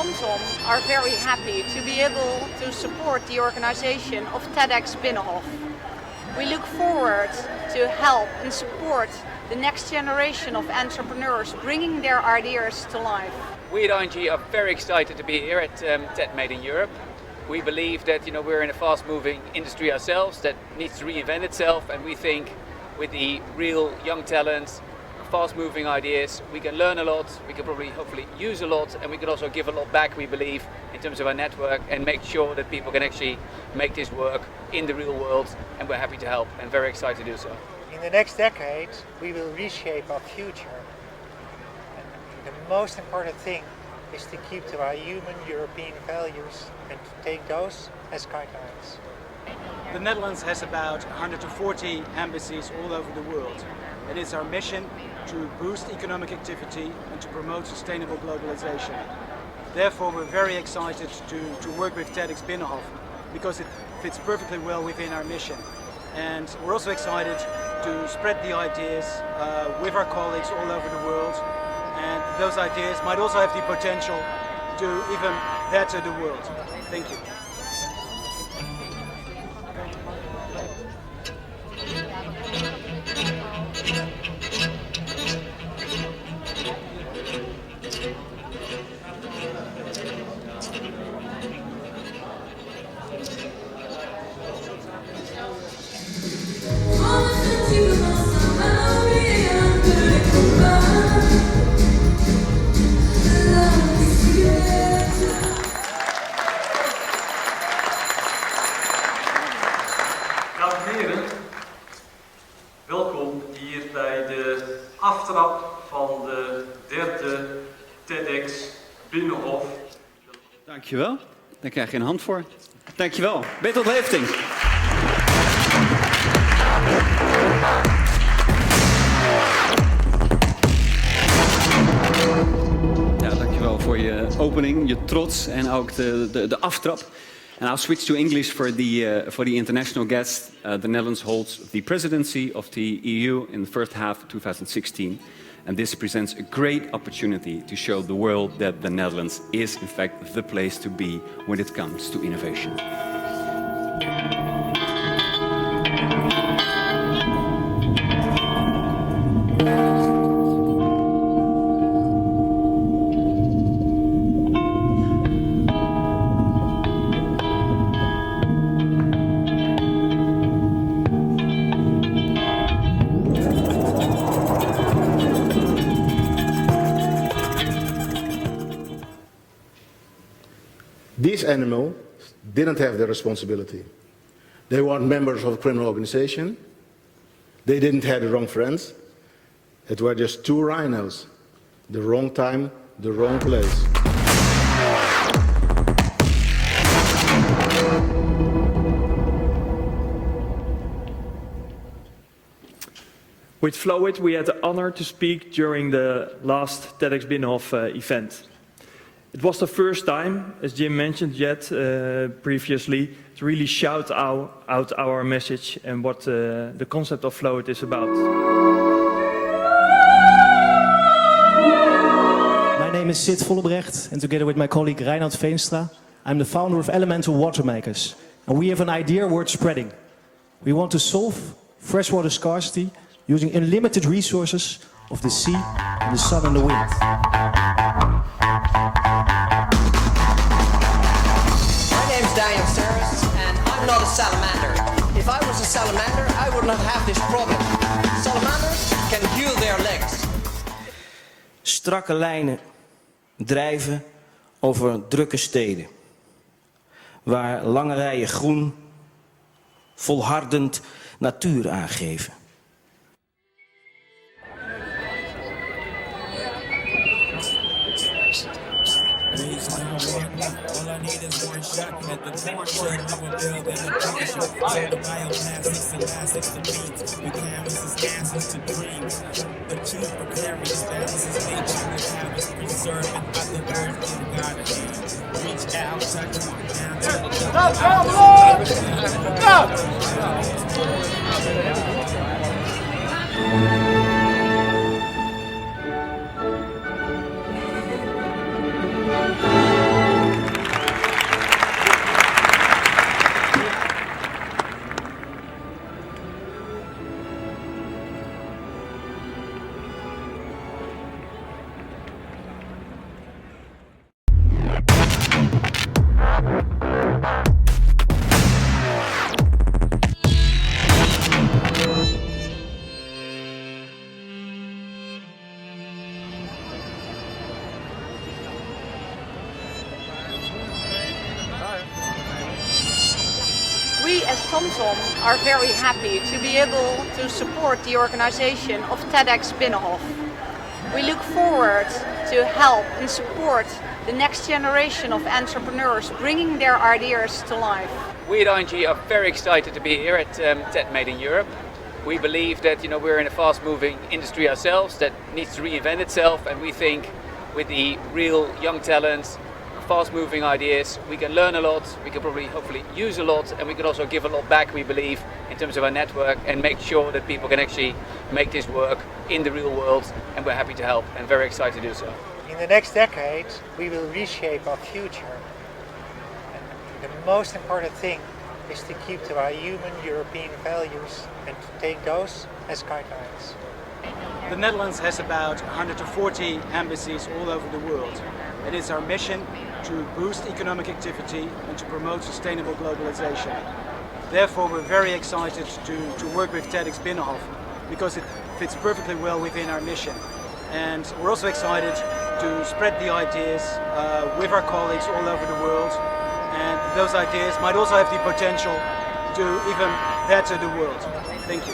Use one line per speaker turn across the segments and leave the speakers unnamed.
TomTom are very happy to be able to support the organization of TEDxBinnenhof. We look forward to help and support the next generation of entrepreneurs bringing their ideas to life.
We at ING are very excited to be here at TED Made in Europe. We believe that we're in a fast-moving industry ourselves that needs to reinvent itself, and we think with the real young talents, fast-moving ideas, we can learn a lot, we can probably hopefully use a lot, and we can also give a lot back, we believe, in terms of our network, and make sure that people can actually make this work in the real world, and we're happy to help and very excited to do so.
In the next decade, we will reshape our future. And the most important thing is to keep to our human European values and to take those as guidelines.
The Netherlands has about 140 embassies all over the world. It is our mission to boost economic activity and to promote sustainable globalization. Therefore, we're very excited to work with TEDxBinnenhof because it fits perfectly well within our mission. And we're also excited to spread the ideas with our colleagues all over the world. And those ideas might also have the potential to even better the world. Thank you.
Dames en heren, welkom hier bij de aftrap van de derde TEDxBinnenhof.
Dankjewel, daar krijg je een hand voor. Dankjewel, Bertolt Hefting. Ja, dankjewel voor je opening, je trots en ook de aftrap. And I'll switch to English for the international guests. The Netherlands holds the presidency of the EU in the first half of 2016. And this presents a great opportunity to show the world that the Netherlands is in fact the place to be when it comes to innovation.
These animals didn't have the responsibility. They weren't members of a criminal organization. They didn't have the wrong friends. It were just two rhinos. The wrong time, the wrong place.
With Flowit, we had the honor to speak during the last TEDxBinnenhof event. It was the first time, as Jim mentioned previously, to really shout out our message and what the concept of Flowit is about.
My name is Sid Vollebrecht, and together with my colleague Reinhard Veenstra, I'm the founder of Elemental Water Makers. And we have an idea worth spreading. We want to solve freshwater scarcity using unlimited resources of the sea, the sun and the wind.
Diane Saris, and I'm not a salamander. If I was a salamander, I would not have this problem. Salamanders can heal their legs.
Strakke lijnen drijven over drukke steden, waar lange rijen groen volhardend natuur aangeven.
All I need is one shot at the torture. We will build an application. So the bioplastics and plastics to meat. We canvases gases to dreams. The chief precarious balances nature with habits preserving other words in God's hand. Reach out, touch down to the
as TomTom are very happy to be able to support the organization of TEDxBinnenhof. We look forward to help and support the next generation of entrepreneurs bringing their ideas to life.
We at ING are very excited to be here at TED Made in Europe. We believe that we're in a fast-moving industry ourselves that needs to reinvent itself, and we think with the real young talents, fast-moving ideas, we can learn a lot, we can probably hopefully use a lot, and we can also give a lot back, we believe, in terms of our network, and make sure that people can actually make this work in the real world, and we're happy to help and very excited to do so.
In the next decade, we will reshape our future. And the most important thing is to keep to our human European values and to take those as guidelines.
The Netherlands has about 140 embassies all over the world, and it's our mission to boost economic activity and to promote sustainable globalization. Therefore, we're very excited to work with TEDxBinnenhof because it fits perfectly well within our mission. And we're also excited to spread the ideas with our colleagues all over the world, and those ideas might also have the potential to even better the world. Thank you.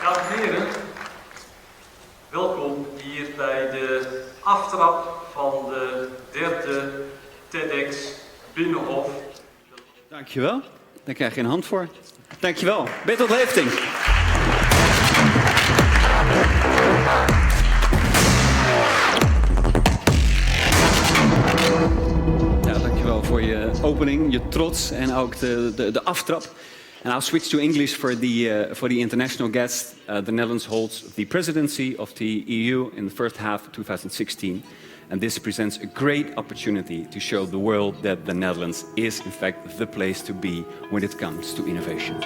Dames en heren, welkom hier bij de aftrap van de derde TEDxBinnenhof.
Dankjewel. Daar krijg je een hand voor. Dankjewel. Bertolt Hefting. Ja, dankjewel voor je opening, je trots en ook de aftrap. And I'll switch to English for the international guests. The Netherlands holds the presidency of the EU in the first half of 2016. And this presents a great opportunity to show the world that the Netherlands is in fact the place to be when it comes to innovation.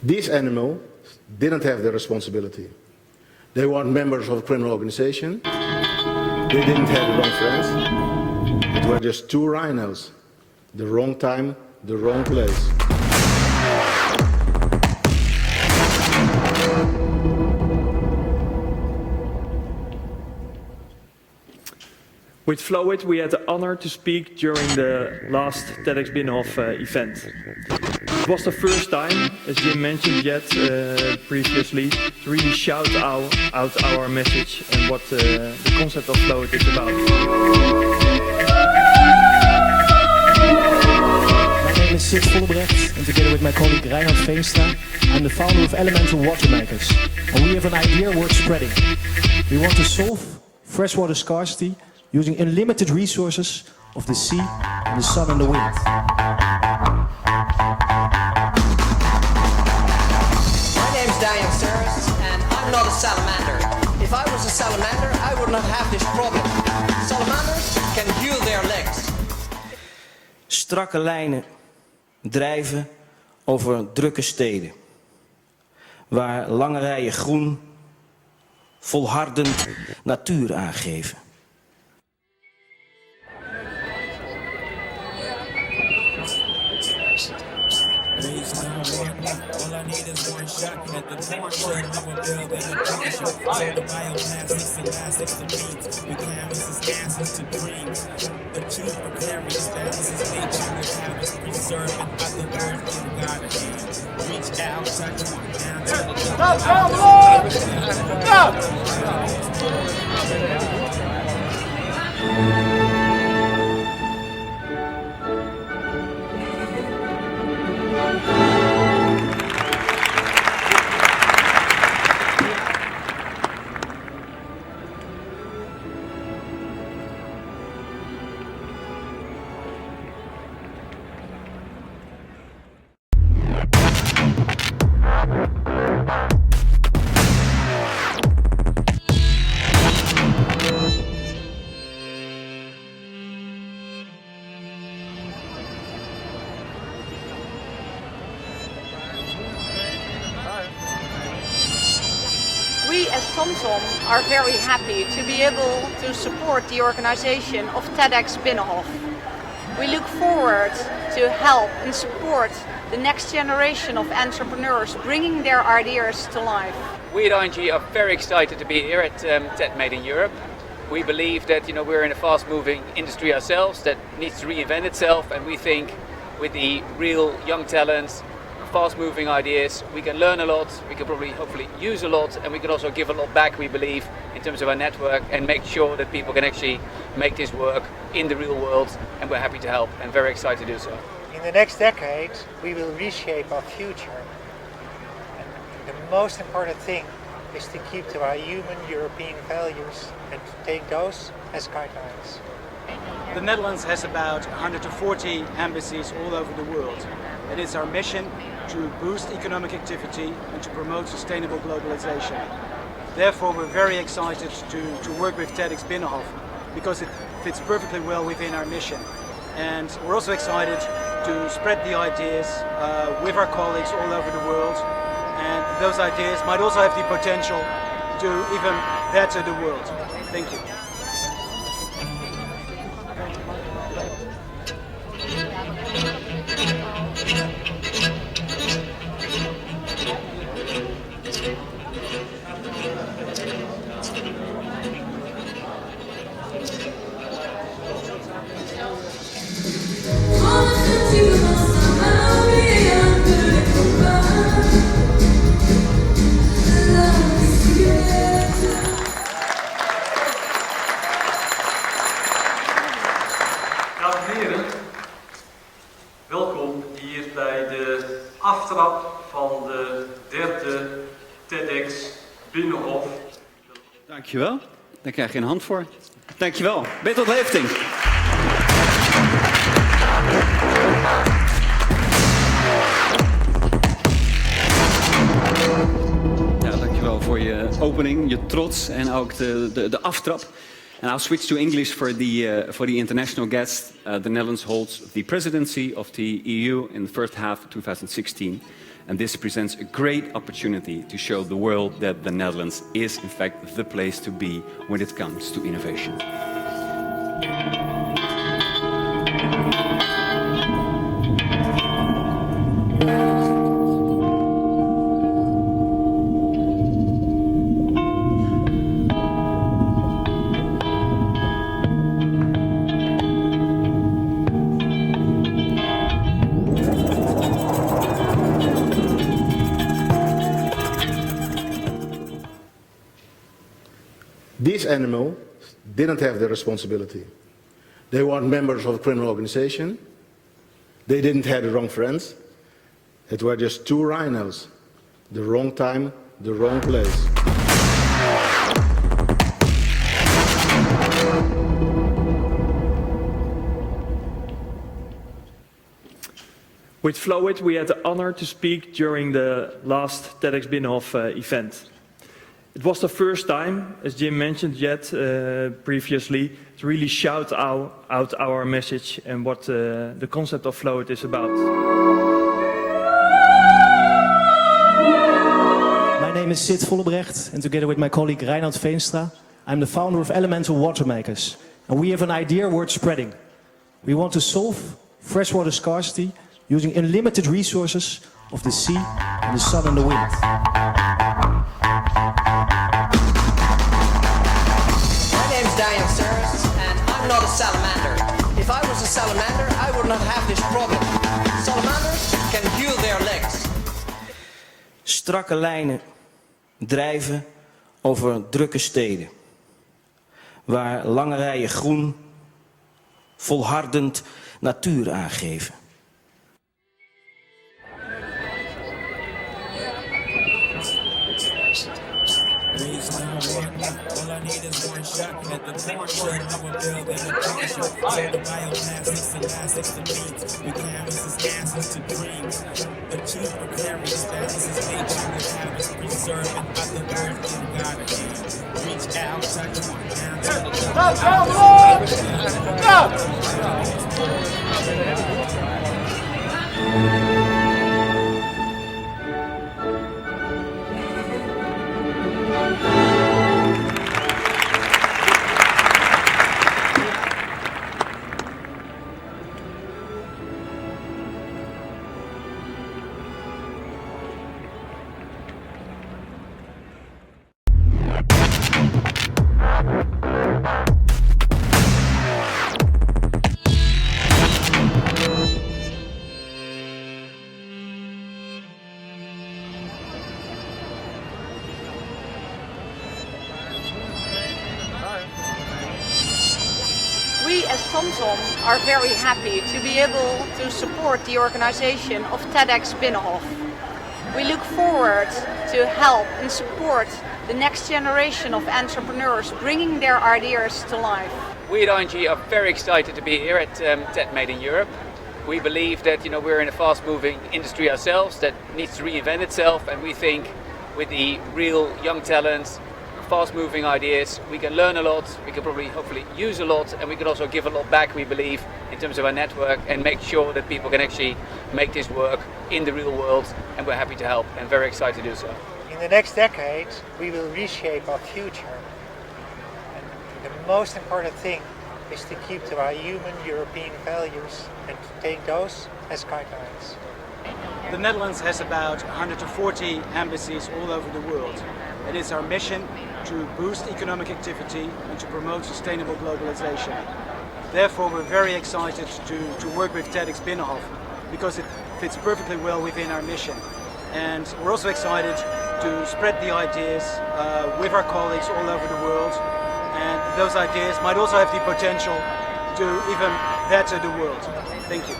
These animals didn't have the responsibility. They weren't members of a criminal organization. They didn't have the wrong friends. It were just two rhinos. The wrong time, the wrong place.
With Flowit, we had the honor to speak during the last TEDxBinnenhof event. It was the first time, as Jim mentioned previously, to really shout out our message and what the concept of Flowit is about.
My name is Sid Vollebrecht, and together with my colleague Reinhard Veenstra, I'm the founder of Elemental Water Makers. And we have an idea worth spreading. We want to solve freshwater scarcity using unlimited resources of the sea, and the sun and the wind.
My name's Daniel Saris, and I'm not a salamander. If I was a salamander, I would not have this problem. Salamanders can heal their legs.
Strakke lijnen drijven over drukke steden, waar lange rijen groen volhardend natuur aangeven.
All I need is one shot at the portion of a building a picture. So the bioplastics and plastics to means we canvases gases to dreams. The chief precarious balances nature with habits preserving other words in God's hands. Reach out, touch one down to the
Go!
as TomTom are very happy to be able to support the organization of TEDxBinnenhof. We look forward to help and support the next generation of entrepreneurs bringing their ideas to life.
We at ING are very excited to be here at TED Made in Europe. We believe that we're in a fast-moving industry ourselves that needs to reinvent itself, and we think with the real young talents, fast-moving ideas, we can learn a lot, we can probably hopefully use a lot, and we can also give a lot back, we believe, in terms of our network, and make sure that people can actually make this work in the real world, and we're happy to help and very excited to do so.
In the next decade, we will reshape our future. And the most important thing is to keep to our human European values and to take those as guidelines.
The Netherlands has about 140 embassies all over the world. And it's our mission to boost economic activity and to promote sustainable globalization. Therefore, we're very excited to work with TEDxBinnenhof because it fits perfectly well within our mission. And we're also excited to spread the ideas with our colleagues all over the world. And those ideas might also have the potential to even better the world. Thank you.
Dames en heren, welkom hier bij de aftrap van de derde TEDxBinnenhof.
Dankjewel. Daar krijg je een hand voor. Dankjewel. Bertolt Hefting. Ja, dankjewel voor je opening, je trots en ook de aftrap. And I'll switch to English for the international guests. The Netherlands holds the presidency of the EU in the first half of 2016. And this presents a great opportunity to show the world that the Netherlands is in fact the place to be when it comes to innovation.
These animals didn't have the responsibility. They weren't members of a criminal organization. They didn't have the wrong friends. It were just two rhinos. The wrong time, the wrong place.
With Flowit, we had the honor to speak during the last TEDxBinnenhof event. It was the first time, as Jim mentioned previously, to really shout out our message and what the concept of Flowit is about.
My name is Sid Vollebrecht, and together with my colleague Reinoud Veenstra, I'm the founder of Elemental Water Makers. And we have an idea worth spreading. We want to solve freshwater scarcity using unlimited resources of the sea and the sun and the wind.
And I'm not a salamander. If I was a salamander, I would not have this problem. Salamanders can heal their legs.
Strakke lijnen drijven over drukke steden. Waar lange rijen groen volhardend natuur aangeven.
All I need is one shot at the portion of a building a portion. So the bioplastics and plastics to meat. We canvases answers to dreams. The chief precarious status is nature with habits preserving other words in God's hands. Reach out, touch one down to the
TomTom are very happy to be able to support the organization of TEDxBinnenhof. We look forward to help and support the next generation of entrepreneurs bringing their ideas to life.
We at ING are very excited to be here at TED Made in Europe. We believe that we're in a fast-moving industry ourselves that needs to reinvent itself, and we think with the real young talents, fast-moving ideas, we can learn a lot, we can probably hopefully use a lot, and we can also give a lot back, we believe, in terms of our network, and make sure that people can actually make this work in the real world, and we're happy to help and very excited to do so.
In the next decade, we will reshape our future. And the most important thing is to keep to our human European values and to take those as guidelines.
The Netherlands has about 140 embassies all over the world. It is our mission to boost economic activity and to promote sustainable globalization. Therefore, we're very excited to work with TEDxBinnenhof because it fits perfectly well within our mission. And we're also excited to spread the ideas with our colleagues all over the world. And those ideas might also have the potential to even better the world. Thank you.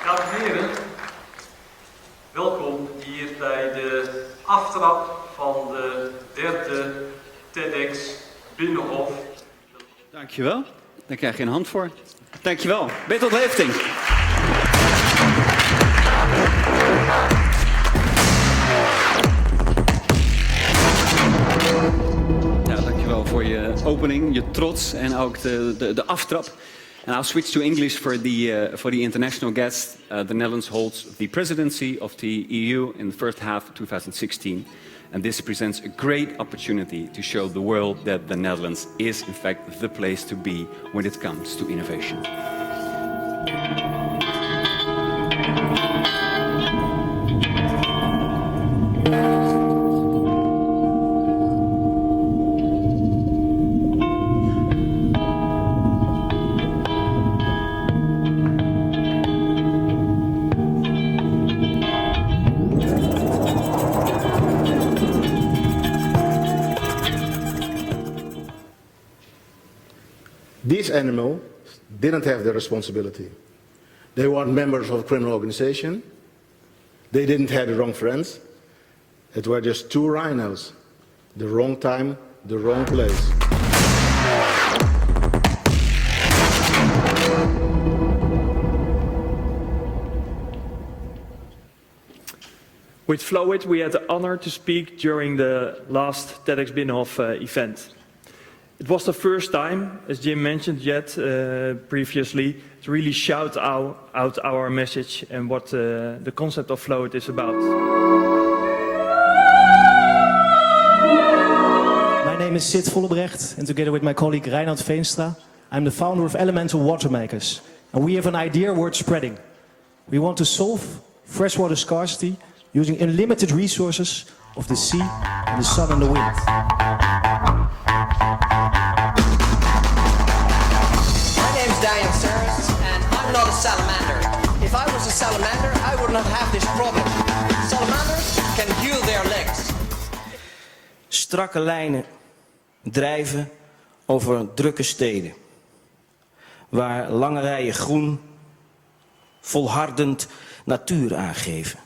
Dames en heren, welkom hier bij de aftrap van de derde TEDxBinnenhof.
Dankjewel. Daar krijg je een hand voor. Dankjewel. Bertolt Hefting. Ja, dankjewel voor je opening, je trots en ook de aftrap. And I'll switch to English for the international guests. The Netherlands holds the presidency of the EU in the first half of 2016. And this presents a great opportunity to show the world that the Netherlands is in fact the place to be when it comes to innovation.
These animals didn't have the responsibility. They weren't members of a criminal organization. They didn't have the wrong friends. It were just two rhinos. The wrong time, the wrong place.
With Flowit, we had the honor to speak during the last TEDxBinnenhof event. It was the first time, as Jim mentioned previously, to really shout out our message and what the concept of Flowit is about.
My name is Sid Vollebrecht, and together with my colleague Reinoud Veenstra, I'm the founder of Elemental Water Makers. And we have an idea worth spreading. We want to solve freshwater scarcity using unlimited resources of the sea, and the sun and the wind.
And I'm not a salamander. If I was a salamander, I would not have this problem. Salamanders can heal their legs.
Strakke lijnen drijven over drukke steden. Waar lange rijen groen volhardend natuur aangeven.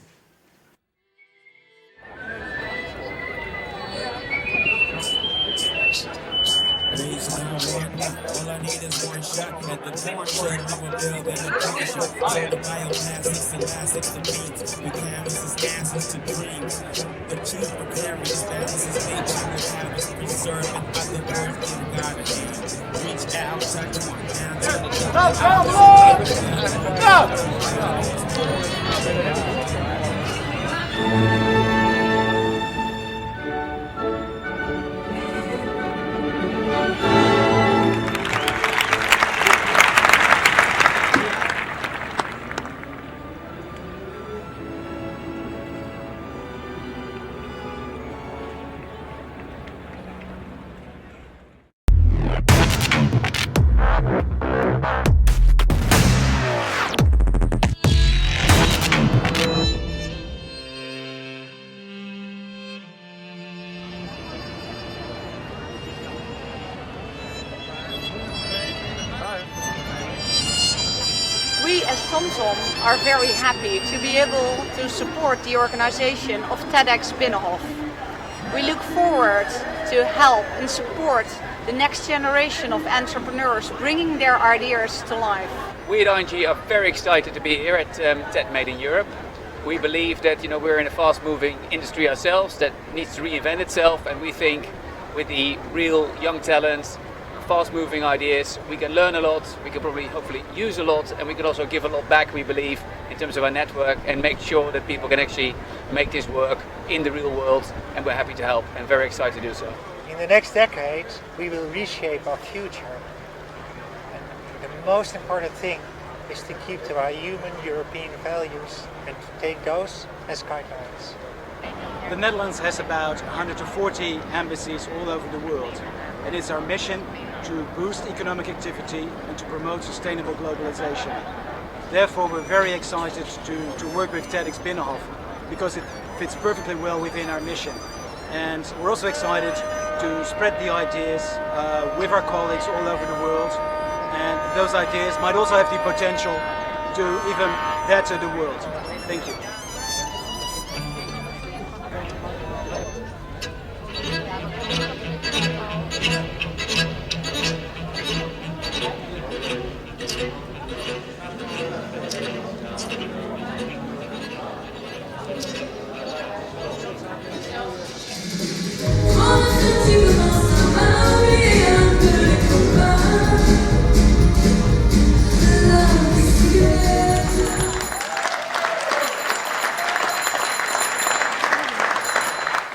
All I need is one shot at the portion of a building a partial. All the bioplastics and plastics to beats. We canvases gases to dreams. The chief preparedness balances nature with habits preserving other words in God's hand. Reach out, touch one, down to the
as TomTom are very happy to be able to support the organization of TEDxBinnenhof. We look forward to help and support the next generation of entrepreneurs bringing their ideas to life.
We at ING are very excited to be here at TED Made in Europe. We believe that we're in a fast-moving industry ourselves that needs to reinvent itself, and we think with the real young talents, fast-moving ideas, we can learn a lot, we can probably hopefully use a lot, and we can also give a lot back, we believe, in terms of our network, and make sure that people can actually make this work in the real world, and we're happy to help and very excited to do so.
In the next decade, we will reshape our future. And the most important thing is to keep to our human European values and to take those as guidelines.
The Netherlands has about 140 embassies all over the world, and it's our mission to boost economic activity and to promote sustainable globalization. Therefore, we're very excited to work with TEDxBinnenhof because it fits perfectly well within our mission. And we're also excited to spread the ideas with our colleagues all over the world, and those ideas might also have the potential to even better the world. Thank you.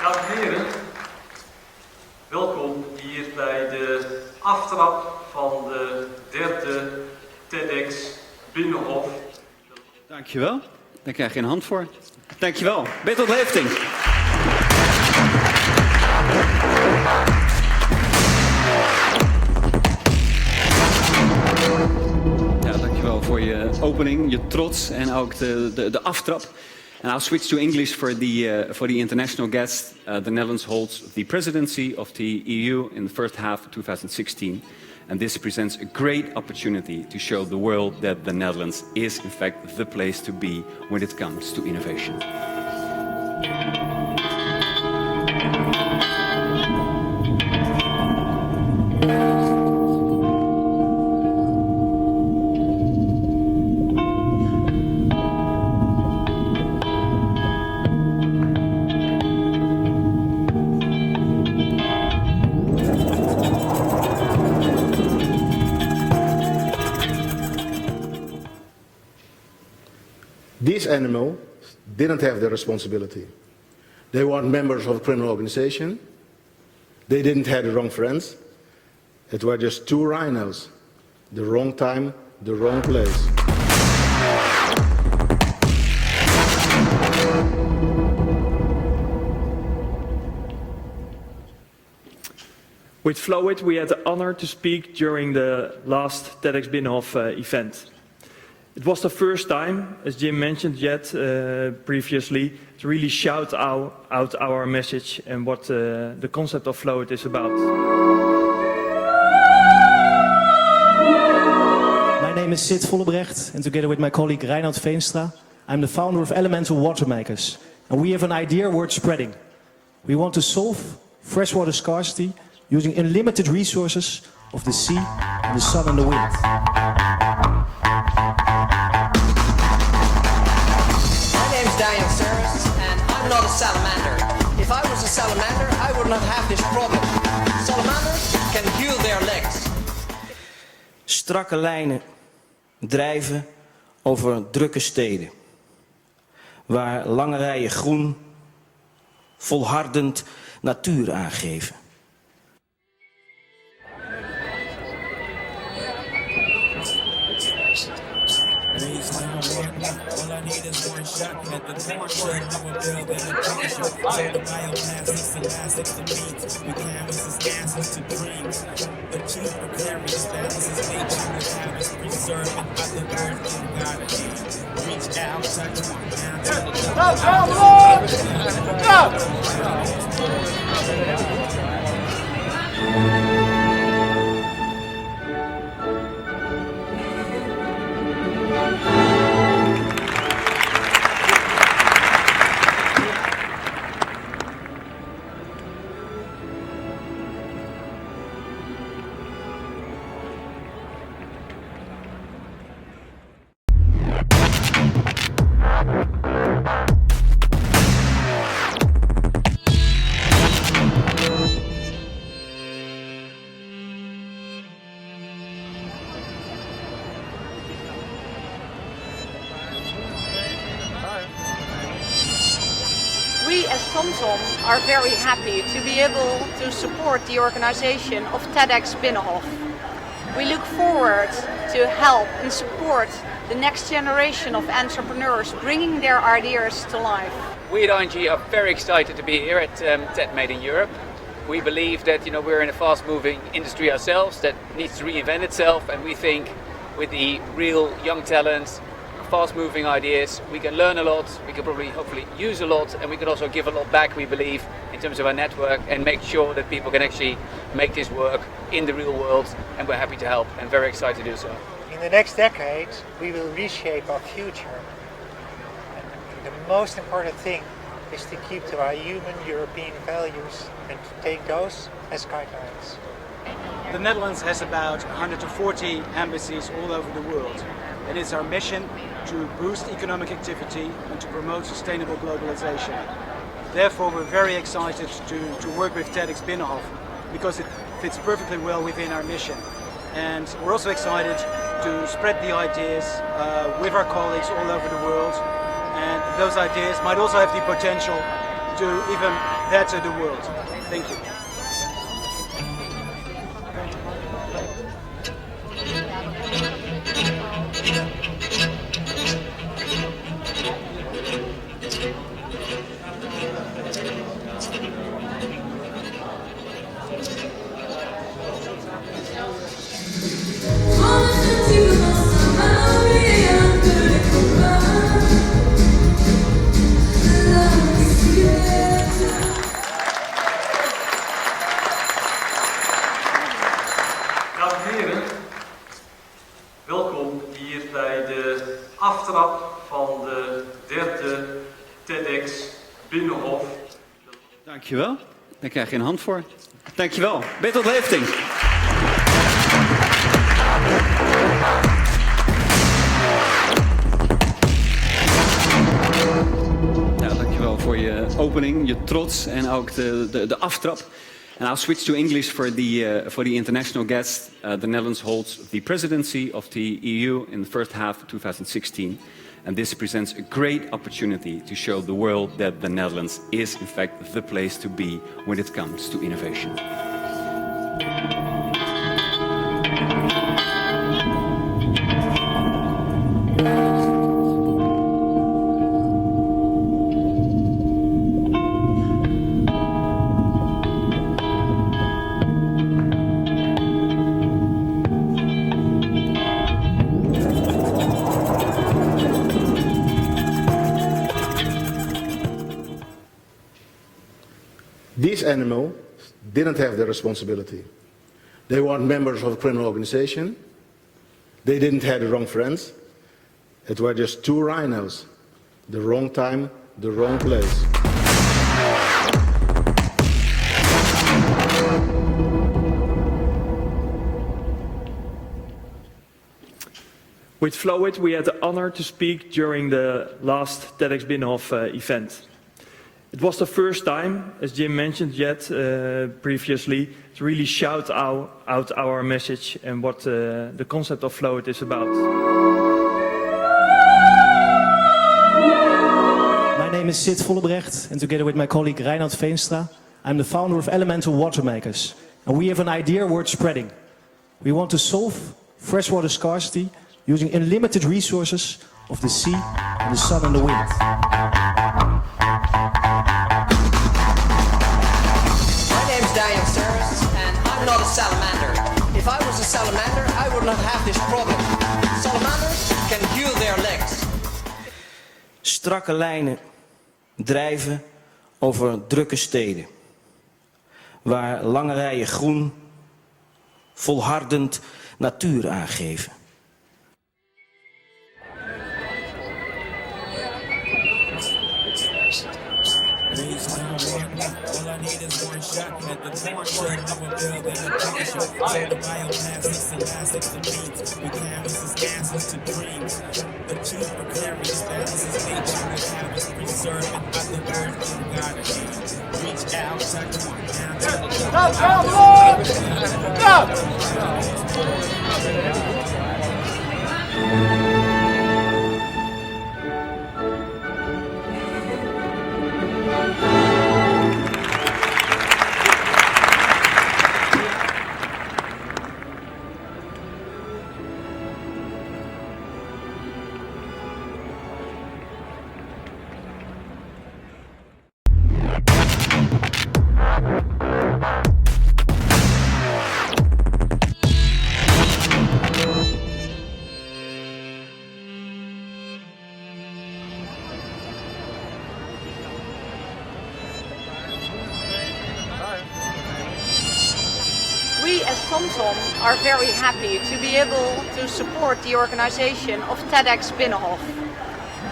Dames en heren, welkom hier bij de aftrap van de derde TEDxBinnenhof.
Dankjewel. Daar krijg je een hand voor. Dankjewel. Bertolt Hefting. Ja, dankjewel voor je opening, je trots en ook de aftrap. And I'll switch to English for the international guests. The Netherlands holds the presidency of the EU in the first half of 2016. And this presents a great opportunity to show the world that the Netherlands is in fact the place to be when it comes to innovation.
These animals didn't have the responsibility. They weren't members of a criminal organization. They didn't have the wrong friends. It were just two rhinos. The wrong time, the wrong place.
With Flowit, we had the honor to speak during the last TEDxBinnenhof event. It was the first time, as Jim mentioned previously, to really shout out our message and what the concept of Flowit is about.
My name is Sid Vollebrecht, and together with my colleague Reinoud Veenstra, I'm the founder of Elemental Water Makers. And we have an idea worth spreading. We want to solve freshwater scarcity using unlimited resources of the sea, the sun and the wind.
And I'm not a salamander. If I was a salamander, I would not have this problem. Salamanders can heal their legs.
Strakke lijnen drijven over drukke steden, waar lange rijen groen volhardend natuur aangeven.
All I need is one shot at the portion of a building and function. So the bioplastics and plastics to meat. We canvases gases to dreams. The chief precarious balances nature with habits preserving other words in God hands. Reach out, touch one down to the
as TomTom are very happy to be able to support the organization of TEDxBinnenhof. We look forward to help and support the next generation of entrepreneurs bringing their ideas to life.
We at ING are very excited to be here at TED Made in Europe. We believe that we're in a fast-moving industry ourselves that needs to reinvent itself, and we think with the real young talents, fast-moving ideas, we can learn a lot, we can probably hopefully use a lot, and we can also give a lot back, we believe, in terms of our network, and make sure that people can actually make this work in the real world, and we're happy to help and very excited to do so.
In the next decade, we will reshape our future. And the most important thing is to keep to our human European values and to take those as guidelines.
The Netherlands has about 140 embassies all over the world. And it's our mission to boost economic activity and to promote sustainable globalization. Therefore, we're very excited to work with TEDxBinnenhof because it fits perfectly well within our mission. And we're also excited to spread the ideas with our colleagues all over the world. And those ideas might also have the potential to even better the world. Thank you.
Dames en heren, welkom hier bij de aftrap van de derde TEDxBinnenhof.
Dankjewel. Daar krijg je een hand voor. Dankjewel. Bertolt Hefting. Ja, dankjewel voor je opening, je trots en ook de aftrap. And I'll switch to English for the international guests. The Netherlands holds the presidency of the EU in the first half of 2016. And this presents a great opportunity to show the world that the Netherlands is in fact the place to be when it comes to innovation.
These animals didn't have the responsibility. They weren't members of a criminal organization. They didn't have the wrong friends. It were just two rhinos. The wrong time, the wrong place.
With Flowit, we had the honor to speak during the last TEDxBinnenhof event. It was the first time, as Jim mentioned previously, to really shout out our message and what the concept of Flowit is about.
My name is Sid Vollebrecht, and together with my colleague Reinoud Veenstra, I'm the founder of Elemental Water Makers. And we have an idea worth spreading. We want to solve freshwater scarcity using unlimited resources of the sea and the sun and the wind.
I'm not a salamander. If I was a salamander, I would not have this problem. Salamanders can heal their legs.
Strakke lijnen drijven over drukke steden. Waar lange rijen groen volhardend natuur aangeven.
All I need is one shot at the portrait of a building a picture. So the bioplastics and plastics and beats, we canvases answers to dreams. The chief precarious balances nature with habits preserving other words in God's hands. Reach out, touch one down to the
TomTom are very happy to be able to support the organization of TEDxBinnenhof.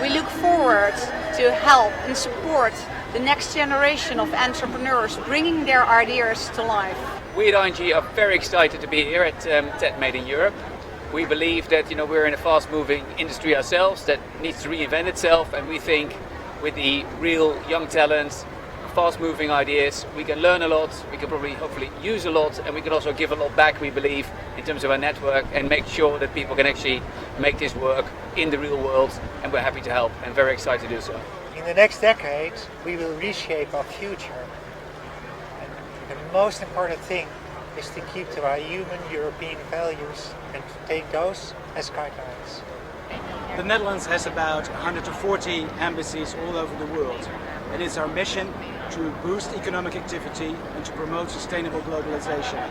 We look forward to help and support the next generation of entrepreneurs bringing their ideas to life.
We at ING are very excited to be here at TED Made in Europe. We believe that we're in a fast-moving industry ourselves that needs to reinvent itself, and we think with the real young talents, fast-moving ideas, we can learn a lot, we can probably hopefully use a lot, and we can also give a lot back, we believe, in terms of our network, and make sure that people can actually make this work in the real world, and we're happy to help and very excited to do so.
In the next decade, we will reshape our future. And the most important thing is to keep to our human European values and to take those as guidelines.
The Netherlands has about 140 embassies all over the world. It is our mission to boost economic activity and to promote sustainable globalization.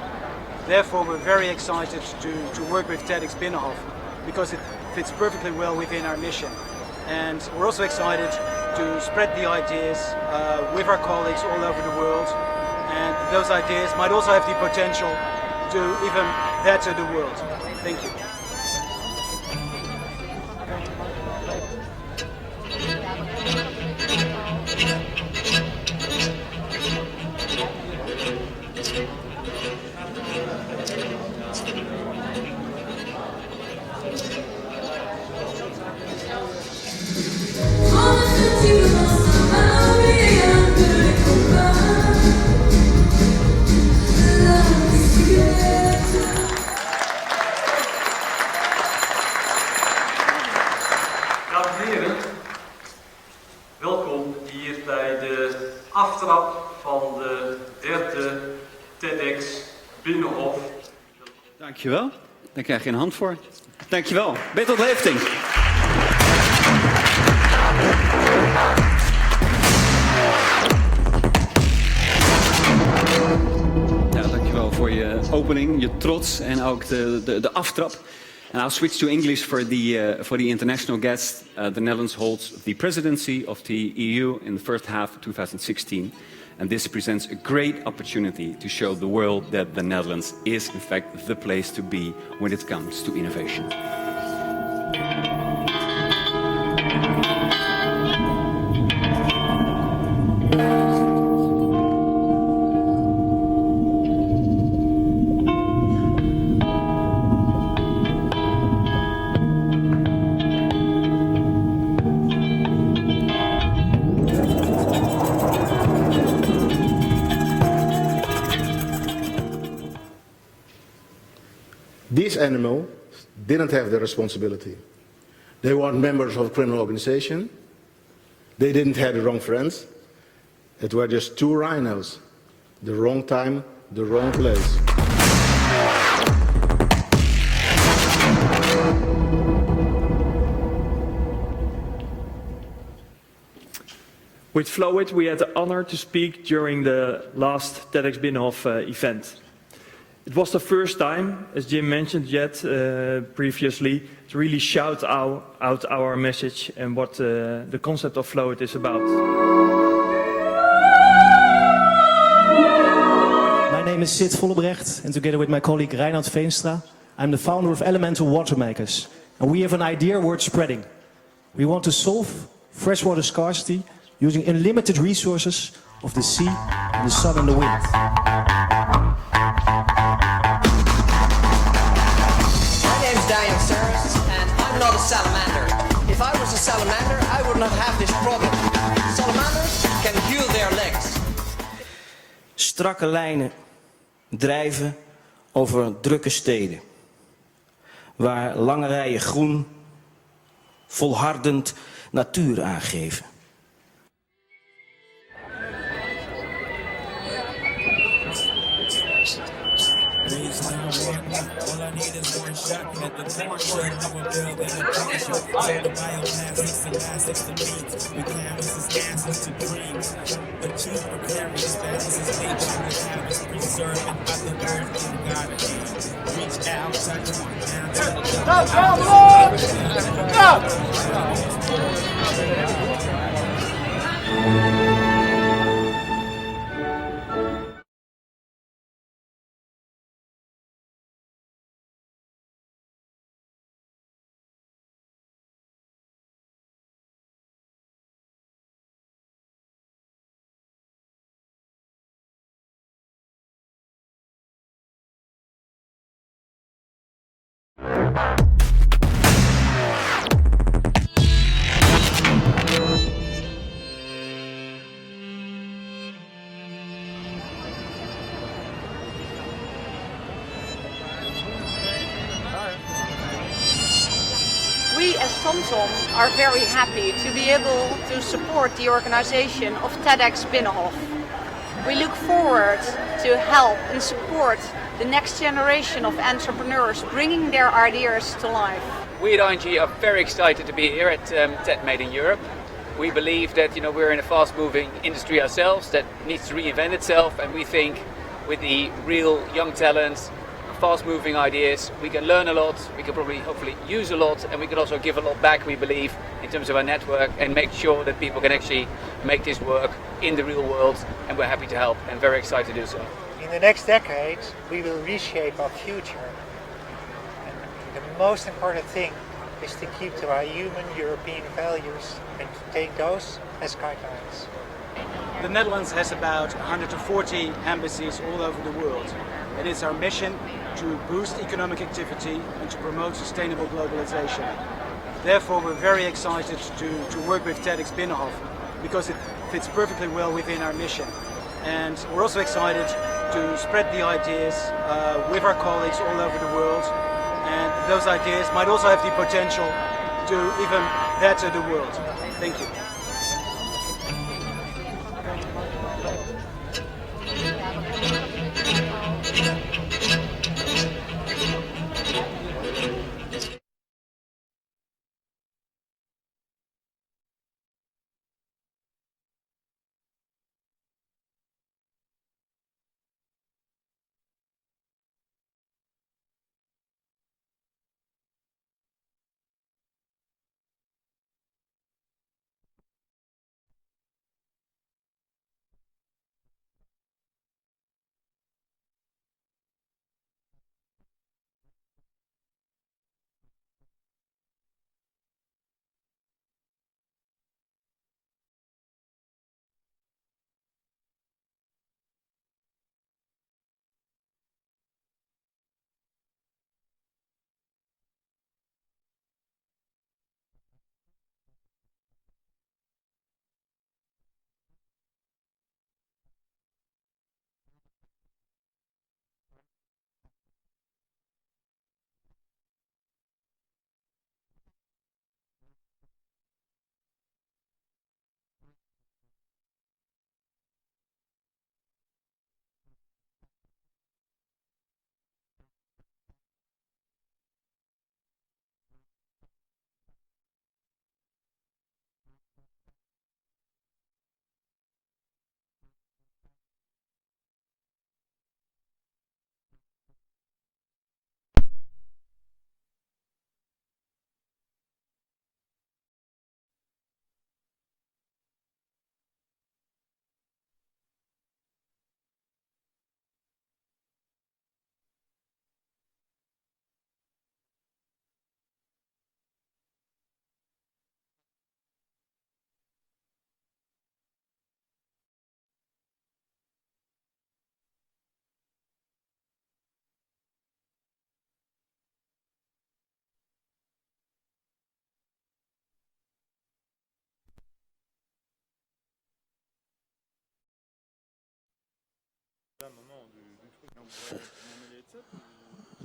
Therefore, we're very excited to work with TEDxBinnenhof because it fits perfectly well within our mission. And we're also excited to spread the ideas with our colleagues all over the world. And those ideas might also have the potential to even better the world. Thank you.
Dames en heren, welkom hier bij de aftrap van de derde TEDxBinnenhof.
Dankjewel. Daar krijg je een hand voor. Dankjewel. Bertolt Hefting. Ja, dankjewel voor je opening, je trots en ook de aftrap. And I'll switch to English for the international guests. The Netherlands holds the presidency of the EU in the first half of 2016. And this presents a great opportunity to show the world that the Netherlands is in fact the place to be when it comes to innovation.
These animals didn't have the responsibility. They weren't members of a criminal organization. They didn't have the wrong friends. It were just two rhinos. The wrong time, the wrong place.
With Flowit, we had the honor to speak during the last TEDxBinnenhof event. It was the first time, as Jim mentioned previously, to really shout out our message and what the concept of Flowit is about.
My name is Sid Vollebrecht, and together with my colleague Reinhard Veenstra, I'm the founder of Elemental Water Makers. And we have an idea worth spreading. We want to solve freshwater scarcity using unlimited resources of the sea, the sun and the wind.
And I'm not a salamander. If I was a salamander, I would not have this problem. Salamanders can heal their legs.
Strakke lijnen drijven over drukke steden. Waar lange rijen groen volhardend natuur aangeven.
All I need is one shot at the portion. I will build an attraction. So the bioplastics and plastics to meet. We canvases gases to dreams. Achieve precarious balances. Nature with habits preserving by the word in God's hand. Reach out, touch one down.
TomTom are very happy to be able to support the organization of TEDxBinnenhof. We look forward to help and support the next generation of entrepreneurs bringing their ideas to life.
We at ING are very excited to be here at TED Made in Europe. We believe that we're in a fast-moving industry ourselves that needs to reinvent itself, and we think with the real young talents, fast-moving ideas, we can learn a lot, we can probably hopefully use a lot, and we can also give a lot back, we believe, in terms of our network, and make sure that people can actually make this work in the real world, and we're happy to help and very excited to do so.
In the next decade, we will reshape our future. And the most important thing is to keep to our human European values and to take those as guidelines.
The Netherlands has about 140 embassies all over the world. And it's our mission to boost economic activity and to promote sustainable globalization. Therefore, we're very excited to work with TEDxBinnenhof because it fits perfectly well within our mission. And we're also excited to spread the ideas with our colleagues all over the world. And those ideas might also have the potential to even better the world. Thank you.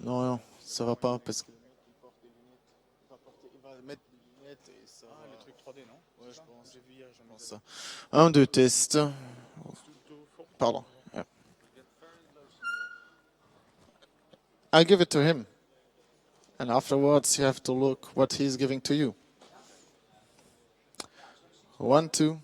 Non, ça va pas parce que. Il va mettre des lunettes et ça. Ah, le truc 3D, non? Ouais, je pense. J'ai vu hier, j'en ai ça. 1, 2, test. Pardon. Yeah. I give it to him. And afterwards, you have to look what he's giving to you. 1, 2.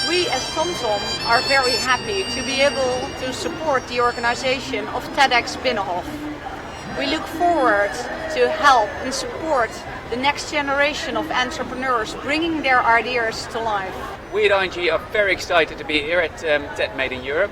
We as TomTom are very happy to be able to support support the organization of TEDxBinnenhof. We look forward to help and support the next generation of entrepreneurs bringing their ideas to life.
We at ING are very excited to be here at TED Made in Europe.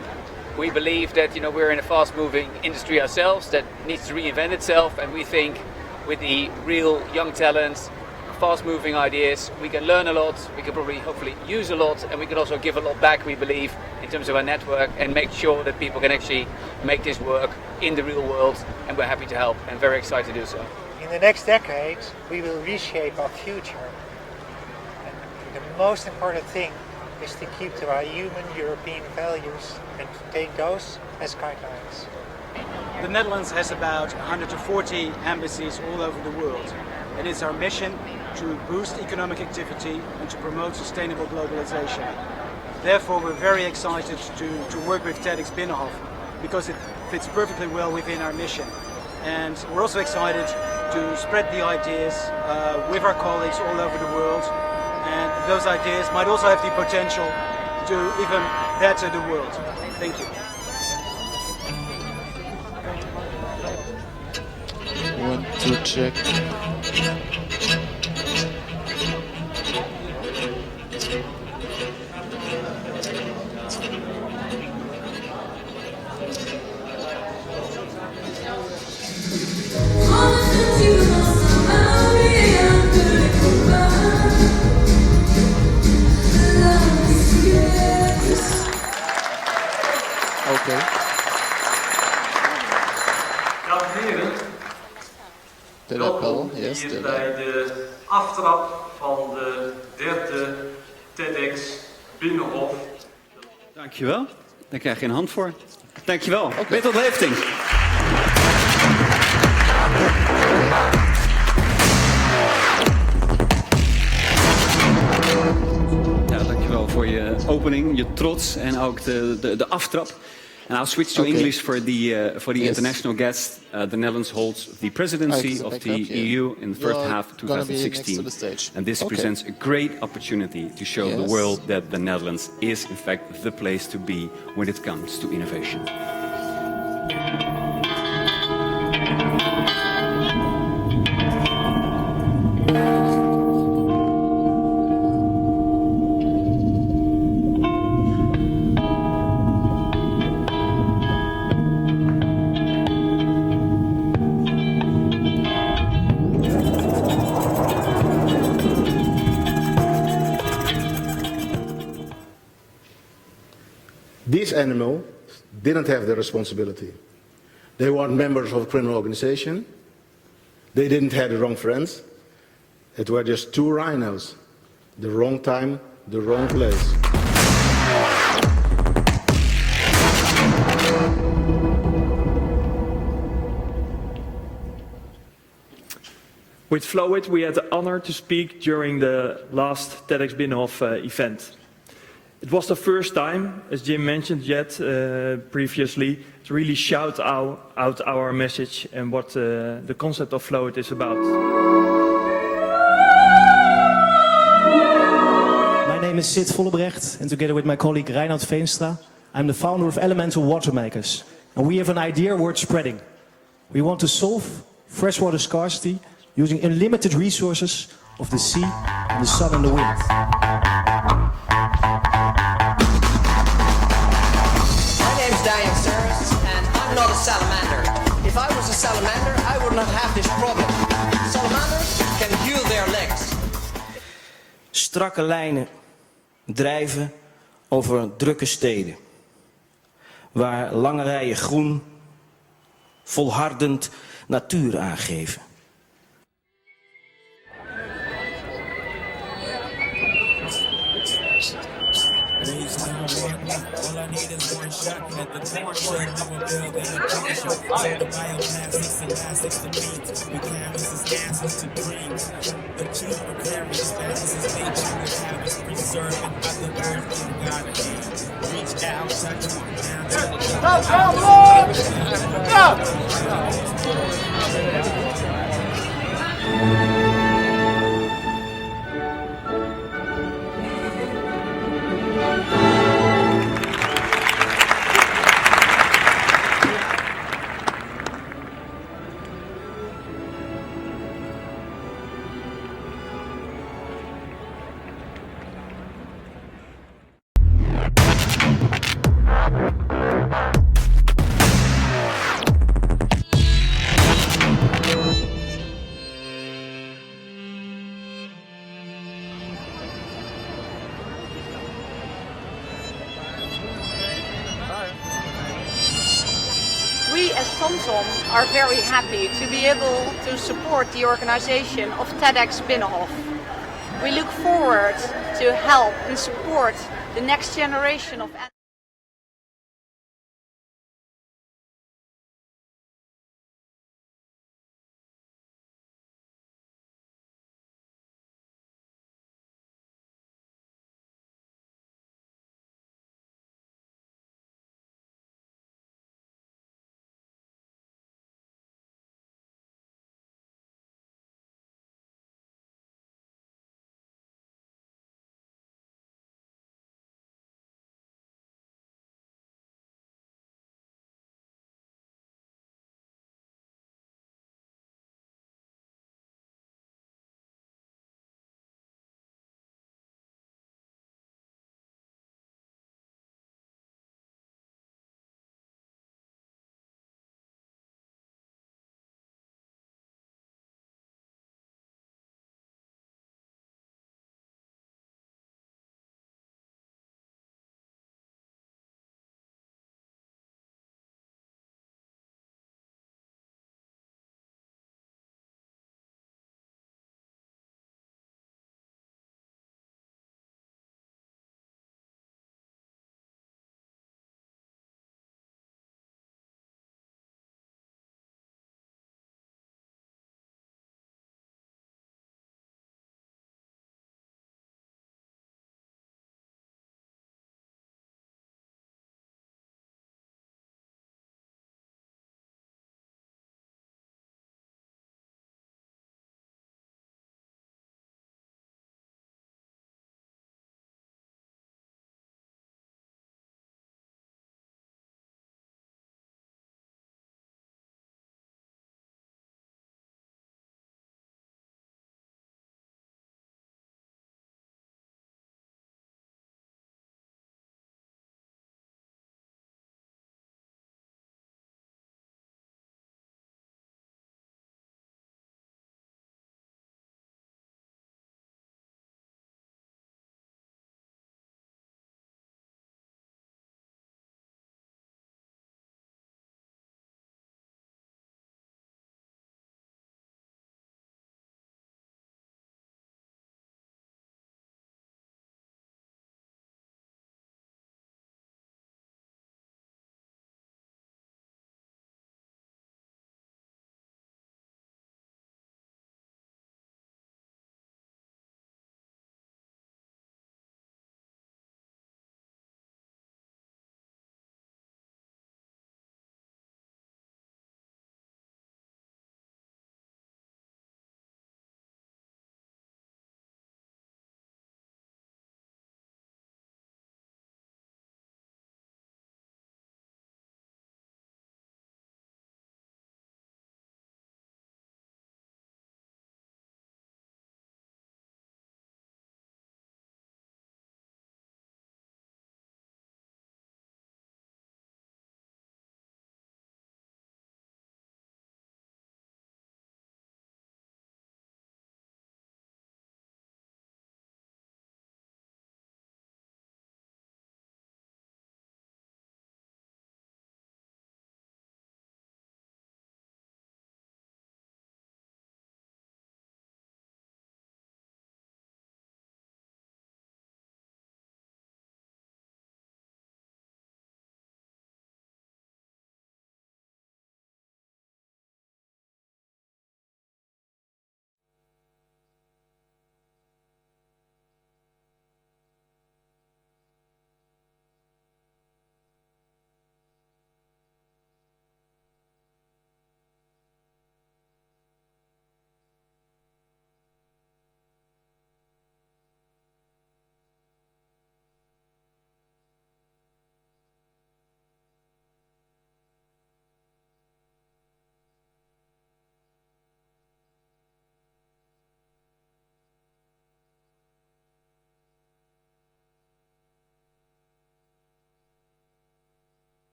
We believe that we're in a fast-moving industry ourselves that needs to reinvent itself, and we think with the real young talents, fast-moving ideas, we can learn a lot, we can probably hopefully use a lot, and we can also give a lot back, we believe, in terms of our network, and make sure that people can actually make this work in the real world, and we're happy to help and very excited to do so.
In the next decade, we will reshape our future. And the most important thing is to keep to our human European values and to take those as guidelines.
The Netherlands has about 140 embassies all over the world, and it's our mission to boost economic activity and to promote sustainable globalization. Therefore, we're very excited to work with TEDxBinnenhof because it fits perfectly well within our mission. And we're also excited to spread the ideas with our colleagues all over the world, and those ideas might also have the potential to even better the world. Thank you.
1, 2, check. Okay.
Dames en heren, welkom hier bij de aftrap van de derde TEDx Binnenhof.
Dankjewel. Daar krijg je een hand voor. Dankjewel. Bertolt Leefting. Ja, dankjewel voor je opening, je trots en ook de aftrap. And I'll switch to English for the international guest. The Netherlands holds the presidency of the EU in the first half of 2016. And this presents a great opportunity to show the world that the Netherlands is in fact the place to be when it comes to innovation.
These animals didn't have the responsibility. They weren't members of a criminal organization. They didn't have the wrong friends. It were just two rhinos. The wrong time, the wrong place.
With Flowit, we had the honor to speak during the last TEDxBinnenhof event. It was the first time, as Jim mentioned previously, to really shout out our message and what the concept of Flowit is about.
My name is Sid Vollebrecht, and together with my colleague Reinoud Veenstra, I'm the founder of Elemental Water Makers. And we have an idea worth spreading. We want to solve freshwater scarcity using unlimited resources of the sea, the sun and the wind.
And I'm not a salamander. If I was a salamander, I would not have this problem. Salamanders can heal their legs.
Strakke lijnen drijven over drukke steden, waar lange rijen groen volhardend natuur aangeven.
All I need is one shot at the corn shut. I'm a build and a picture. All the bioplastics and plastics to meat. We canvases answers to dreams. The chief precarious balance is nature. We have us preserving other earth in God's hand. Reach out, touch one down to
TomTom are very happy to be able to support the organization of TEDxBinnenhof. We look forward to help and support the next generation of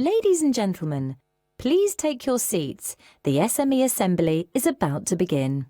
Ladies and gentlemen, please take your seats. The SME Assembly is about to begin.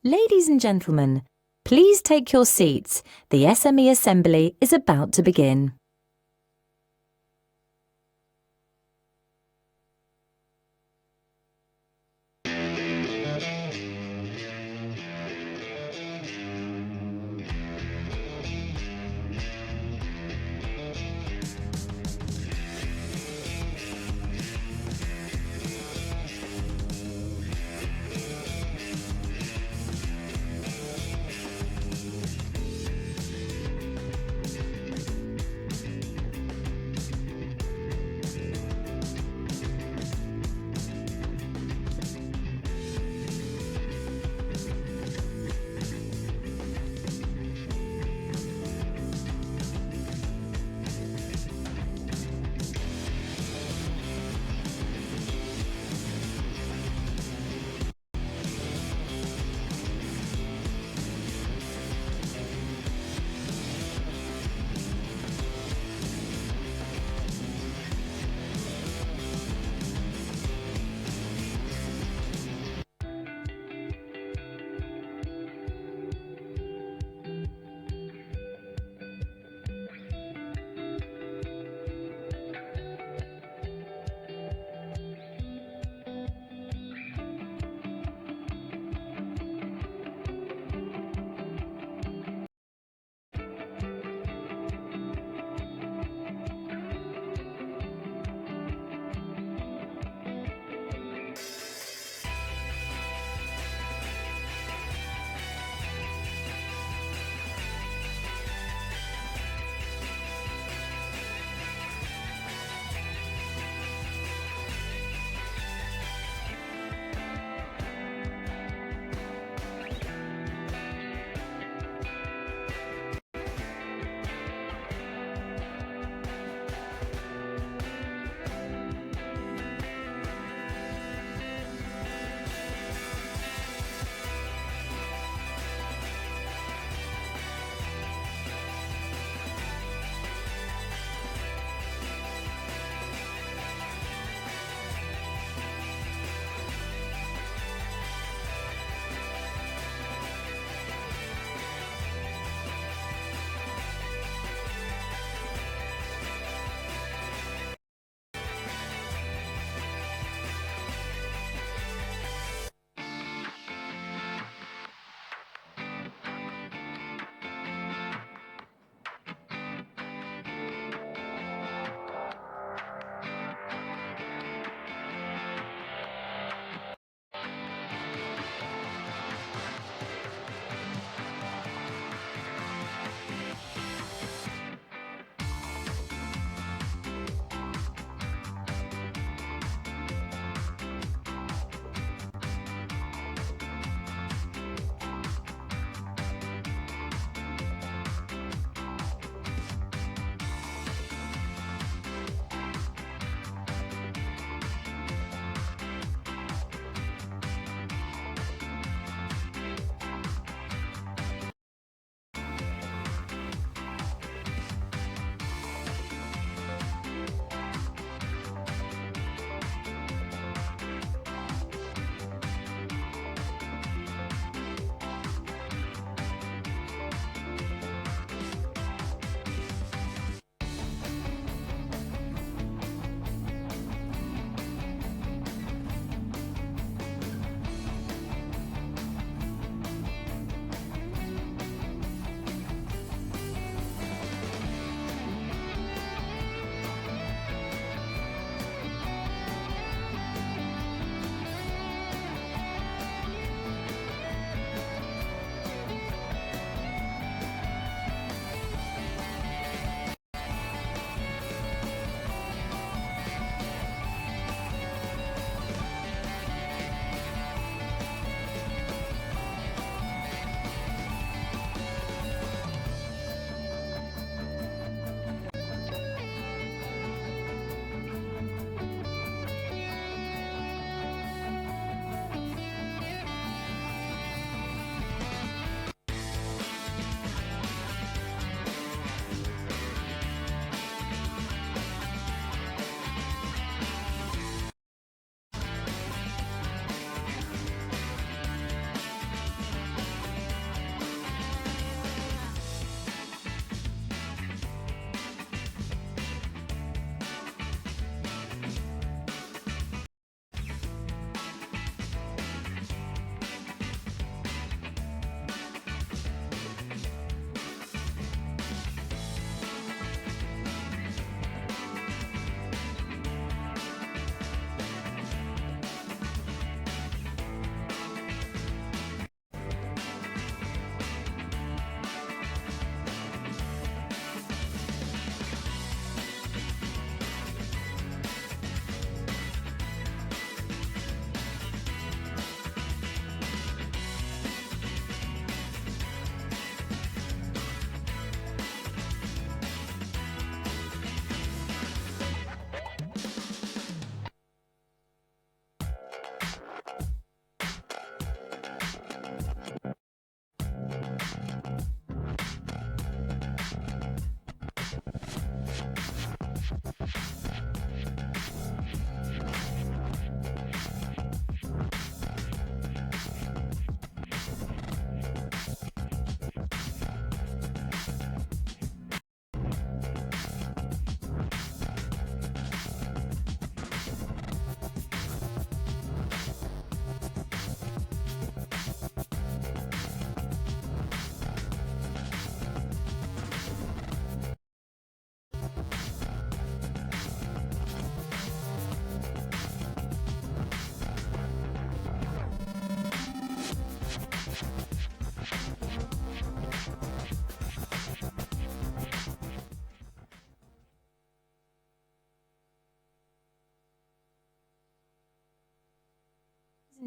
Ladies and gentlemen, please take your seats. The SME Assembly is about to begin.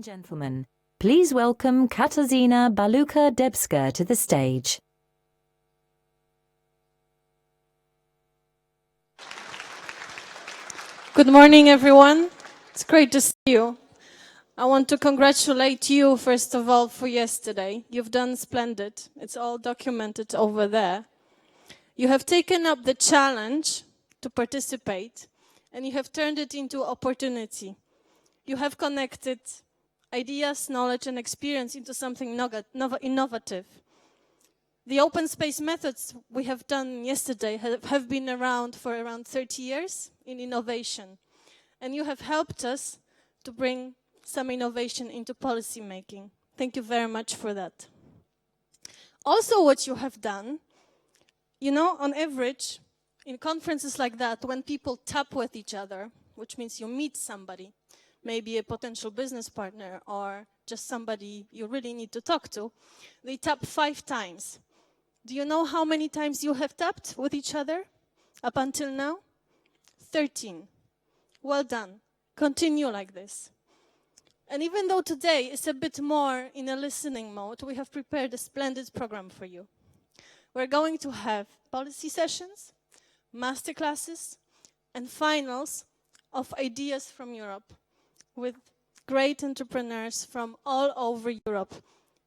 Gentlemen, please welcome Katarzyna Baluka-Debska to the stage.
Good morning, everyone. It's great to see you. I want to congratulate you, first of all, for yesterday. You've done splendid. It's all documented over there. You have taken up the challenge to participate, and you have turned it into opportunity. You have connected ideas, knowledge, and experience into something innovative. The open space methods we have done yesterday have been around for around 30 years in innovation. And you have helped us to bring some innovation into policy making. Thank you very much for that. Also, what you have done, you know, on average, in conferences like that, when people tap with each other, which means you meet somebody, maybe a potential business partner or just somebody you really need to talk to, they tap 5 times. Do you know how many times you have tapped with each other up until now? 13. Well done. Continue like this. And even though today is a bit more in a listening mode, we have prepared a splendid program for you. We're going to have policy sessions, masterclasses, and finals of ideas from Europe with great entrepreneurs from all over Europe.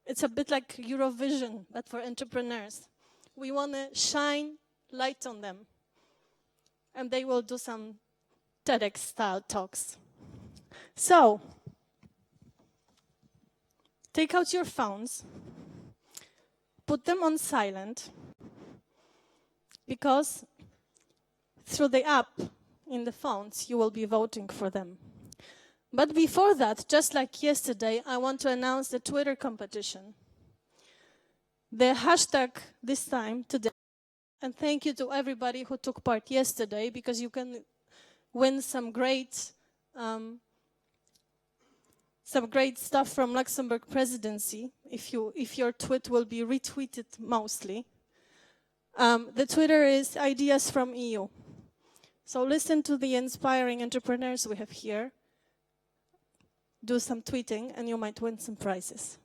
It's a bit like Eurovision, but for entrepreneurs. We want to shine light on them. And they will do some TEDx-style talks. So, take out your phones, put them on silent, because through the app in the phones, you will be voting for them. But before that, just like yesterday, I want to announce the Twitter competition. The hashtag this time, today, and thank you to everybody who took part yesterday, because you can win some great stuff from Luxembourg presidency if your tweet will be retweeted mostly. The Twitter is Ideas from EU. So listen to the inspiring entrepreneurs we have here. Do some tweeting and you might win some prizes.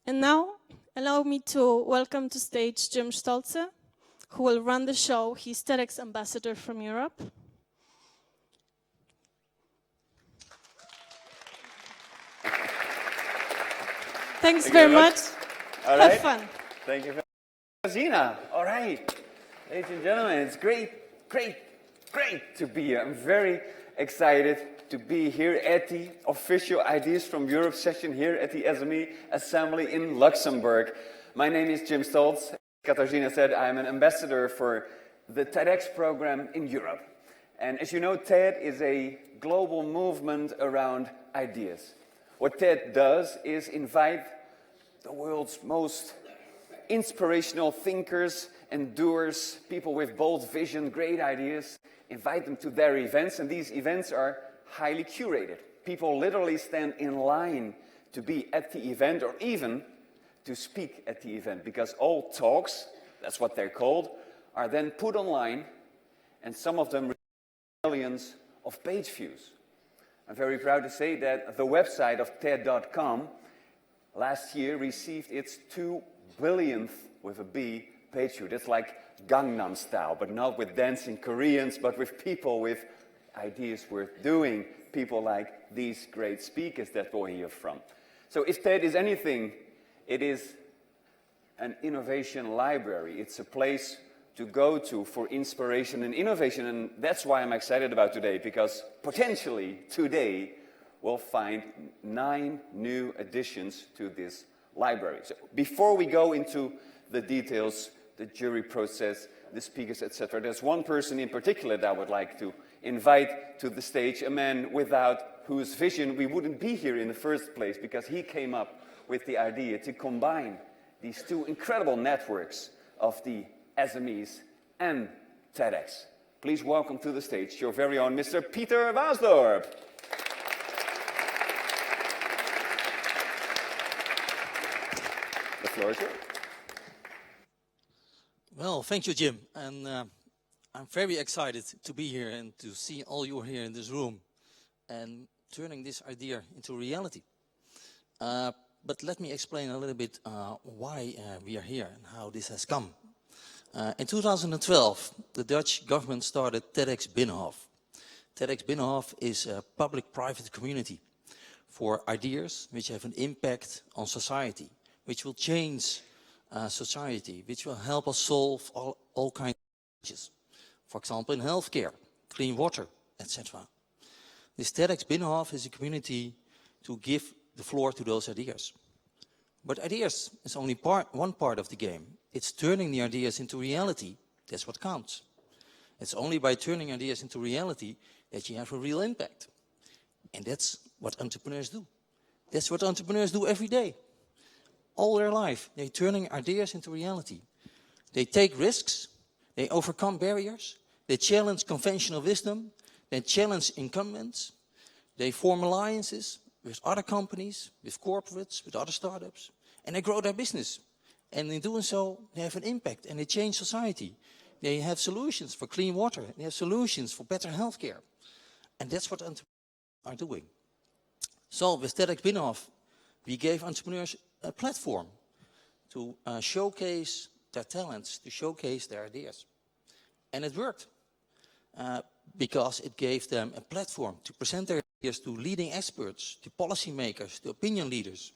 And now, allow me to welcome to stage Jim Stolze, who will run the show. He's TEDx ambassador from Europe. Thanks very much.
All right.
Have fun.
Thank you very much, Zina. All right. Ladies and gentlemen, it's great to be here. I'm very excited to be here at the official Ideas from Europe session here at the SME Assembly in Luxembourg. My name is Jim Stolze. Katarzyna said I'm an ambassador for the TEDx program in Europe. And as you know, TED is a global movement around ideas. What TED does is invite the world's most inspirational thinkers and doers, people with bold vision, great ideas, invite them to their events, and these events are highly curated. People literally stand in line to be at the event or even to speak at the event, because all talks, that's what they're called, are then put online, and some of them receive millions of page views. I'm very proud to say that the website of TED.com last year received its 2 billionth, with a B, page view. That's like Gangnam Style, but not with dancing Koreans, but with people with ideas worth doing. People like these great speakers that we'll hear from. So if TED is anything, it is an innovation library. It's a place to go to for inspiration and innovation, and that's why I'm excited about today, because potentially today we'll find 9 new additions to this library. So before we go into the details, the jury process, the speakers, etc., there's one person in particular that I would like to invite to the stage, a man without whose vision we wouldn't be here in the first place, because he came up with the idea to combine these 2 incredible networks of the SMEs and TEDx. Please welcome to the stage your very own Mr. Peter Waasdorp. The floor is yours.
Well, thank you, Jim. And I'm very excited to be here and to see all you here in this room. and turning this idea into reality. But let me explain a little bit why we are here and how this has come. In 2012, the Dutch government started TEDxBinnenhof. TEDxBinnenhof is a public-private community for ideas which have an impact on society, which will change society, which will help us solve all kinds of challenges. For example, in healthcare, clean water, etc. This TEDxBinnenhof is a community to give the floor to those ideas. But ideas is only one part of the game. It's turning the ideas into reality. That's what counts. It's only by turning ideas into reality that you have a real impact. And that's what entrepreneurs do. That's what entrepreneurs do every day. All their life, they're turning ideas into reality. They take risks, they overcome barriers, they challenge conventional wisdom, they challenge incumbents, they form alliances with other companies, with corporates, with other startups, and they grow their business. And in doing so, they have an impact and they change society. They have solutions for clean water, they have solutions for better healthcare. And that's what entrepreneurs are doing. So with TEDxBinnenhof, we gave entrepreneurs a platform to showcase their talents, to showcase their ideas. And it worked because it gave them a platform to present their ideas to leading experts, to policymakers, to opinion leaders.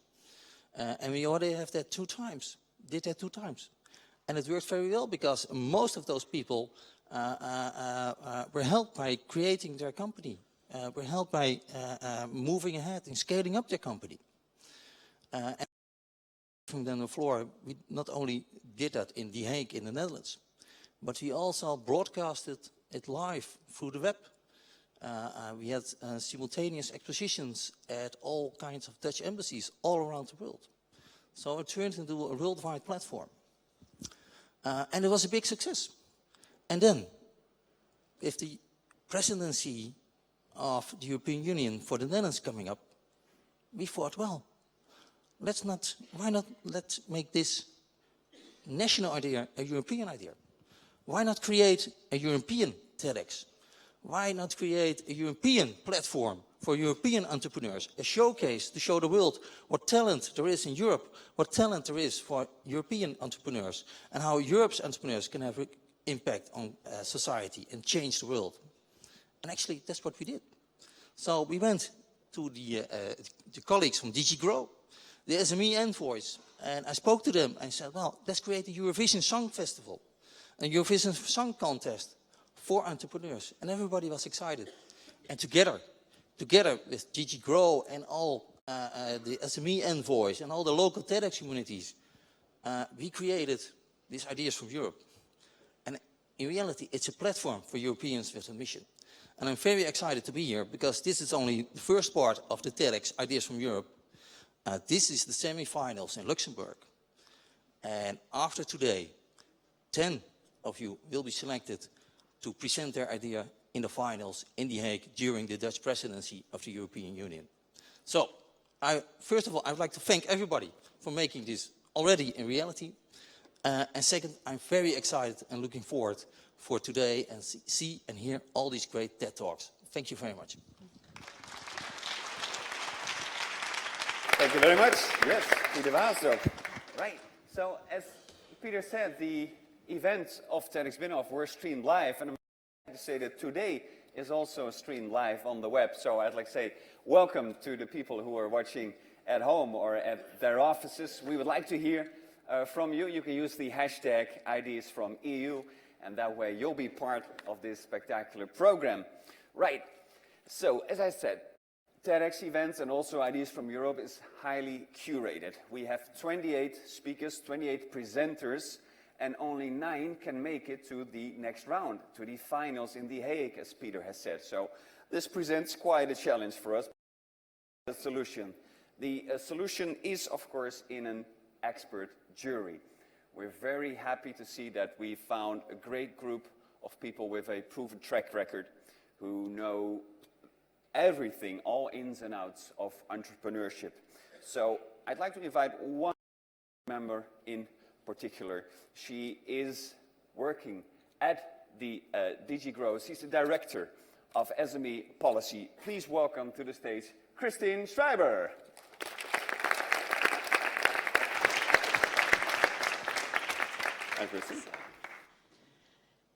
And we already have that 2 times, did that 2 times. And it worked very well because most of those people were helped by creating their company, were helped by moving ahead and scaling up their company. And from them the floor, we not only did that in The Hague in the Netherlands, but we also broadcasted it live through the web. We had simultaneous expositions at all kinds of Dutch embassies all around the world. So it turned into a worldwide platform. And it was a big success. And then, with the presidency of the European Union for the Netherlands coming up, we thought, well, why not let's make this national idea a European idea? Why not create a European TEDx? Why not create a European platform for European entrepreneurs, a showcase to show the world what talent there is in Europe, what talent there is for European entrepreneurs, and how Europe's entrepreneurs can have an impact on society and change the world. And actually, that's what we did. So we went to the colleagues from DG Grow, the SME envoys, and I spoke to them and said, well, let's create a Eurovision Song Festival, a Eurovision Song Contest for entrepreneurs. And everybody was excited. And together with DG Grow and all the SME envoys and all the local TEDx communities, we created these ideas from Europe. And in reality, it's a platform for Europeans with a mission. And I'm very excited to be here because this is only the first part of the TEDx Ideas from Europe. This is the semi-finals in Luxembourg. And after today, 10 of you will be selected to present their idea in the finals in The Hague during the Dutch presidency of the European Union. So, first of all, I would like to thank everybody for making this already in reality. And second, I'm very excited and looking forward for today and see and hear all these great TED Talks. Thank you very much.
Thank you very much. Yes, Peter Waasdorp. Right. So, as Peter said, the events of TEDxBinnenhof were streamed live, and I'm happy to say that today is also streamed live on the web. So I'd like to say welcome to the people who are watching at home or at their offices. We would like to hear from you. You can use the hashtag #IdeasFromEU, and that way you'll be part of this spectacular program. Right. So, as I said, TEDx events and also Ideas from Europe is highly curated. We have 28 speakers, 28 presenters, and only 9 can make it to the next round, to the finals in The Hague, as Peter has said. So this presents quite a challenge for us. The solution is, of course, in an expert jury. We're very happy to see that we found a great group of people with a proven track record who know everything, all ins and outs of entrepreneurship. So I'd like to invite one member in particular. She is working at the DG Grow. She's the director of SME Policy. Please welcome to the stage Christine Schreiber. Hi, Christine.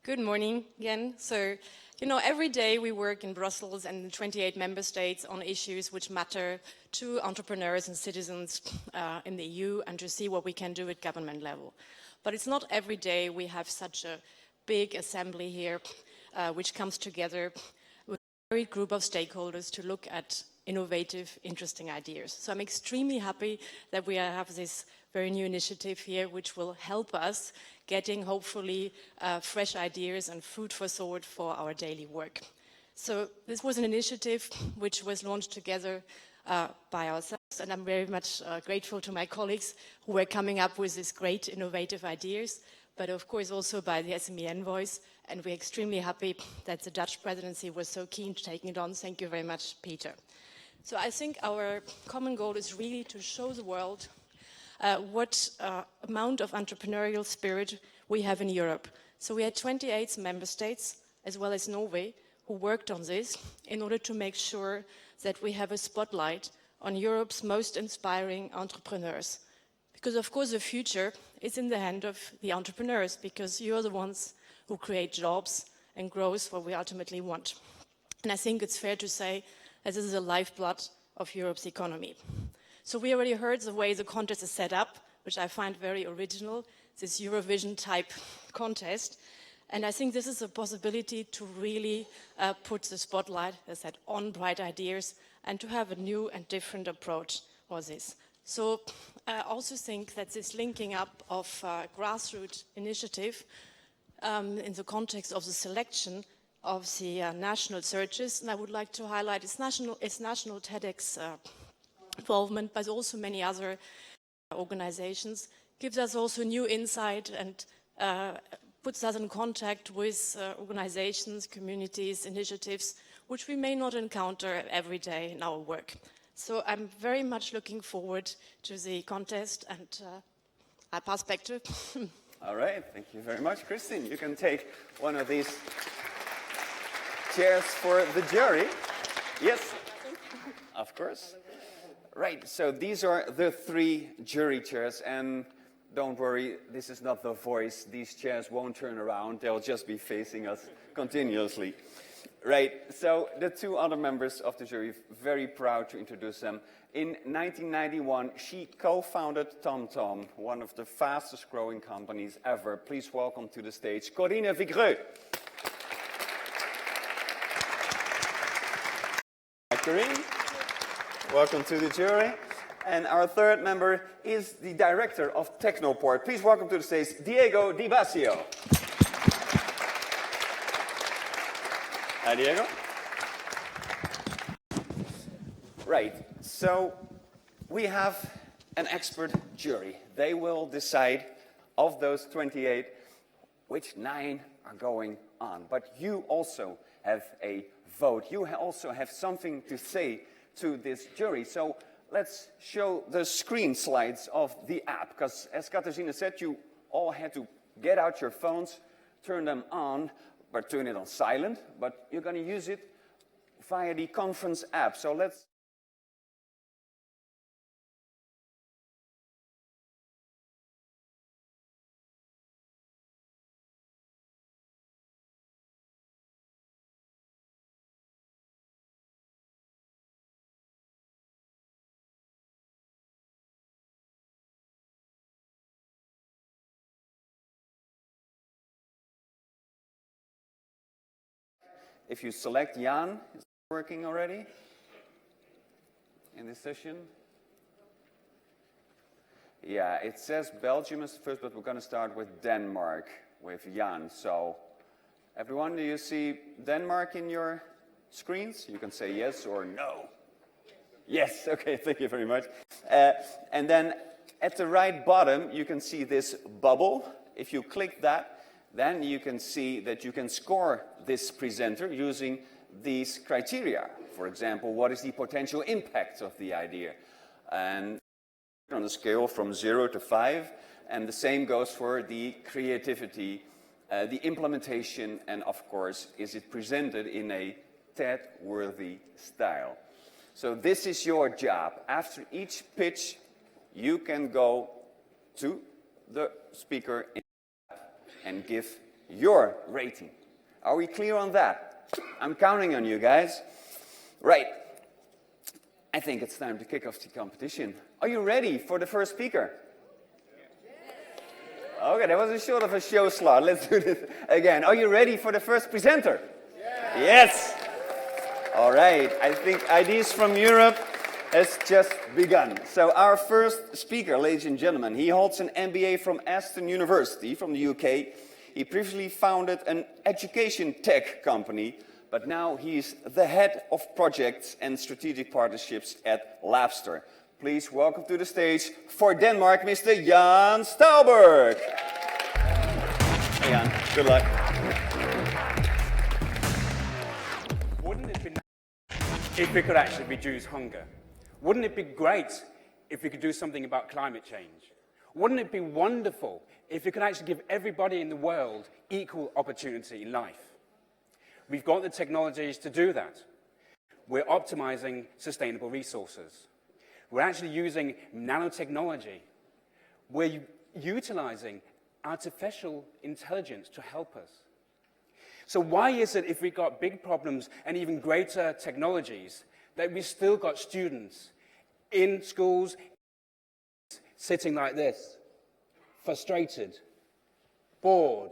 Good morning again. So, you know, every day we work in Brussels and in 28 member states on issues which matter to entrepreneurs and citizens in the EU, and to see what we can do at government level. But it's not every day we have such a big assembly here which comes together with a great group of stakeholders to look at innovative, interesting ideas. So I'm extremely happy that we have this very new initiative here which will help us getting hopefully fresh ideas and food for thought for our daily work. So this was an initiative which was launched together by ourselves, and I'm very much grateful to my colleagues who were coming up with these great innovative ideas, but of course also by the SME envoys, and we're extremely happy that the Dutch presidency was so keen to take it on. Thank you very much, Peter. So I think our common goal is really to show the world what amount of entrepreneurial spirit we have in Europe. So we had 28 member states, as well as Norway, who worked on this in order to make sure that we have a spotlight on Europe's most inspiring entrepreneurs. Because of course the future is in the hand of the entrepreneurs, because you're the ones who create jobs and growth what we ultimately want. And I think it's fair to say that this is the lifeblood of Europe's economy. So we already heard the way the contest is set up, which I find very original, this Eurovision type contest. And I think this is a possibility to really put the spotlight, as I said, on bright ideas, and to have a new and different approach for this. So I also think that this linking up of grassroots initiative in the context of the selection of the national searches, and I would like to highlight its national TEDx involvement, but also many other organizations, gives us also new insight and puts us in contact with organizations, communities, initiatives, which we may not encounter every day in our work. So I'm very much looking forward to the contest, and I pass back to
All right, thank you very much, Christine. You can take one of these chairs for the jury. Yes, of course. Right, so these are the 3 jury chairs, and don't worry, this is not the voice. These chairs won't turn around. They'll just be facing us continuously. Right, so the 2 other members of the jury, very proud to introduce them. In 1991, she co-founded TomTom, one of the fastest growing companies ever. Please welcome to the stage Corinne Vigreux. Hi, Corinne. Welcome to the jury. And our 3rd member is the director of Technoport. Please welcome to the stage Diego Di Basio. Hi, Diego. Right, so we have an expert jury. They will decide of those 28 which 9 are going on. But you also have a vote. You also have something to say to this jury. So let's show the screen slides of the app, because as Katarzyna said, you all had to get out your phones, turn them on, but turn it on silent, but you're going to use it via the conference app. So let's if you select Jan, is it working already in this session? Yeah, it says Belgium is first, but we're going to start with Denmark, with Jan. So, everyone, do you see Denmark in your screens? You can say yes or no. Yes, okay, thank you very much. And then at the right bottom, you can see this bubble. If you click that, then you can see that you can score this presenter using these criteria. For example, what is the potential impact of the idea? And on a scale from 0 to 5, and the same goes for the creativity, the implementation, and of course, is it presented in a TED-worthy style. So this is your job. After each pitch, you can go to the speaker and give your rating. Are we clear on that? I'm counting on you guys. Right. I think it's time to kick off the competition. Are you ready for the first speaker? Okay, that was a short of a show slot. Let's do this again. Are you ready for the first presenter? Yes. All right. I think Ideas from Europe has just begun. So our first speaker, ladies and gentlemen, he holds an MBA from Aston University from the UK. He previously founded an education tech company, but now he's the head of projects and strategic partnerships at Labster. Please welcome to the stage for Denmark, Mr. Jan Staalberg. Hey Jan, good luck.
Wouldn't it be nice if we could actually reduce hunger? Wouldn't it be great if we could do something about climate change? Wouldn't it be wonderful if we could actually give everybody in the world equal opportunity in life? We've got the technologies to do that. We're optimizing sustainable resources. We're actually using nanotechnology. We're utilizing artificial intelligence to help us. So why is it if we've got big problems and even greater technologies that we've still got students in schools sitting like this, frustrated, bored,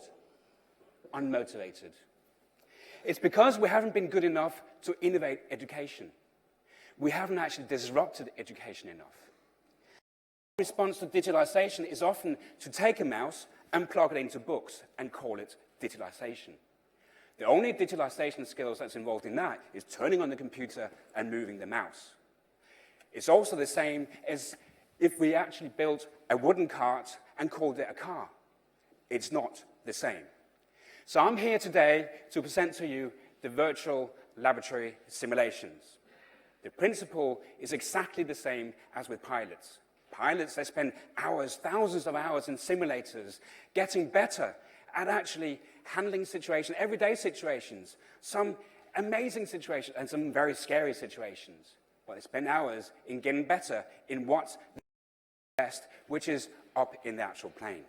unmotivated? It's because we haven't been good enough to innovate education. We haven't actually disrupted education enough. The response to digitalization is often to take a mouse and plug it into books and call it digitalization. The only digitalization skills that's involved in that is turning on the computer and moving the mouse. It's also the same as if we actually built a wooden cart and called it a car. It's not the same. So I'm here today to present to you the virtual laboratory simulations. The principle is exactly the same as with pilots. Pilots, they spend hours, thousands of hours in simulators, getting better at actually handling situations, everyday situations, some amazing situations and some very scary situations. But they spend hours in getting better in what's best, which is up in the actual plane.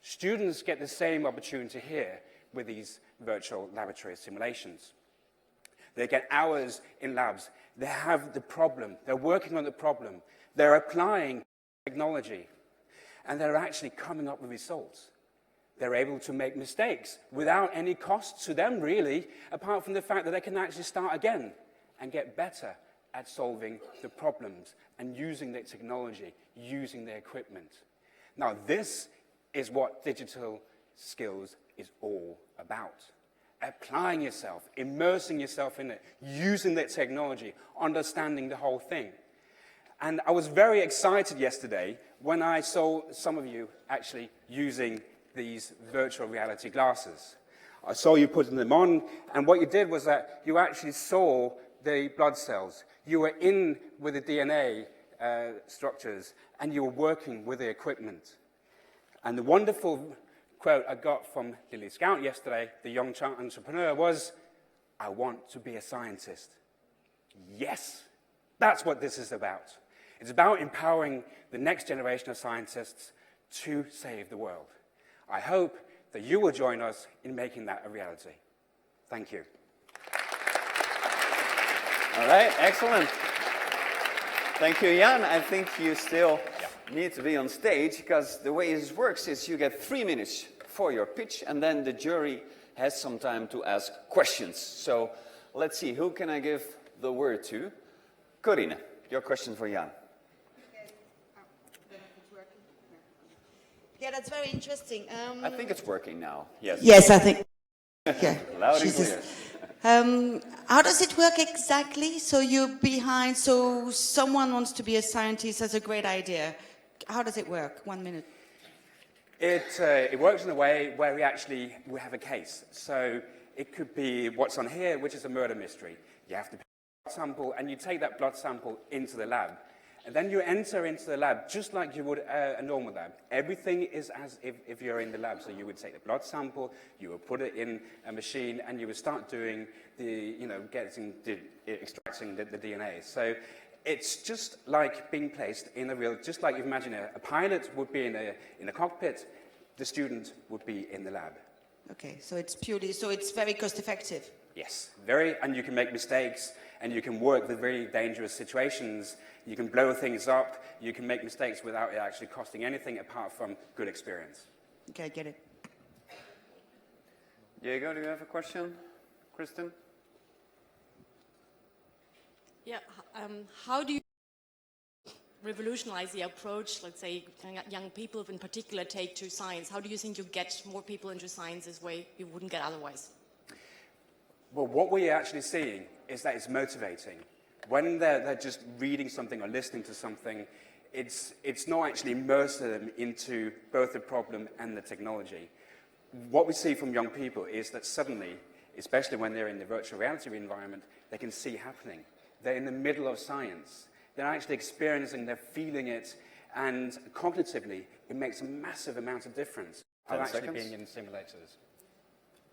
Students get the same opportunity here with these virtual laboratory simulations. They get hours in labs. They have the problem. They're working on the problem. They're applying technology. And they're actually coming up with results. They're able to make mistakes without any cost to them, really, apart from the fact that they can actually start again and get better at solving the problems and using their technology, using their equipment. Now, this is what digital skills is all about. Applying yourself, immersing yourself in it, using that technology, understanding the whole thing. And I was very excited yesterday when I saw some of you actually using these virtual reality glasses. I saw you putting them on, and what you did was that you actually saw the blood cells. You were in with the DNA structures, and you were working with the equipment. And the wonderful quote I got from Lily Scout yesterday, the young entrepreneur, was, "I want to be a scientist." Yes, that's what this is about. It's about empowering the next generation of scientists to save the world. I hope that you will join us in making that a reality. Thank you.
All right, excellent. Thank you, Jan. I think you still need to be on stage, because the way this works is you get 3 minutes for your pitch, and then the jury has some time to ask questions. So let's see, who can I give the word to? Corine, your question for Jan.
Yeah, that's very interesting.
I think it's working now. Yes.
Yes, I think. Okay.
Loud and clear.
How does it work exactly? So you're behind, so someone wants to be a scientist, has a great idea. How does it work? 1 minute.
It works in a way where we have a case. So it could be what's on here, which is a murder mystery. You have to pick a blood sample, and you take that blood sample into the lab. And then you enter into the lab just like you would a normal lab. Everything is as if you're in the lab. So you would take the blood sample, you would put it in a machine, and you would start doing extracting the DNA. So it's just like being placed in a real, just like you imagine a pilot would be in a cockpit, the student would be in the lab.
Okay, so it's very cost effective.
Yes, and you can make mistakes, and you can work with very dangerous situations. You can blow things up, you can make mistakes without it actually costing anything apart from good experience.
Okay, I get it.
Diego, do you have a question? Kristen?
Yeah, how do you revolutionize the approach, let's say, young people in particular take to science? How do you think you get more people into science this way you wouldn't get otherwise?
Well, what we're actually seeing is that it's motivating. When they're just reading something or listening to something, it's not actually immersing them into both the problem and the technology. What we see from young people is that suddenly, especially when they're in the virtual reality environment, they can see happening. They're in the middle of science. They're actually experiencing, they're feeling it, and cognitively, it makes a massive amount of difference.
10
actually
seconds.
being in simulators.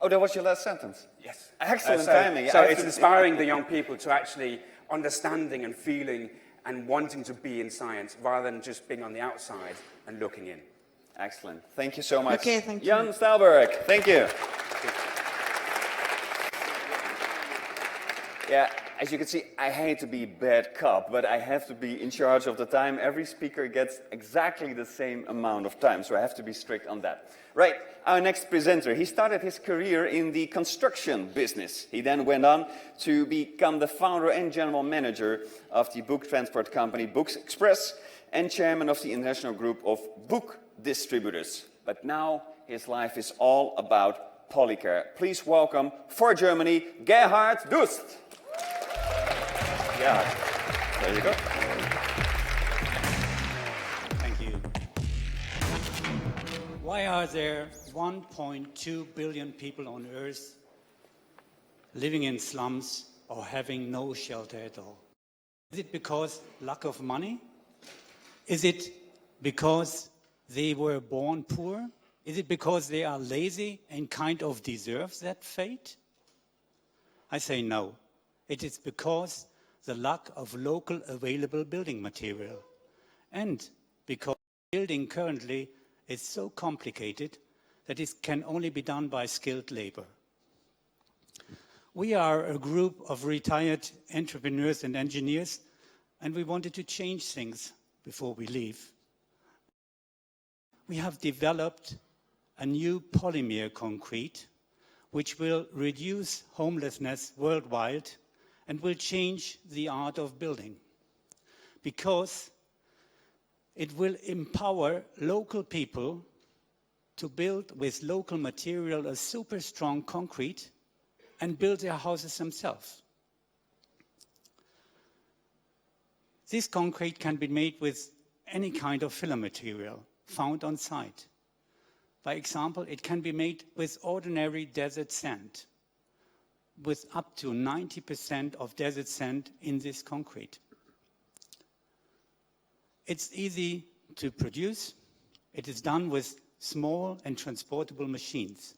Oh, that was your last sentence?
Yes.
Excellent timing.
So it's inspiring the young people to actually understanding and feeling and wanting to be in science rather than just being on the outside and looking in.
Excellent. Thank you so much.
Okay, thank you.
Jan Stalberg, thank you. Yeah, as you can see, I hate to be bad cop, but I have to be in charge of the time. Every speaker gets exactly the same amount of time, so I have to be strict on that. Right, our next presenter, he started his career in the construction business. He then went on to become the founder and general manager of the book transport company Books Express and chairman of the international group of book distributors. But now his life is all about Polycare. Please welcome, for Germany, Gerhard Dust. Yeah, there you go.
Thank you. Why are there 1.2 billion people on Earth living in slums or having no shelter at all? Is it because lack of money? Is it because they were born poor? Is it because they are lazy and kind of deserve that fate? I say no. It is because the lack of local available building material, and because building currently is so complicated that it can only be done by skilled labor. We are a group of retired entrepreneurs and engineers, and we wanted to change things before we leave. We have developed a new polymer concrete which will reduce homelessness worldwide and will change the art of building, because it will empower local people to build with local material a super strong concrete and build their houses themselves. This concrete can be made with any kind of filler material found on site. By example, it can be made with ordinary desert sand, with up to 90% of desert sand in this concrete. It's easy to produce. It is done with small and transportable machines.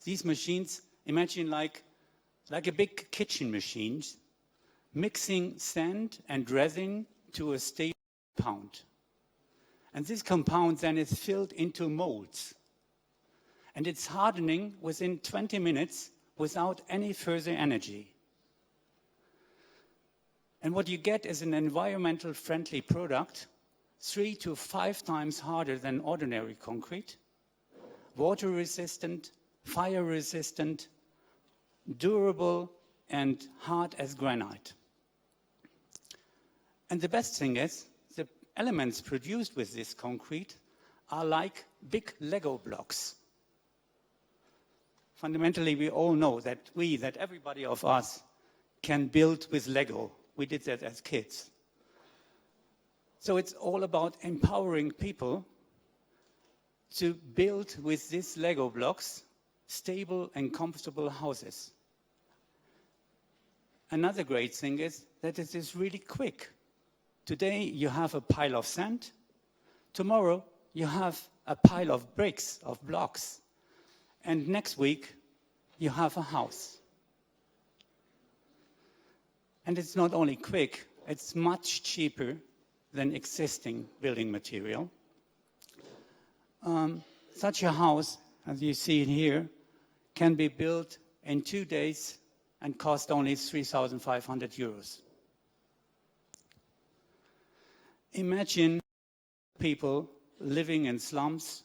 These machines, imagine like a big kitchen machine, mixing sand and resin to a stable compound. And this compound then is filled into molds. And it's hardening within 20 minutes without any further energy. And what you get is an environmental friendly product, 3 to 5 times harder than ordinary concrete, water resistant, fire resistant, durable, and hard as granite. And the best thing is, the elements produced with this concrete are like big Lego blocks. Fundamentally, we all know that everybody of us can build with Lego. We did that as kids. So it's all about empowering people to build with these Lego blocks stable and comfortable houses. Another great thing is that it is really quick. Today you have a pile of sand. Tomorrow you have a pile of bricks, of blocks. And next week you have a house. And it's not only quick, it's much cheaper than existing building material. Such a house, as you see it here, can be built in 2 days and cost only 3,500 euros. Imagine people living in slums.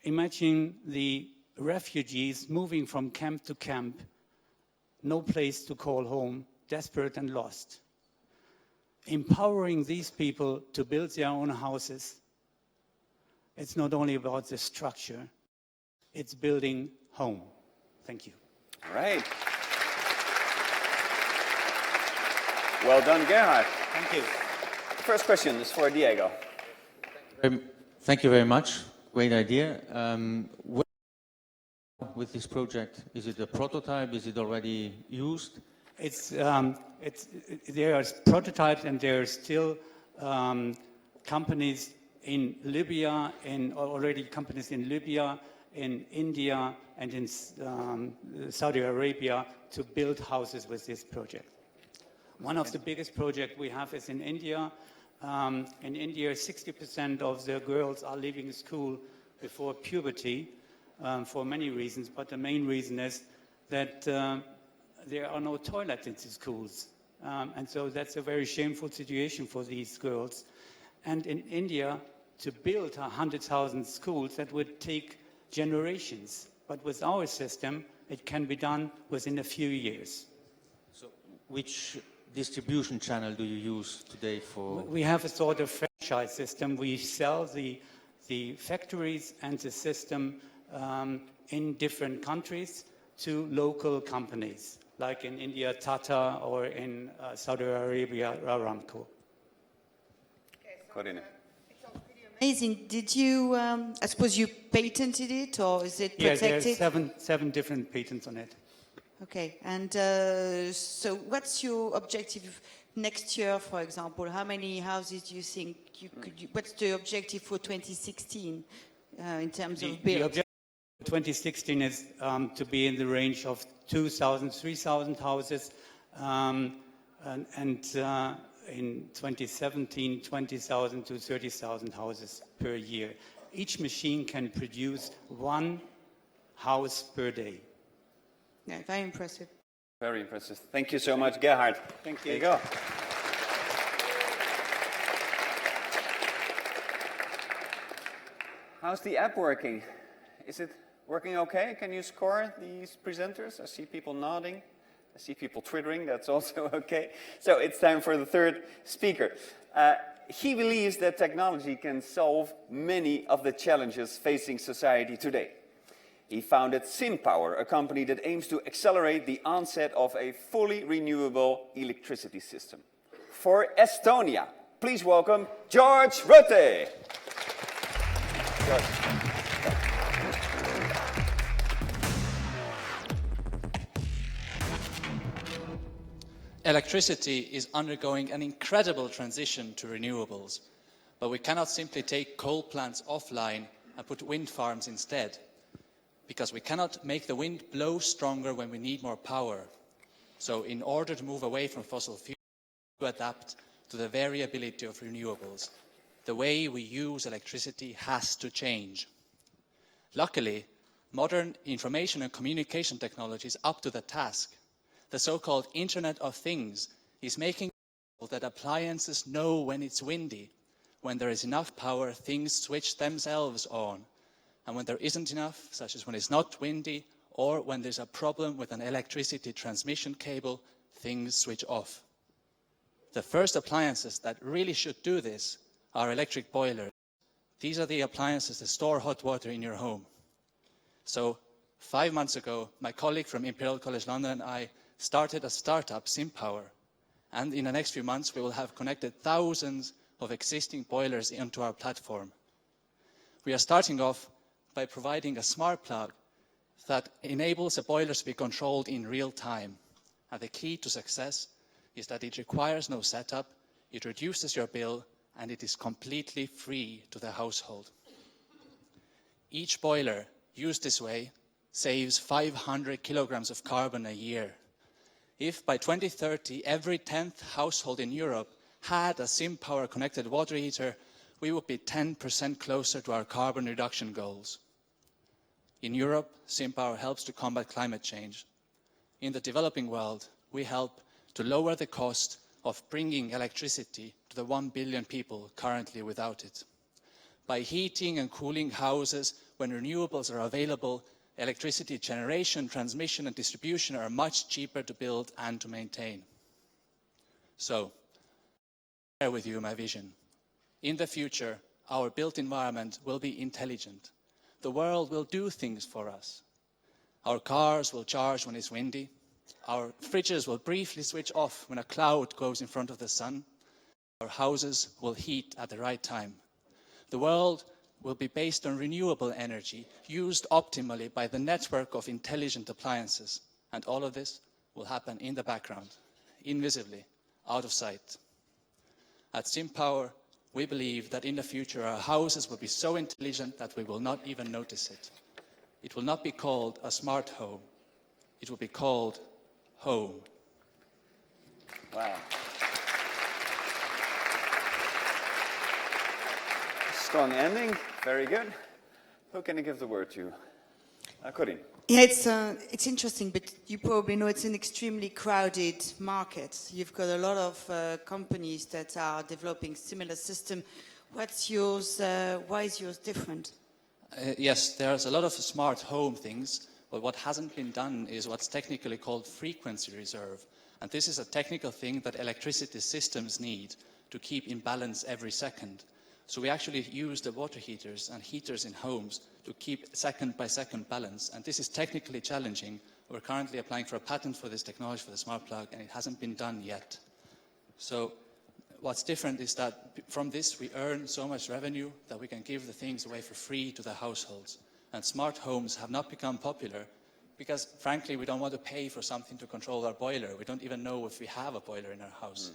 Imagine the refugees moving from camp to camp, no place to call home, desperate and lost. Empowering these people to build their own houses, it's not only about the structure, it's building home. Thank you.
All right. Well done, Gerhard.
Thank you.
First question is for Diego.
Thank you very much. Great idea. With this project, is it a prototype? Is it already used?
There are prototypes, and there are still companies in Libya, already companies in Libya, in India, and in Saudi Arabia to build houses with this project. One of the biggest projects we have is in India. In India, 60% of the girls are leaving school before puberty for many reasons, but the main reason is that there are no toilets in the schools. And so that's a very shameful situation for these girls. And in India, to build 100,000 schools, that would take generations. But with our system, it can be done within a few years.
So which distribution channel do you use today for?
We have a sort of franchise system. We sell the factories and the system in different countries to local companies, like in India, Tata, or in Saudi Arabia, Aramco.
Corinne.
Amazing. Did you, I suppose you patented it, or is it protected?
Yeah, there are seven different patents on it.
Okay, and so what's your objective next year, for example? How many houses do you think you could, what's the objective for 2016 in terms of build?
The objective for 2016 is to be in the range of 2,000, 3,000 houses, and in 2017, 20,000 to 30,000 houses per year. Each machine can produce one house per day.
Yeah, very impressive.
Very impressive. Thank you so much, Gerhard.
Thank you.
There you go. How's the app working? Is it working okay? Can you score these presenters? I see people nodding. I see people twittering. That's also okay. So it's time for the third speaker. He believes that technology can solve many of the challenges facing society today. He founded SynPower, a company that aims to accelerate the onset of a fully renewable electricity system. For Estonia, please welcome George Rutte. George.
Electricity is undergoing an incredible transition to renewables, but we cannot simply take coal plants offline and put wind farms instead, because we cannot make the wind blow stronger when we need more power. So in order to move away from fossil fuels, we have to adapt to the variability of renewables. The way we use electricity has to change. Luckily, modern information and communication technology is up to the task. The so-called Internet of Things is making it that appliances know when it's windy. When there is enough power, things switch themselves on. And when there isn't enough, such as when it's not windy, or when there's a problem with an electricity transmission cable, things switch off. The first appliances that really should do this are electric boilers. These are the appliances that store hot water in your home. So 5 months ago, my colleague from Imperial College London and I started a startup, SynPower. And in the next few months, we will have connected thousands of existing boilers into our platform. We are starting off by providing a smart plug that enables the boilers to be controlled in real time. And the key to success is that it requires no setup, it reduces your bill, and it is completely free to the household. Each boiler used this way saves 500 kilograms of carbon a year. If by 2030 every 10th household in Europe had a SimPower connected water heater, we would be 10% closer to our carbon reduction goals. In Europe, SimPower helps to combat climate change. In the developing world, we help to lower the cost of bringing electricity to the 1 billion people currently without it. By heating and cooling houses when renewables are available, electricity generation, transmission and distribution are much cheaper to build and to maintain. So, I share with you my vision. In the future, our built environment will be intelligent. The world will do things for us. Our cars will charge when it's windy. Our fridges will briefly switch off when a cloud goes in front of the sun. Our houses will heat at the right time. The world will be based on renewable energy, used optimally by the network of intelligent appliances. And all of this will happen in the background, invisibly, out of sight. At SimPower, we believe that in the future our houses will be so intelligent that we will not even notice it. It will not be called a smart home. It will be called home.
Wow. Strong ending. Very good. Who can I give the word to? Corinne.
Yeah, it's interesting, but you probably know it's an extremely crowded market. You've got a lot of companies that are developing similar system. What's yours? Why is yours different?
Yes, there's a lot of smart home things, but what hasn't been done is what's technically called frequency reserve. And this is a technical thing that electricity systems need to keep in balance every second. So we actually use the water heaters and heaters in homes to keep second-by-second balance. And this is technically challenging. We're currently applying for a patent for this technology for the smart plug, and it hasn't been done yet. So what's different is that from this we earn so much revenue that we can give the things away for free to the households. And smart homes have not become popular because, frankly, we don't want to pay for something to control our boiler. We don't even know if we have a boiler in our house.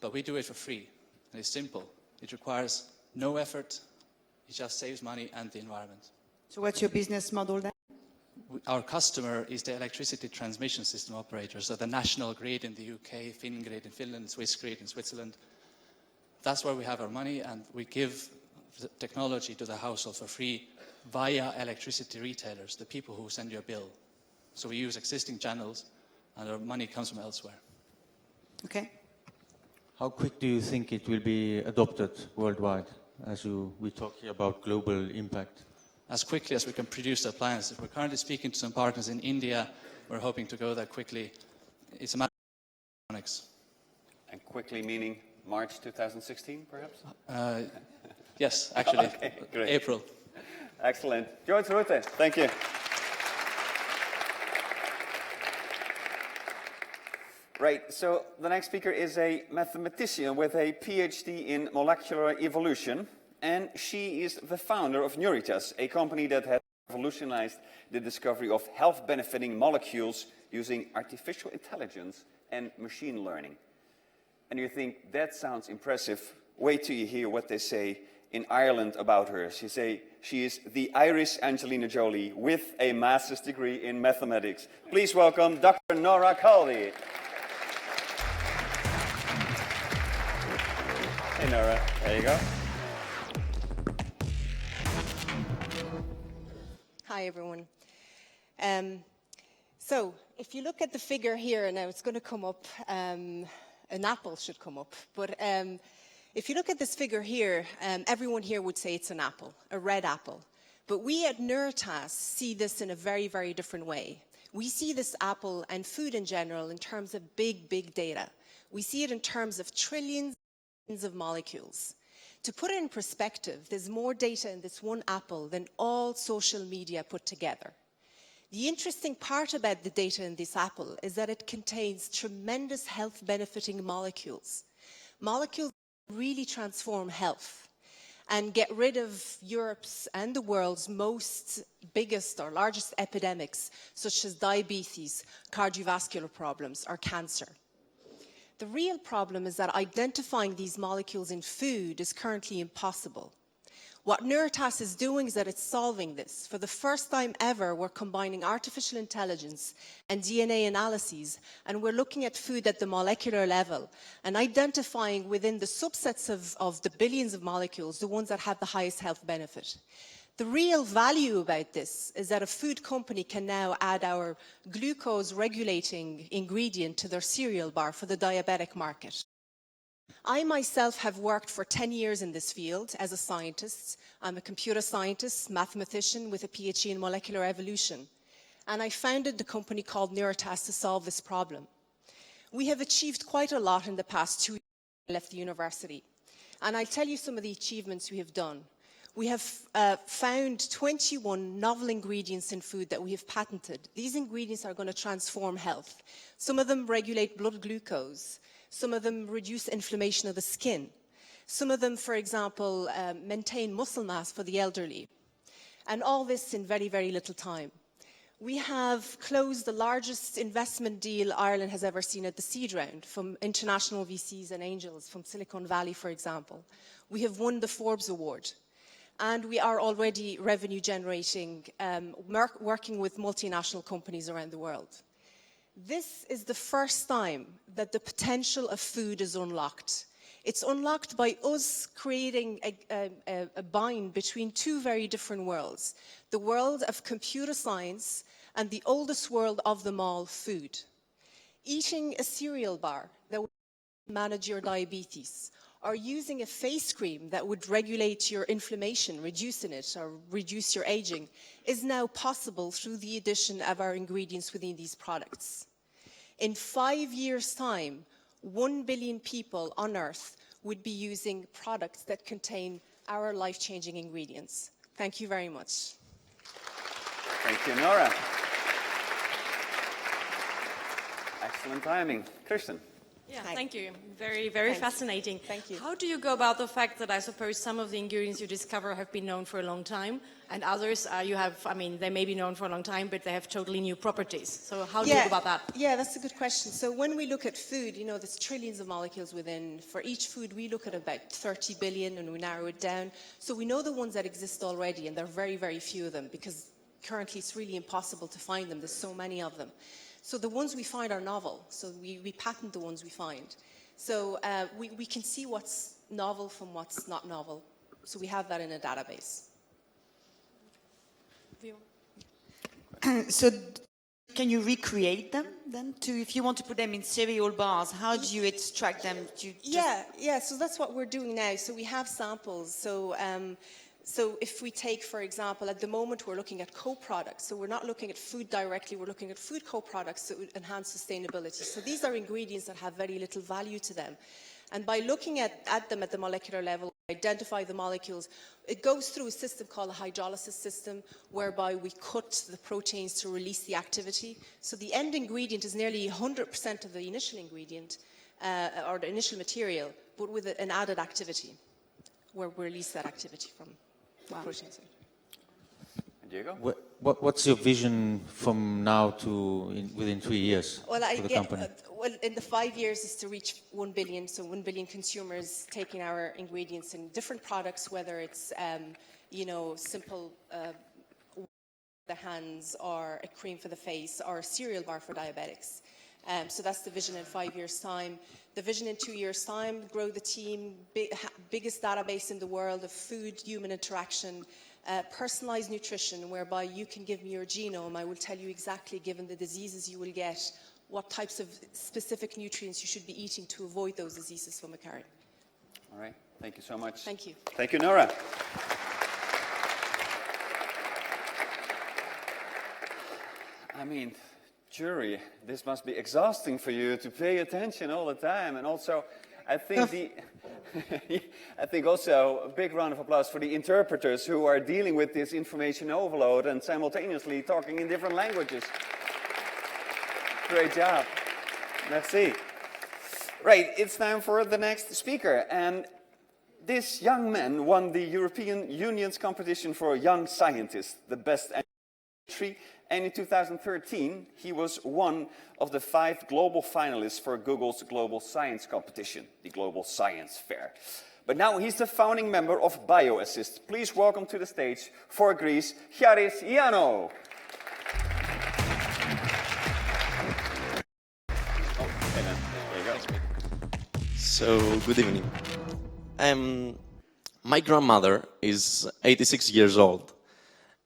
But we do it for free. And it's simple. It requires no effort. It just saves money and the environment.
So what's your business model then?
Our customer is the electricity transmission system operators, so the national grid in the UK, Fingrid in Finland, Swiss grid in Switzerland. That's where we have our money, and we give the technology to the household for free via electricity retailers, the people who send you a bill. So we use existing channels, and our money comes from elsewhere.
Okay.
How quick do you think it will be adopted worldwide, as we talk here about global impact?
As quickly as we can produce the appliances. We're currently speaking to some partners in India. We're hoping to go there quickly. It's a matter of electronics.
And quickly meaning March 2016, perhaps?
Yes, actually,
Okay, great.
April.
Excellent. George Rutte, thank you. Right, so the next speaker is a mathematician with a PhD in molecular evolution, and she is the founder of Neuritas, a company that has revolutionized the discovery of health-benefiting molecules using artificial intelligence and machine learning. And you think, that sounds impressive. Wait till you hear what they say in Ireland about her. She is the Irish Angelina Jolie with a master's degree in mathematics. Please welcome Dr. Nora Caldy. Hey Nora, there you go.
Hi everyone. So if you look at the figure here, now it's going to come up, an apple should come up, but if you look at this figure here, everyone here would say it's an apple, a red apple. But we at Neuritas see this in a very, very different way. We see this apple and food in general in terms of big, big data. We see it in terms of trillions of molecules. To put it in perspective, there's more data in this one apple than all social media put together. The interesting part about the data in this apple is that it contains tremendous health-benefiting molecules. Molecules that really transform health and get rid of Europe's and the world's most biggest or largest epidemics, such as diabetes, cardiovascular problems, or cancer. The real problem is that identifying these molecules in food is currently impossible. What Neuritas is doing is that it's solving this. For the first time ever, we're combining artificial intelligence and DNA analyses, and we're looking at food at the molecular level and identifying within the subsets of the billions of molecules, the ones that have the highest health benefit. The real value about this is that a food company can now add our glucose-regulating ingredient to their cereal bar for the diabetic market. I myself have worked for 10 years in this field as a scientist. I'm a computer scientist, mathematician with a PhD in molecular evolution. And I founded the company called Neuritas to solve this problem. We have achieved quite a lot in the past 2 years since I left the university. And I'll tell you some of the achievements we have done. We have found 21 novel ingredients in food that we have patented. These ingredients are going to transform health. Some of them regulate blood glucose. Some of them reduce inflammation of the skin. Some of them, for example, maintain muscle mass for the elderly. And all this in very, very little time. We have closed the largest investment deal Ireland has ever seen at the seed round from international VCs and angels, from Silicon Valley, for example. We have won the Forbes Award. And we are already revenue generating, working with multinational companies around the world. This is the first time that the potential of food is unlocked. It's unlocked by us creating a bind between two very different worlds. The world of computer science and the oldest world of them all, food. Eating a cereal bar that would manage your diabetes, or using a face cream that would regulate your inflammation, reducing it, or reduce your aging, is now possible through the addition of our ingredients within these products. In 5 years' time, 1 billion people on Earth would be using products that contain our life-changing ingredients. Thank you very much.
Thank you, Nora. Excellent timing. Kristen.
Yeah, thank you. Very, very fascinating.
Thank you.
How do you go about the fact that I suppose some of the ingredients you discover have been known for a long time, and others they may be known for a long time, but they have totally new properties. So how do you go about that?
Yeah, that's a good question. So when we look at food, there's trillions of molecules within. For each food, we look at about 30 billion, and we narrow it down. So we know the ones that exist already, and there are very, very few of them, because currently it's really impossible to find them. There's so many of them. So the ones we find are novel, so we patent the ones we find. So we can see what's novel from what's not novel. So we have that in a database.
So can you recreate them then? If you want to put them in cereal bars, how do you extract them?
Yeah, so that's what we're doing now. So we have samples. So if we take, for example, at the moment we're looking at co-products. So we're not looking at food directly, we're looking at food co-products that would enhance sustainability. So these are ingredients that have very little value to them. And by looking at them at the molecular level, identify the molecules, it goes through a system called a hydrolysis system, whereby we cut the proteins to release the activity. So the end ingredient is nearly 100% of the initial ingredient, or the initial material, but with an added activity, where we release that activity from. Wow.
Diego?
What's your vision from now to within 3 years for the company?
Well, in the 5 years is to reach 1 billion, so 1 billion consumers taking our ingredients in different products, whether it's, simple the hands, or a cream for the face, or a cereal bar for diabetics. So that's the vision in 5 years' time. The vision in 2 years' time, grow the team, biggest database in the world of food-human interaction, personalized nutrition, whereby you can give me your genome. I will tell you exactly, given the diseases you will get, what types of specific nutrients you should be eating to avoid those diseases from occurring.
All right. Thank you so much.
Thank you.
Thank you, Nora. Jury, this must be exhausting for you to pay attention all the time. And also, I think I think also a big round of applause for the interpreters who are dealing with this information overload and simultaneously talking in different languages. Great job. Merci. Right, it's time for the next speaker. And this young man won the European Union's competition for young scientists, the best and in 2013 he was one of the 5 global finalists for Google's Global Science Competition, the Global Science Fair. But now he's the founding member of BioAssist. Please welcome to the stage for Greece, Charis Iano.
So, good evening. My grandmother is 86 years old,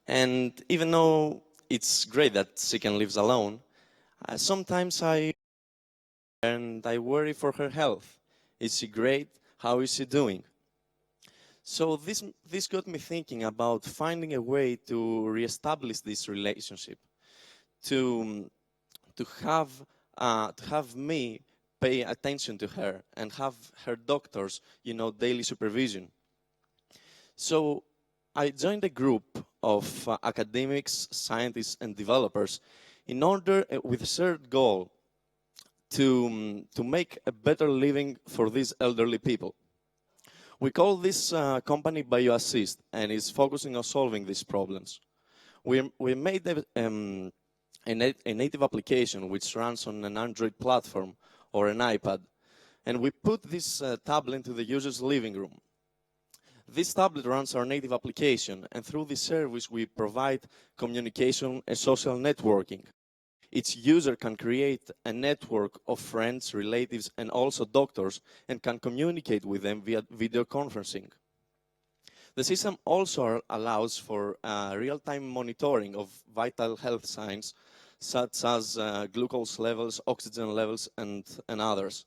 and even though it's great that she can live alone, sometimes I worry for her health. Is she great? How is she doing? So this got me thinking about finding a way to reestablish this relationship, to have me pay attention to her and have her doctors, daily supervision. So I joined a group of academics, scientists, and developers in order, with a shared goal, to make a better living for these elderly people. We call this company BioAssist, and is focusing on solving these problems. We made a native application which runs on an Android platform or an iPad, and we put this tablet into the user's living room. This tablet runs our native application, and through this service we provide communication and social networking. Its user can create a network of friends, relatives, and also doctors, and can communicate with them via video conferencing. The system also allows for real-time monitoring of vital health signs, such as glucose levels, oxygen levels, and others.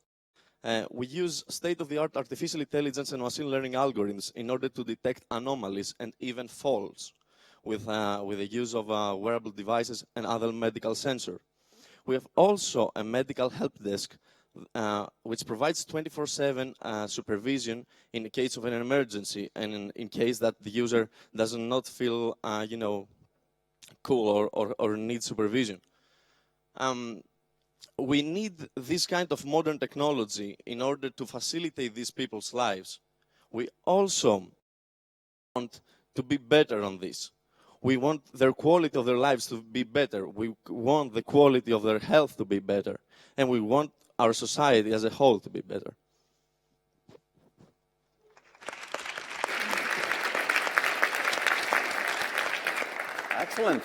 We use state-of-the-art artificial intelligence and machine learning algorithms in order to detect anomalies and even faults with the use of wearable devices and other medical sensors. We have also a medical help desk which provides 24/7 supervision in the case of an emergency and in case that the user does not feel, cool or needs supervision. We need this kind of modern technology in order to facilitate these people's lives. We also want to be better on this. We want their quality of their lives to be better. We want the quality of their health to be better. And we want our society as a whole to be better.
Excellent.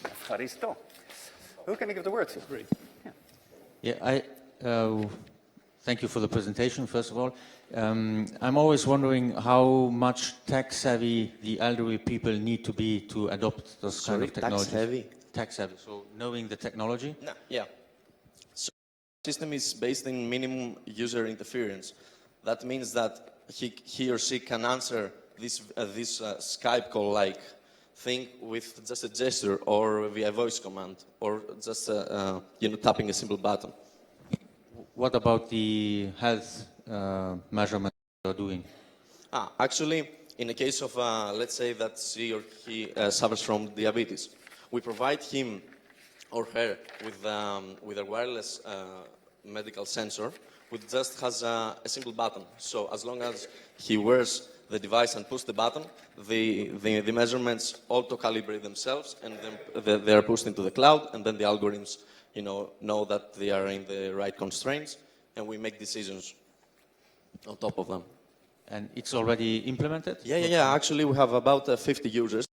Evharisto. Who can I give the word to?
Yeah, thank you for the presentation, first of all. I'm always wondering how much tech-savvy the elderly people need to be to adopt this kind of technology.
Tech-savvy?
Tech-savvy, so knowing the technology?
No, yeah. So the system is based in minimum user interference. That means that he or she can answer this Skype call-like thing with just a gesture or via voice command or just tapping a simple button.
What about the health measurement you're doing?
Actually, in the case of, let's say that she or he suffers from diabetes, we provide him or her with a wireless medical sensor which just has a single button. So as long as he wears the device and push the button, the measurements auto-calibrate themselves, and then they are pushed into the cloud, and then the algorithms, know that they are in the right constraints, and we make decisions on top of them.
And it's already implemented?
Yeah. Actually, we have about 50 users.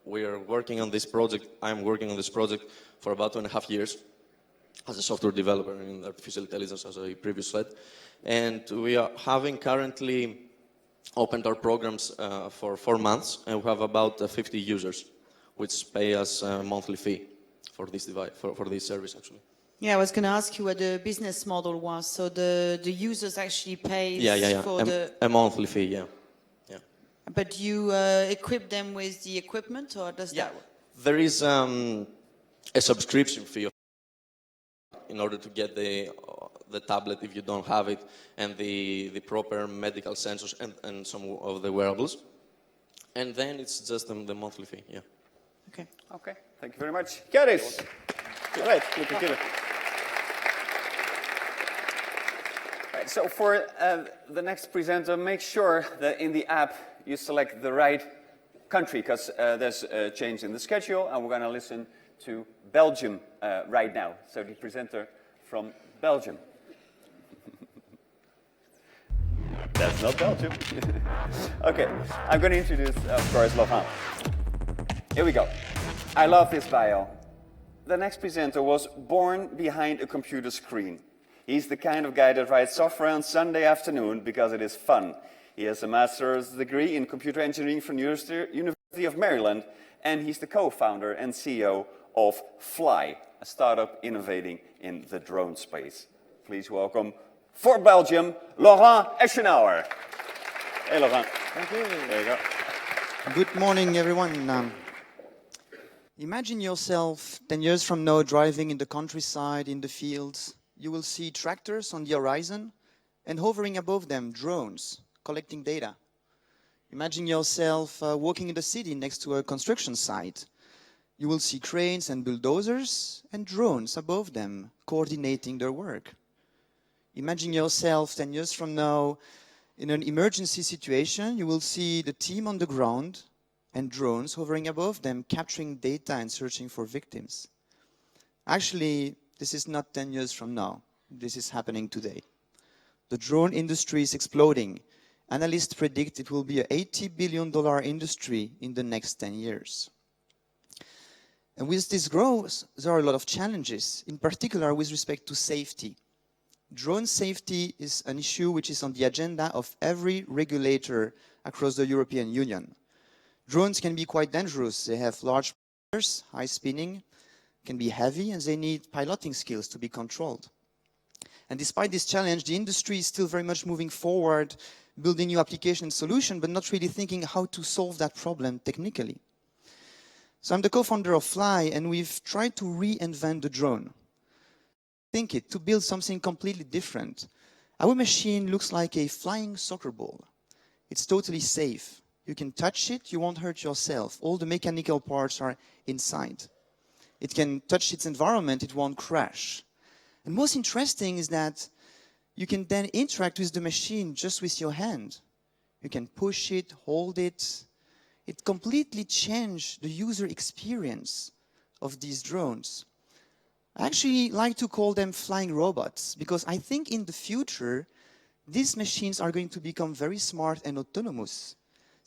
We are working on this project. I'm working on this project for about 2.5 years as a software developer in artificial intelligence, as I previously said. And we are having currently opened our programs for 4 months, and we have about 50 users, which pay us a monthly fee for this device, for this service, actually.
Yeah, I was going to ask you what the business model was. So the users actually pay for
a monthly fee, yeah.
But you equip them with the equipment, or does that work?
There is a subscription fee in order to get the tablet if you don't have it, and the proper medical sensors and some of the wearables. And then it's just the monthly fee, yeah.
Okay, thank you very much. Charis. Right, Right, so for the next presenter, make sure that in the app you select the right country, because there's a change in the schedule, and we're going to listen to Belgium right now. So the presenter from Belgium. That's not Belgium. Okay, I'm going to introduce, of course, Laurent. Here we go. I love this bio. The next presenter was born behind a computer screen. He's the kind of guy that writes software on Sunday afternoon because it is fun. He has a master's degree in computer engineering from University of Maryland, and he's the co-founder and CEO of Fly, a startup innovating in the drone space. Please welcome, for Belgium, Laurent Eschenauer. Hey, Laurent.
Thank you.
There you go.
Good morning, everyone. Imagine yourself 10 years from now driving in the countryside, in the fields. You will see tractors on the horizon and hovering above them, drones collecting data. Imagine yourself walking in the city next to a construction site. You will see cranes and bulldozers and drones above them coordinating their work. Imagine yourself 10 years from now in an emergency situation. You will see the team on the ground and drones hovering above them, capturing data and searching for victims. Actually, this is not 10 years from now. This is happening today. The drone industry is exploding. Analysts predict it will be an $80 billion industry in the next 10 years. And with this growth, there are a lot of challenges, in particular with respect to safety. Drone safety is an issue which is on the agenda of every regulator across the European Union. Drones can be quite dangerous. They have large motors, high spinning, can be heavy, and they need piloting skills to be controlled. And despite this challenge, the industry is still very much moving forward, building new application and solution, but not really thinking how to solve that problem technically. So I'm the co-founder of Fly, and we've tried to reinvent the drone. Think it, to build something completely different. Our machine looks like a flying soccer ball. It's totally safe. You can touch it, you won't hurt yourself. All the mechanical parts are inside. It can touch its environment, it won't crash. And most interesting is that you can then interact with the machine just with your hand. You can push it, hold it. It completely changed the user experience of these drones. I actually like to call them flying robots, because I think in the future, these machines are going to become very smart and autonomous.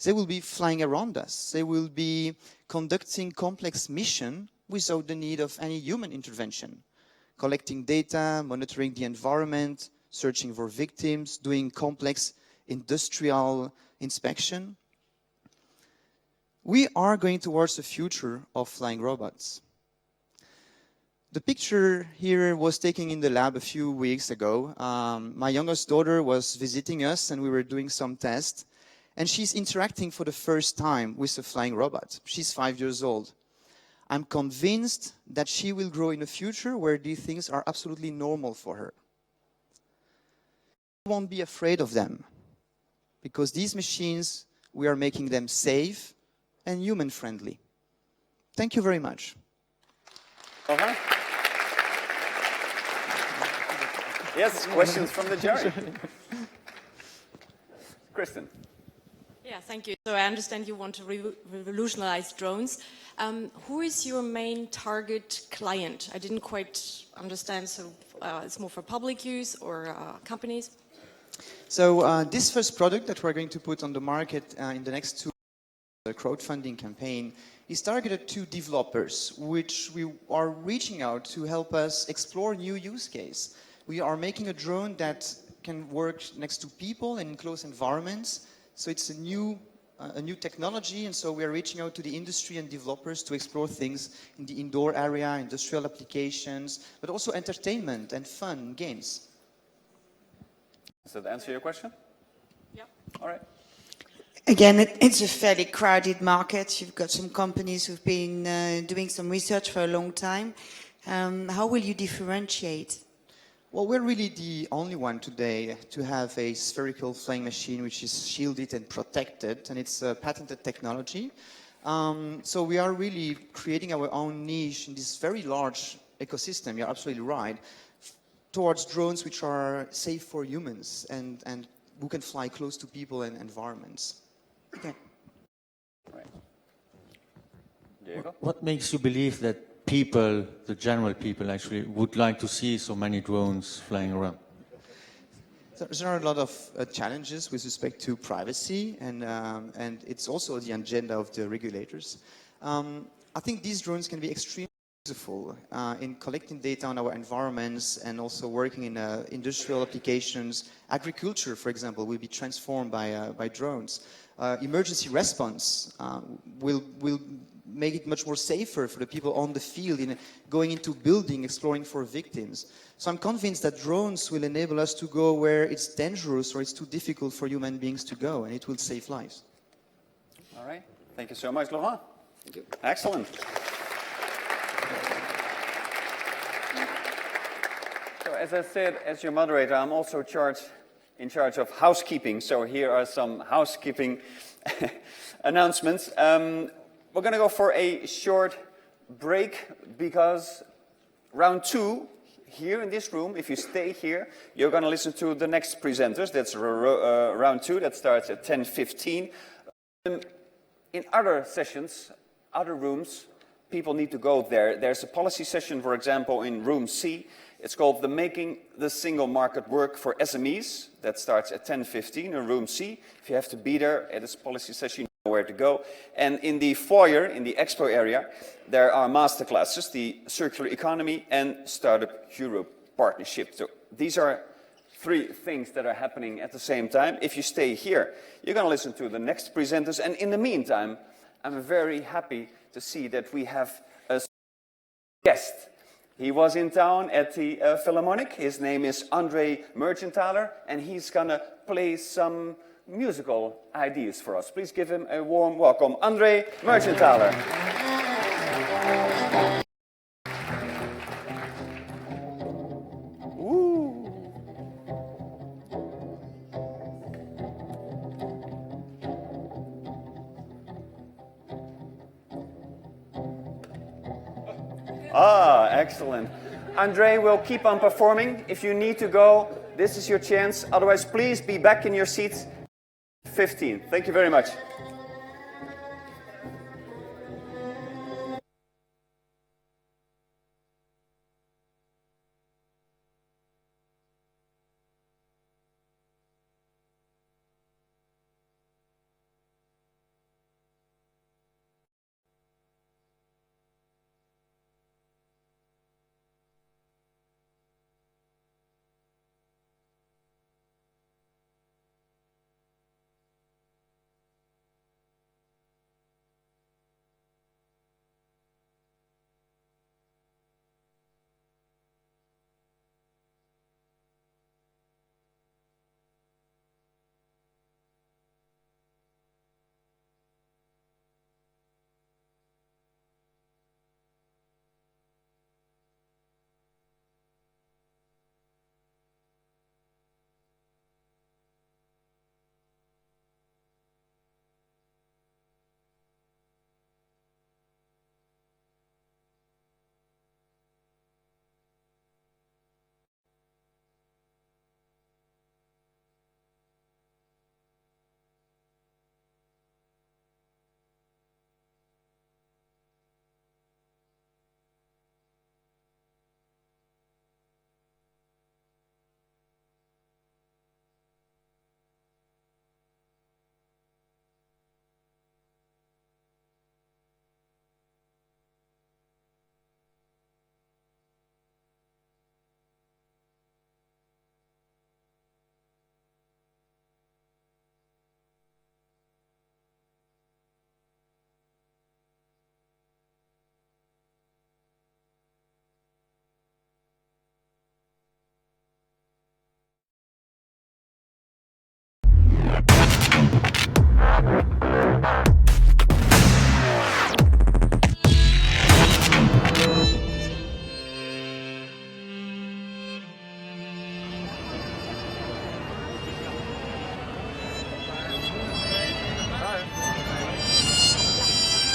They will be flying around us. They will be conducting complex missions without the need of any human intervention. Collecting data, monitoring the environment, searching for victims, doing complex industrial inspection. We are going towards the future of flying robots. The picture here was taken in the lab a few weeks ago. My youngest daughter was visiting us and we were doing some tests. And she's interacting for the first time with a flying robot. She's 5 years old. I'm convinced that she will grow in a future where these things are absolutely normal for her. I won't be afraid of them, because these machines, we are making them safe and human-friendly. Thank you very much.
Yes, questions from the jury. Kristen.
Yeah, thank you. So I understand you want to revolutionize drones. Who is your main target client? I didn't quite understand. So it's more for public use or companies?
So this first product that we're going to put on the market in the next 2 years, the crowdfunding campaign, is targeted to developers, which we are reaching out to help us explore new use case. We are making a drone that can work next to people and in close environments. So it's a new technology, and so we are reaching out to the industry and developers to explore things in the indoor area, industrial applications, but also entertainment and fun games.
Does that answer your question?
Yeah.
All right.
Again, it's a fairly crowded market. You've got some companies who've been doing some research for a long time. How will you differentiate?
Well, we're really the only one today to have a spherical flying machine which is shielded and protected, and it's a patented technology. So we are really creating our own niche in this very large ecosystem, you're absolutely right, towards drones which are safe for humans and who can fly close to people and environments.
Okay.
Right. Diego.
What makes you believe that people, the general people actually, would like to see so many drones flying around?
There are a lot of challenges with respect to privacy, and it's also the agenda of the regulators. I think these drones can be extremely useful in collecting data on our environments and also working in industrial applications. Agriculture, for example, will be transformed by drones. Emergency response will make it much more safer for the people on the field in going into building, exploring for victims. So I'm convinced that drones will enable us to go where it's dangerous or it's too difficult for human beings to go, and it will save lives.
All right. Thank you so much, Laurent. Thank you. Excellent. So as I said, as your moderator, I'm also in charge of housekeeping. So here are some housekeeping announcements. We're going to go for a short break because round 2 here in this room, if you stay here, you're going to listen to the next presenters. That's round 2 that starts at 10:15. In other sessions, other rooms, people need to go there. There's a policy session, for example, in room C. It's called Making the Single Market Work for SMEs. That starts at 10:15 in room C. If you have to be there at this policy session, you know where to go. And in the foyer, in the expo area, there are master classes, the Circular Economy and Startup Europe Partnership. So these are 3 things that are happening at the same time. If you stay here, you're going to listen to the next presenters. And in the meantime, I'm very happy to see that we have a guest. He was in town at the Philharmonic. His name is André Merchenthaler, and he's going to play some musical ideas for us. Please give him a warm welcome. André Merchenthaler. Ah, excellent. André will keep on performing. If you need to go, this is your chance. Otherwise, please be back in your seats. 15. Thank you very much.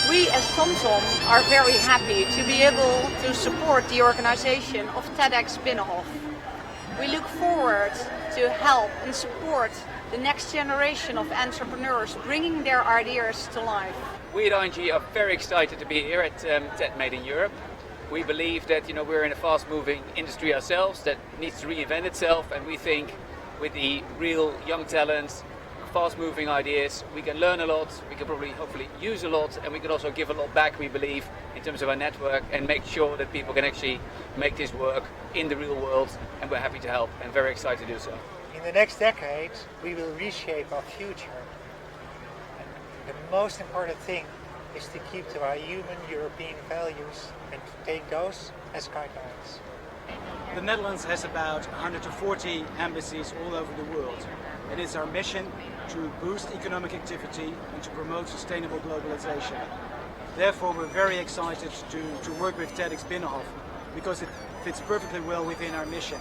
We as TomTom are very happy to be able to support the organization of TEDxBinnenhof. We look forward to help and support the next generation of entrepreneurs bringing their ideas to life.
We at ING are very excited to be here at TED Made in Europe. We believe that we're in a fast-moving industry ourselves that needs to reinvent itself, and we think with the real young talents, fast-moving ideas, we can learn a lot, we can probably hopefully use a lot, and we can also give a lot back, we believe, in terms of our network, and make sure that people can actually make this work in the real world, and we're happy to help and very excited to do so.
In the next decade, we will reshape our future. And the most important thing is to keep to our human European values and to take those as guidelines.
The Netherlands has about 140 embassies all over the world. It is our mission to boost economic activity and to promote sustainable globalization. Therefore, we're very excited to work with TEDxBinnenhof because it fits perfectly well within our mission.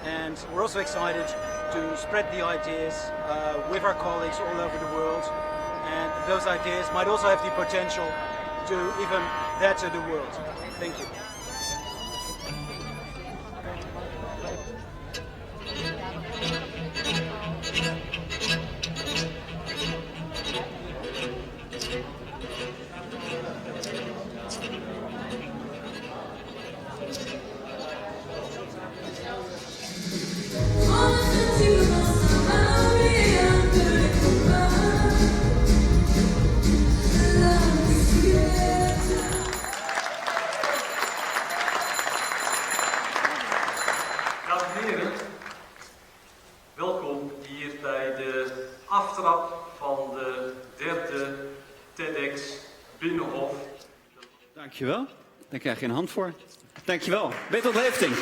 And we're also excited to spread the ideas with our colleagues all over the world. And those ideas might also have the potential to even better the world. Thank you.
Dames en heren, welkom hier bij de aftrap van de derde TEDxBinnenhof.
Dankjewel, daar krijg je een hand voor. Dankjewel, Bertolt Hefting.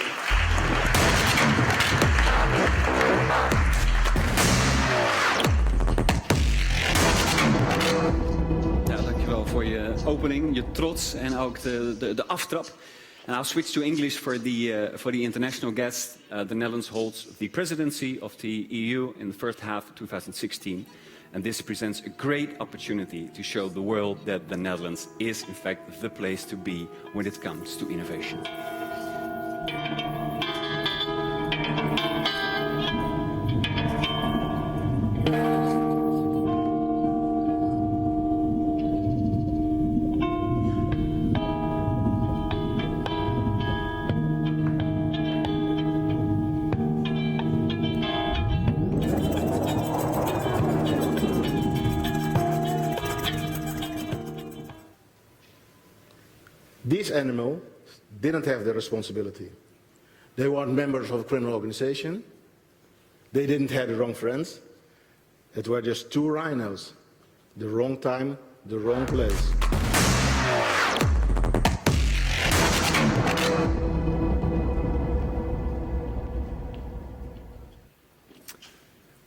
Ja, dankjewel voor je opening, je trots en ook de aftrap. And I'll switch to English for the international guests. The Netherlands holds the presidency of the EU in the first half of 2016. And this presents a great opportunity to show the world that the Netherlands is in fact the place to be when it comes to innovation.
These animals didn't have the responsibility. They weren't members of a criminal organization. They didn't have the wrong friends. It were just two rhinos. The wrong time, the wrong place.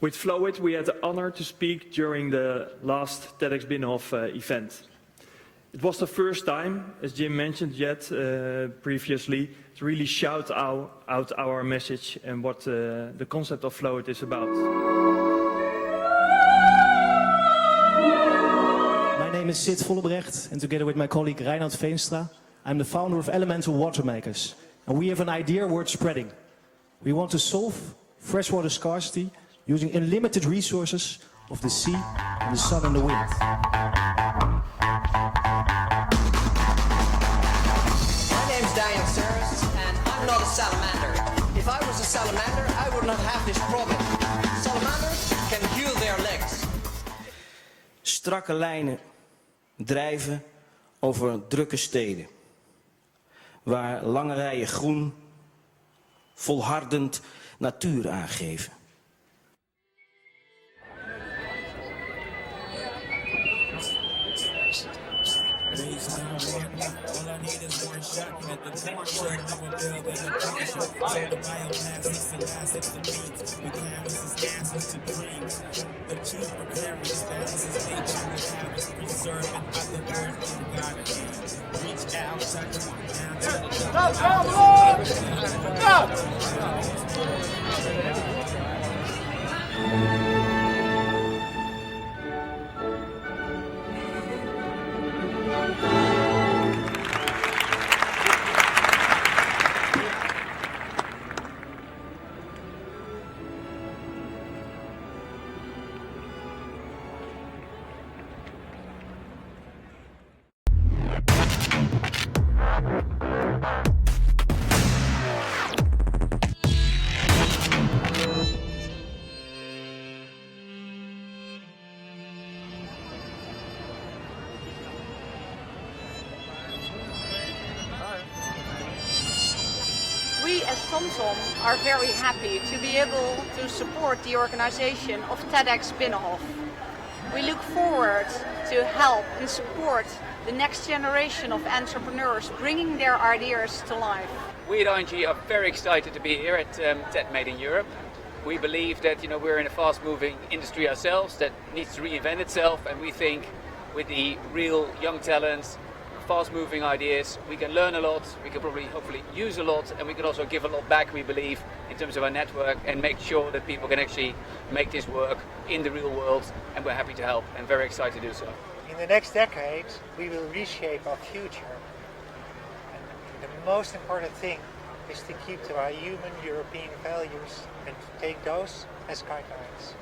With Flowit, we had the honor to speak during the last TEDxBinnenhof event. It was the first time, as Jim mentioned previously, to really shout out our message and what the concept of Flowit is about.
My name is Sid Vollebrecht, and together with my colleague Reinoud Veenstra, I'm the founder of Elemental Water Makers. And we have an idea worth spreading. We want to solve freshwater scarcity using unlimited resources of the sea and the sun and the wind.
I'm not a salamander. If I was a salamander, I would not have this problem. Salamanders can heal their legs.
Strakke lijnen drijven over drukke steden. Waar lange rijen groen volhardend natuur aangeven.
All I need is one shot at the corner of a building, a picture. So the bioplastics and acids and meats, we canvases gases to dreams. The chief precarious balances nature with habits, preserving other earth in God's hands. Reach out, touch down to
as TomTom are very happy to be able to support the organization of TEDxBinnenhof. We look forward to help and support the next generation of entrepreneurs bringing their ideas to life.
We at ING are very excited to be here at TED Made in Europe. We believe that we're in a fast-moving industry ourselves that needs to reinvent itself, and we think with the real young talents, fast-moving ideas, we can learn a lot, we can probably hopefully use a lot, and we can also give a lot back, we believe, in terms of our network, and make sure that people can actually make this work in the real world, and we're happy to help and very excited to do so.
In the next decade, we will reshape our future. And the most important thing is to keep to our human European values and to take those as guidelines.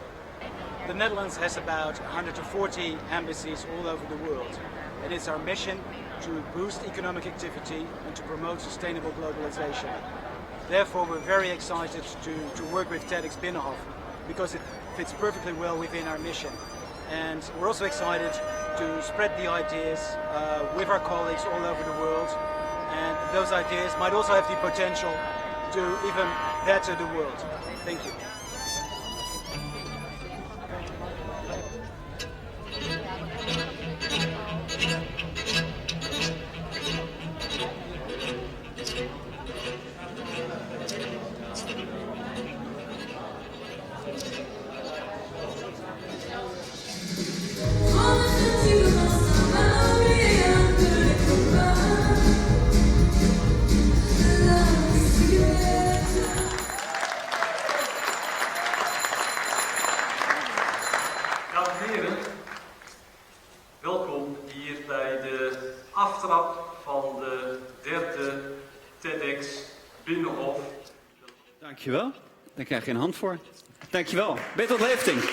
The Netherlands has about 140 embassies all over the world. And it's our mission to boost economic activity and to promote sustainable globalization. Therefore, we're very excited to work with TEDxBinnenhof because it fits perfectly well within our mission. And we're also excited to spread the ideas with our colleagues all over the world. And those ideas might also have the potential to even better the world. Thank you.
Dames en heren, welkom hier bij de aftrap van de derde TEDx Binnenhof.
Dankjewel. Daar krijg je een hand voor. Dankjewel. Beter tot lifting.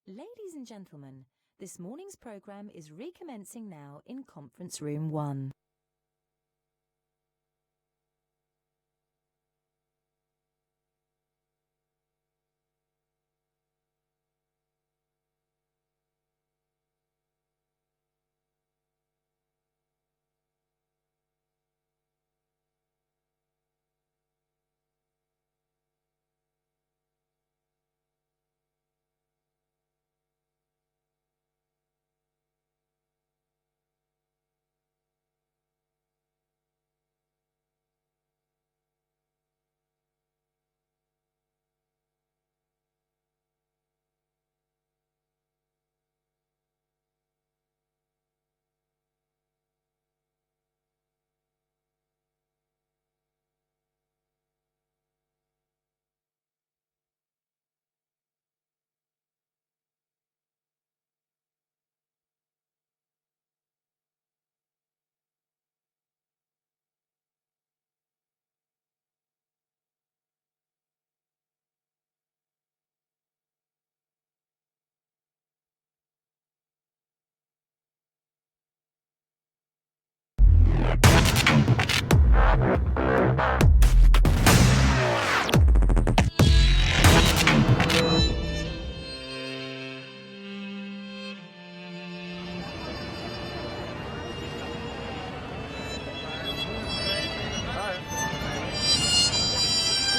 Ladies and gentlemen, this morning's programme is recommencing now in Conference Room 1.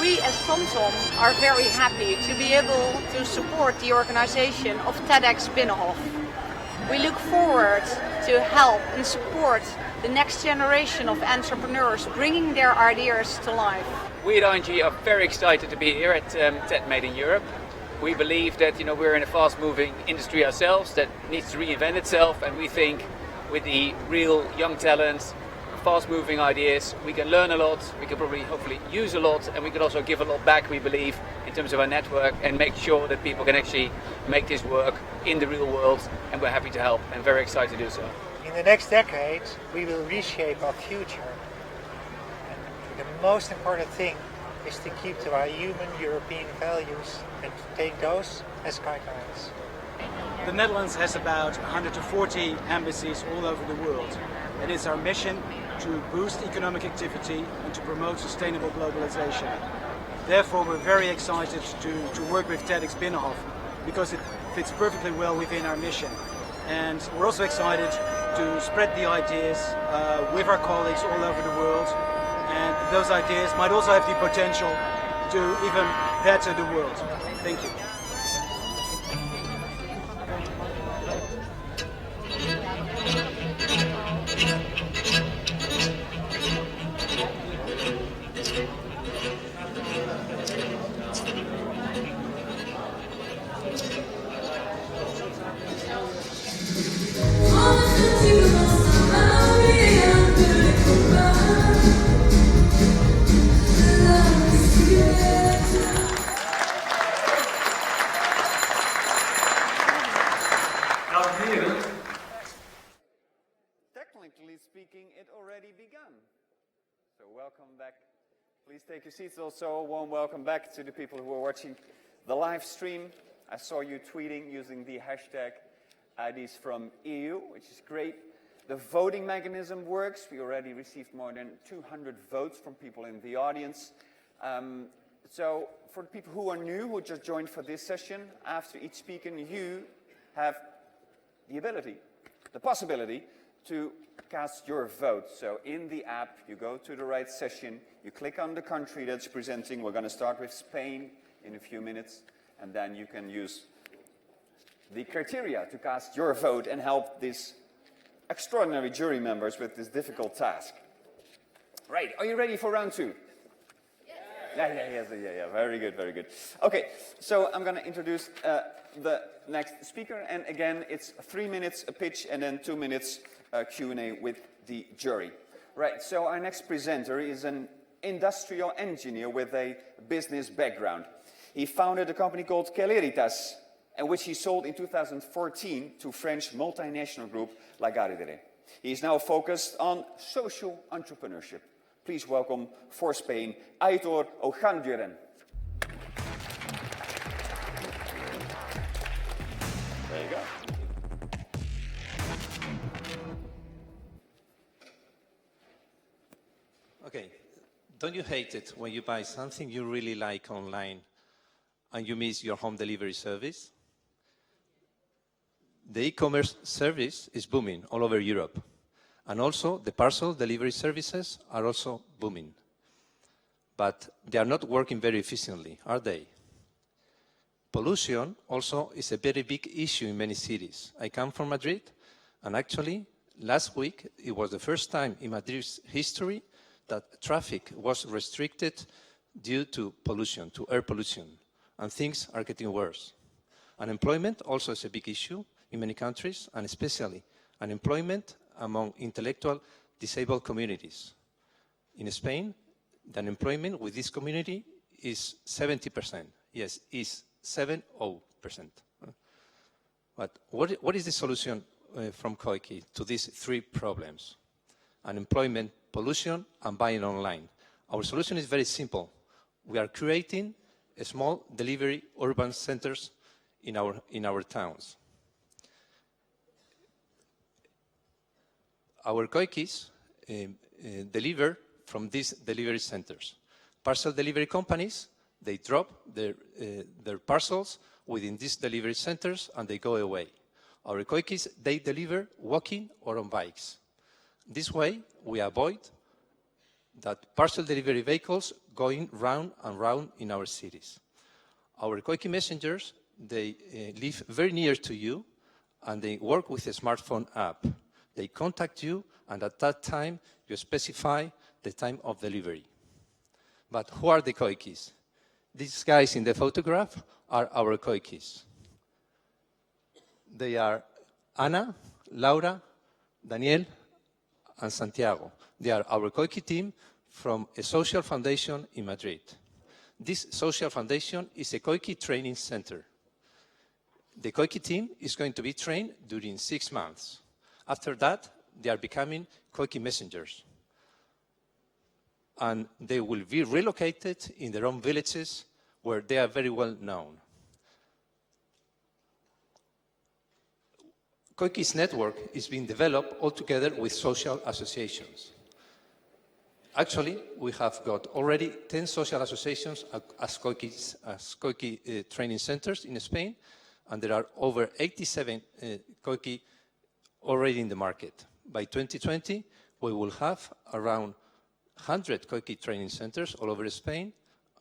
We as TomTom are very happy to be able to support the organization of TEDxBinnenhof. We look forward to help and support the next generation of entrepreneurs bringing their ideas to life.
We at ING are very excited to be here at TED Made in Europe. We believe that we're in a fast-moving industry ourselves that needs to reinvent itself, and we think with the real young talents, fast-moving ideas, we can learn a lot, we can probably hopefully use a lot, and we can also give a lot back, we believe, in terms of our network, and make sure that people can actually make this work in the real world, and we're happy to help and very excited to do so.
In the next decade, we will reshape our future. And the most important thing is to keep to our human European values and to take those as guidelines.
The Netherlands has about 140 embassies all over the world. And it's our mission to boost economic activity and to promote sustainable globalization. Therefore, we're very excited to work with TEDxBinnenhof because it fits perfectly well within our mission. And we're also excited to spread the ideas with our colleagues all over the world. And those ideas might also have the potential to even better the world. Thank you.
Technically speaking, it already begun. So welcome back. Please take your seats. Also, a warm welcome back to the people who are watching the live stream. I saw you tweeting using the hashtag IDs from EU, which is great. The voting mechanism works. We already received more than 200 votes from people in the audience. So for the people who are new, who just joined for this session, after each speaker, you have the ability, the possibility to cast your vote. So in the app, you go to the right session, you click on the country that's presenting. We're going to start with Spain in a few minutes, and then you can use the criteria to cast your vote and help these extraordinary jury members with this difficult task. Right, are you ready for round two? Yeah. Very good, very good. Okay, so I'm going to introduce the next speaker, and again, it's 3 minutes a pitch and then 2 minutes Q&A with the jury. Right, so our next presenter is an industrial engineer with a business background. He founded a company called Celeritas, and which he sold in 2014 to French multinational group Lagardère. He is now focused on social entrepreneurship. Please welcome for Spain, Aitor Ojanduren.
There you go.
Okay, don't you hate it when you buy something you really like online and you miss your home delivery service? The e-commerce service is booming all over Europe. And also the parcel delivery services are also booming. But they are not working very efficiently, are they? Pollution also is a very big issue in many cities. I come from Madrid, and actually last week it was the first time in Madrid's history that traffic was restricted due to pollution, to air pollution, and things are getting worse. Unemployment also is a big issue in many countries, and especially unemployment among intellectual disabled communities. In Spain, the unemployment with this community is 70%. Yes, is 70%. But what is the solution from Koiki to these three problems? Unemployment, pollution, and buying online. Our solution is very simple. We are creating a small delivery urban centers in our towns. Our Koikis deliver from these delivery centers. Parcel delivery companies, they drop their parcels within these delivery centers and they go away. Our Koikis, they deliver walking or on bikes. This way, we avoid that parcel delivery vehicles going round and round in our cities. Our Koiki messengers, they live very near to you and they work with a smartphone app. They contact you and at that time you specify the time of delivery. But who are the Koikis? These guys in the photograph are our Koikis. They are Ana, Laura, Daniel, and Santiago. They are our Koiki team from a social foundation in Madrid. This social foundation is a Koiki training center. The Koiki team is going to be trained during 6 months. After that, they are becoming Koiki messengers. And they will be relocated in their own villages where they are very well known. Koiki's network is being developed all together with social associations. Actually, we have got already 10 social associations as Koiki training centers in Spain, and there are over 87 Koiki already in the market. By 2020, we will have around 100 Koiki training centers all over Spain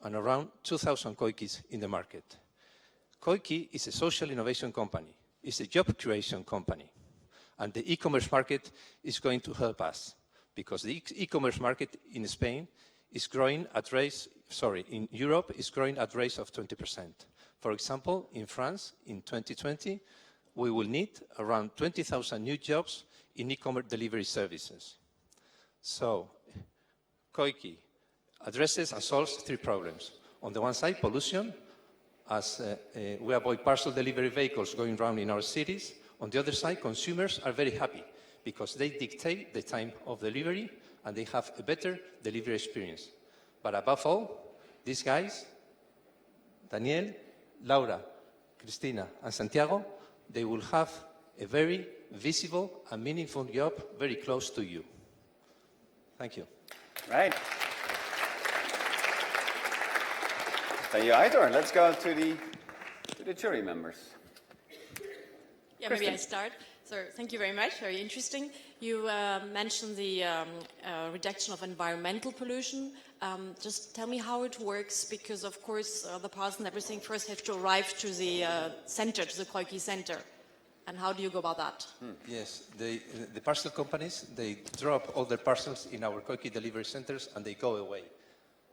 and around 2,000 Koikis in the market. Koiki is a social innovation company. It's a job creation company. And the e-commerce market is going to help us because the e-commerce market in Spain is growing at in Europe is growing at rates of 20%. For example, in France, in 2020, we will need around 20,000 new jobs in e-commerce delivery services. So, Koiki addresses and solves 3 problems. On the one side, pollution, as we avoid parcel delivery vehicles going around in our cities. On the other side, consumers are very happy because they dictate the time of delivery and they have a better delivery experience. But above all, these guys, Daniel, Laura, Cristina, and Santiago, they will have a very visible and meaningful job very close to you. Thank you.
Right. Thank you, Aitor. Let's go to the jury members.
Yeah, maybe I start. So thank you very much, very interesting. You mentioned the reduction of environmental pollution. Just tell me how it works, because of course the parcel and everything first have to arrive to the center, to the Koiki center. And how do you go about that?
Yes, the parcel companies, they drop all their parcels in our Koiki delivery centers and they go away.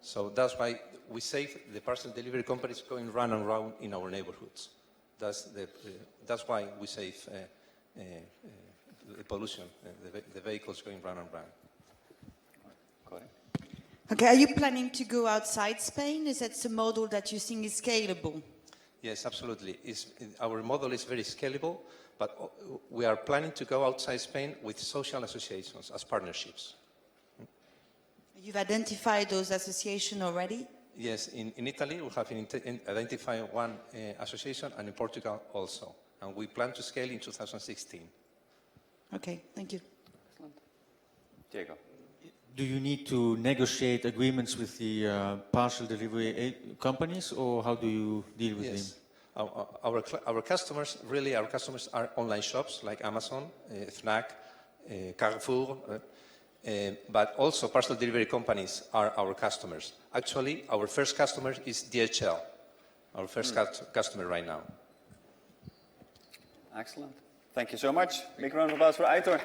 So that's why we save the parcel delivery companies going round and round in our neighborhoods. That's why we save the pollution, the vehicles going round and round.
Okay, are you planning to go outside Spain? Is that the model that you think is scalable?
Yes, absolutely. Our model is very scalable, but we are planning to go outside Spain with social associations as partnerships.
You've identified those associations already?
Yes, in Italy we have identified one association, and in Portugal also. and we plan to scale in 2016.
Okay, thank you.
Diego.
Do you need to negotiate agreements with the parcel delivery companies, or how do you deal with them?
Our customers, really our customers are online shops like Amazon, Fnac, Carrefour, but also parcel delivery companies are our customers. Actually, our first customer is DHL, our first customer right now.
Excellent. Thank you so much. Big round of applause for Aitor.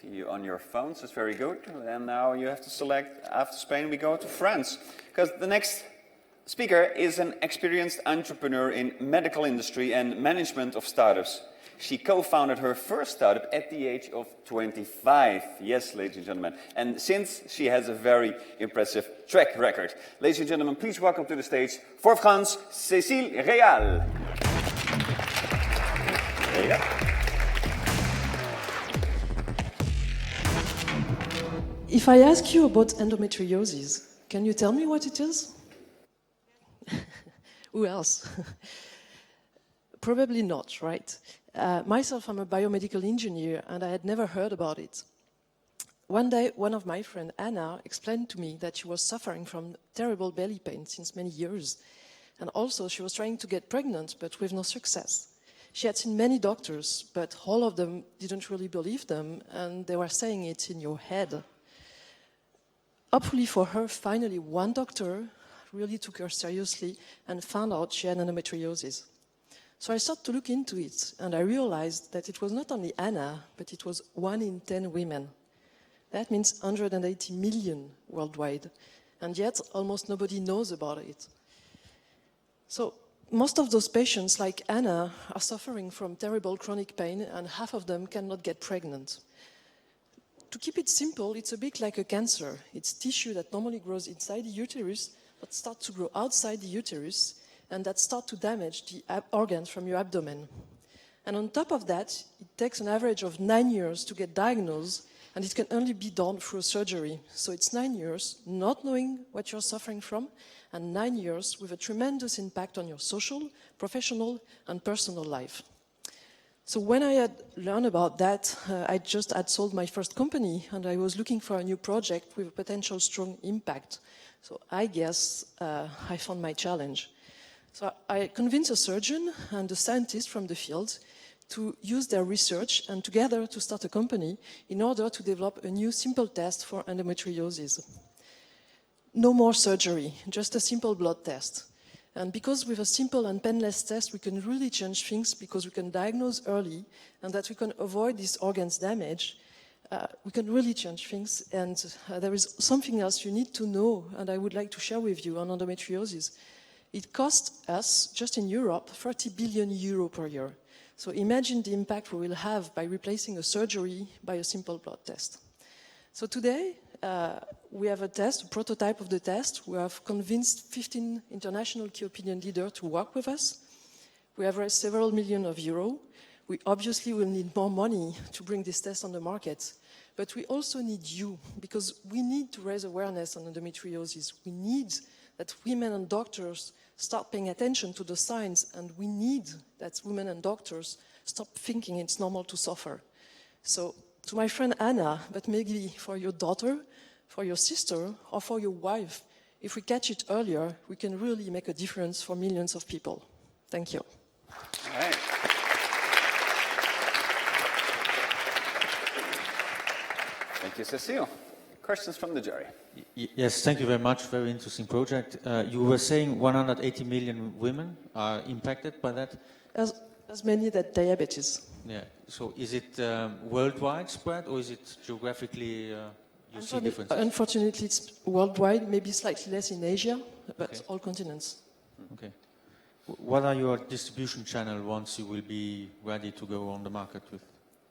See you on your phones, that's very good. And now you have to select, after Spain we go to France. Because the next speaker is an experienced entrepreneur in medical industry and management of startups. She co-founded her first startup at the age of 25. Yes, ladies and gentlemen. And since she has a very impressive track record. Ladies and gentlemen, please welcome to the stage, for France, Cécile Réal. There you go.
If I ask you about endometriosis, can you tell me what it is? Who else? Probably not, right? Myself, I'm a biomedical engineer, and I had never heard about it. One day, one of my friends, Anna, explained to me that she was suffering from terrible belly pain since many years. And also, she was trying to get pregnant, but with no success. She had seen many doctors, but all of them didn't really believe them, and they were saying it's in your head. Hopefully for her, finally, one doctor really took her seriously and found out she had endometriosis. So I started to look into it, and I realized that it was not only Anna, but it was 1 in 10 women. That means 180 million worldwide, and yet almost nobody knows about it. So most of those patients, like Anna, are suffering from terrible chronic pain, and half of them cannot get pregnant. To keep it simple, it's a bit like a cancer. It's tissue that normally grows inside the uterus, but starts to grow outside the uterus, and that start to damage the organs from your abdomen. And on top of that, it takes an average of 9 years to get diagnosed, and it can only be done through surgery. So it's 9 years not knowing what you're suffering from, and 9 years with a tremendous impact on your social, professional, and personal life. So when I had learned about that, I just had sold my first company, and I was looking for a new project with a potential strong impact. So I guess I found my challenge. So I convinced a surgeon and a scientist from the field to use their research and together to start a company in order to develop a new simple test for endometriosis. No more surgery, just a simple blood test. And because with a simple and painless test, we can really change things because we can diagnose early and that we can avoid these organs damage, we can really change things. And there is something else you need to know, and I would like to share with you on endometriosis. It costs us, just in Europe, 30 billion euro per year. So imagine the impact we will have by replacing a surgery by a simple blood test. So today, we have a test, a prototype of the test. We have convinced 15 international key opinion leaders to work with us. We have raised several million euros. We obviously will need more money to bring this test on the market. But we also need you, because we need to raise awareness on endometriosis. We need that women and doctors start paying attention to the signs, and we need that women and doctors stop thinking it's normal to suffer. So to my friend Anna, but maybe for your daughter, for your sister, or for your wife, if we catch it earlier, we can really make a difference for millions of people. Thank you.
All right. Thank you, Cécile. Questions from the jury?
Yes, thank you very much. Very interesting project. You were saying 180 million women are impacted by that?
As many that diabetes.
Yeah. So is it worldwide spread, or is it geographically you see differences?
Unfortunately, it's worldwide, maybe slightly less in Asia, but okay. All continents.
Okay. What are your distribution channels once you will be ready to go on the market with?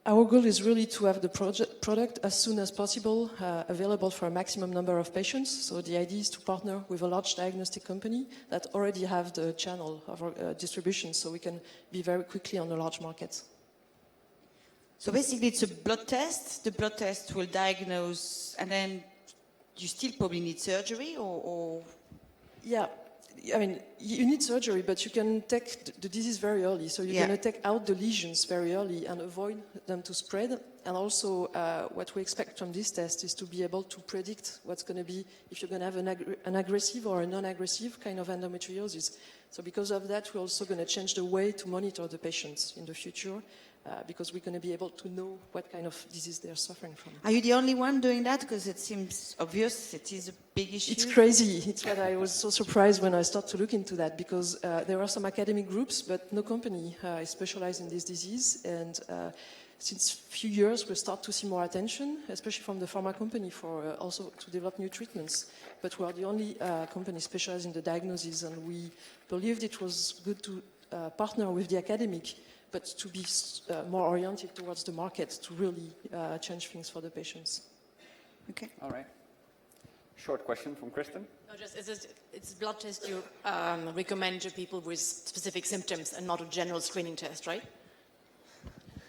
Our goal is really to have the product as soon as possible available for a maximum number of patients. So the idea is to partner with a large diagnostic company that already have the channel of distribution, so we can be very quickly on a large market.
So basically it's a blood test. The blood test will diagnose, and then you still probably need surgery, or
Yeah, I mean, you need surgery, but you can take the disease very early. So you're going to take out the lesions very early and avoid them to spread. And also, what we expect from this test is to be able to predict what's going to be, if you're going to have an aggressive or a non-aggressive kind of endometriosis. So because of that, we're also going to change the way to monitor the patients in the future, because we're going to be able to know what kind of disease they're suffering from.
Are you the only one doing that? Because it seems obvious, it is a big issue.
It's crazy. It's what I was so surprised when I started to look into that, because there are some academic groups, but no company is specialized in this disease. And since a few years, we start to see more attention, especially from the pharma company, for also to develop new treatments. But we are the only company specialized in the diagnosis, and we believed it was good to partner with the academic, but to be more oriented towards the market to really change things for the patients.
Okay.
All right. Short question from Kristen.
No, just, it's a blood test you recommend to people with specific symptoms and not a general screening test, right?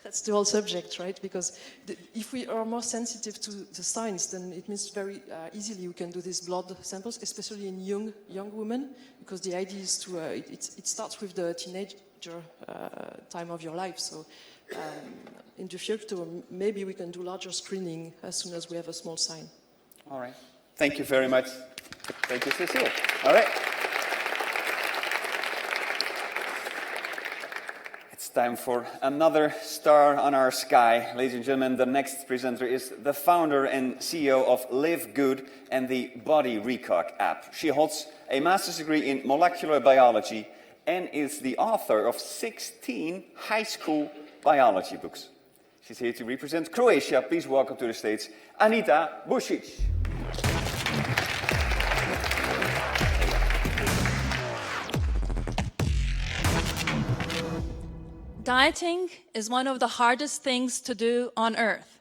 That's the whole subject, right? Because if we are more sensitive to the signs, then it means very easily we can do these blood samples, especially in young women, because the idea is to, it starts with the teenager time of your life. So in the future, maybe we can do larger screening as soon as we have a small sign.
All right. Thank you very much. Thank you, Cecile. All right. It's time for another star on our sky. Ladies and gentlemen, the next presenter is the founder and CEO of Live Good and the Body Recog app. She holds a master's degree in molecular biology and is the author of 16 high school biology books. She's here to represent Croatia. Please welcome to the stage Anita Bušić.
Dieting is one of the hardest things to do on earth.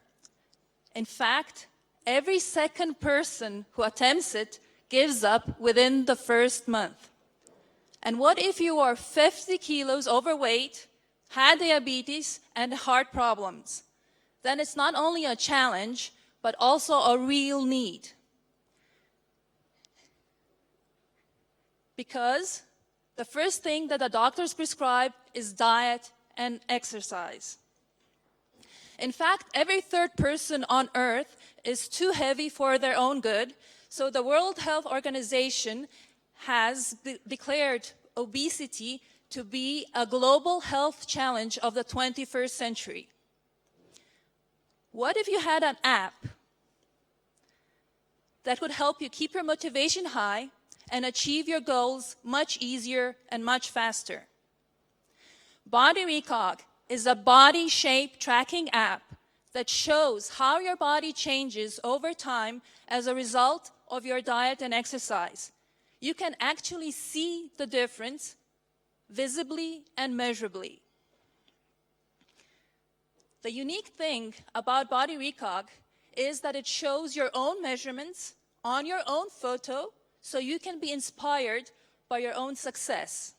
In fact, every second person who attempts it gives up within the first month. And what if you are 50 kilos overweight, had diabetes, and heart problems? Then it's not only a challenge, but also a real need. Because the first thing that the doctors prescribe is diet and exercise. In fact, every third person on earth is too heavy for their own good, so the World Health Organization has declared obesity to be a global health challenge of the 21st century. What if you had an app that would help you keep your motivation high and achieve your goals much easier and much faster? Body Recog is a body shape tracking app that shows how your body changes over time as a result of your diet and exercise. You can actually see the difference visibly and measurably. The unique thing about Body Recog is that it shows your own measurements on your own photo, so you can be inspired by your own success.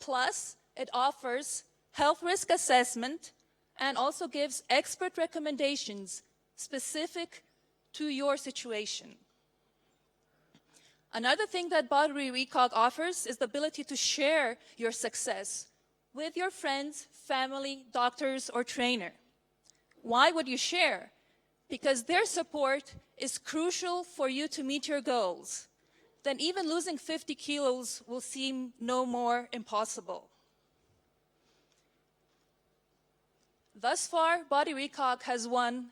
Plus, it offers health risk assessment and also gives expert recommendations specific to your situation. Another thing that Body Recog offers is the ability to share your success with your friends, family, doctors, or trainer. Why would you share? Because their support is crucial for you to meet your goals. Then even losing 50 kilos will seem no more impossible. Thus far, Body Recog has won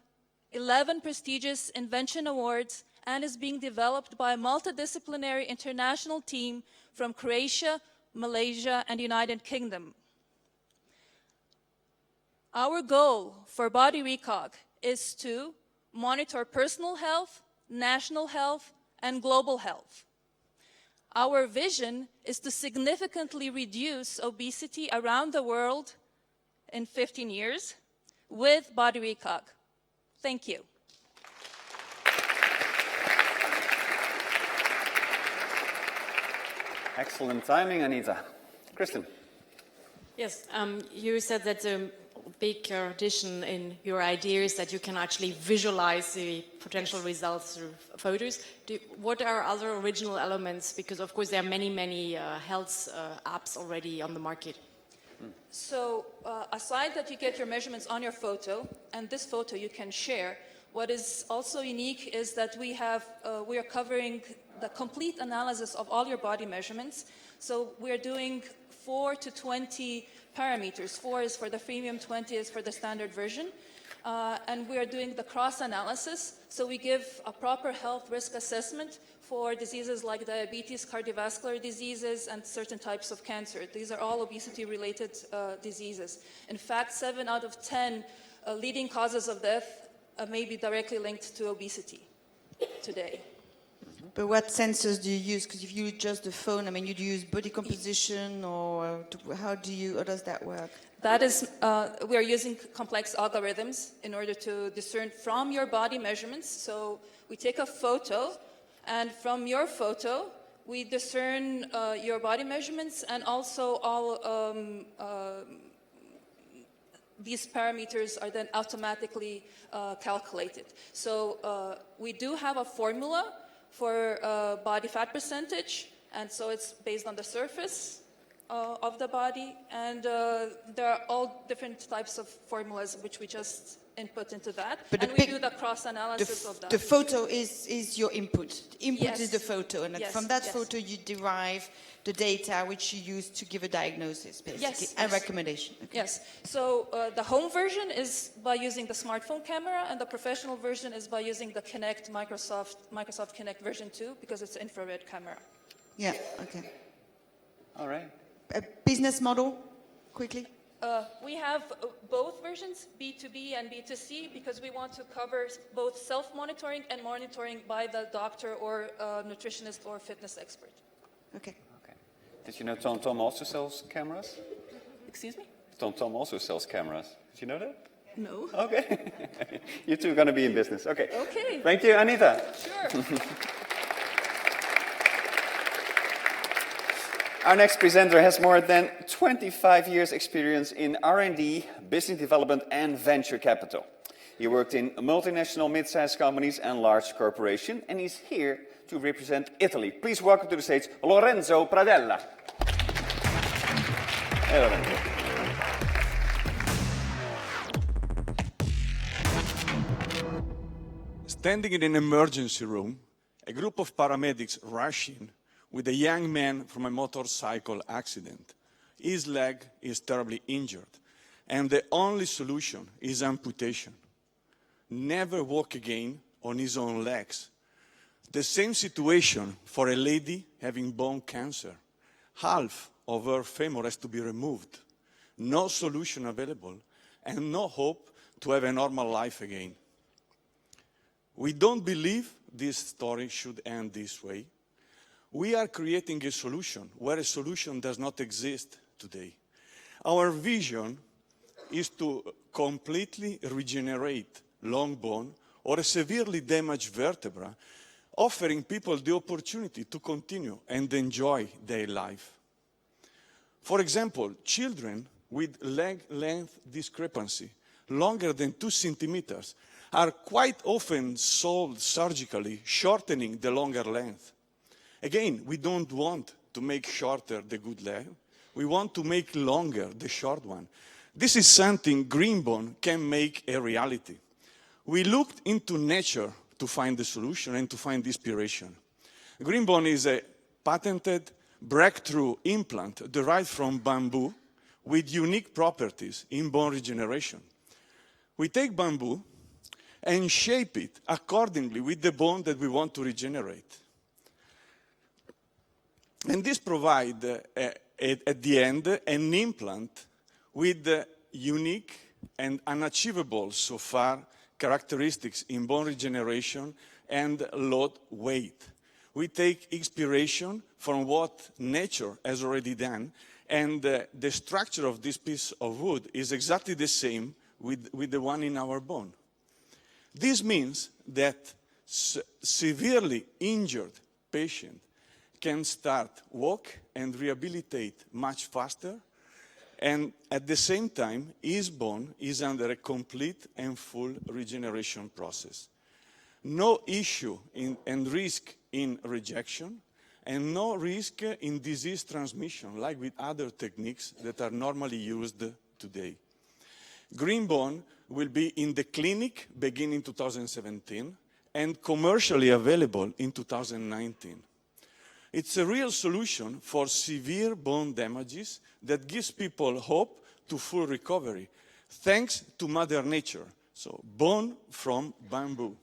11 prestigious invention awards and is being developed by a multidisciplinary international team from Croatia, Malaysia, and United Kingdom. Our goal for Body Recog is to monitor personal health, national health, and global health. Our vision is to significantly reduce obesity around the world in 15 years with Body Recog. Thank you.
Excellent timing, Anita. Kristen.
Yes, you said that big addition in your ideas that you can actually visualize the potential results through photos. What are other original elements? Because of course there are many health apps already on the market.
So aside that you get your measurements on your photo, and this photo you can share, what is also unique is that we are covering the complete analysis of all your body measurements. So we're doing 4 to 20 parameters. 4 is for the freemium, 20 is for the standard version. And we are doing the cross-analysis. So we give a proper health risk assessment for diseases like diabetes, cardiovascular diseases, and certain types of cancer. These are all obesity-related diseases. In fact, 7 out of 10 leading causes of death may be directly linked to obesity today.
But what sensors do you use? Because if you adjust the phone, I mean, you use body composition, or how does that work?
That is, we are using complex algorithms in order to discern from your body measurements. So we take a photo, and from your photo, we discern your body measurements, and also all these parameters are then automatically calculated. So we do have a formula for body fat percentage, and so it's based on the surface of the body, and there are all different types of formulas which we just input into that, and we do the cross-analysis of that.
The photo is your input. The input
Yes.
is the photo, and
Yes,
from that
yes.
photo you derive the data which you use to give a diagnosis, basically,
Yes,
and
yes.
recommendation. Okay.
Yes, so the home version is by using the smartphone camera, and the professional version is by using the Kinect Microsoft Kinect version 2, because it's an infrared camera.
Yeah, okay.
All right.
A business model, quickly?
We have both versions, B2B and B2C, because we want to cover both self-monitoring and monitoring by the doctor or nutritionist or fitness expert.
Okay.
Did you know TomTom also sells cameras?
Excuse me?
TomTom also sells cameras. Did you know that?
No.
Okay. You two are going to be in business. Okay.
Okay.
Thank you, Anita.
Sure.
Our next presenter has more than 25 years experience in R&D, business development and venture capital. He worked in multinational mid-sized companies and large corporations, and he's here to represent Italy. Please welcome to the stage Lorenzo Pradella. Hey, Lorenzo.
Standing in an emergency room, a group of paramedics rush in with a young man from a motorcycle accident. His leg is terribly injured, and the only solution is amputation. Never walk again on his own legs. The same situation for a lady having bone cancer. Half of her femur has to be removed. No solution available, and no hope to have a normal life again. We don't believe this story should end this way. We are creating a solution where a solution does not exist today. Our vision is to completely regenerate long bone or a severely damaged vertebra, offering people the opportunity to continue and enjoy their life. For example, children with leg length discrepancy longer than 2 centimeters are quite often solved surgically, shortening the longer length. Again, we don't want to make shorter the good leg. We want to make longer the short one. This is something Greenbone can make a reality. We looked into nature to find the solution and to find inspiration. Greenbone is a patented breakthrough implant derived from bamboo with unique properties in bone regeneration. We take bamboo and shape it accordingly with the bone that we want to regenerate. And this provides, at the end, an implant with unique and unachievable so far characteristics in bone regeneration and low weight. We take inspiration from what nature has already done, and the structure of this piece of wood is exactly the same with the one in our bone. This means that severely injured patients can start walk and rehabilitate much faster, And at the same time, his bone is under a complete and full regeneration process. No issue and risk in rejection, and no risk in disease transmission, like with other techniques that are normally used today. Green bone will be in the clinic beginning 2017 and commercially available in 2019. It's a real solution for severe bone damages that gives people hope to full recovery, thanks to Mother Nature. So, bone from bamboo.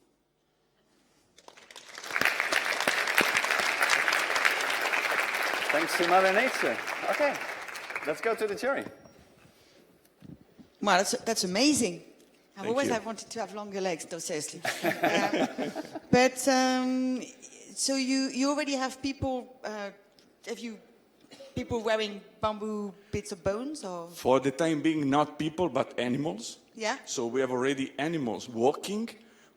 Thanks to Mother Nature. Okay, let's go to the jury.
Wow, that's amazing. I've always wanted to have longer legs, though, seriously. But so you already have people. Have you people wearing bamboo bits of bones, or?
For the time being, not people, but animals.
Yeah.
So we have already animals walking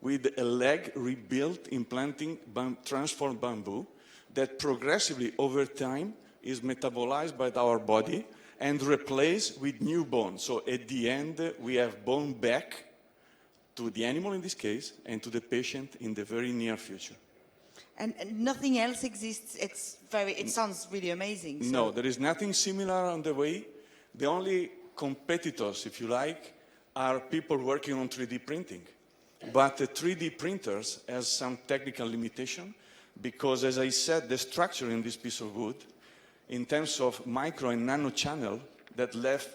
with a leg rebuilt, implanting transformed bamboo that progressively over time is metabolized by our body and replaced with new bone. So at the end, we have bone back to the animal in this case and to the patient in the very near future.
And nothing else exists. It sounds really amazing. So.
No, there is nothing similar on the way. The only competitors, if you like, are people working on 3D printing. But the 3D printers has some technical limitation because, as I said, the structure in this piece of wood, in terms of micro and nano channel that left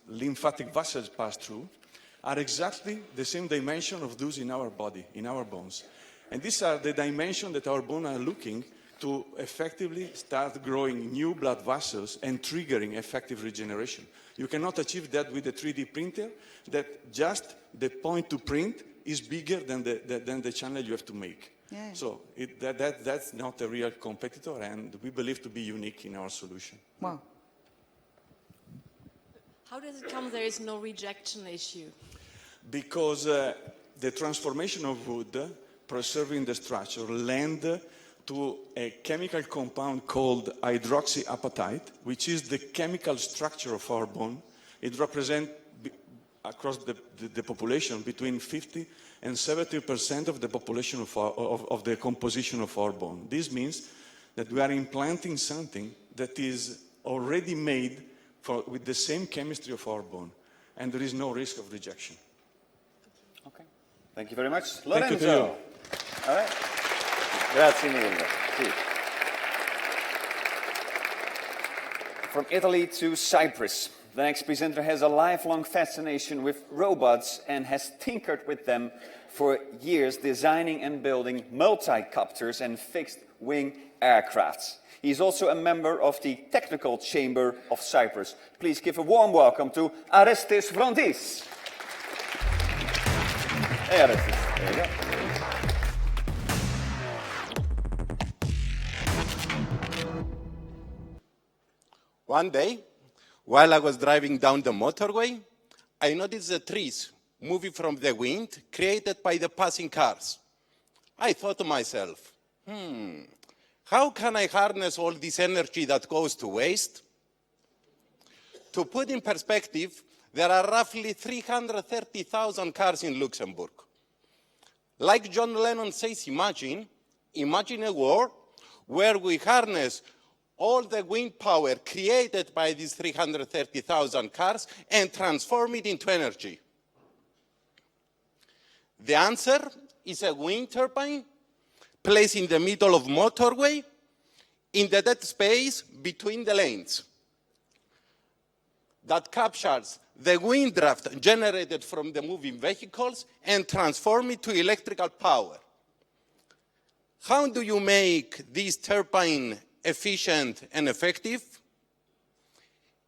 lymphatic vessels pass through, are exactly the same dimension of those in our body, in our bones. And these are the dimensions that our bones are looking to effectively start growing new blood vessels and triggering effective regeneration. You cannot achieve that with a 3D printer, that just the point to print is bigger than the channel you have to make.
Yeah.
So that's not a real competitor, and we believe to be unique in our solution.
Wow.
How does it come there is no rejection issue?
Because the transformation of wood, preserving the structure, lend to a chemical compound called hydroxyapatite, which is the chemical structure of our bone. It represents, across the population, between 50 and 70% of the population of the composition of our bone. This means that we are implanting something that is already made with the same chemistry of our bone, and there is no risk of rejection.
Okay. Thank you very much.
Lorenzo.
Thank you to you. All right. Grazie mille. Sì. From Italy to Cyprus. The next presenter has a lifelong fascination with robots and has tinkered with them for years, designing and building multi-copters and fixed-wing aircrafts. He is also a member of the Technical Chamber of Cyprus. Please give a warm welcome to Arestis Frontis. Hey Arestis, there you go.
One day, while I was driving down the motorway, I noticed the trees moving from the wind created by the passing cars. I thought to myself, how can I harness all this energy that goes to waste? To put in perspective, there are roughly 330,000 cars in Luxembourg. Like John Lennon says, imagine a world where we harness all the wind power created by these 330,000 cars and transform it into energy. The answer is a wind turbine placed in the middle of motorway in the dead space between the lanes that captures the wind draft generated from the moving vehicles and transform it to electrical power. How do you make this turbine efficient and effective?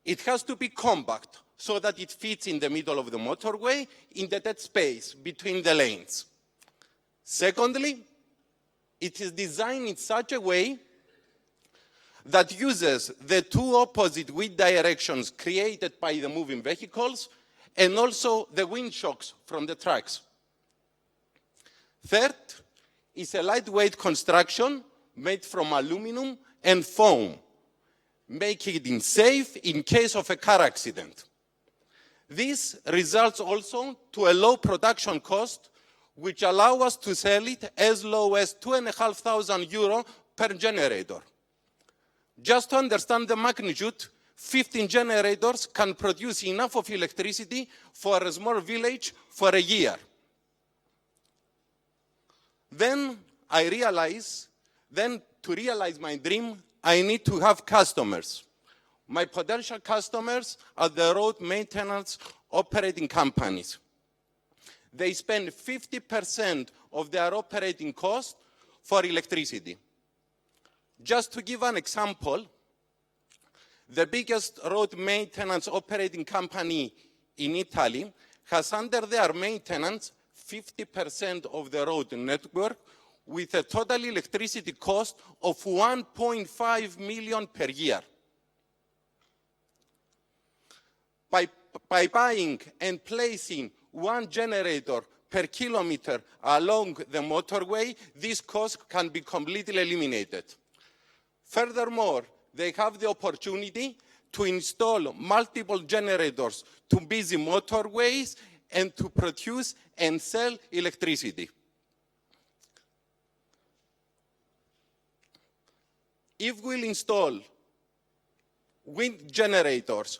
It has to be compact so that it fits in the middle of the motorway in the dead space between the lanes. Secondly, it is designed in such a way that uses the two opposite wind directions created by the moving vehicles and also the wind shocks from the trucks. Third is a lightweight construction made from aluminum and foam. making it safe in case of a car accident. This results also to a low production cost, which allow us to sell it as low as €2,500 per generator. Just to understand the magnitude, 15 generators can produce enough of electricity for a small village for a year. Then to realize my dream, I need to have customers. My potential customers are the road maintenance operating companies. They spend 50% of their operating cost for electricity. Just to give an example, the biggest road maintenance operating company in Italy has under their maintenance 50% of the road network with a total electricity cost of 1.5 million per year. By buying and placing one generator per kilometer along the motorway, this cost can be completely eliminated. Furthermore, they have the opportunity to install multiple generators to busy motorways and to produce and sell electricity. If we'll install wind generators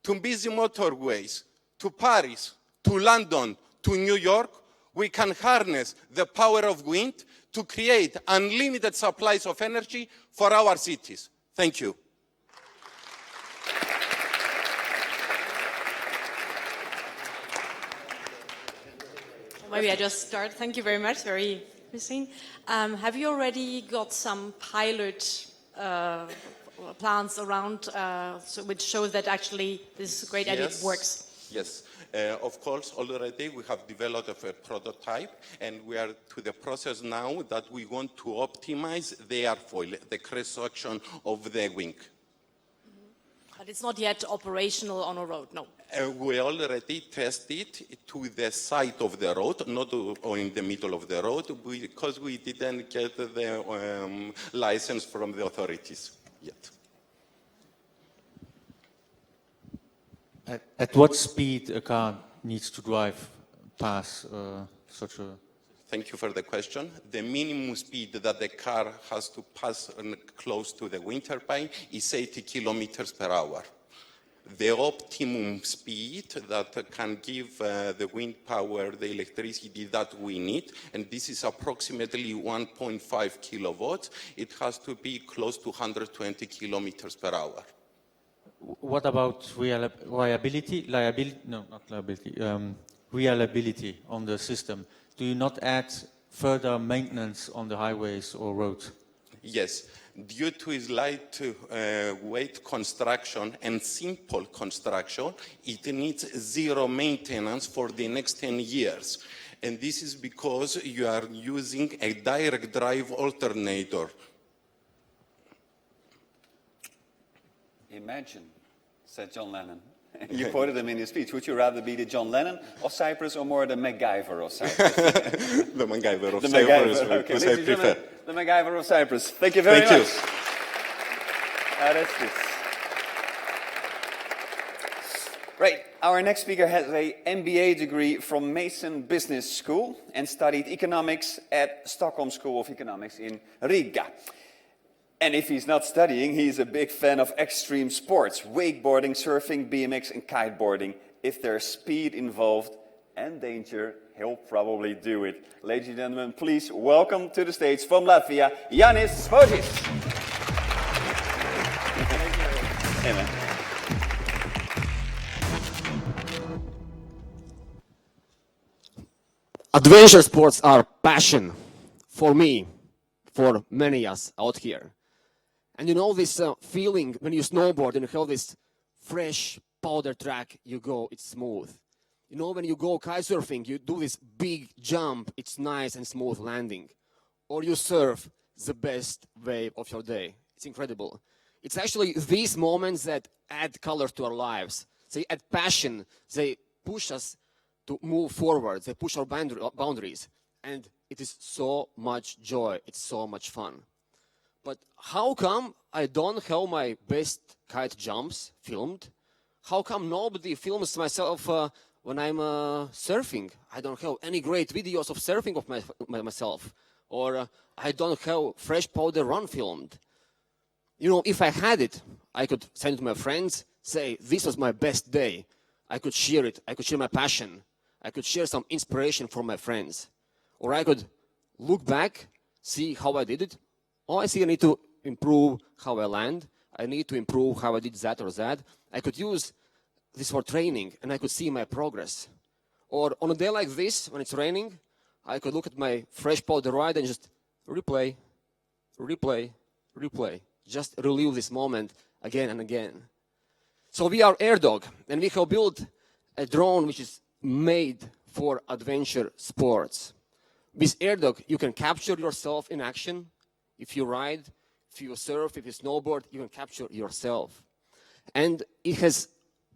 to busy motorways, to Paris, to London, to New York, we can harness the power of wind to create unlimited supplies of energy for our cities. Thank you.
Maybe I just start. Thank you very much. Very interesting. Have you already got some pilot plans around which shows that actually this great idea works?
Yes. Of course, already we have developed a prototype, and we are to the process now that we want to optimize the airfoil, the cross-section of the wing.
But it's not yet operational on a road, no?
We already tested to the side of the road, not in the middle of the road, because we didn't get the license from the authorities yet.
At what speed a car needs to drive past such a...
Thank you for the question. The minimum speed that the car has to pass close to the wind turbine is 80 kilometers per hour. The optimum speed that can give the wind power the electricity that we need, and this is approximately 1.5 kilowatts, it has to be close to 120 kilometers per hour.
What about reliability? No, not reliability. Reliability on the system. Do you not add further maintenance on the highways or roads?
Yes. Due to its lightweight construction and simple construction, it needs zero maintenance for the next 10 years. And this is because you are using a direct drive alternator.
Imagine, said John Lennon. You quoted him in his speech. Would you rather be the John Lennon of Cyprus or more the MacGyver of Cyprus?
The MacGyver of
the
Cyprus,
MacGyver. Okay.
I prefer.
The MacGyver of Cyprus. Thank you very much.
Thank you.
That's this. Right. Our next speaker has an MBA degree from Mason Business School and studied economics at Stockholm School of Economics in Riga. And if he's not studying, he's a big fan of extreme sports, wakeboarding, surfing, BMX, and kiteboarding. If there's speed involved and danger, he'll probably do it. Ladies and gentlemen, please welcome to the stage from Latvia, Yanis Spodžis. Hey, man.
Adventure sports are passion for me, for many of us out here. And you know this feeling when you snowboard and you have this fresh powder track, you go, it's smooth. You know when you go kitesurfing, you do this big jump, it's nice and smooth landing. Or you surf, the best wave of your day. It's incredible. It's actually these moments that add color to our lives. They add passion, they push us to move forward, they push our boundaries. And it is so much joy, it's so much fun. But how come I don't have my best kite jumps filmed? How come nobody films myself when I'm surfing? I don't have any great videos of surfing of myself. Or I don't have fresh powder run filmed. You know, if I had it, I could send it to my friends, say, this was my best day. I could share it. I could share my passion. I could share some inspiration from my friends. Or I could look back, see how I did it. Oh, I see I need to improve how I land. I need to improve how I did that or that. I could use this for training, and I could see my progress. Or on a day like this, when it's raining, I could look at my fresh powder ride and just replay, replay, replay. Just relive this moment again and again. So we are AirDog, and we have built a drone which is made for adventure sports. With AirDog, you can capture yourself in action. If you ride, if you surf, if you snowboard, you can capture yourself. And it has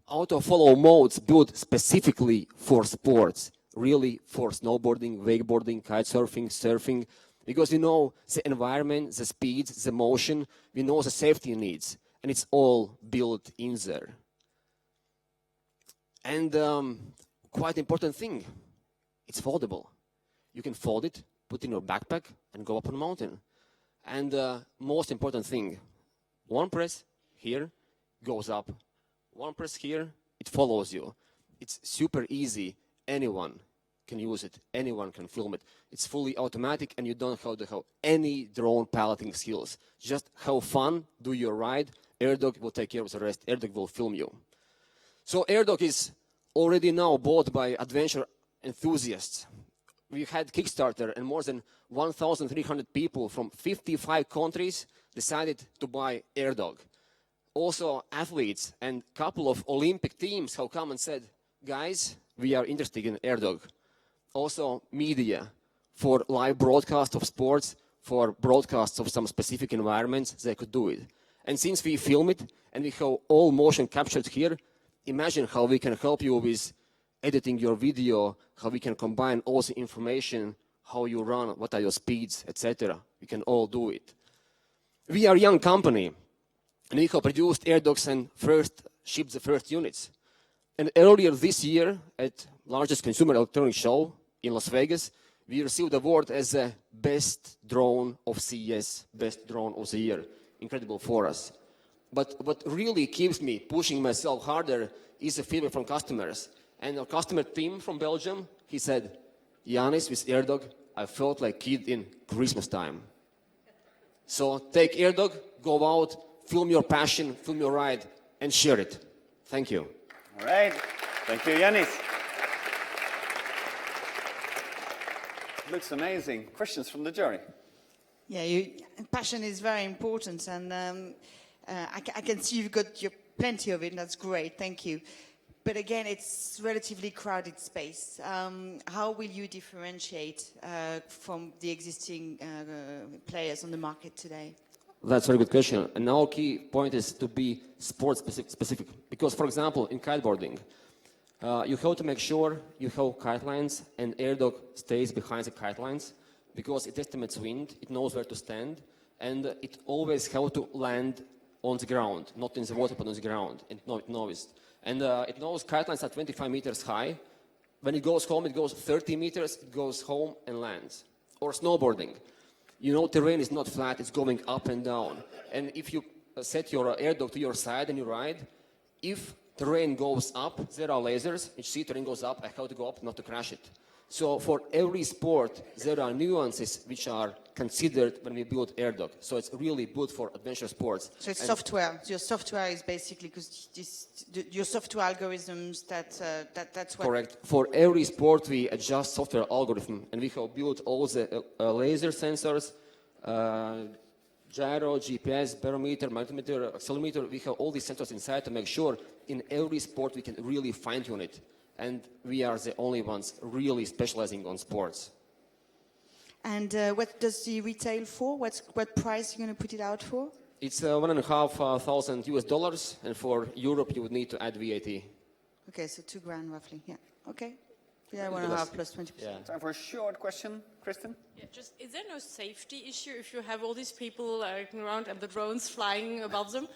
auto-follow modes built specifically for sports, really for snowboarding, wakeboarding, kite surfing, surfing, because you know the environment, the speed, the motion, we know the safety needs, and it's all built in there. And quite important thing, it's foldable. You can fold it, put it in your backpack, and go up on a mountain. And most important thing, one press here goes up. One press here, it follows you. It's super easy. Anyone can use it. Anyone can film it. It's fully automatic, and you don't have to have any drone piloting skills. Just have fun, do your ride. AirDog will take care of the rest. AirDog will film you. So AirDog is already now bought by adventure enthusiasts. We had Kickstarter, and more than 1,300 people from 55 countries decided to buy AirDog. Also, athletes and a couple of Olympic teams have come and said, guys, we are interested in AirDog. Also, media for live broadcast of sports, for broadcasts of some specific environments, they could do it. And since we film it and we have all motion captured here, imagine how we can help you with editing your video, how we can combine all the information, how you run, what are your speeds, etc. We can all do it. We are a young company, and we have produced AirDogs and shipped the first units. And earlier this year, at largest consumer electronics show in Las Vegas, we received the award as the best drone of CES, best drone of the year. Incredible for us. But what really keeps me pushing myself harder is the feedback from customers. And our customer team from Belgium, he said, Yanis, with AirDog, I felt like a kid in Christmas time. So take AirDog, go out, film your passion, film your ride, and share it. Thank you.
All right. Thank you, Yanis. Looks amazing. Questions from the jury?
Yeah, passion is very important, and I can see you've got plenty of it, and that's great. Thank you. But again, it's relatively crowded space. How will you differentiate from the existing players on the market today?
That's a very good question. And our key point is to be sport specific. Because, for example, in kiteboarding, you have to make sure you have kite lines, and AirDog stays behind the kite lines because it estimates wind, it knows where to stand, and it always has to land on the ground, not in the water, but on the ground. And it knows. And it knows kite lines are 25 meters high. When it goes home, it goes 30 meters, it goes home and lands. Or snowboarding. You know, terrain is not flat, it's going up and down. And if you set your AirDog to your side and you ride, if terrain goes up, there are lasers. You see terrain goes up, I have to go up not to crash it. So for every sport, there are nuances which are considered when we build AirDog. So it's really good for adventure sports.
So it's software. Your software is basically because your software algorithms. That's what.
Correct. For every sport, we adjust software algorithm, and we have built all the laser sensors, gyro, GPS, barometer, magnetometer, accelerometer. We have all these sensors inside to make sure in every sport we can really fine-tune it. And we are the only ones really specializing on sports.
And what does the retail for? What price are you going to put it out for?
It's $1,500 US, and for Europe you would need to add VAT.
Okay, so $2,000 roughly. Yeah. Okay. Yeah, 1.5 plus 20%.
Yeah.
Time for a short question, Kristen.
Yeah, just, is there no safety issue if you have all these people going around and the drones flying above them?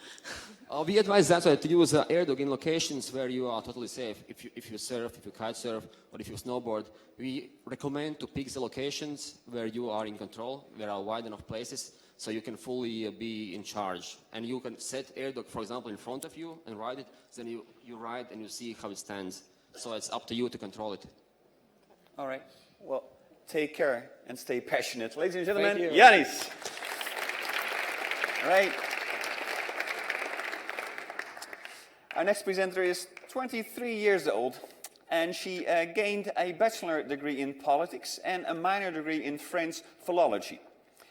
We advise that to use AirDog in locations where you are totally safe. If you surf, if you kite surf, or if you snowboard, we recommend to pick the locations where you are in control, where are wide enough places, so you can fully be in charge. And you can set AirDog, for example, in front of you and ride it. Then you ride and you see how it stands. So it's up to you to control it.
All right. Well, take care and stay passionate. Ladies and gentlemen,
Thank you.
Yanis. All right. Our next presenter is 23 years old, and she gained a bachelor degree in politics and a minor degree in French philology.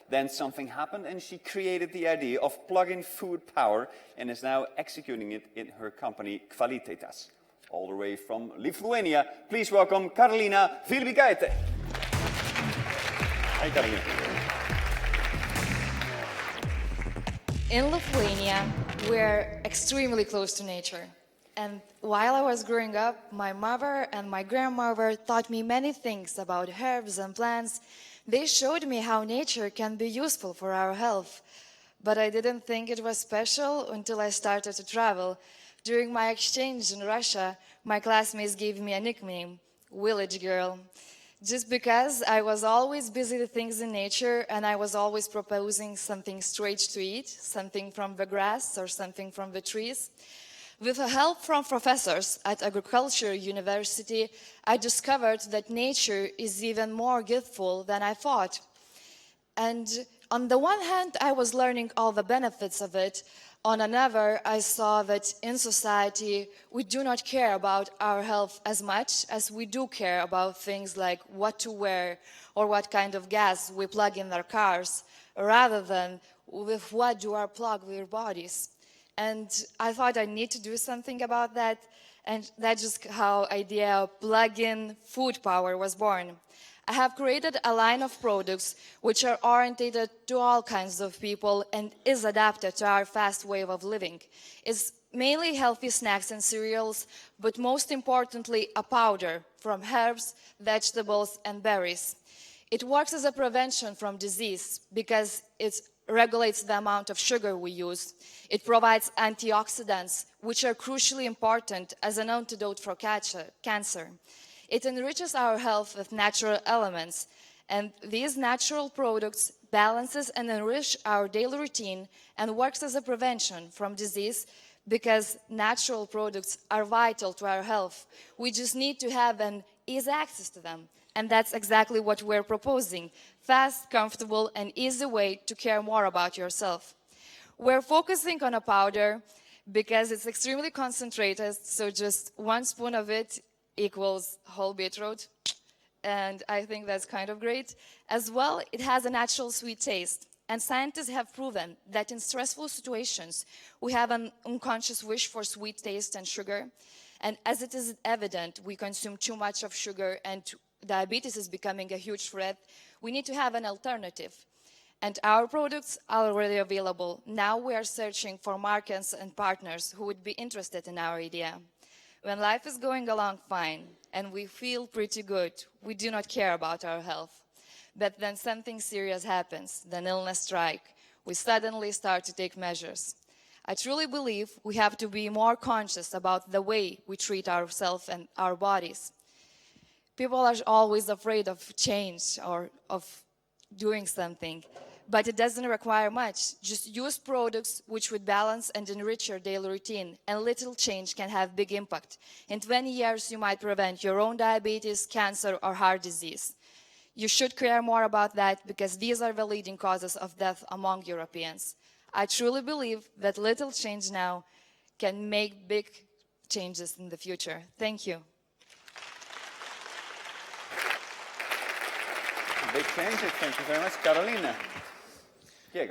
Then something happened, and she created the idea of plug-in food power and is now executing it in her company Qualitetas. All the way from Lithuania, please welcome Karolina Vilbikaite. Hi, Karolina.
In Lithuania, we're extremely close to nature. And while I was growing up, my mother and my grandmother taught me many things about herbs and plants. They showed me how nature can be useful for our health. But I didn't think it was special until I started to travel. During my exchange in Russia, my classmates gave me a nickname, Village Girl. Just because I was always busy with things in nature and I was always proposing something straight to eat, something from the grass or something from the trees. With the help from professors at Agriculture University, I discovered that nature is even more giftful than I thought. And on the one hand, I was learning all the benefits of it. On another, I saw that in society, we do not care about our health as much as we do care about things like what to wear or what kind of gas we plug in our cars, rather than with what do our plug their bodies. And I thought I need to do something about that, and that's just how the idea of plug-in food power was born. I have created a line of products which are oriented to all kinds of people and is adapted to our fast way of living. It's mainly healthy snacks and cereals, but most importantly, a powder from herbs, vegetables, and berries. It works as a prevention from disease because it regulates the amount of sugar we use. It provides antioxidants, which are crucially important as an antidote for cancer. It enriches our health with natural elements, and these natural products balances and enrich our daily routine and works as a prevention from disease because natural products are vital to our health. We just need to have an easy access to them, and that's exactly what we're proposing: fast, comfortable, and easy way to care more about yourself. We're focusing on a powder because it's extremely concentrated, so just 1 spoon of it equals whole beetroot, and I think that's kind of great. As well, it has a natural sweet taste, and scientists have proven that in stressful situations, we have an unconscious wish for sweet taste and sugar, and as it is evident, we consume too much of sugar and diabetes is becoming a huge threat. We need to have an alternative, and our products are already available. Now we are searching for markets and partners who would be interested in our idea. When life is going along fine and we feel pretty good, we do not care about our health. But then something serious happens, then illness strikes. We suddenly start to take measures. I truly believe we have to be more conscious about the way we treat ourselves and our bodies. People are always afraid of change or of doing something, but it doesn't require much. Just use products which would balance and enrich your daily routine, and little change can have big impact. In 20 years, you might prevent your own diabetes, cancer, or heart disease. You should care more about that because these are the leading causes of death among Europeans. I truly believe that little change now can make big changes in the future. Thank you.
Big changes. Thank you very much, Karolina.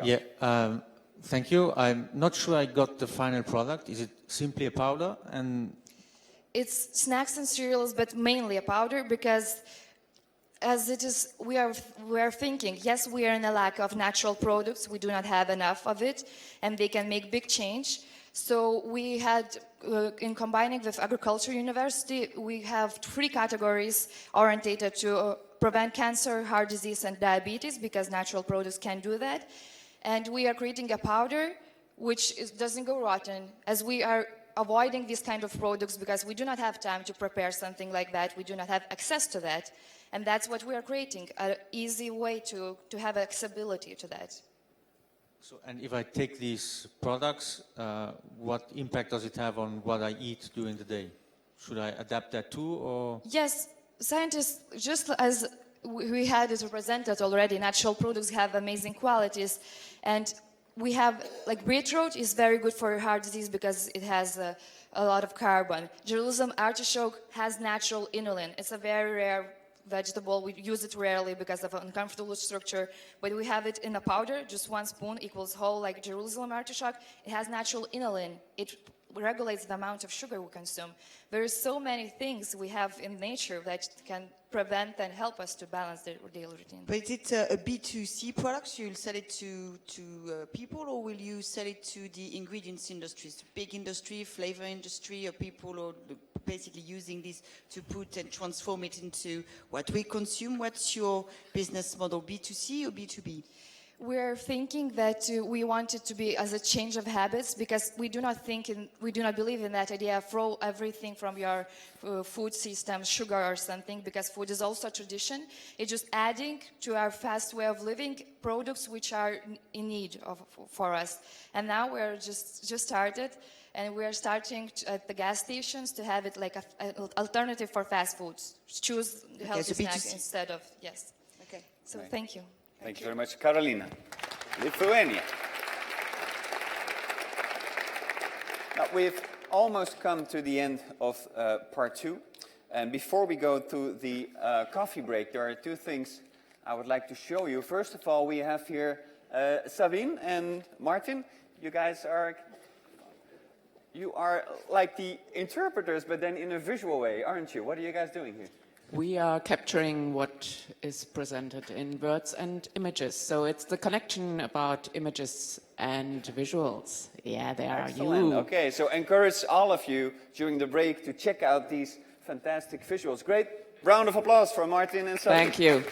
Yeah, thank you. I'm not sure I got the final product. Is it simply a powder? And
it's snacks and cereals, but mainly a powder because as it is, we are thinking, yes, we are in a lack of natural products. We do not have enough of it, and they can make big change. So we had, in combining with Agriculture University, we have 3 categories orientated to prevent cancer, heart disease, and diabetes, because natural products can do that. And we are creating a powder which doesn't go rotten, as we are avoiding these kind of products because we do not have time to prepare something like that. We do not have access to that. And that's what we are creating, an easy way to have accessibility to that.
So, and if I take these products, what impact does it have on what I eat during the day? Should I adapt that too, or?
Yes, scientists, just as we had it represented already, natural products have amazing qualities. And we have, like, beetroot is very good for heart disease because it has a lot of carbon. Jerusalem artichoke has natural inulin. It's a very rare vegetable. We use it rarely because of an uncomfortable structure, but we have it in a powder. Just 1 spoon equals whole, like Jerusalem artichoke. It has natural inulin. It regulates the amount of sugar we consume. There are so many things we have in nature that can prevent and help us to balance the daily routine.
But is it a B2C product? You'll sell it to people, or will you sell it to the ingredients industries, big industry, flavor industry, or people or basically using this to put and transform it into what we consume? What's your business model, B2C or B2B?
We're thinking that we want it to be as a change of habits, because we do not believe in that idea of throw everything from your food system, sugar or something, because food is also a tradition. It's just adding to our fast way of living products which are in need for us. And now we're just started, and we're starting at the gas stations to have it like an alternative for fast foods. Choose healthy snacks instead of, yes.
Okay.
So
Right.
thank you.
Thank you very much, Carolina. Lithuania. Now, we've almost come to the end of part 2. And before we go to the coffee break, there are 2 things I would like to show you. First of all, we have here Sabine and Martin. You guys are like the interpreters, but then in a visual way, aren't you? What are you guys doing here?
We are capturing what is presented in words and images. So it's the connection about images and visuals. Yeah, there
Excellent.
are you.
Okay, so encourage all of you during the break to check out these fantastic visuals. Great round of applause for Martin and Sabine.
Thank you.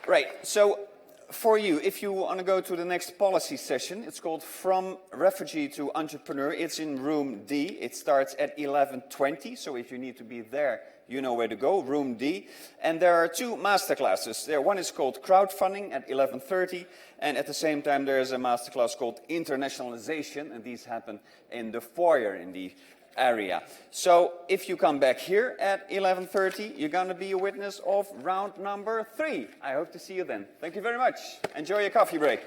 Right, so for you, if you want to go to the next policy session, it's called From Refugee to Entrepreneur. It's in room D. It starts at 11:20, so if you need to be there, you know where to go, room D. And there are 2 masterclasses. One is called Crowdfunding at 11:30, and at the same time there is a masterclass called Internationalization, and these happen in the foyer in the area. So if you come back here at 11:30, you're going to be a witness of round number 3. I hope to see you then. Thank you very much. Enjoy your coffee break.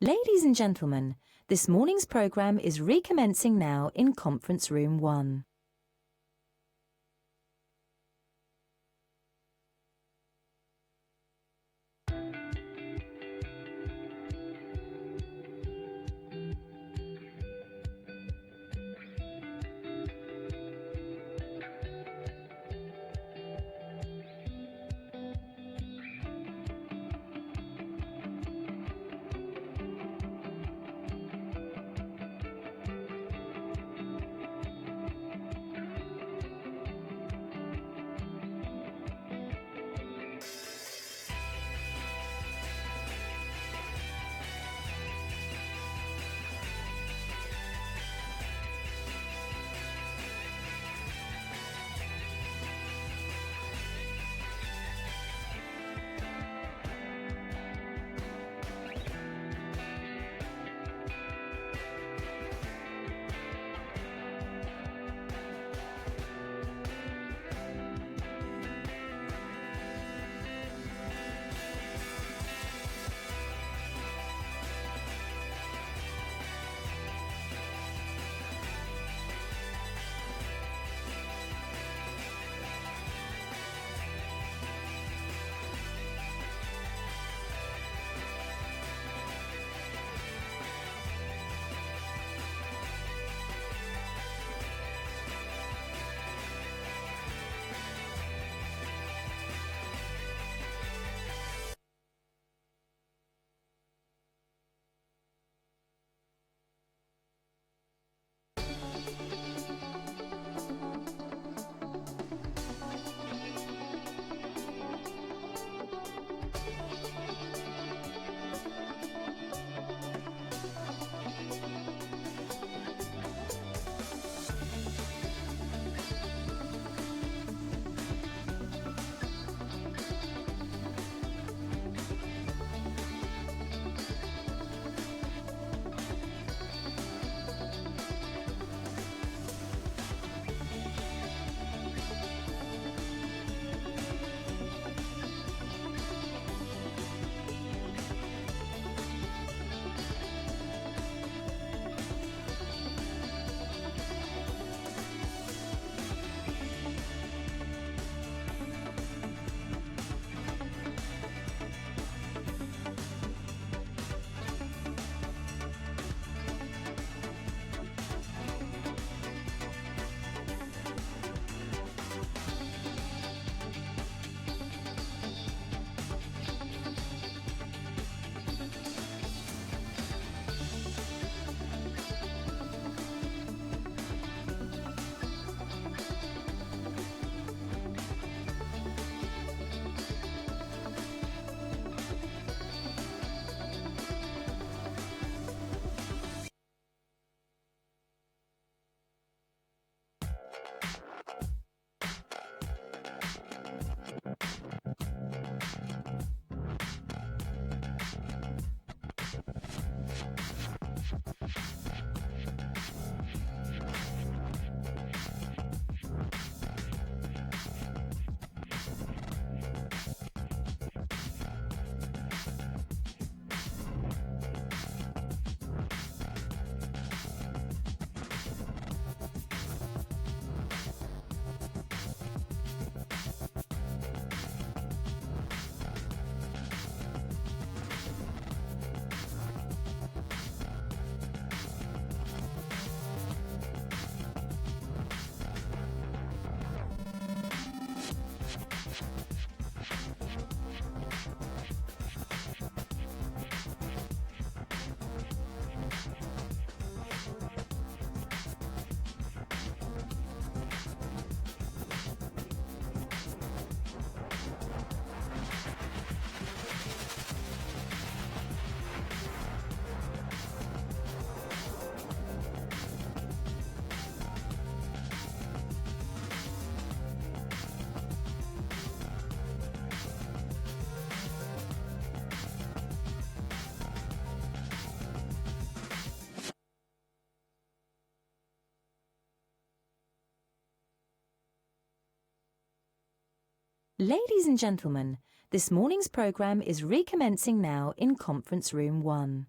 Ladies and gentlemen, this morning's programme is recommencing now in Conference Room 1. Ladies and gentlemen, this morning's programme is recommencing now in Conference Room 1.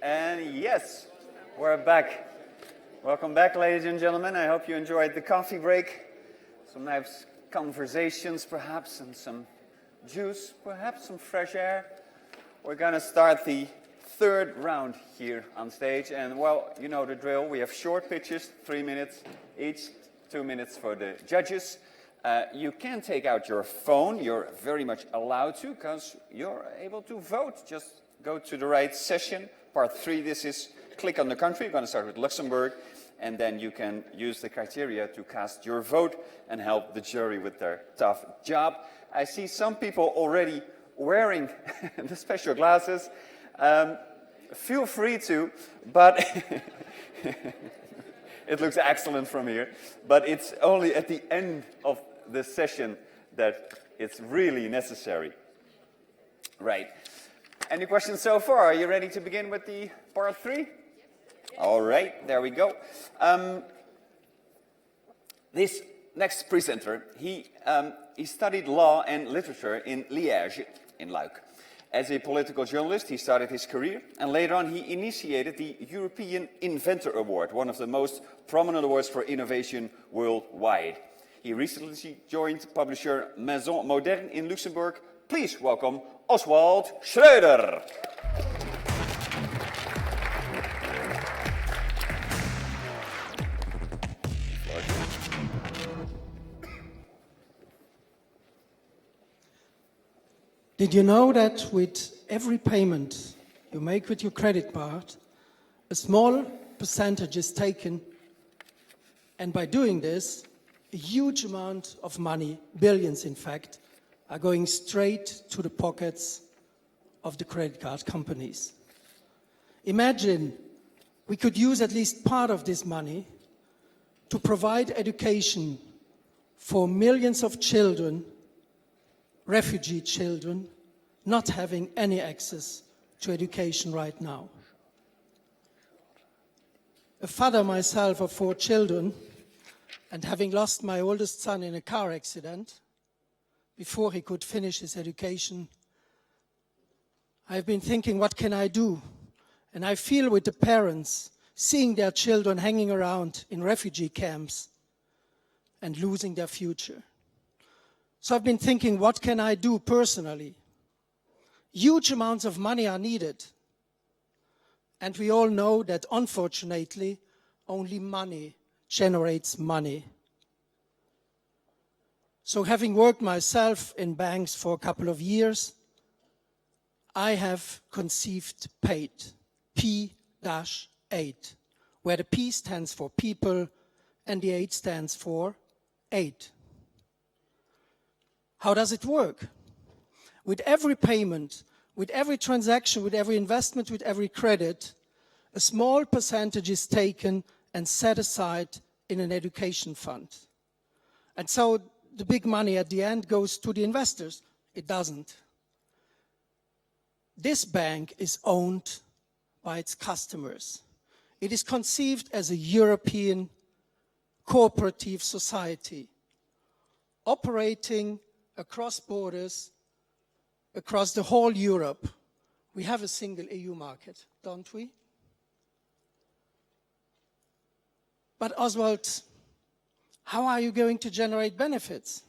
And yes, we're back. Welcome back, ladies and gentlemen. I hope you enjoyed the coffee break. Some nice conversations, perhaps, and some juice, perhaps some fresh air. We're going to start the third round here on stage. And, well, you know the drill. We have short pitches, 3 minutes each, 2 minutes for the judges. You can take out your phone. You're very much allowed to, because you're able to vote. Just go to the right session. Part 3, this is click on the country. You're going to start with Luxembourg. And then you can use the criteria to cast your vote and help the jury with their tough job. I see some people already wearing the special glasses. Feel free to, but it looks excellent from here. But it's only at the end of the session that it's really necessary. Right. Any questions so far? Are you ready to begin with the part 3? All right, there we go. This next presenter, he studied law and literature in Liège, in Luik. As a political journalist, he started his career, and later on he initiated the European Inventor Award, one of the most prominent awards for innovation worldwide. He recently joined publisher Maison Moderne in Luxembourg. Please welcome Oswald Schröder.
Did you know that with every payment you make with your credit card, a small percentage is taken, and by doing this, a huge amount of money, billions in fact, are going straight to the pockets of the credit card companies. Imagine we could use at least part of this money to provide education for millions of children, refugee children, not having any access to education right now. A father myself of 4 children, and having lost my oldest son in a car accident before he could finish his education, I've been thinking, what can I do? And I feel with the parents seeing their children hanging around in refugee camps and losing their future. So I've been thinking, what can I do personally? Huge amounts of money are needed. And we all know that, unfortunately, only money generates money. So having worked myself in banks for a couple of years, I have conceived PAID, P-8, where the P stands for people and the 8 stands for aid. How does it work? With every payment, with every transaction, with every investment, with every credit, a small percentage is taken and set aside in an education fund. And so the big money at the end goes to the investors. It doesn't. This bank is owned by its customers. It is conceived as a European cooperative society, operating across borders, across the whole Europe. We have a single EU market, don't we? But Oswald, how are you going to generate benefits?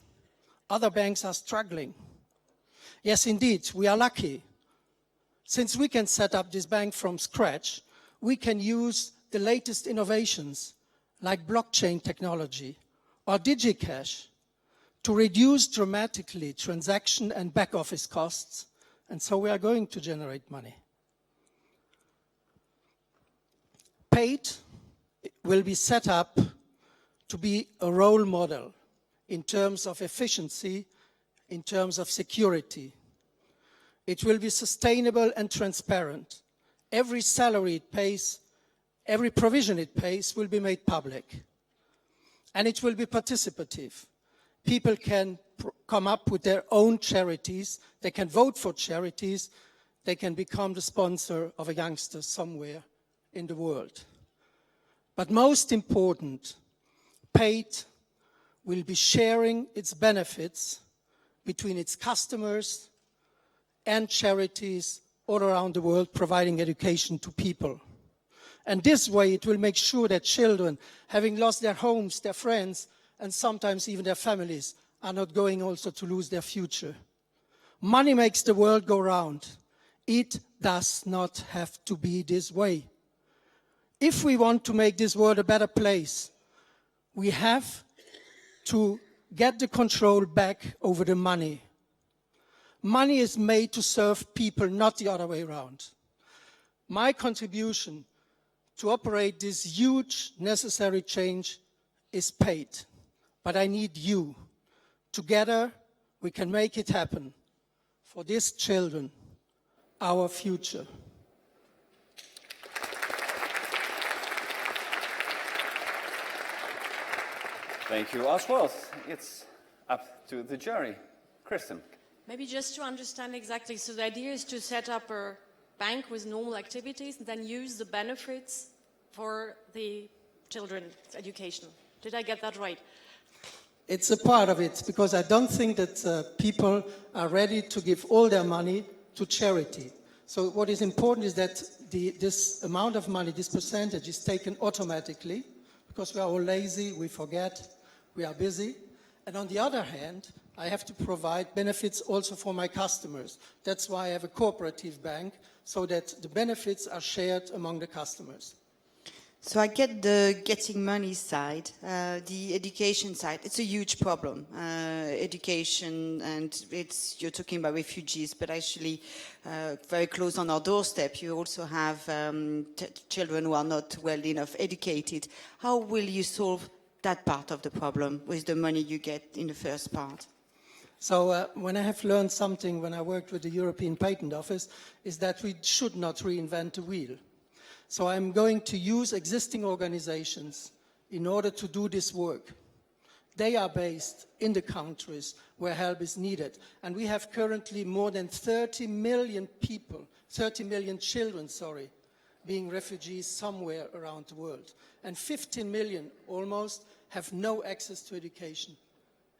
Other banks are struggling. Yes, indeed, we are lucky. Since we can set up this bank from scratch, we can use the latest innovations like blockchain technology or DigiCash to reduce dramatically transaction and back office costs, and so we are going to generate money. PAID will be set up to be a role model in terms of efficiency, in terms of security. It will be sustainable and transparent. Every salary it pays, every provision it pays will be made public. And it will be participative. People can come up with their own charities, they can vote for charities, they can become the sponsor of a youngster somewhere in the world. But most important, PAID will be sharing its benefits between its customers and charities all around the world providing education to people. And this way it will make sure that children, having lost their homes, their friends, and sometimes even their families, are not going also to lose their future. Money makes the world go round. It does not have to be this way. If we want to make this world a better place, we have to get the control back over the money. Money is made to serve people, not the other way around. My contribution to operate this huge necessary change is paid, but I need you. Together, we can make it happen for these children, our future.
Thank you, Oswald. It's up to the jury. Kristen.
Maybe just to understand exactly, so the idea is to set up a bank with normal activities and then use the benefits for the children's education. Did I get that right?
It's a part of it, because I don't think that people are ready to give all their money to charity. So what is important is that this amount of money, this percentage, is taken automatically, because we are all lazy, we forget, we are busy. And on the other hand, I have to provide benefits also for my customers. That's why I have a cooperative bank, so that the benefits are shared among the customers.
So I get the getting money side, the education side. It's a huge problem. Education, and you're talking about refugees, but actually very close on our doorstep, you also have children who are not well enough educated. How will you solve that part of the problem with the money you get in the first part?
So when I have learned something when I worked with the European Patent Office, is that we should not reinvent the wheel. So I'm going to use existing organizations in order to do this work. They are based in the countries where help is needed. And we have currently more than 30 million people, 30 million children, being refugees somewhere around the world. And 15 million almost have no access to education.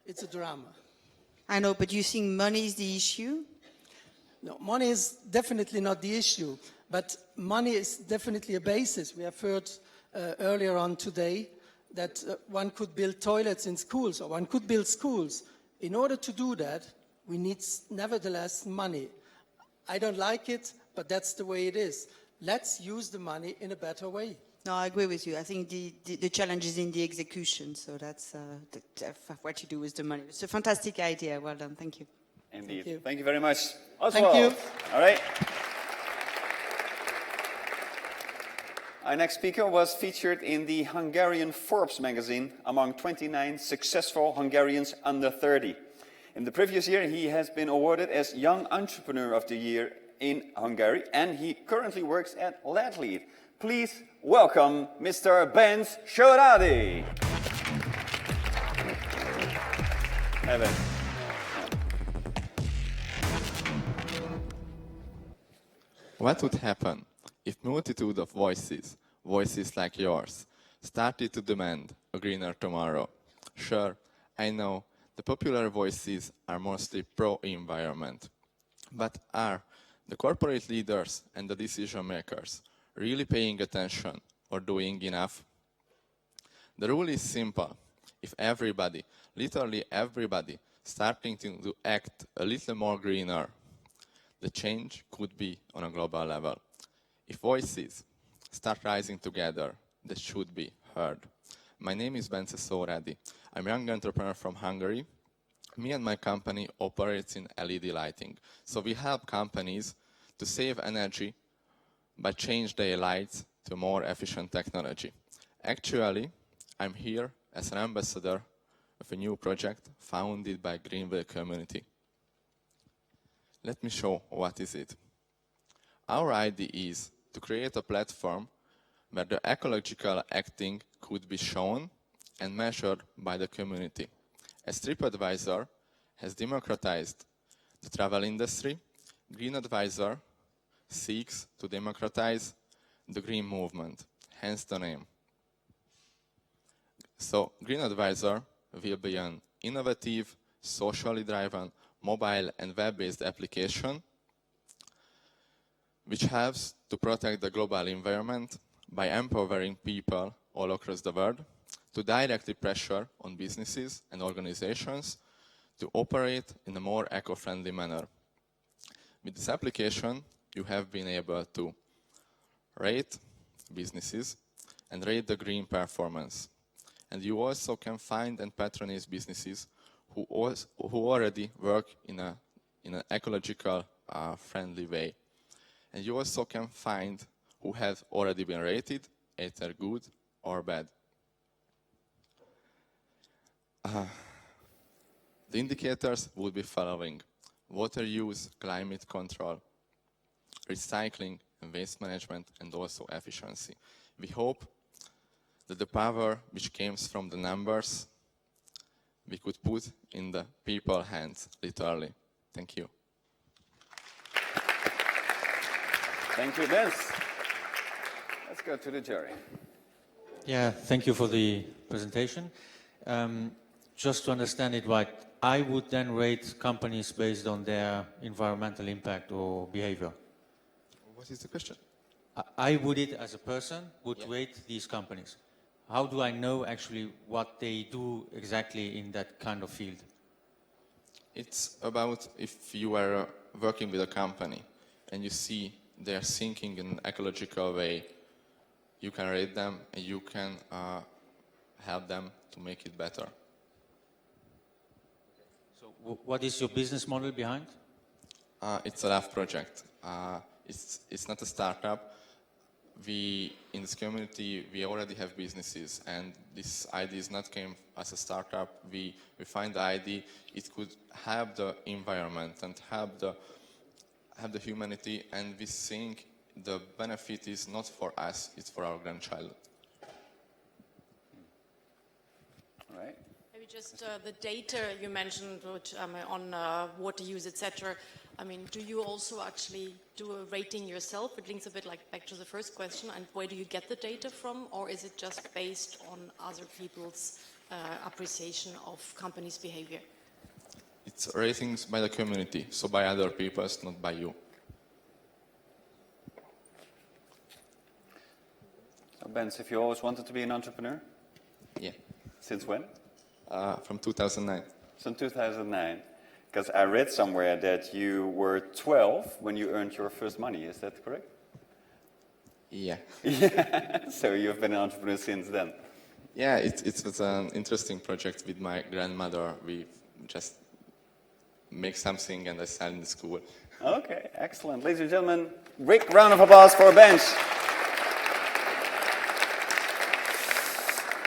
It's a drama.
I know, but you think money is the issue?
No, money is definitely not the issue, but money is definitely a basis. We have heard earlier on today that one could build toilets in schools, or one could build schools. In order to do that, we need nevertheless money. I don't like it, but that's the way it is. Let's use the money in a better way.
No, I agree with you. I think the challenge is in the execution, so that's what you do with the money. It's a fantastic idea. Well done. Thank you.
Indeed. Thank you very much, Oswald.
Thank you.
All right. Our next speaker was featured in the Hungarian Forbes magazine among 29 successful Hungarians under 30. In the previous year, he has been awarded as Young Entrepreneur of the Year in Hungary, and he currently works at Ledlead. Please welcome Mr. Bence Soradi. Evan.
What would happen if multitude of voices, voices like yours, started to demand a greener tomorrow? Sure, I know the popular voices are mostly pro-environment, but are the corporate leaders and the decision makers really paying attention or doing enough? The rule is simple. If everybody, literally everybody, starting to act a little more greener, the change could be on a global level. If voices start rising together, they should be heard. My name is Bence Soradi. I'm a young entrepreneur from Hungary. Me and my company operates in LED lighting. So we help companies to save energy by change their lights to more efficient technology. Actually, I'm here as an ambassador of a new project founded by Greenville community. Let me show what is it. Our idea is to create a platform where the ecological acting could be shown and measured by the community. As TripAdvisor has democratized the travel industry, GreenAdvisor seeks to democratize the green movement, hence the name. So GreenAdvisor will be an innovative, socially driven, mobile and web-based application which helps to protect the global environment by empowering people all across the world to directly pressure on businesses and organizations to operate in a more eco-friendly manner. With this application, you have been able to rate businesses and rate the green performance. And you also can find and patronize businesses who already work in an ecological friendly way. And you also can find who have already been rated, either good or bad. The indicators would be following: water use, climate control, recycling and waste management, and also efficiency. We hope that the power which comes from the numbers we could put in the people's hands, literally. Thank you.
Thank you, Vince. Let's go to the jury.
Yeah, thank you for the presentation. Just to understand it right, I would then rate companies based on their environmental impact or behavior.
What is the question?
I would, as a person, rate these companies. How do I know actually what they do exactly in that kind of field?
It's about if you are working with a company and you see they are thinking in an ecological way, you can rate them and you can help them to make it better.
So what is your business model behind?
It's a live project. It's not a startup. In this community, we already have businesses, and this idea is not came as a startup. We find the idea it could help the environment and help the humanity, and we think the benefit is not for us, it's for our grandchild.
All right.
Maybe just the data you mentioned which, on water use, etc. I mean, do you also actually do a rating yourself? It links a bit like back to the first question. And where do you get the data from? Or is it just based on other people's appreciation of companies' behavior?
It's ratings by the community, so by other people, not by you.
So, Benz, if you always wanted to be an entrepreneur?
Yeah.
Since when?
From 2009.
Since 2009. Because I read somewhere that you were 12 when you earned your first money. Is that correct?
Yeah.
Yeah. So you've been an entrepreneur since then?
Yeah, it was an interesting project with my grandmother. We just make something and I sell in the school.
Okay, excellent. Ladies and gentlemen, big round of applause for Bench.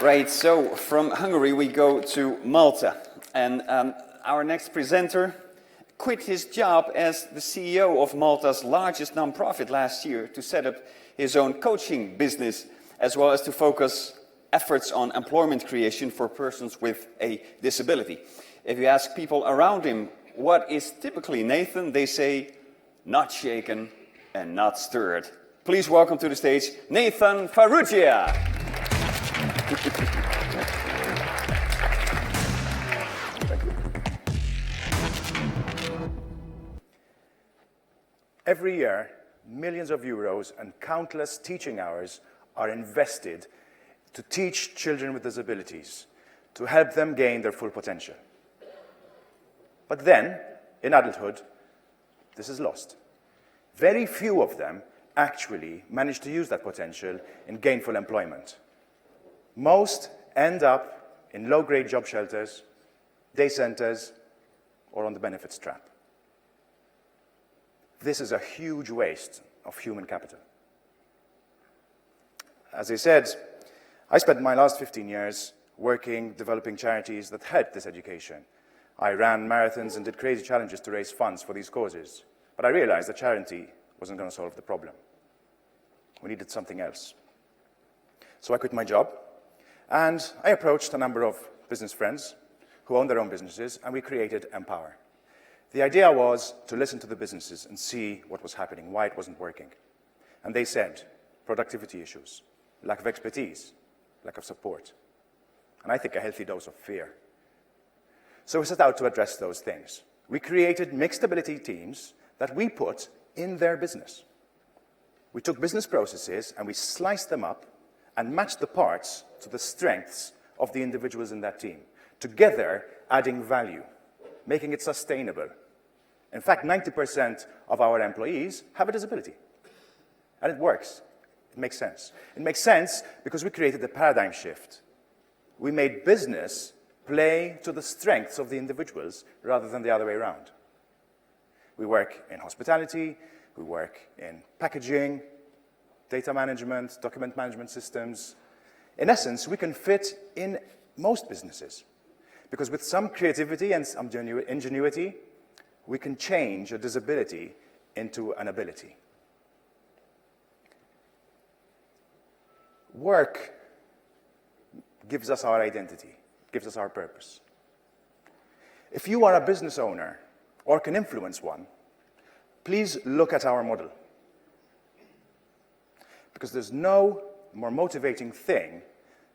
Right, so from Hungary we go to Malta. And our next presenter quit his job as the CEO of Malta's largest nonprofit last year to set up his own coaching business, as well as to focus efforts on employment creation for persons with a disability. If you ask people around him what is typically Nathan, they say, not shaken and not stirred. Please welcome to the stage, Nathan Farrugia.
Every year, millions of euros and countless teaching hours are invested to teach children with disabilities, to help them gain their full potential. But then, in adulthood, this is lost. Very few of them actually manage to use that potential in gainful employment. Most end up in low-grade job shelters, day centers, or on the benefits trap. This is a huge waste of human capital. As I said, I spent my last 15 years working, developing charities that helped this education. I ran marathons and did crazy challenges to raise funds for these causes. But I realized that charity wasn't going to solve the problem. We needed something else. So I quit my job, and I approached a number of business friends who own their own businesses, and we created Empower. The idea was to listen to the businesses and see what was happening, why it wasn't working. And they said, productivity issues, lack of expertise, lack of support, and I think a healthy dose of fear. So we set out to address those things. We created mixed ability teams that we put in their business. We took business processes and we sliced them up and matched the parts to the strengths of the individuals in that team, together adding value, making it sustainable. In fact, 90% of our employees have a disability. And it works. It makes sense. It makes sense because we created a paradigm shift. We made business play to the strengths of the individuals rather than the other way around. We work in hospitality, we work in packaging, data management, document management systems. In essence, we can fit in most businesses because with some creativity and some ingenuity, we can change a disability into an ability. Work gives us our identity, gives us our purpose. If you are a business owner or can influence one, please look at our model. Because there's no more motivating thing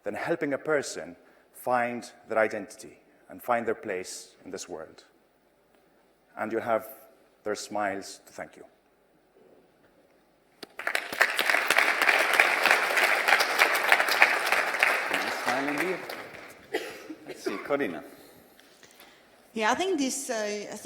than helping a person find their identity and find their place in this world. And you'll have their smiles to thank you.
Nice smile indeed. Let's see, Corina.
Yeah, I think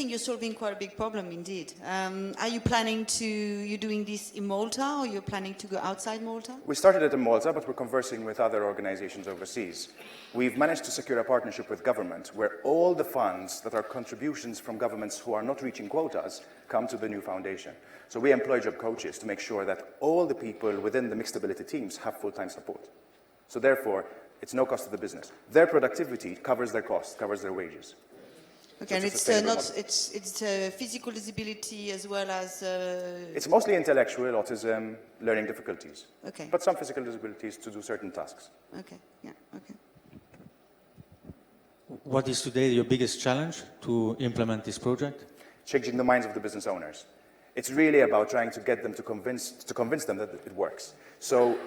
you're solving quite a big problem indeed. Are you planning to, you're doing this in Malta, or you're planning to go outside Malta?
We started it in Malta, but we're conversing with other organizations overseas. We've managed to secure a partnership with government where all the funds that are contributions from governments who are not reaching quotas come to the new foundation. So we employ job coaches to make sure that all the people within the mixed ability teams have full-time support. So therefore, it's no cost to the business. Their productivity covers their costs, covers their wages.
Okay,
So
and it's physical disability as well as...
It's mostly intellectual, autism, learning difficulties.
Okay.
But some physical disabilities to do certain tasks.
Okay, yeah, okay.
What is today your biggest challenge to implement this project?
Changing the minds of the business owners. It's really about trying to get them to convince them that it works. So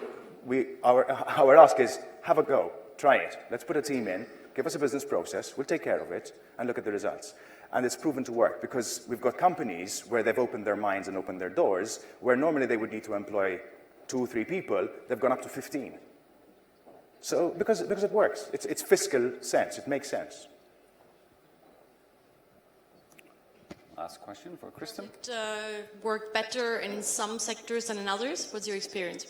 our ask is, have a go, try it. Let's put a team in, give us a business process, we'll take care of it, and look at the results. And it's proven to work because we've got companies where they've opened their minds and opened their doors, where normally they would need to employ 2 or 3 people, they've gone up to 15. So, because it works. It's fiscal sense, it makes sense.
Last question for Kristen.
It worked better in some sectors than in others? What's your experience?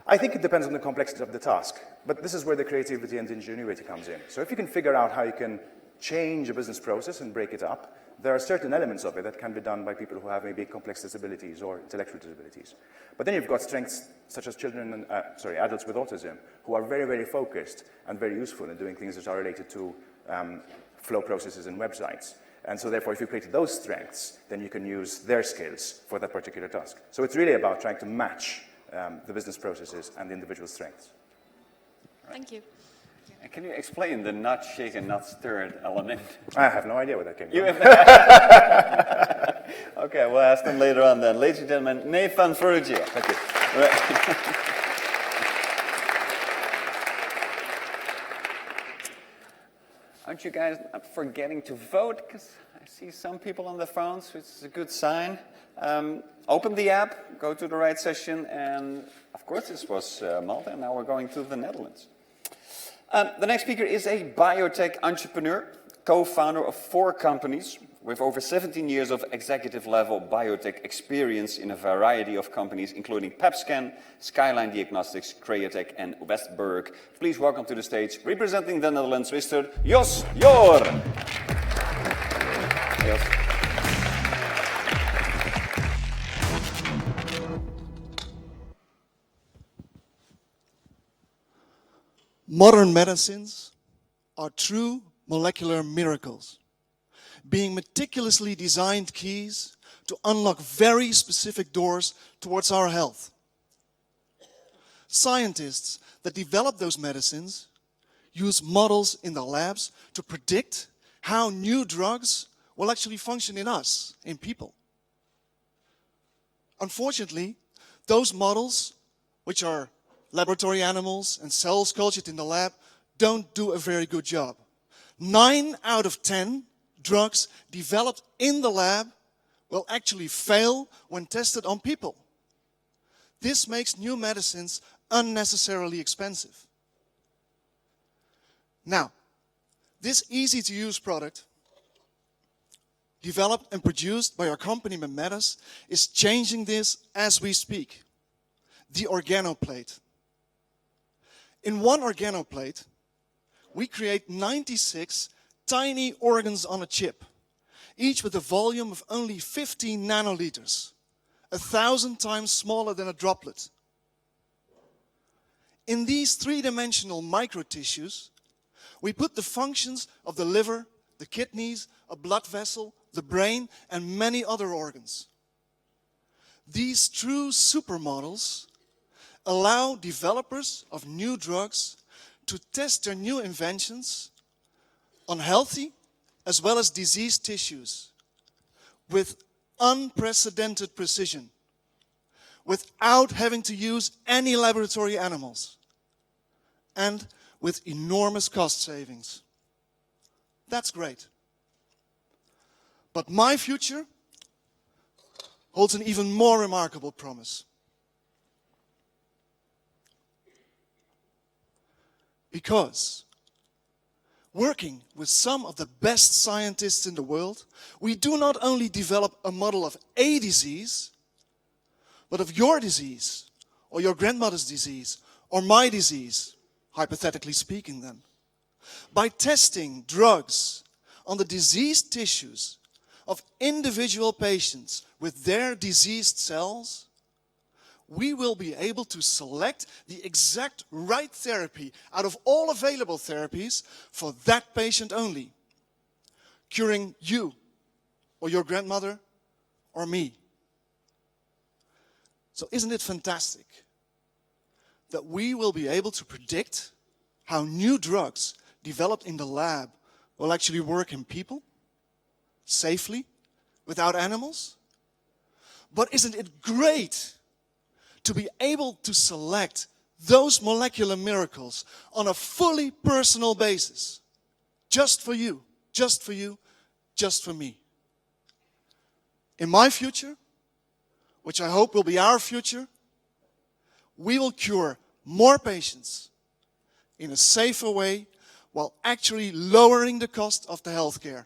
I think it depends on the complexity of the task, but this is where the creativity and ingenuity comes in. So if you can figure out how you can change a business process and break it up, there are certain elements of it that can be done by people who have maybe complex disabilities or intellectual disabilities. But then you've got strengths such as adults with autism, who are very, very focused and very useful in doing things that are related to flow processes and websites. And so therefore, if you create those strengths, then you can use their skills for that particular task. So it's really about trying to match the business processes and the individual strengths.
Thank you.
And can you explain the not shaken, not stirred element?
I have no idea where that came from.
Okay, we'll ask them later on then. Ladies and gentlemen, Nathan Ferrugia.
Thank you.
Aren't you guys not forgetting to vote? Because I see some people on the phones, which is a good sign. Open the app, go to the right session, and of course this was Malta, and now we're going to the Netherlands. The next speaker is a biotech entrepreneur, co-founder of 4 companies with over 17 years of executive-level biotech experience in a variety of companies, including PepScan, Skyline Diagnostics, Createch, and Westberg. Please welcome to the stage, representing the Netherlands, Mr. Jos Jor. Jos.
Modern medicines are true molecular miracles, being meticulously designed keys to unlock very specific doors towards our health. Scientists that develop those medicines use models in the labs to predict how new drugs will actually function in us, in people. Unfortunately, those models, which are laboratory animals and cells cultured in the lab, don't do a very good job. 9 out of 10 drugs developed in the lab will actually fail when tested on people. This makes new medicines unnecessarily expensive. Now, this easy-to-use product, developed and produced by our company Memetas, is changing this as we speak. The organoplate. In one organoplate, we create 96 tiny organs on a chip, each with a volume of only 15 nanoliters, 1,000 times smaller than a droplet. In these three-dimensional microtissues, we put the functions of the liver, the kidneys, a blood vessel, the brain, and many other organs. These true supermodels allow developers of new drugs to test their new inventions on healthy as well as diseased tissues with unprecedented precision, without having to use any laboratory animals, and with enormous cost savings. That's great. But my future holds an even more remarkable promise. Because working with some of the best scientists in the world, we do not only develop a model of a disease, but of your disease, or your grandmother's disease, or my disease, hypothetically speaking then. By testing drugs on the diseased tissues of individual patients with their diseased cells, we will be able to select the exact right therapy out of all available therapies for that patient only, curing you, or your grandmother, or me. So isn't it fantastic that we will be able to predict how new drugs developed in the lab will actually work in people, safely, without animals? But isn't it great to be able to select those molecular miracles on a fully personal basis, just for you, just for you, just for me? In my future, which I hope will be our future, we will cure more patients in a safer way while actually lowering the cost of the healthcare.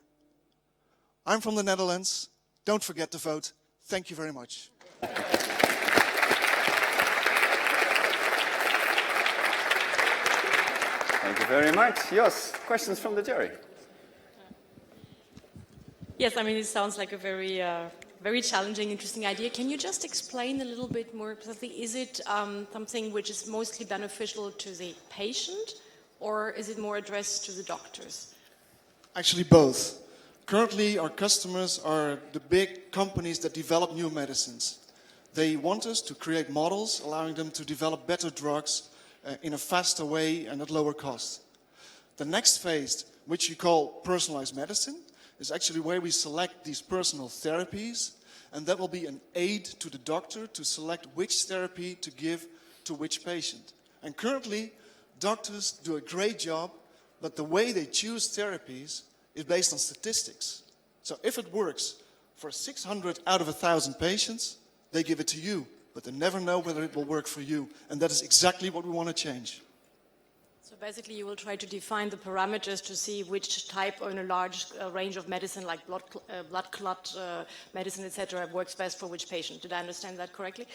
I'm from the Netherlands. Don't forget to vote. Thank you very much.
Thank you very much. Jos, questions from the jury?
Yes, I mean, it sounds like a very challenging, interesting idea. Can you just explain a little bit more precisely? Is it something which is mostly beneficial to the patient, or is it more addressed to the doctors?
Actually, both. Currently, our customers are the big companies that develop new medicines. They want us to create models, allowing them to develop better drugs in a faster way and at lower cost. The next phase, which you call personalized medicine, is actually where we select these personal therapies, and that will be an aid to the doctor to select which therapy to give to which patient. And currently, doctors do a great job, but the way they choose therapies is based on statistics. So if it works for 600 out of 1,000 patients, they give it to you, but they never know whether it will work for you. And that is exactly what we want to change.
So basically you will try to define the parameters to see which type in a large range of medicine, like blood clot medicine, etc., works best for which patient. Did I understand that correctly?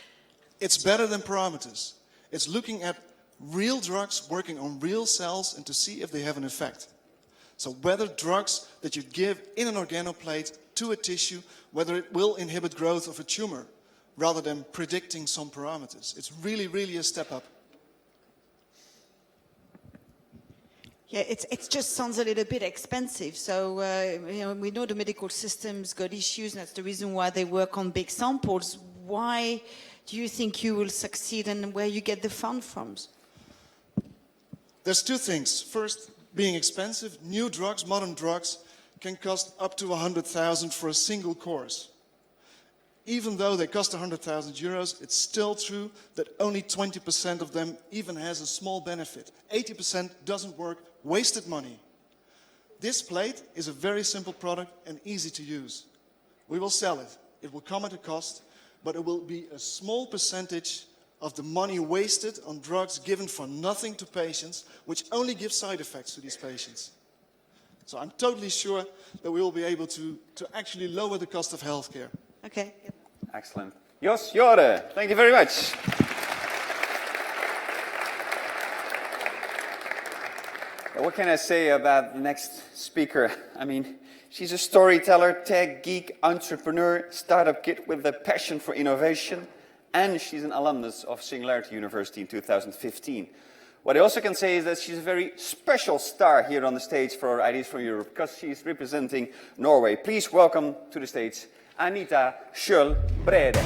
It's better than parameters. It's looking at real drugs working on real cells and to see if they have an effect. So whether drugs that you give in an organoplate to a tissue, whether it will inhibit growth of a tumor, rather than predicting some parameters. It's really, really a step up.
Yeah, it just sounds a little bit expensive. So we know the medical system's got issues, and that's the reason why they work on big samples. Why do you think you will succeed, and where you get the fund from?
There's two things. First, being expensive. New drugs, modern drugs, can cost up to 100,000 for a single course. Even though they cost 100,000 euros, it's still true that only 20% of them even has a small benefit. 80% doesn't work, wasted money. This plate is a very simple product and easy to use. We will sell it. It will come at a cost, but it will be a small percentage of the money wasted on drugs given for nothing to patients, which only give side effects to these patients. So I'm totally sure that we will be able to actually lower the cost of healthcare.
Okay.
Excellent. Jos Jorde, thank you very much. What can I say about the next speaker? I mean, she's a storyteller, tech geek, entrepreneur, startup kid with a passion for innovation, and she's an alumnus of Singularity University in 2015. What I also can say is that she's a very special star here on the stage for Ideas from Europe, because she's representing Norway. Please welcome to the stage Anita Schjøll Brede.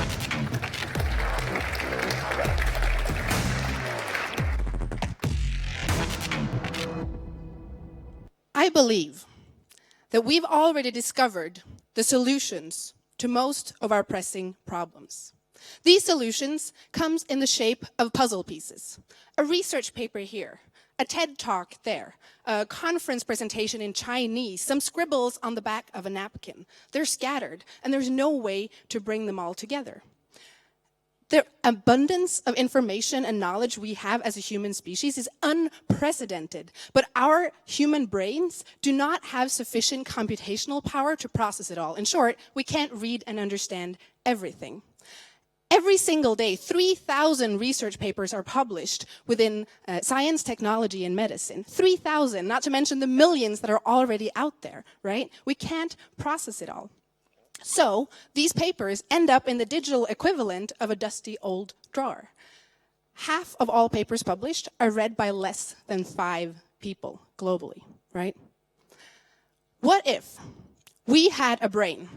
I believe that we've already discovered the solutions to most of our pressing problems. These solutions come in the shape of puzzle pieces. A research paper here, a TED talk there, a conference presentation in Chinese, some scribbles on the back of a napkin. They're scattered, and there's no way to bring them all together. The abundance of information and knowledge we have as a human species is unprecedented, but our human brains do not have sufficient computational power to process it all. In short, we can't read and understand everything. Every single day, 3,000 research papers are published within science, technology, and medicine. 3,000, not to mention the millions that are already out there, right? We can't process it all. So these papers end up in the digital equivalent of a dusty old drawer. Half of all papers published are read by less than 5 people globally, right? What if we had a brain,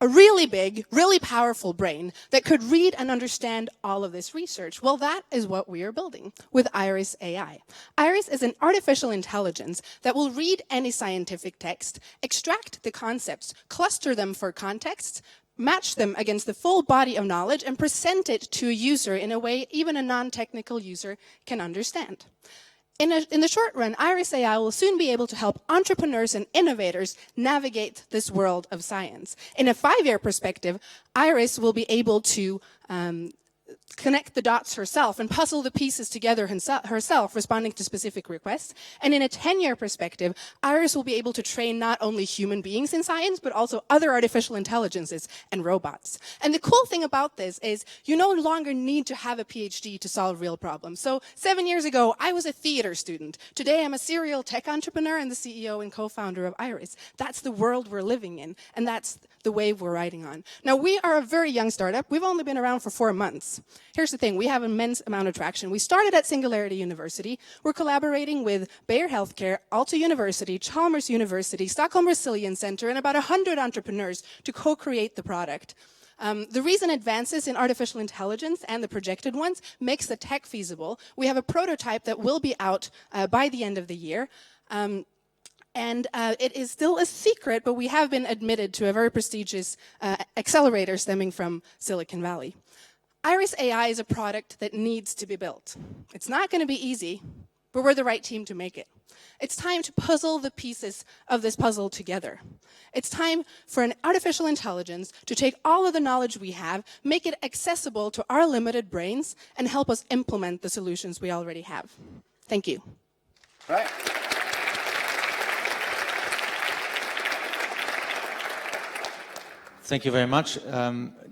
a really big, really powerful brain that could read and understand all of this research? Well, that is what we are building with Iris AI. Iris is an artificial intelligence that will read any scientific text, extract the concepts, cluster them for context, match them against the full body of knowledge, and present it to a user in a way even a non-technical user can understand. In the short run, Iris AI will soon be able to help entrepreneurs and innovators navigate this world of science. In a 5-year perspective, Iris will be able to connect the dots herself and puzzle the pieces together herself, responding to specific requests. And in a 10-year perspective, Iris will be able to train not only human beings in science, but also other artificial intelligences and robots. And the cool thing about this is you no longer need to have a PhD to solve real problems. So 7 years ago, I was a theater student. Today, I'm a serial tech entrepreneur and the CEO and co-founder of Iris. That's the world we're living in, and that's the wave we're riding on. Now, we are a very young startup. We've only been around for 4 months. Here's the thing, we have an immense amount of traction. We started at Singularity University. We're collaborating with Bayer Healthcare, Aalto University, Chalmers University, Stockholm Resilience Center, and about 100 entrepreneurs to co-create the product. The recent advances in artificial intelligence and the projected ones makes the tech feasible. We have a prototype that will be out by the end of the year. It is still a secret, but we have been admitted to a very prestigious accelerator stemming from Silicon Valley. Iris AI is a product that needs to be built. It's not going to be easy, but we're the right team to make it. It's time to puzzle the pieces of this puzzle together. It's time for an artificial intelligence to take all of the knowledge we have, make it accessible to our limited brains, and help us implement the solutions we already have. Thank you.
Right.
Thank you very much.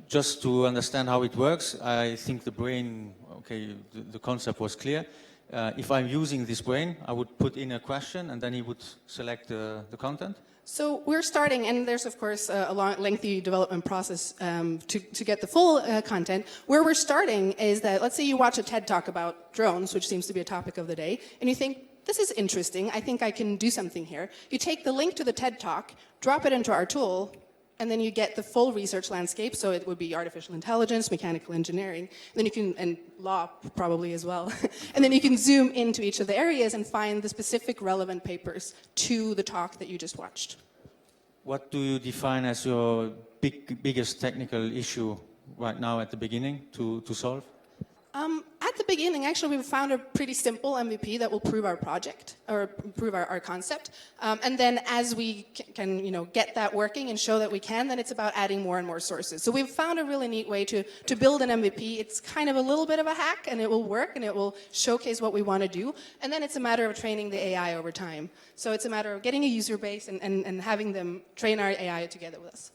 Just to understand how it works, I think the brain, okay, the concept was clear. If I'm using this brain, I would put in a question and then he would select the content.
So we're starting, and there's of course a long, lengthy development process to get the full content. Where we're starting is that, let's say you watch a TED talk about drones, which seems to be a topic of the day, and you think, this is interesting, I think I can do something here. You take the link to the TED talk, drop it into our tool, and then you get the full research landscape, so it would be artificial intelligence, mechanical engineering, and then you can, and law probably as well, and then you can zoom into each of the areas and find the specific relevant papers to the talk that you just watched.
What do you define as your biggest technical issue right now at the beginning to solve?
At at the beginning, actually, we found a pretty simple MVP that will prove our project, or prove our concept. And then as we can get that working and show that we can, then it's about adding more and more sources. So we've found a really neat way to build an MVP. It's kind of a little bit of a hack, and it will work, and it will showcase what we want to do. And then it's a matter of training the AI over time. So it's a matter of getting a user base and having them train our AI together with us.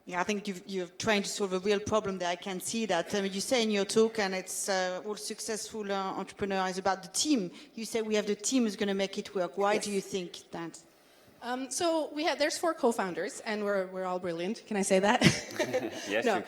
Yeah, I think you're trying to solve a real problem there. I can see that. You say in your talk, and it's all successful entrepreneur is about the team. You say we have the team who's going to make it work. Why do you think that?
So there's 4 co-founders, and we're all brilliant. Can I say that?
Yes,
No.
you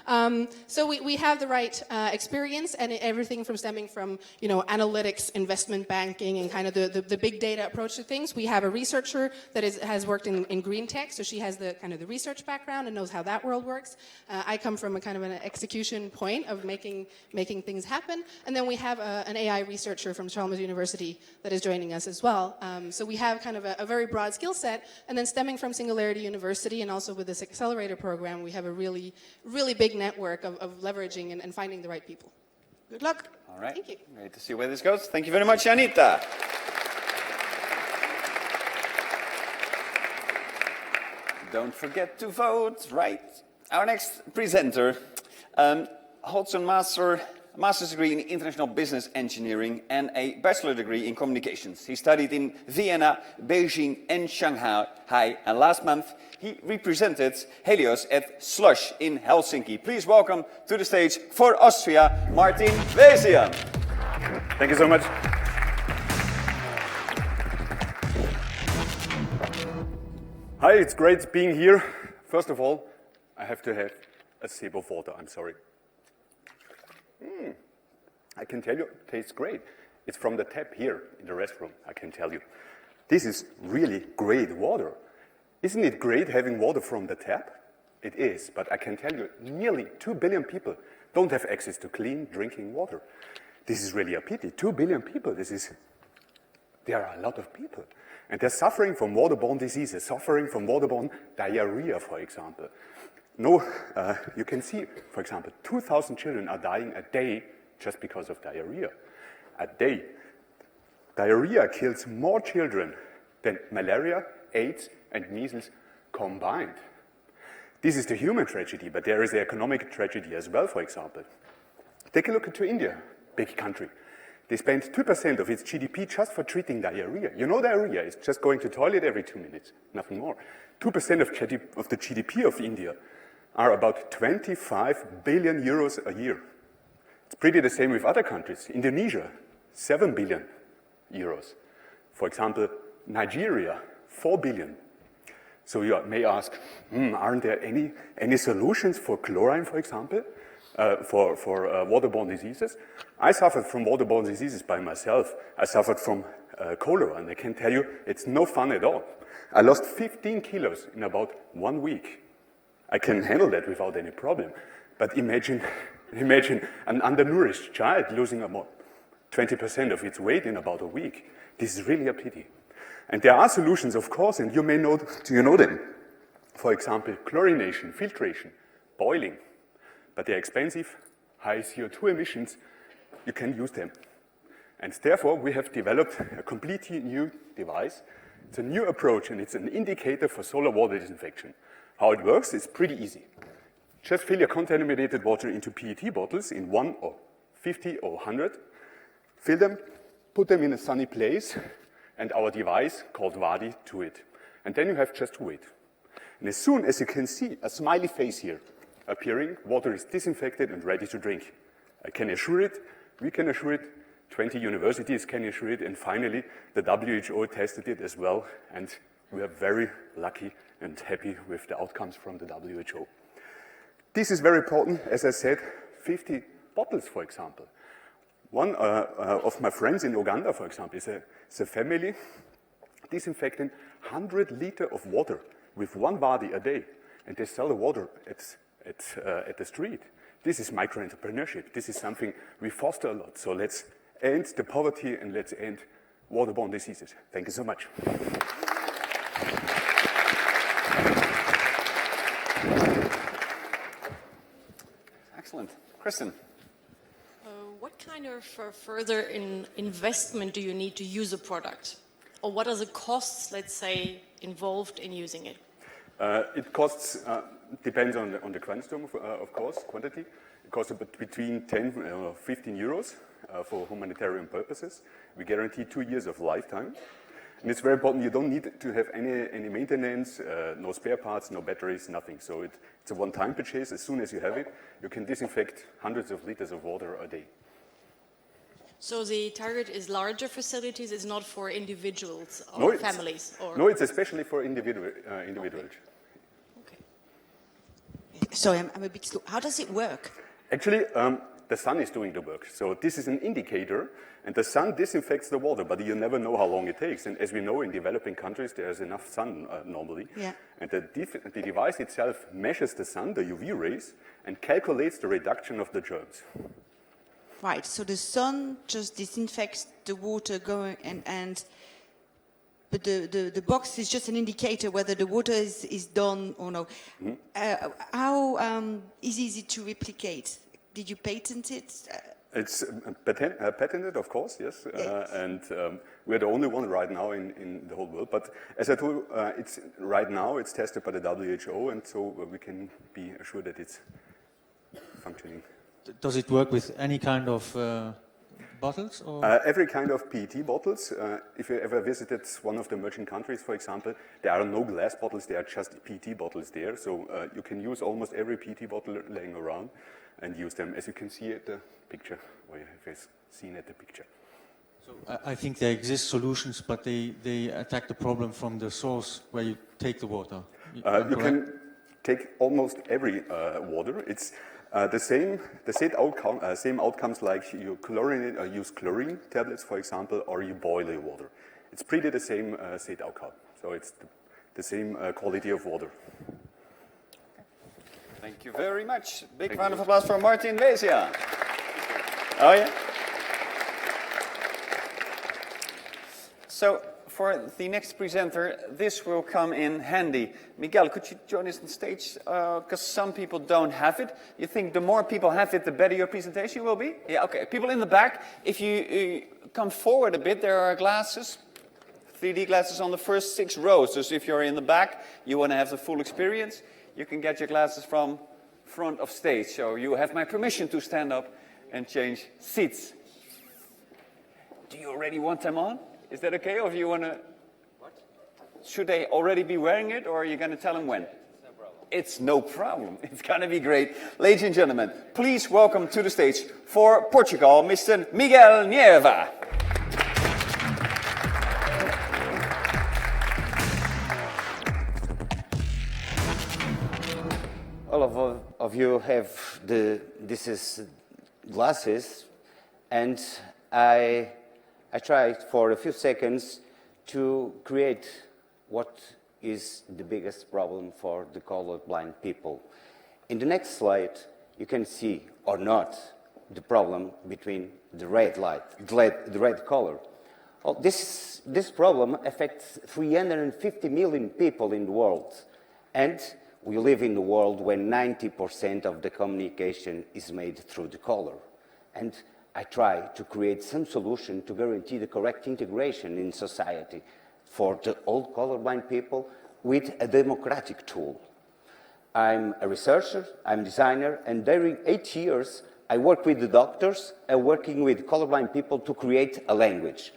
can.
So we have the right experience, and everything from stemming from analytics, investment banking, and kind of the big data approach to things. We have a researcher that has worked in green tech, so she has the kind of the research background and knows how that world works. I come from a kind of an execution point of making things happen, and then we have an AI researcher from Chalmers University that is joining us as well. So we have kind of a very broad skill set, and then stemming from Singularity University and also with this accelerator program, we have a really, really big network of leveraging and finding the right people.
Good luck.
All right.
Thank you.
Great to see where this goes. Thank you very much, Anita. Don't forget to vote, right? Our next presenter holds a master's degree in international business engineering and a bachelor degree in communications. He studied in Vienna, Beijing, and Shanghai, and last month he represented Helios at Slush in Helsinki. Please welcome to the stage for Austria, Martin Wesian.
Thank you so much. Hi, it's great being here. First of all, I have to have a sip of water, I'm sorry. I can tell you, it tastes great. It's from the tap here in the restroom, I can tell you. This is really great water. Isn't it great having water from the tap? It is, but I can tell you, nearly 2 billion people don't have access to clean drinking water. This is really a pity. 2 billion people, there are a lot of people. And they're suffering from waterborne diseases, suffering from waterborne diarrhea, for example. You can see, for example, 2,000 children are dying a day just because of diarrhea. A day. Diarrhea kills more children than malaria, AIDS, and measles combined. This is the human tragedy, but there is the economic tragedy as well, for example. Take a look into India, big country. They spend 2% of its GDP just for treating diarrhea. You know diarrhea is just going to the toilet every 2 minutes, nothing more. 2% of the GDP of India are about 25 billion euros a year. It's pretty the same with other countries. Indonesia, 7 billion euros. For example, Nigeria, 4 billion. So you may ask, aren't there any solutions for chlorine, for example, for waterborne diseases? I suffered from waterborne diseases by myself. I suffered from cholera, and I can tell you, it's no fun at all. I lost 15 kilos in about 1 week. I can handle that without any problem. But imagine an undernourished child losing about 20% of its weight in about a week. This is really a pity. And there are solutions, of course, and you know them. For example, chlorination, filtration, boiling. But they're expensive, high CO2 emissions. You can use them. And therefore, we have developed a completely new device. It's a new approach, and it's an indicator for solar water disinfection. How it works is pretty easy. Just fill your contaminated water into PET bottles in 1 or 50 or 100. Fill them, put them in a sunny place, and our device, called Wadi, to it. And then you have just to wait. And as soon as you can see a smiley face here appearing, water is disinfected and ready to drink. I can assure it, we can assure it, 20 universities can assure it, and finally, the WHO tested it as well, and we are very lucky and happy with the outcomes from the WHO. This is very important, as I said, 50 bottles, for example. One of my friends in Uganda, for example, is a family disinfecting 100 liters of water with 1 wadi a day, and they sell the water at the street. This is micro-entrepreneurship. This is something we foster a lot. So let's end the poverty and let's end waterborne diseases. Thank you so much.
Excellent. Kristen.
kind of further investment do you need to use a product? Or what are the costs, let's say, involved in using it?
It costs, depends on the quantum, of course, quantity. It costs between 10 and 15 euros for humanitarian purposes. We guarantee 2 years of lifetime. And it's very important, you don't need to have any maintenance, no spare parts, no batteries, nothing. So it's a one-time purchase. As soon as you have it, you can disinfect hundreds of liters of water a day.
So the target is larger facilities, it's not for individuals or
No,
families? Or...
No, it's especially for individuals.
Okay.
Sorry, I'm a bit slow. How does it work?
Actually, the sun is doing the work. So this is an indicator, and the sun disinfects the water, but you never know how long it takes. And as we know, in developing countries, there's enough sun normally.
Yeah.
And the device itself measures the sun, the UV rays, and calculates the reduction of the germs.
Right, so the sun just disinfects the water going but the box is just an indicator whether the water is done or no.
Mm-hmm.
How is it easy to replicate? Did you patent it?
It's patented, of course, yes. And we're the only one right now in the whole world. But as I told you, right now it's tested by the WHO, and so we can be assured that it's functioning.
Does it work with any kind of bottles? Or?
Every kind of PET bottles. If you ever visited one of the emerging countries, for example, there are no glass bottles, there are just PET bottles there. So you can use almost every PET bottle laying around and use them, as you can see at the picture, or you have seen at the picture.
So I think there exist solutions, but they attack the problem from the source where you take the water.
You can take almost every water. It's the same outcomes like you chlorinate or use chlorine tablets, for example, or you boil your water. It's pretty the same state outcome. So it's the same quality of water.
Thank you very much. Big round of applause for Martin Lesia. Oh yeah. So for the next presenter, this will come in handy. Miguel, could you join us on stage? Because some people don't have it. You think the more people have it, the better your presentation will be? Yeah, okay. People in the back, if you come forward a bit, there are glasses, 3D glasses on the first 6 rows. So if you're in the back, you want to have the full experience, you can get your glasses from front of stage. So you have my permission to stand up and change seats. Do you already want them on? Is that okay, or if you want to... What? Should they already be wearing it, or are you going to tell them when? It's no problem. It's going to be great. Ladies and gentlemen, please welcome to the stage for Portugal, Mr. Miguel Nieva.
All of you have this is glasses, and I tried for a few seconds to create what is the biggest problem for the colorblind people. In the next slide, you can see, or not, the problem between the red light, the red color. Well, this problem affects 350 million people in the world, and we live in a world where 90% of the communication is made through the color. And I try to create some solution to guarantee the correct integration in society for the old colorblind people with a democratic tool. I'm a researcher, I'm a designer, and during 8 years I work with the doctors and working with colorblind people to create a language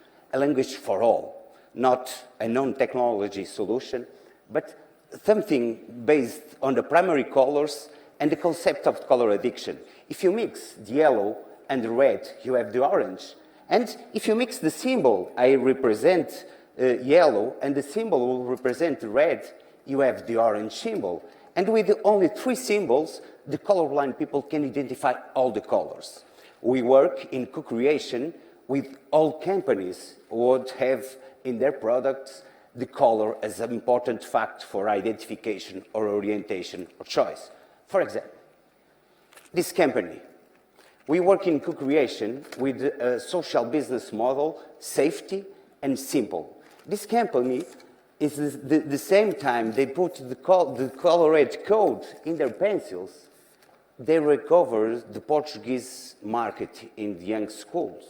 for all, not a non-technology solution, but something based on the primary colors and the concept of color addiction. If you mix the yellow and the red, you have the orange. And if you mix the symbol, I represent yellow, and the symbol will represent red, you have the orange symbol. And with only 3 symbols, the colorblind people can identify all the colors. We work in co-creation with all companies who would have in their products the color as an important fact for identification or orientation or choice. For example, this company, we work in co-creation with a social business model, safety and simple. This company is the same time they put the colored code in their pencils, they recover the Portuguese market in the young schools.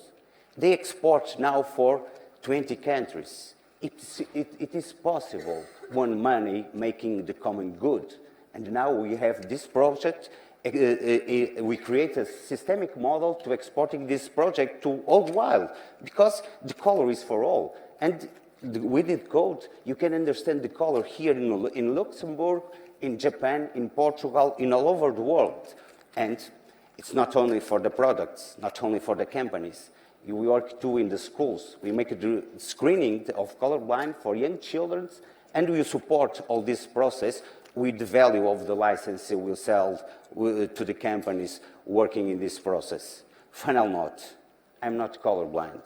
They export now for 20 countries. It is possible when money making the common good. And now we have this project. We create a systemic model to exporting this project to all world because the color is for all. And with the code, you can understand the color here in Luxembourg, in Japan, in Portugal, in all over the world. And it's not only for the products, not only for the companies. We work too in the schools. We make a screening of colorblind for young children, and we support all this process with the value of the license we will sell to the companies working in this process. Final note, I'm not colorblind.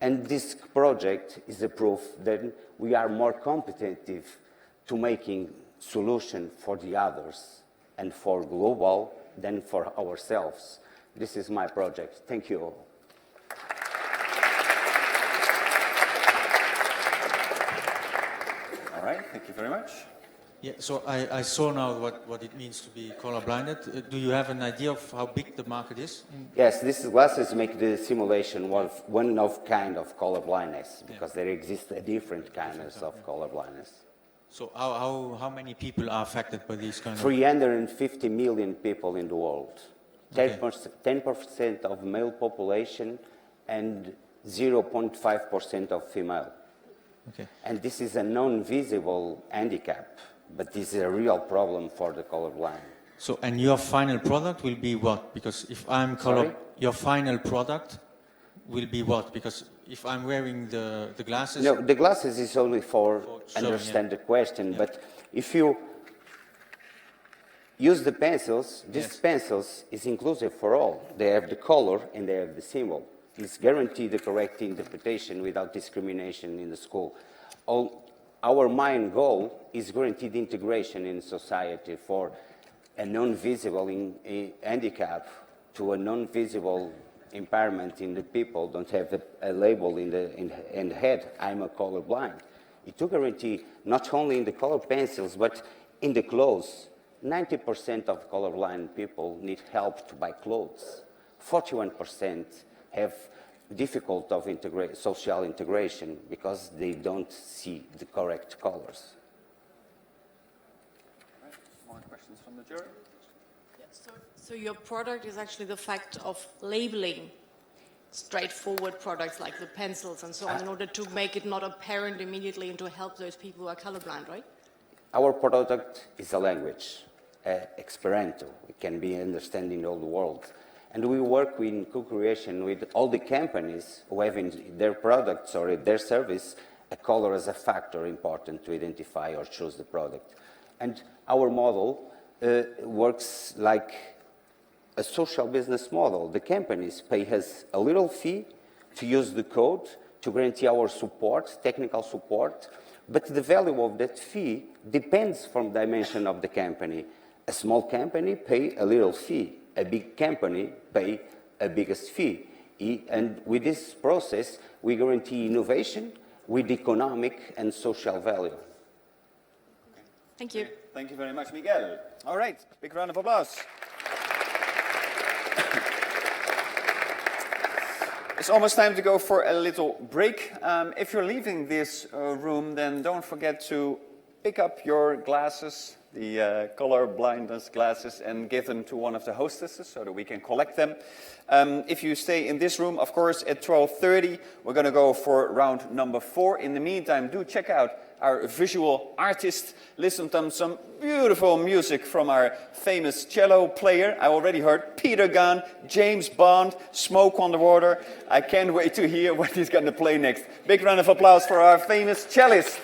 And this project is a proof that we are more competitive to making solution for the others and for global than for ourselves. This is my project. Thank you all.
All right, thank you very much.
Yeah, so I saw now what it means to be color-blinded. Do you have an idea of how big the market is?
Yes, these glasses make the simulation one of kind of color blindness because there exists a different kinds of color blindness.
So how many people are affected by these kind of...
350 million people in the world. 10% of male population and 0.5% of female.
Okay.
And this is a non-visible handicap, but this is a real problem for the colorblind.
So, and your final product will be what? Because if I'm color, your final product will be what? Because if I'm wearing the glasses...
No, the glasses is only for understand the question, but if you use the pencils, these pencils is inclusive for all. They have the color and they have the symbol. It's guaranteed the correct interpretation without discrimination in the school. Our main goal is guaranteed integration in society for a non-visible handicap to a non-visible impairment in the people don't have a label in the head, I'm a colorblind. It to guarantee not only in the color pencils, but in the clothes. 90% of colorblind people need help to buy clothes. 41% have difficult of social integration because they don't see the correct colors.
More questions from the jury?
So your product is actually the fact of labeling straightforward products like the pencils and so on in order to make it not apparent immediately and to help those people who are colorblind, right?
Our product is a language, Esperanto. It can be understood in all the world. And we work in co-creation with all the companies who have in their products or in their service a color as a factor important to identify or choose the product. And our model works like a social business model. The companies pay us a little fee to use the code to guarantee our support, technical support, but the value of that fee depends from the dimension of the company. A small company pay a little fee. A big company pay a biggest fee. And with this process, we guarantee innovation with economic and social value.
Thank you.
Thank you very much, Miguel. All right, big round of applause. It's almost time to go for a little break. If you're leaving this room, then don't forget to pick up your glasses, the color blindness glasses, and give them to one of the hostesses so that we can collect them. If you stay in this room, of course, at 12:30, we're going to go for round number 4. In the meantime, do check out our visual artist. Listen to some beautiful music from our famous cello player. I already heard Peter Gunn, James Bond, Smoke on the Water. I can't wait to hear what he's going to play next. Big round of applause for our famous cellist.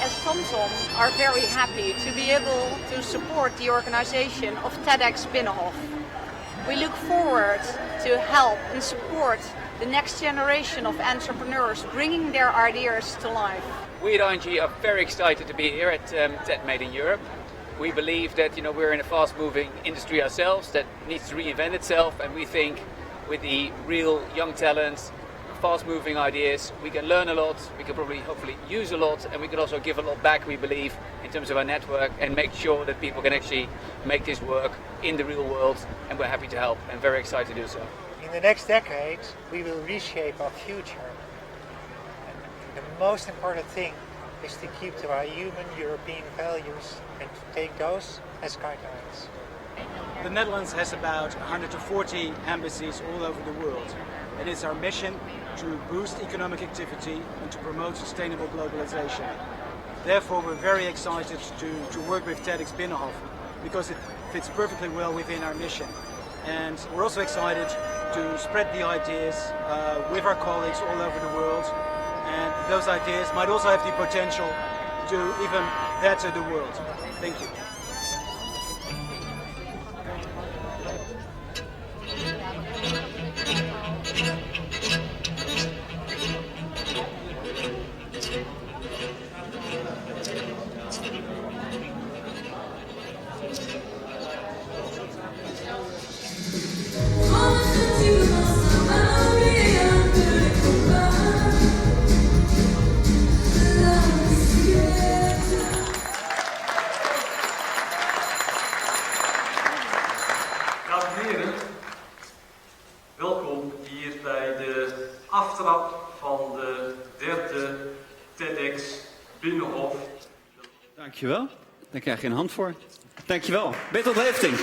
as TomTom are very happy to be able to support the organization of TEDxBinnenhof. We look forward to help and support the next generation of entrepreneurs bringing their ideas to life.
We at ING are very excited to be here at TED Made in Europe. We believe that we're in a fast-moving industry ourselves that needs to reinvent itself, and we think with the real young talents, fast-moving ideas, we can learn a lot, we can probably hopefully use a lot, and we can also give a lot back, we believe, in terms of our network, and make sure that people can actually make this work in the real world, and we're happy to help and very excited to do so.
In the next decade, we will reshape our future. And the most important thing is to keep to our human European values and to take those as guidelines.
The Netherlands has about 140 embassies all over the world. It is our mission to boost economic activity and to promote sustainable globalization. Therefore, we're very excited to work with TEDxBinnenhof because it fits perfectly well within our mission. And we're also excited to spread the ideas with our colleagues all over the world. And those ideas might also have the potential to even better the world. Thank you.
Dames en heren, welkom hier bij de aftrap van de derde TEDxBinnenhof.
Dankjewel. Daar krijg je een hand voor. Dankjewel. Bertolt Hefting.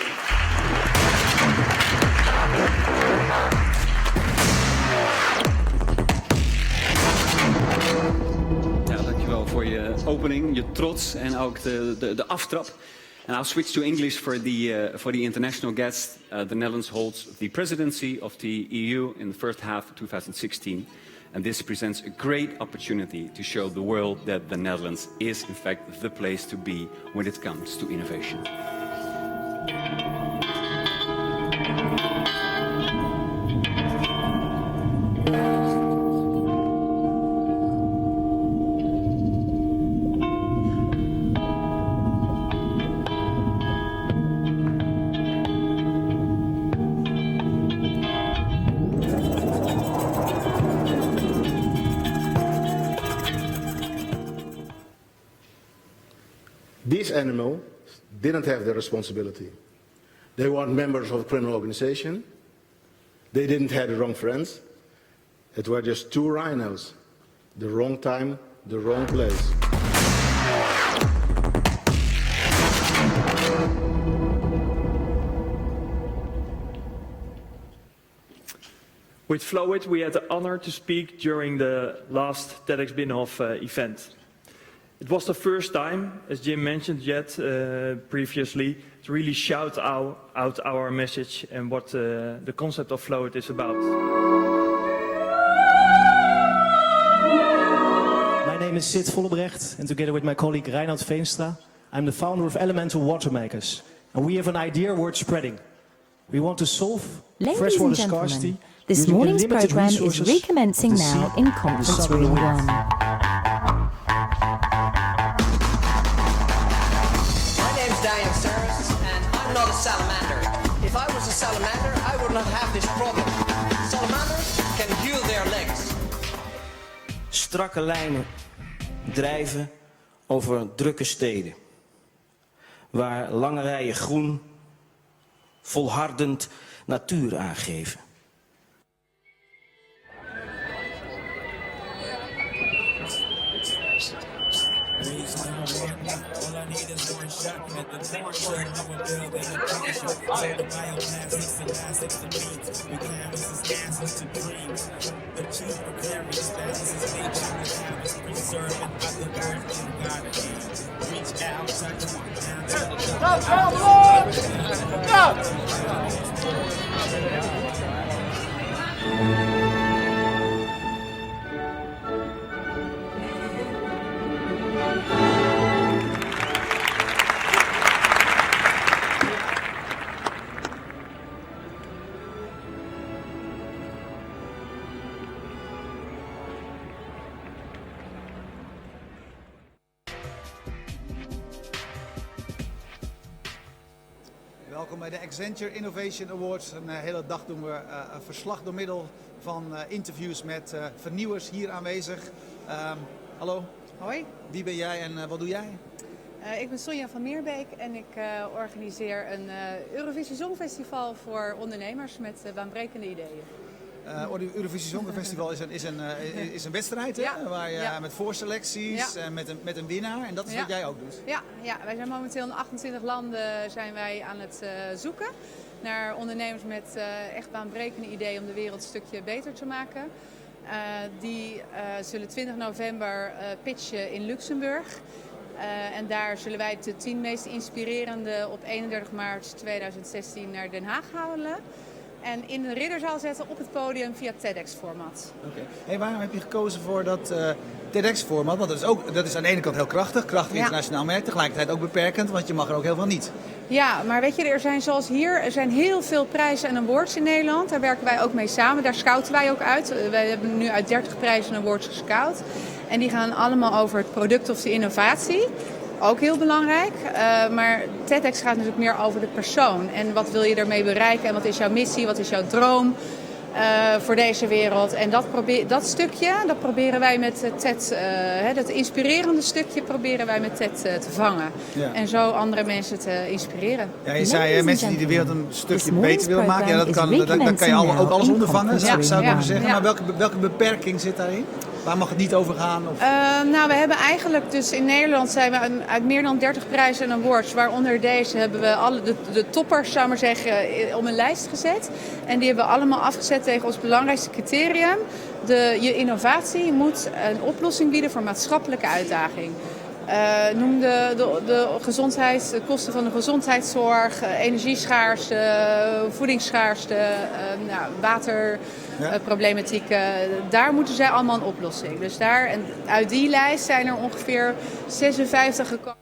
Ja, dankjewel voor je opening, je trots en ook de aftrap. And I'll switch to English for the international guests. The Netherlands holds the presidency of the EU in the first half of 2016. And this presents a great opportunity to show the world that the Netherlands is, in fact, the place to be when it comes to innovation.
These animals didn't have the responsibility. They weren't members of a criminal organization. They didn't have the wrong friends. It were just two rhinos. The wrong time, the wrong place.
With Flowit, we had the honor to speak during the last TEDxBinnenhof event. It was the first time, as Jim mentioned previously, to really shout out our message and what the concept of Flowit is about.
My name is Sid Vollebrecht, and together with my colleague Reinhard Veenstra, I'm the founder of Elemental Water Makers. And we have an idea worth spreading. We want to solve freshwater scarcity.
This morning's program is recommencing now in Conference Room 1.
Not a salamander. If I was a salamander, I would not have this problem. Salamanders can heal their legs.
Strakke lijnen drijven over drukke steden. Waar lange rijen groen volhardend natuur aangeven.
All I need is one shot at the torture. No one build in the picture. So the bioplastics and plastics to meat. We canvases gases to dreams. The chief precarious balances nature. The habits preserving other words in God's hands. Reach out, touch one down to the top. Go!
Welkom bij de Accenture Innovation Awards. Een hele dag doen we een verslag door middel van interviews met vernieuwers hier aanwezig. Hallo.
Hoi.
Wie ben jij en wat doe jij?
Ik ben Sonja van Meerbeek en ik organiseer een Eurovisie Songfestival voor ondernemers met baanbrekende ideeën.
Het Eurovisie Songfestival is een wedstrijd, hè?
Ja.
Waar je met voorselecties en met een winnaar. En dat is wat jij ook doet.
Ja, wij zijn momenteel in 28 landen zijn wij aan het zoeken naar ondernemers met echt baanbrekende ideeën om de wereld een stukje beter te maken. Die zullen 20 november pitchen in Luxemburg. En daar zullen wij de 10 meest inspirerende op 31 maart 2016 naar Den Haag halen. En in de ridderzaal zetten op het podium via TEDx-format.
Oké. Hey, waarom heb je gekozen voor dat TEDx-format? Want dat is aan de ene kant heel krachtig internationaal merk. Tegelijkertijd ook beperkend, want je mag er ook heel veel niet.
Ja, maar weet je, er zijn zoals hier, er zijn heel veel prijzen en awards in Nederland. Daar werken wij ook mee samen, daar scouten wij ook uit. Wij hebben nu uit 30 prijzen en awards gescout. En die gaan allemaal over het product of de innovatie. Ook heel belangrijk. Maar TEDx gaat natuurlijk meer over de persoon. En wat wil je ermee bereiken? En wat is jouw missie? Wat is jouw droom voor deze wereld? En dat stukje proberen wij met TED, dat inspirerende stukje proberen wij met TED te vangen. Ja. En zo andere mensen te inspireren. Ja,
je zei mensen die de wereld een stukje beter willen maken. Ja, dat kan je ook alles ondervangen, zou ik kunnen zeggen. Maar welke beperking zit daarin? Waar mag het niet over gaan? Of?
Nou, we hebben eigenlijk dus in Nederland zijn we uit meer dan 30 prijzen en awards. Waaronder deze hebben we alle de toppers, zou ik maar zeggen, op een lijst gezet. En die hebben we allemaal afgezet tegen ons belangrijkste criterium. Je innovatie moet een oplossing bieden voor maatschappelijke uitdaging. Noem de kosten van de gezondheidszorg, energieschaarste, voedingsschaarste, waterproblematiek. Daar moeten zij allemaal een oplossing. Dus uit die lijst zijn er ongeveer 56 gekomen.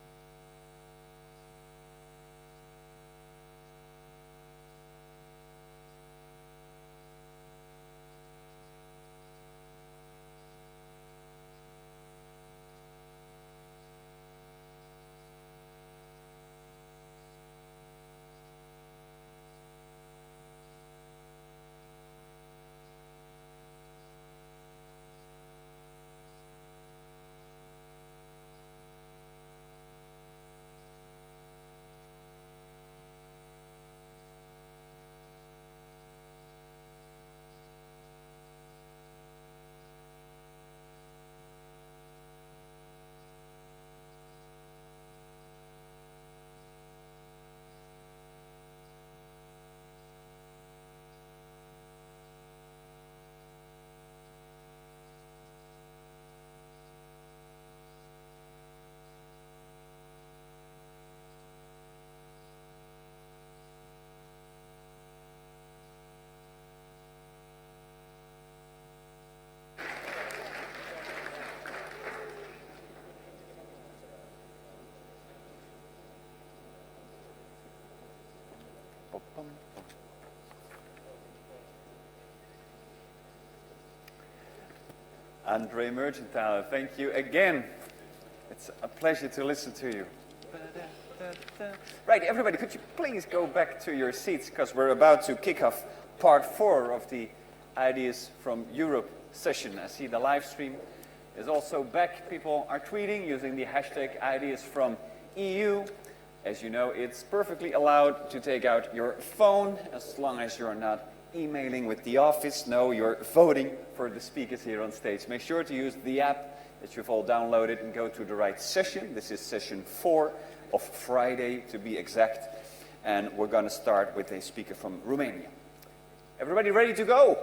André Mergenthaler, thank you again. It's a pleasure to listen to you. Right, everybody, could you please go back to your seats because we're about to kick off part 4 of the Ideas from Europe session. I see the live stream is also back. People are tweeting using the hashtag Ideas from EU. As you know, it's perfectly allowed to take out your phone as long as you're not emailing with the office. No, you're voting for the speakers here on stage. Make sure to use the app that you've all downloaded and go to the right session. This is session 4 of Friday, to be exact. And we're going to start with a speaker from Romania. Everybody ready to go?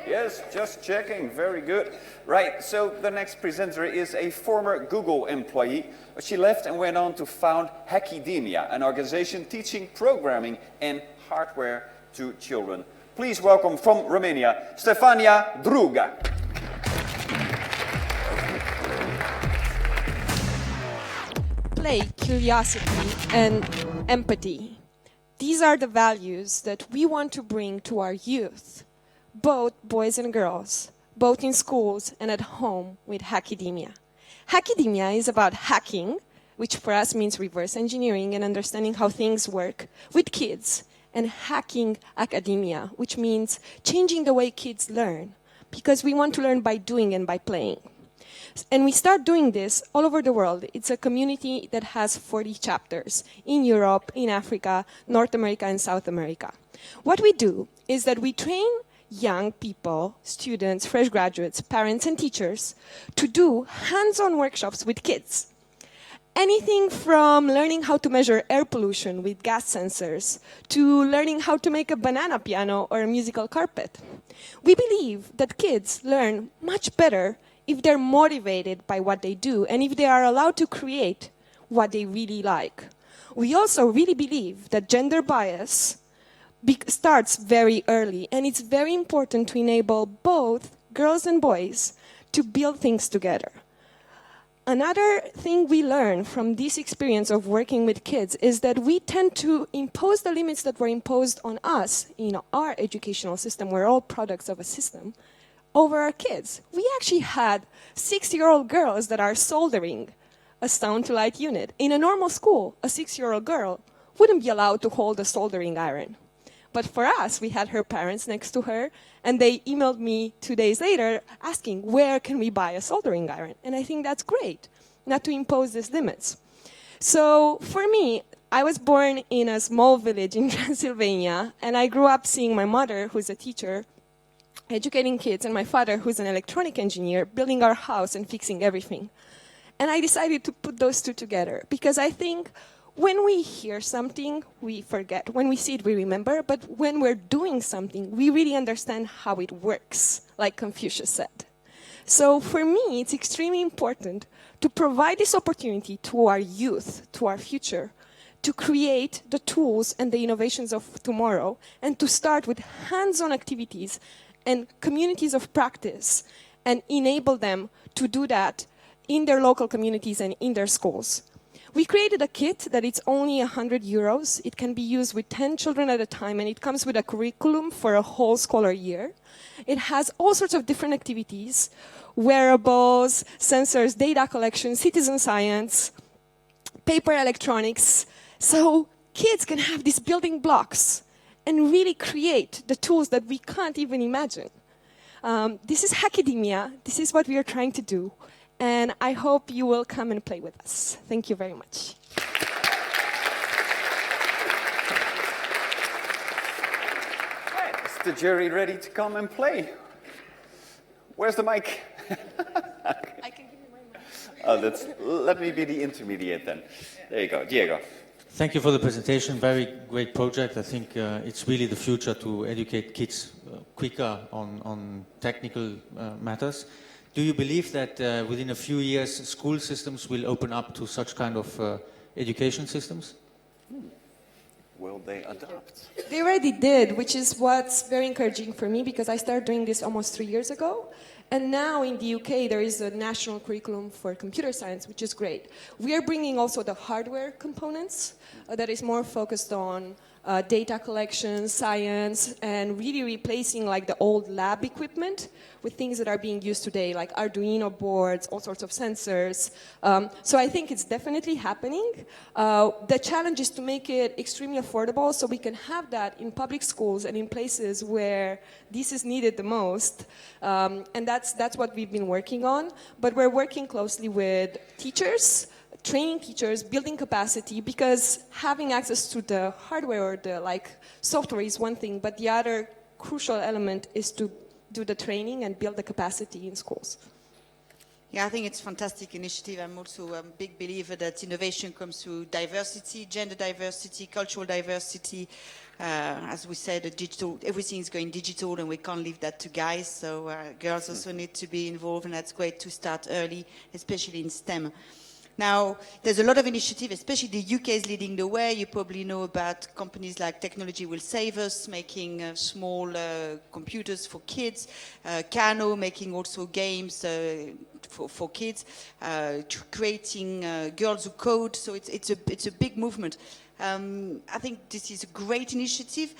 Yes, just checking. Very good. Right, so the next presenter is a former Google employee. But she left and went on to found Hackydemia, an organization teaching programming and hardware to children. Please welcome from Romania, Stefania Druga.
Play, curiosity, and empathy. These are the values that we want to bring to our youth, both boys and girls, both in schools and at home with Hackydemia. Hackydemia is about hacking which for us means reverse engineering and understanding how things work with kids, and hacking academia, which means changing the way kids learn, because we want to learn by doing and by playing. And we start doing this all over the world. It's a community that has 40 chapters in Europe, in Africa, North America, and South America. What we do is that we train young people, students, fresh graduates, parents, and teachers to do hands-on workshops with kids. Anything from learning how to measure air pollution with gas sensors to learning how to make a banana piano or a musical carpet. We believe that kids learn much better if they're motivated by what they do and if they are allowed to create what they really like. We also really believe that gender bias starts very early, and it's very important to enable both girls and boys to build things together. Another thing we learn from this experience of working with kids is that we tend to impose the limits that were imposed on us in our educational system. We're all products of a system over our kids. We actually had 6-year-old girls that are soldering a stone to light unit. In a normal school, a 6-year-old girl wouldn't be allowed to hold a soldering iron. But for us, we had her parents next to her, and they emailed me 2 days later asking, where can we buy a soldering iron? And I think that's great, not to impose these limits. So for me, I was born in a small village in Transylvania, and I grew up seeing my mother, who's a teacher, educating kids, and my father, who's an electronic engineer, building our house and fixing everything. And I decided to put those two together, because I think when we hear something, we forget. When we see it, we remember. But when we're doing something, we really understand how it works, like Confucius said. So for me, it's extremely important to provide this opportunity to our youth, to our future, to create the tools and the innovations of tomorrow, and to start with hands-on activities and communities of practice, and enable them to do that in their local communities and in their schools. We created a kit that it's only €100. It can be used with 10 children at a time, and it comes with a curriculum for a whole scholar year. It has all sorts of different activities, wearables, sensors, data collection, citizen science, paper electronics. So kids can have these building blocks and really create the tools that we can't even imagine. This is Hackademia. This is what we are trying to do. And I hope you will come and play with us. Thank you very much.
Right, is the jury ready to come and play? Where's the mic?
I can give you my mic.
Oh, let me be the intermediate then. There you go, Diego.
Thank you for the presentation. Very great project. I think it's really the future to educate kids quicker on technical matters. Do you believe that within a few years school systems will open up to such kind of education systems?
Will they adopt?
They already did, which is what's very encouraging for me, because I started doing this almost 3 years ago. And now in the UK, there is a national curriculum for computer science, which is great. We are bringing also the hardware components that is more focused on data collection, science, and really replacing like the old lab equipment with things that are being used today, like Arduino boards, all sorts of sensors. So I think it's definitely happening. The challenge is to make it extremely affordable so we can have that in public schools and in places where this is needed the most. And that's what we've been working on. But we're working closely with teachers, training teachers, building capacity, because having access to the hardware or the software is one thing, but the other crucial element is to do the training and build the capacity in schools.
Yeah, I think it's a fantastic initiative. I'm also a big believer that innovation comes through diversity, gender diversity, cultural diversity. As we said, everything is going digital, and we can't leave that to guys. So girls also need to be involved, and that's great to start early, especially in STEM. Now, there's a lot of initiative, especially the UK is leading the way. You probably know about companies like Technology Will Save Us, making small computers for kids, Kano making also games for kids, creating Girls Who Code, so it's a big movement. I think this is a great initiative.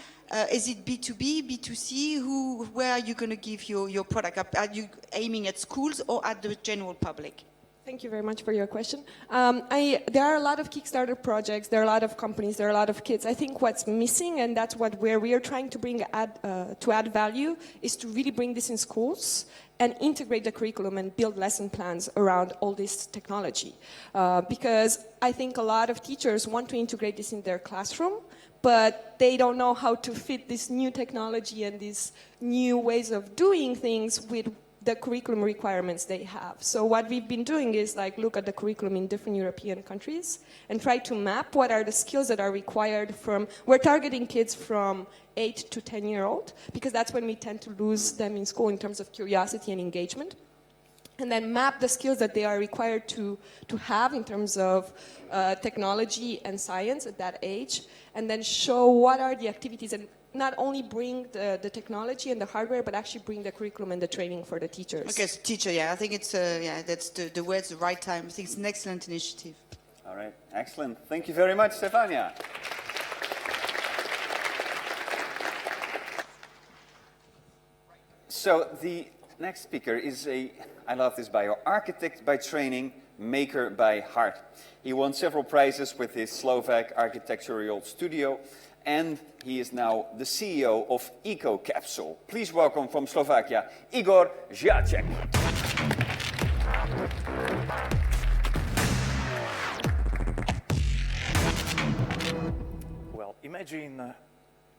Is it B2B, B2C? Where are you going to give your product? Are you aiming at schools or at the general public?
Thank you very much for your question. There are a lot of Kickstarter projects, there are a lot of companies, there are a lot of kids. I think what's missing, and that's where we are trying to add value, is to really bring this in schools and integrate the curriculum and build lesson plans around all this technology. Because I think a lot of teachers want to integrate this in their classroom, but they don't know how to fit this new technology and these new ways of doing things with the curriculum requirements they have. So what we've been doing is look at the curriculum in different European countries and try to map what are the skills that are required we're targeting kids from 8 to 10-year-old, because that's when we tend to lose them in school in terms of curiosity and engagement. And then map the skills that they are required to have in terms of technology and science at that age, and then show what are the activities, and not only bring the technology and the hardware, but actually bring the curriculum and the training for the teachers.
Okay, so teacher, I think it's, that's the word, the right time. I think it's an excellent initiative.
All right, excellent. Thank you very much, Stefania. So the next speaker is I love this bio, architect by training, maker by heart. He won several prizes with his Slovak architectural studio, and he is now the CEO of EcoCapsule. Please welcome from Slovakia, Igor Žiacek.
Well, imagine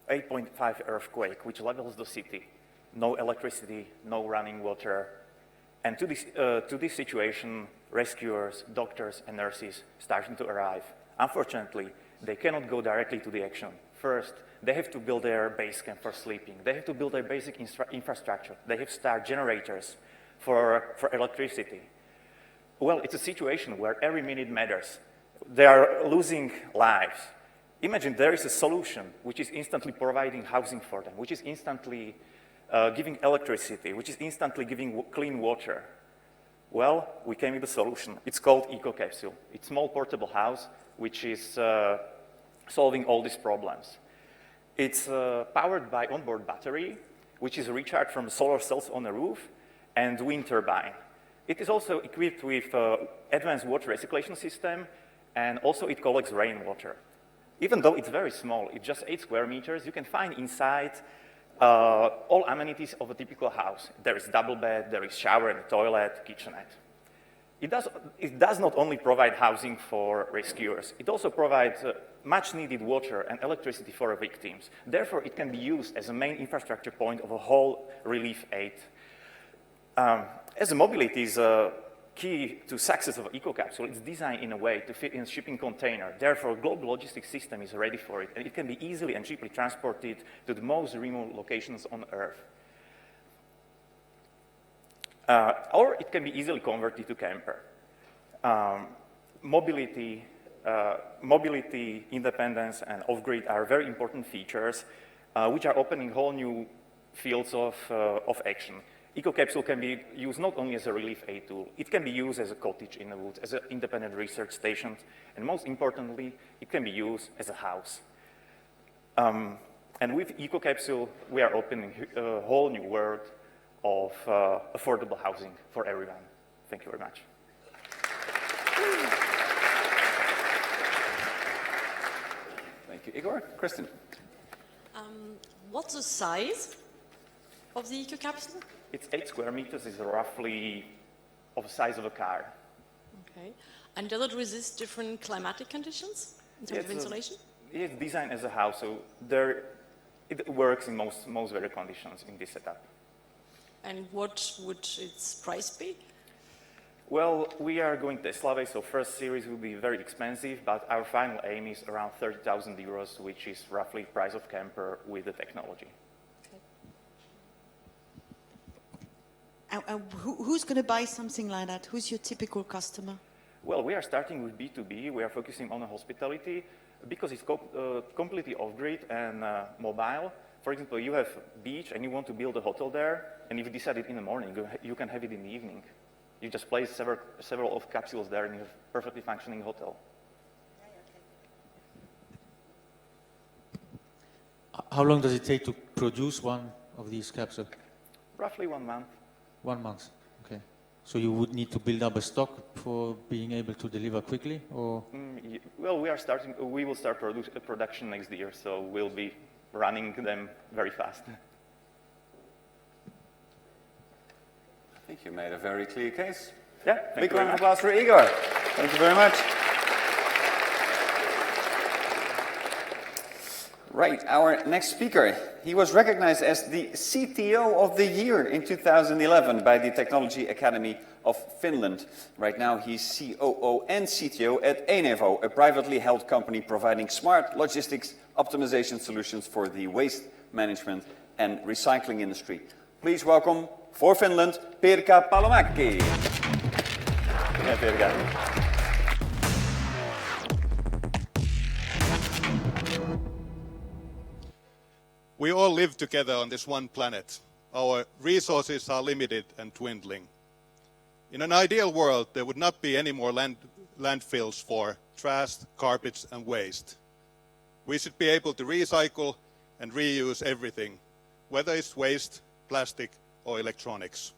8.5 earthquake, which levels the city. No electricity, no running water. And to this situation, rescuers, doctors, and nurses starting to arrive. Unfortunately, they cannot go directly to the action. First, they have to build their base camp for sleeping. They have to build their basic infrastructure. They have to start generators for electricity. Well, it's a situation where every minute matters. They are losing lives. Imagine there is a solution which is instantly providing housing for them, which is instantly giving electricity, which is instantly giving clean water. Well, we came with a solution. It's called EcoCapsule. It's a small portable house which is solving all these problems. It's powered by onboard battery, which is recharged from solar cells on the roof and wind turbine. It is also equipped with advanced water recirculation system, and also it collects rainwater. Even though it's very small, it's just 8 square meters, you can find inside all amenities of a typical house. There is double bed, there is shower and toilet, kitchenette. It does not only provide housing for rescuers, it also provides much needed water and electricity for victims. Therefore, it can be used as a main infrastructure point of a whole relief aid. As a mobility is key to success of EcoCapsule, it's designed in a way to fit in a shipping container. Therefore, a global logistics system is ready for it, and it can be easily and cheaply transported to the most remote locations on Earth. Or it can be easily converted to camper. Mobility, independence, and off-grid are very important features which are opening whole new fields of action. EcoCapsule can be used not only as a relief aid tool, it can be used as a cottage in the woods, as an independent research station, and most importantly, it can be used as a house. And with EcoCapsule, we are opening a whole new world of affordable housing for everyone. Thank you very much.
Thank you, Igor. Kristen.
What's the size of the EcoCapsule?
It's 8 square meters, is roughly of the size of a car.
Okay. And does it resist different climatic conditions in terms of insulation?
It's designed as a house, so it works in most weather conditions in this setup.
And what would its price be?
Well, we are going Tesla way, so first series will be very expensive, but our final aim is around 30,000 euros, which is roughly price of camper with the technology.
Who's going to buy something like that? Who's your typical customer?
Well, we are starting with B2B. We are focusing on hospitality because it's completely off-grid and mobile. For example, you have beach and you want to build a hotel there, and if you decide it in the morning, you can have it in the evening. You just place several of capsules there and you have a perfectly functioning hotel.
How long does it take to produce one of these capsules?
Roughly 1 month.
1 month, okay. So you would need to build up a stock for being able to deliver quickly, or?
Well, we will start production next year, so we'll be running them very fast.
I think you made a very clear case.
Yeah,
big round of applause for Igor. Thank you very much. Right, our next speaker, he was recognized as the CTO of the Year in 2011 by the Technology Academy of Finland. Right now he's COO and CTO at Enevo, a privately held company providing smart logistics optimization solutions for the waste management and recycling industry. Please welcome, for Finland, Pirkka Palomäki. Yeah, Pirkka.
We all live together on this one planet. Our resources are limited and dwindling. In an ideal world, there would not be any more landfills for trash, carpets, and waste. We should be able to recycle and reuse everything, whether it's waste, plastic, or electronics.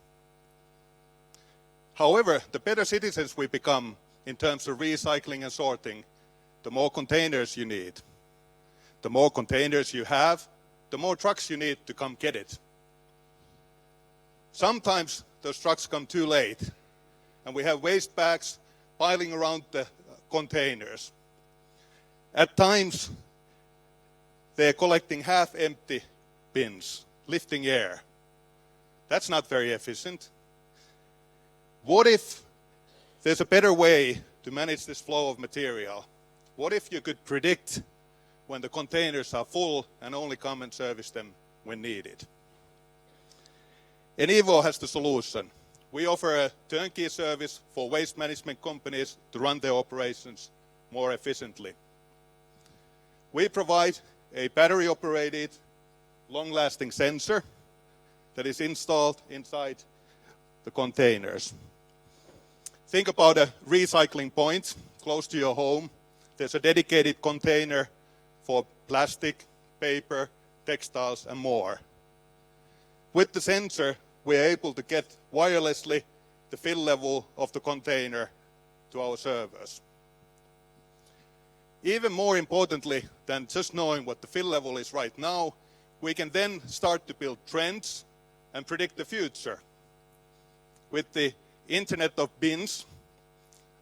However, the better citizens we become in terms of recycling and sorting, the more containers you need. The more containers you have, the more trucks you need to come get it. Sometimes those trucks come too late, and we have waste bags piling around the containers. At times, they're collecting half-empty bins, lifting air. That's not very efficient. What if there's a better way to manage this flow of material? What if you could predict when the containers are full and only come and service them when needed? Enevo has the solution. We offer a turnkey service for waste management companies to run their operations more efficiently. We provide a battery-operated, long-lasting sensor that is installed inside the containers. Think about a recycling point close to your home. There's a dedicated container for plastic, paper, textiles, and more. With the sensor, we are able to get wirelessly the fill level of the container to our servers. Even more importantly than just knowing what the fill level is right now, we can then start to build trends and predict the future. With the Internet of Bins,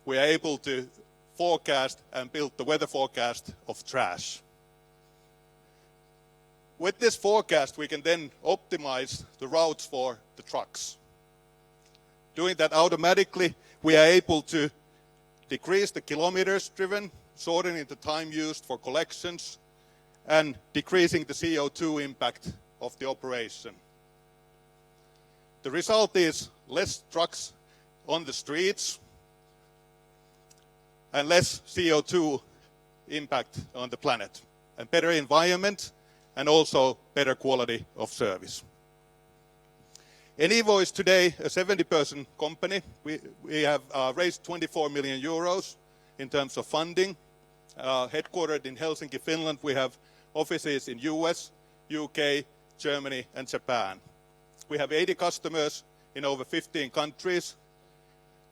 we are able to forecast and build the weather forecast of trash. With this forecast, we can then optimize the routes for the trucks. Doing that automatically, we are able to decrease the kilometers driven, shortening the time used for collections, and decreasing the CO2 impact of the operation. The result is less trucks on the streets and less CO2 impact on the planet, and better environment, and also better quality of service. Enevo is today a 70-person company. We have raised 24 million euros in terms of funding. Headquartered in Helsinki, Finland, we have offices in US, UK, Germany, and Japan. We have 80 customers in over 15 countries,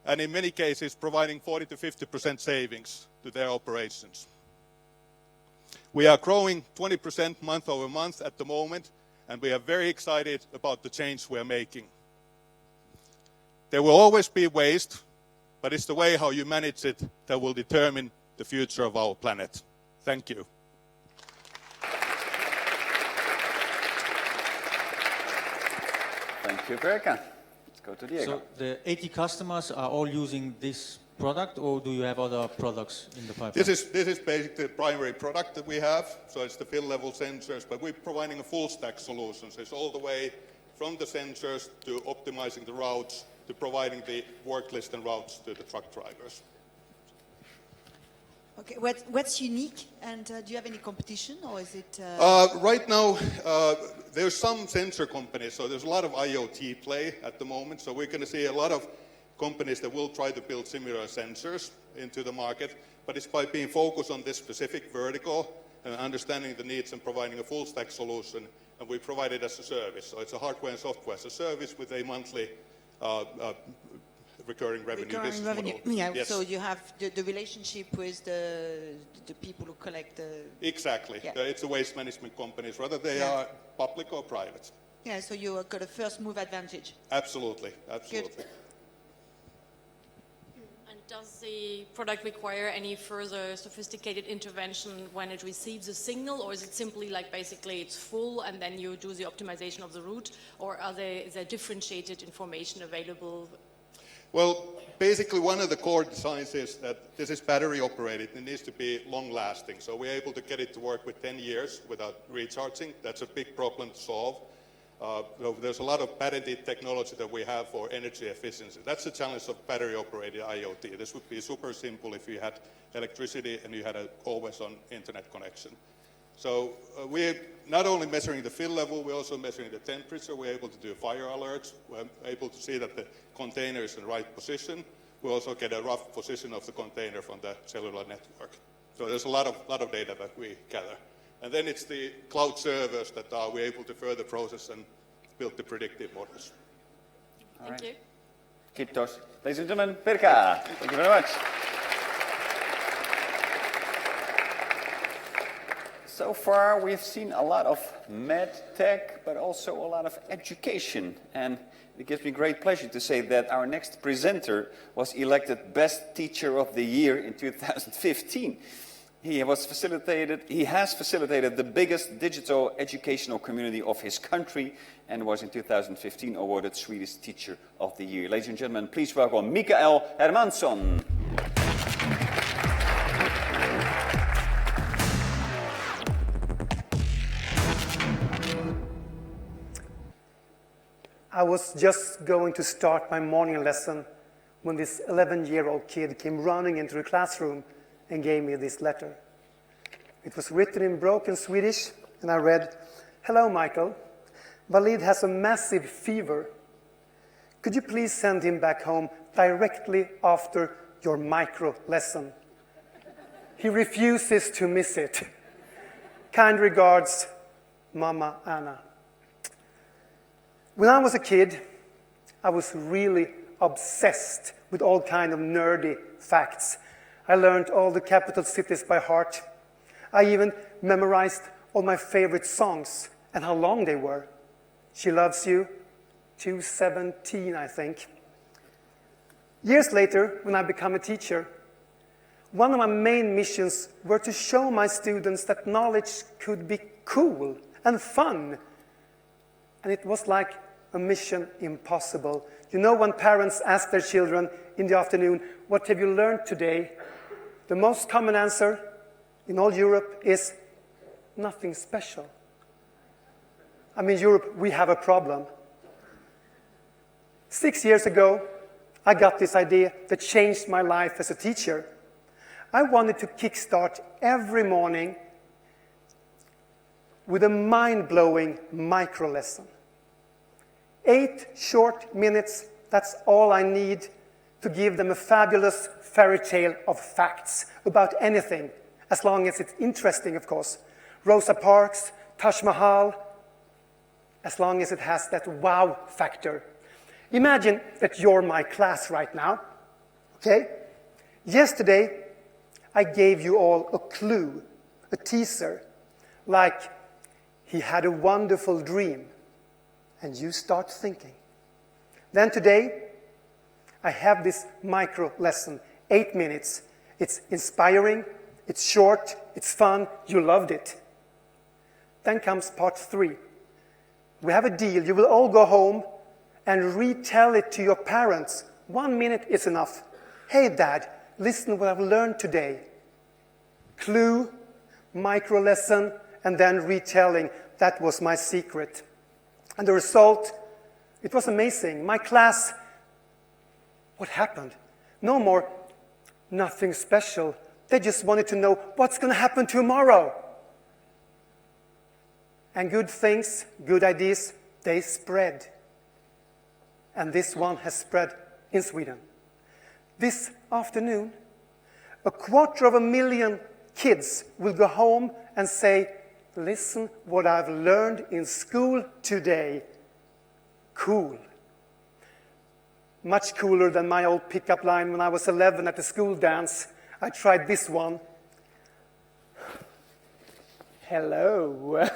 and in many cases providing 40 to 50% savings to their operations. We are growing 20% month over month at the moment, and we are very excited about the change we are making. There will always be waste, but it's the way how you manage it that will determine the future of our planet. Thank you.
Thank you, Pirkka. Let's go to Diego.
So the 80 customers are all using this product, or do you have other products in the pipeline?
This is basically the primary product that we have. So it's the fill level sensors, but we're providing a full stack solution. So it's all the way from the sensors to optimizing the routes to providing the work list and routes to the truck drivers.
Okay, what's unique, and do you have any competition, or is it?
Right now, there's some sensor companies, so there's a lot of IoT play at the moment. So we're going to see a lot of companies that will try to build similar sensors into the market, but it's by being focused on this specific vertical and understanding the needs and providing a full stack solution, and we provide it as a service. So it's a hardware and software as a service with a monthly recurring revenue
Recurring
business
revenue.
model.
Yeah,
Yes.
so you have the relationship with the people who collect the...
Exactly.
Yeah.
It's the waste management companies, whether they
Yeah.
are public or private.
Yeah, so you got a first move advantage.
Absolutely, absolutely.
And does the product require any further sophisticated intervention when it receives a signal, or is it simply like basically it's full and then you do the optimization of the route, or is there differentiated information available?
Well, basically one of the core designs is that this is battery operated. It needs to be long lasting. So we're able to get it to work with 10 years without recharging. That's a big problem to solve. So there's a lot of patented technology that we have for energy efficiency. That's the challenge of battery-operated IoT. This would be super simple if you had electricity and you had an always-on internet connection. So we're not only measuring the fill level, we're also measuring the temperature. We're able to do fire alerts. We're able to see that the container is in the right position. We also get a rough position of the container from the cellular network. So there's a lot of data that we gather. And then it's the cloud servers that we're able to further process and build the predictive models.
Thank you.
Kiitos. Ladies and gentlemen, Pirkka. Thank you very much. So far, we've seen a lot of med tech, but also a lot of education. And it gives me great pleasure to say that our next presenter was elected Best Teacher of the Year in 2015. He has facilitated the biggest digital educational community of his country and was in 2015 awarded Swedish Teacher of the Year. Ladies and gentlemen, please welcome Mikael Hermansson.
I was just going to start my morning lesson when this 11-year-old kid came running into the classroom and gave me this letter. It was written in broken Swedish, and I read, "Hello, Michael. Walid has a massive fever. Could you please send him back home directly after your micro lesson? He refuses to miss it. Kind regards, Mama Anna." When I was a kid, I was really obsessed with all kinds of nerdy facts. I learned all the capital cities by heart. I even memorized all my favorite songs and how long they were. She Loves You, 217, I think. Years later, when I became a teacher, one of my main missions were to show my students that knowledge could be cool and fun. And it was like a mission impossible. You know, when parents ask their children in the afternoon, "What have you learned today?" The most common answer in all Europe is nothing special. I mean, Europe, we have a problem. 6 years ago, I got this idea that changed my life as a teacher. I wanted to kickstart every morning with a mind-blowing micro lesson. 8 short minutes, that's all I need to give them a fabulous fairy tale of facts about anything, as long as it's interesting, of course. Rosa Parks, Taj Mahal, as long as it has that wow factor. Imagine that you're my class right now, okay? Yesterday, I gave you all a clue, a teaser, like he had a wonderful dream, and you start thinking. Then today, I have this micro lesson, 8 minutes. It's inspiring, it's short, it's fun, you loved it. Then comes part 3. We have a deal, you will all go home and retell it to your parents. 1 minute is enough. "Hey Dad, listen what I've learned today." Clue, micro lesson, and then retelling. That was my secret. And the result, it was amazing. My class, what happened? No more nothing special. They just wanted to know what's going to happen tomorrow. And good things, good ideas, they spread. And this one has spread in Sweden. This afternoon, 250,000 kids will go home and say, "Listen what I've learned in school today. Cool." Much cooler than my old pickup line when I was 11 at the school dance. I tried this one. Hello.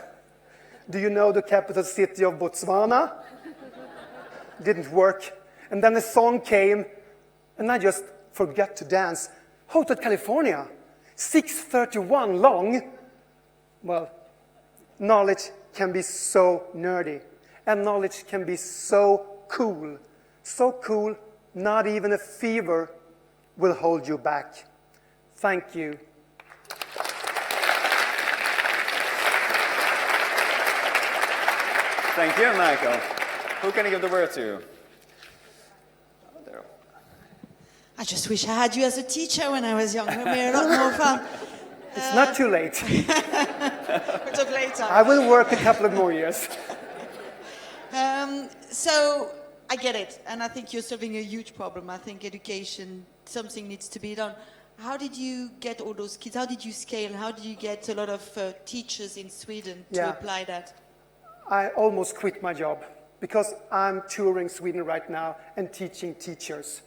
Do you know the capital city of Botswana? Didn't work. And then the song came, and I just forgot to dance. Hotel California, 6:31 long. Well, knowledge can be so nerdy, and knowledge can be so cool. So cool, not even a fever will hold you back. Thank you.
Thank you, Michael. Who can I give the word to?
I just wish I had you as a teacher when I was young. It would be a lot more fun.
It's not too late.
Bit of later.
I will work a couple of more years.
So I get it, and I think you're solving a huge problem. I think education, something needs to be done. How did you get all those kids? How did you scale? How did you get a lot of teachers in Sweden to apply that?
I almost quit my job because I'm touring Sweden right now and teaching teachers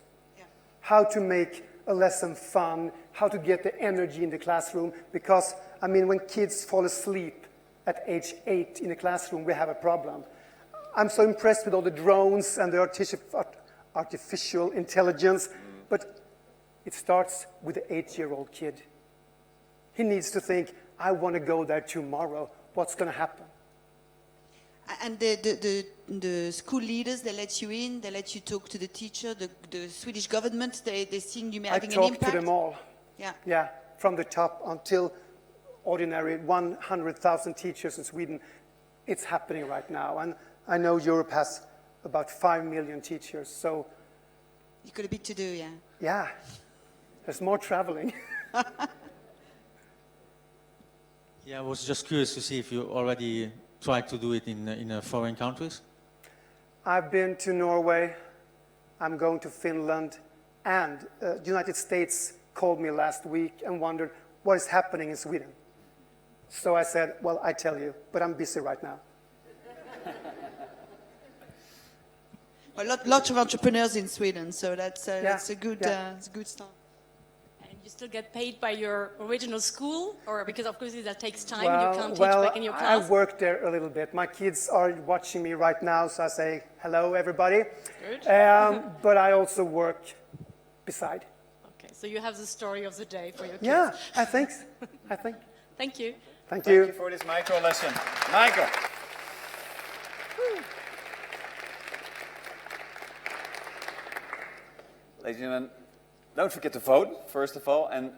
how to make a lesson fun, how to get the energy in the classroom. Because, I mean, when kids fall asleep at age 8 in the classroom, we have a problem. I'm so impressed with all the drones and the artificial intelligence, but it starts with the 8-year-old kid. He needs to think, I want to go there tomorrow. What's going to happen?
And the school leaders, they let you in, they let you talk to the teacher, the Swedish government, they seen you having an impact?
I talk to them all.
Yeah.
Yeah, from the top until ordinary 100,000 teachers in Sweden. It's happening right now. And I know Europe has about 5 million teachers, so...
You got a bit to do, yeah.
Yeah, there's more traveling.
Yeah, I was just curious to see if you already tried to do it in foreign countries.
I've been to Norway, I'm going to Finland, and the United States called me last week and wondered what is happening in Sweden. So I said, well, I tell you, but I'm busy right now.
Well, lots of entrepreneurs in Sweden, so that's a good start.
And you still get paid by your original school, or because of course that takes time,
Well,
you can't teach back in your class?
I worked there a little bit. My kids are watching me right now, so I say hello, everybody.
Good.
But I also work beside.
Okay, so you have the story of the day for your kids.
Yeah, I think.
Thank you.
Thank you.
Thank you for this micro lesson. Michael. Ladies and gentlemen, don't forget to vote, first of all. And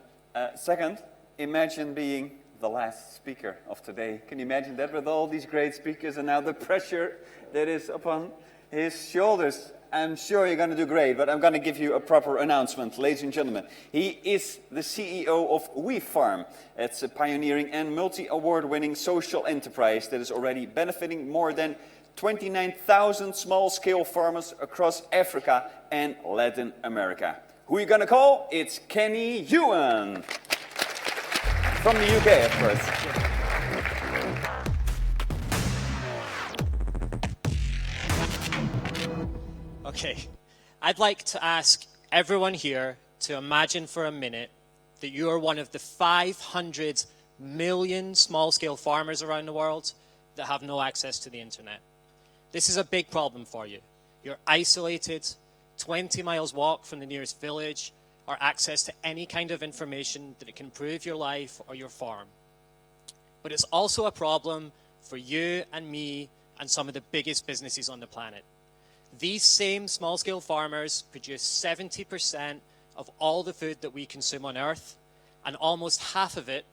second, imagine being the last speaker of today. Can you imagine that with all these great speakers and now the pressure that is upon his shoulders? I'm sure you're going to do great, but I'm going to give you a proper announcement. Ladies and gentlemen, he is the CEO of WeFarm. It's a pioneering and multi-award-winning social enterprise that is already benefiting more than 29,000 small-scale farmers across Africa and Latin America. Who are you going to call? It's Kenny Ewan. From the UK, of course.
Okay, I'd like to ask everyone here to imagine for a minute that you are one of the 500 million small-scale farmers around the world that have no access to the internet. This is a big problem for you. You're isolated, 20 miles walk from the nearest village, or access to any kind of information that can improve your life or your farm. But it's also a problem for you and me and some of the biggest businesses on the planet. These same small-scale farmers produce 70% of all the food that we consume on Earth, and almost half of it,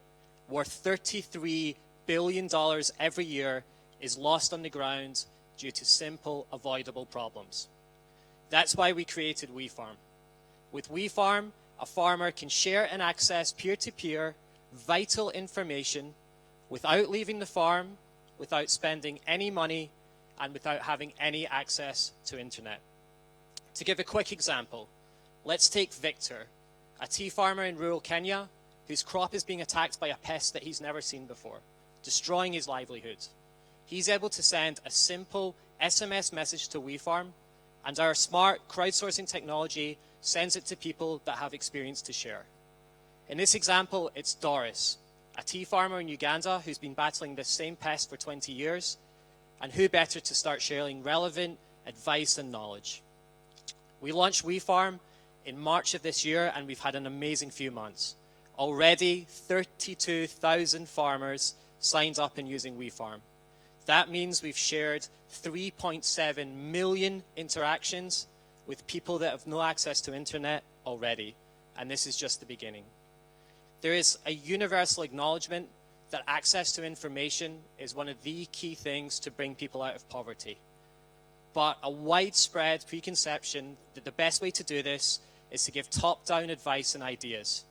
worth $33 billion every year, is lost on the ground due to simple, avoidable problems. That's why we created WeFarm. With WeFarm, a farmer can share and access peer-to-peer vital information without leaving the farm, without spending any money, and without having any access to internet. To give a quick example, let's take Victor, a tea farmer in rural Kenya whose crop is being attacked by a pest that he's never seen before, destroying his livelihood. He's able to send a simple SMS message to WeFarm, And our smart crowdsourcing technology sends it to people that have experience to share. In this example, it's Doris, a tea farmer in Uganda who's been battling this same pest for 20 years. And who better to start sharing relevant advice and knowledge? We launched WeFarm in March of this year, and we've had an amazing few months. Already, 32,000 farmers signed up and using WeFarm. That means we've shared 3.7 million interactions with people that have no access to internet already, and this is just the beginning. There is a universal acknowledgement that access to information is one of the key things to bring people out of poverty. But a widespread preconception that the best way to do this is to give top-down advice and ideas.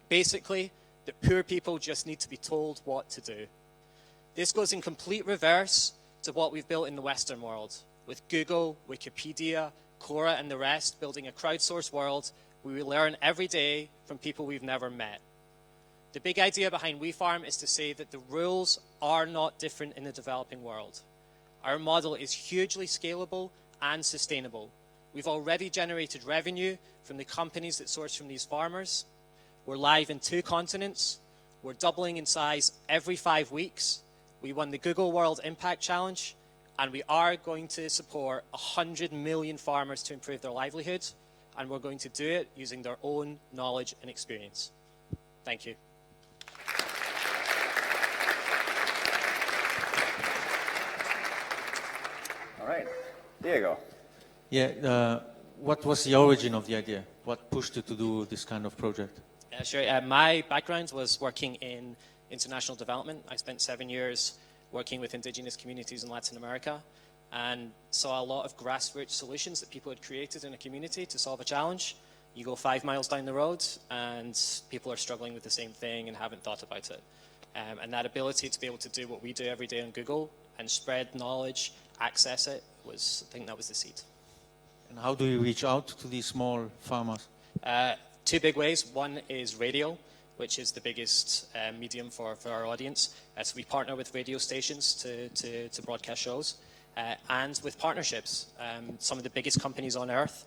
Basically, that poor people just need to be told what to do. This goes in complete reverse to what we've built in the Western world, with Google, Wikipedia, Quora, and the rest building a crowdsourced world where we learn every day from people we've never met. The big idea behind WeFarm is to say that the rules are not different in the developing world. Our model is hugely scalable and sustainable. We've already generated revenue from the companies that source from these farmers. We're live in 2 continents. We're doubling in size every 5 weeks. We won the Google World Impact Challenge, and we are going to support 100 million farmers to improve their livelihood, and we're going to do it using their own knowledge and experience. Thank you.
All right, Diego.
Yeah, what was the origin of the idea? What pushed you to do this kind of project?
Sure. My background was working in international development. I spent 7 years working with indigenous communities in Latin America and saw a lot of grassroots solutions that people had created in a community to solve a challenge. You go 5 miles down the road and people are struggling with the same thing and haven't thought about it. And that ability to be able to do what we do every day on Google and spread knowledge, access it, I think that was the seed.
And how do you reach out to these small farmers?
2 big ways. One is radio, which is the biggest medium for our audience. So we partner with radio stations to broadcast shows, and with partnerships. Some of the biggest companies on earth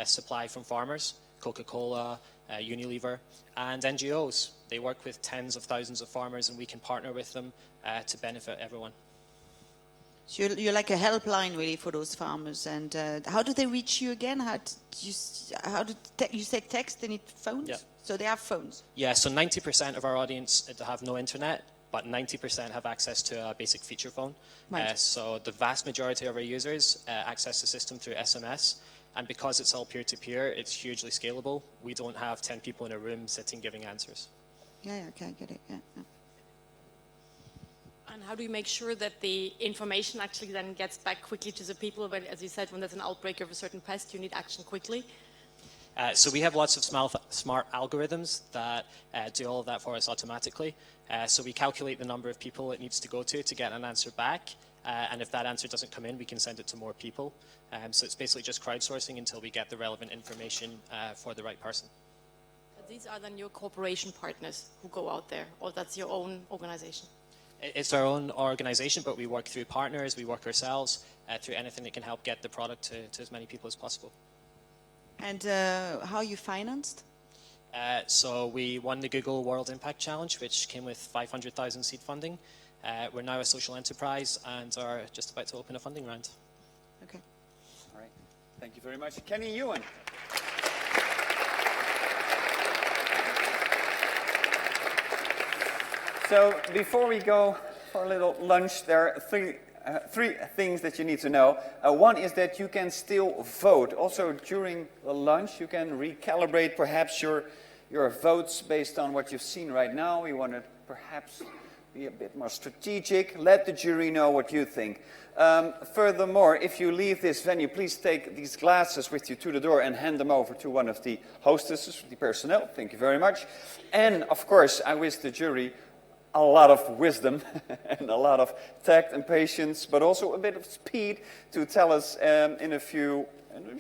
supply from farmers, Coca-Cola, Unilever, and NGOs. They work with tens of thousands of farmers, and we can partner with them to benefit everyone.
So you're like a helpline really for those farmers. And how do they reach you again? You say text, they need phones?
Yeah.
So they have phones?
Yeah, so 90% of our audience have no internet, but 90% have access to a basic feature phone.
Right.
So the vast majority of our users access the system through SMS. And because it's all peer-to-peer, it's hugely scalable. We don't have 10 people in a room sitting giving answers.
Yeah, okay, I get it. Yeah.
And how do you make sure that the information actually then gets back quickly to the people? But as you said, when there's an outbreak of a certain pest, you need action quickly.
So we have lots of smart algorithms that do all of that for us automatically. So we calculate the number of people it needs to go to get an answer back. And if that answer doesn't come in, we can send it to more people. So it's basically just crowdsourcing until we get the relevant information for the right person.
But these are then your cooperation partners who go out there, or that's your own organization?
It's our own organization, but we work through partners, we work ourselves, through anything that can help get the product to as many people as possible.
And how are you financed?
So we won the Google World Impact Challenge, which came with 500,000 seed funding. We're now a social enterprise and are just about to open a funding round.
Okay.
All right. Thank you very much. Kenny Ewan. So before we go for a little lunch, there are three things that you need to know. One is that you can still vote. Also during the lunch, you can recalibrate perhaps your votes based on what you've seen right now. You want to perhaps be a bit more strategic. Let the jury know what you think. Furthermore, if you leave this venue, please take these glasses with you to the door and hand them over to one of the hostesses, the personnel. Thank you very much. And of course, I wish the jury a lot of wisdom and a lot of tact and patience, but also a bit of speed to tell us in a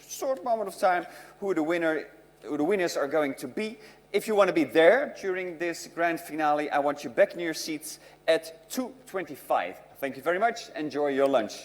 short moment of time who the winners are going to be. If you want to be there during this grand finale, I want you back in your seats at 2:25. Thank you very much. Enjoy your lunch.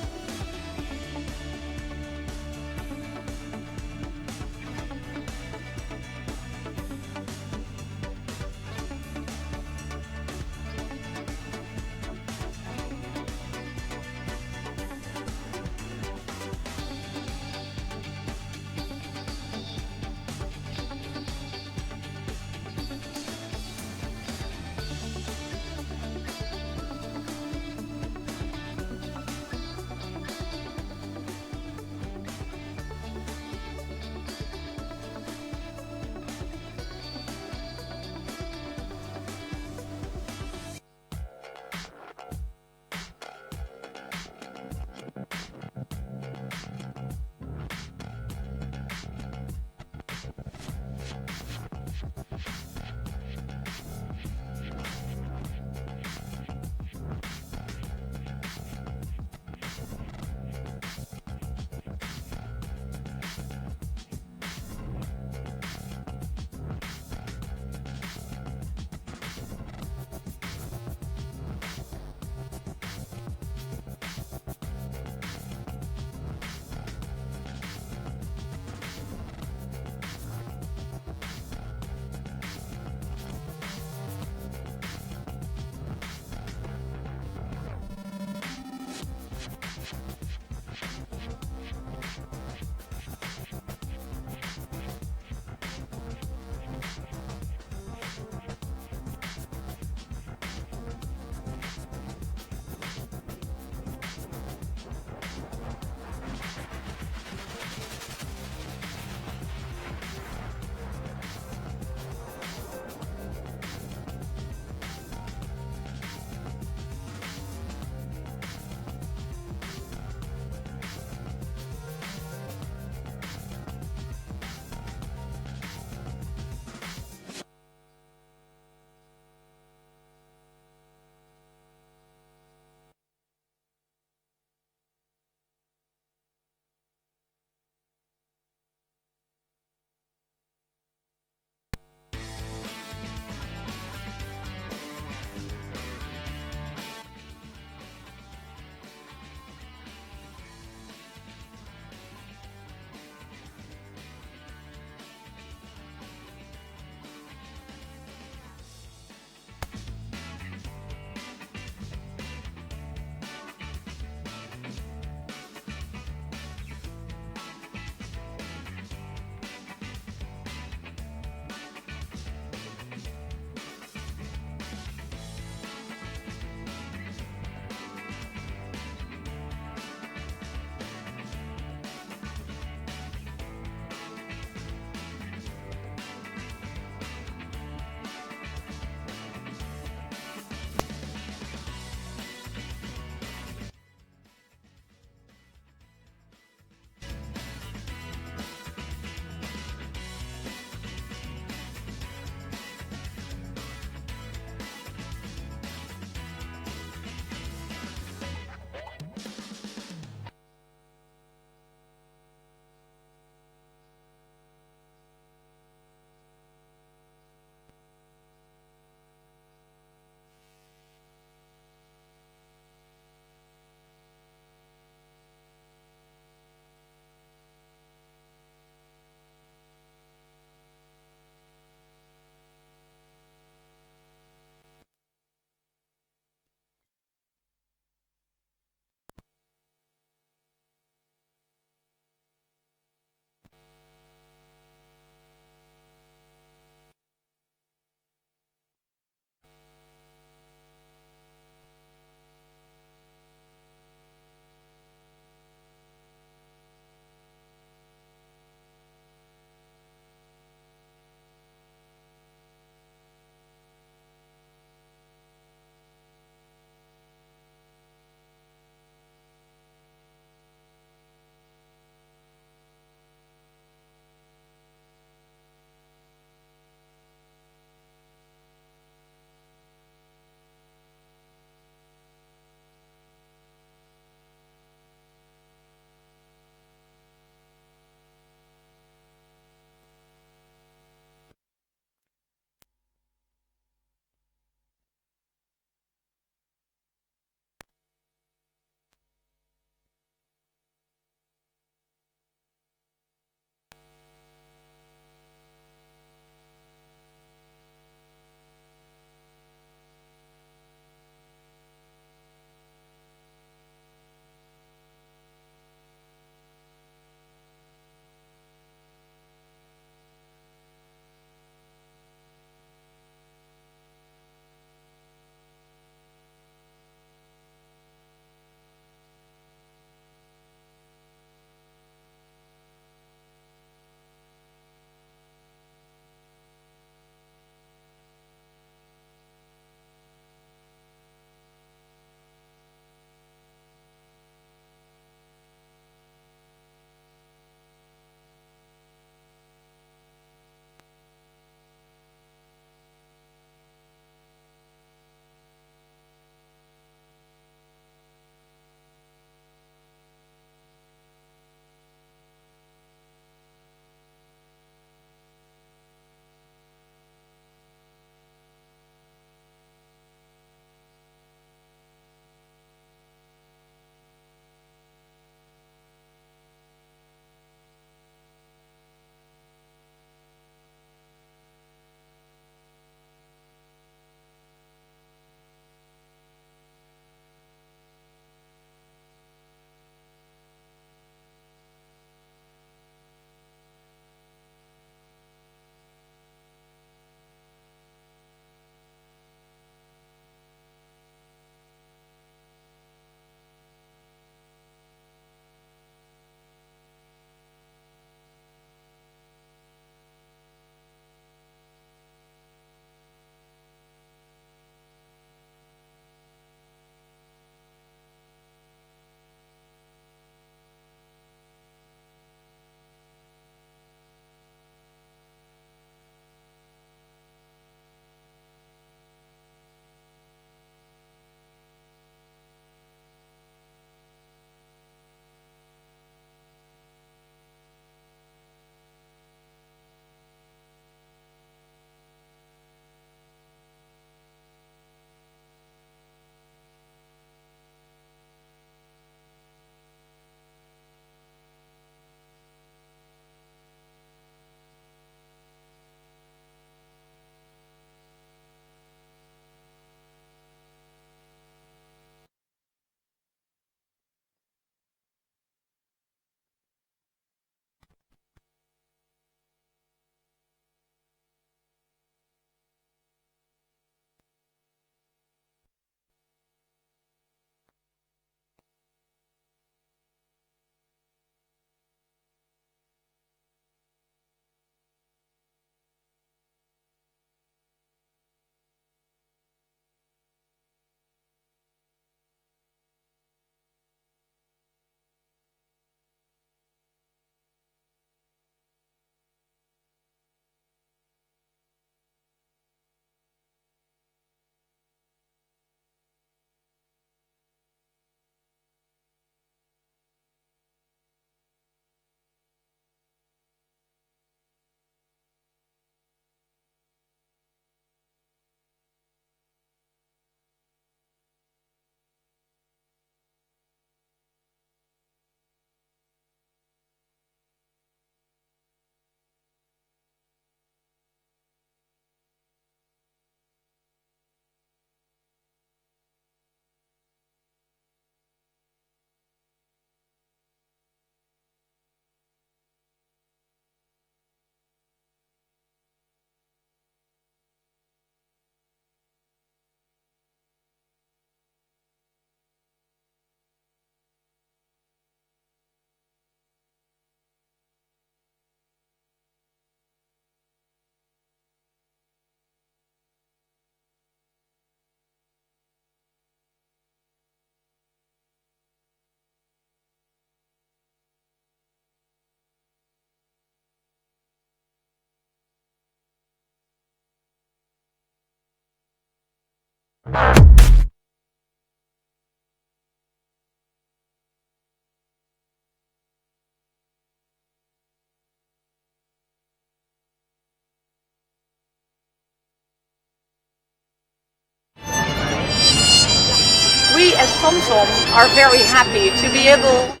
as TomTom are very happy to be able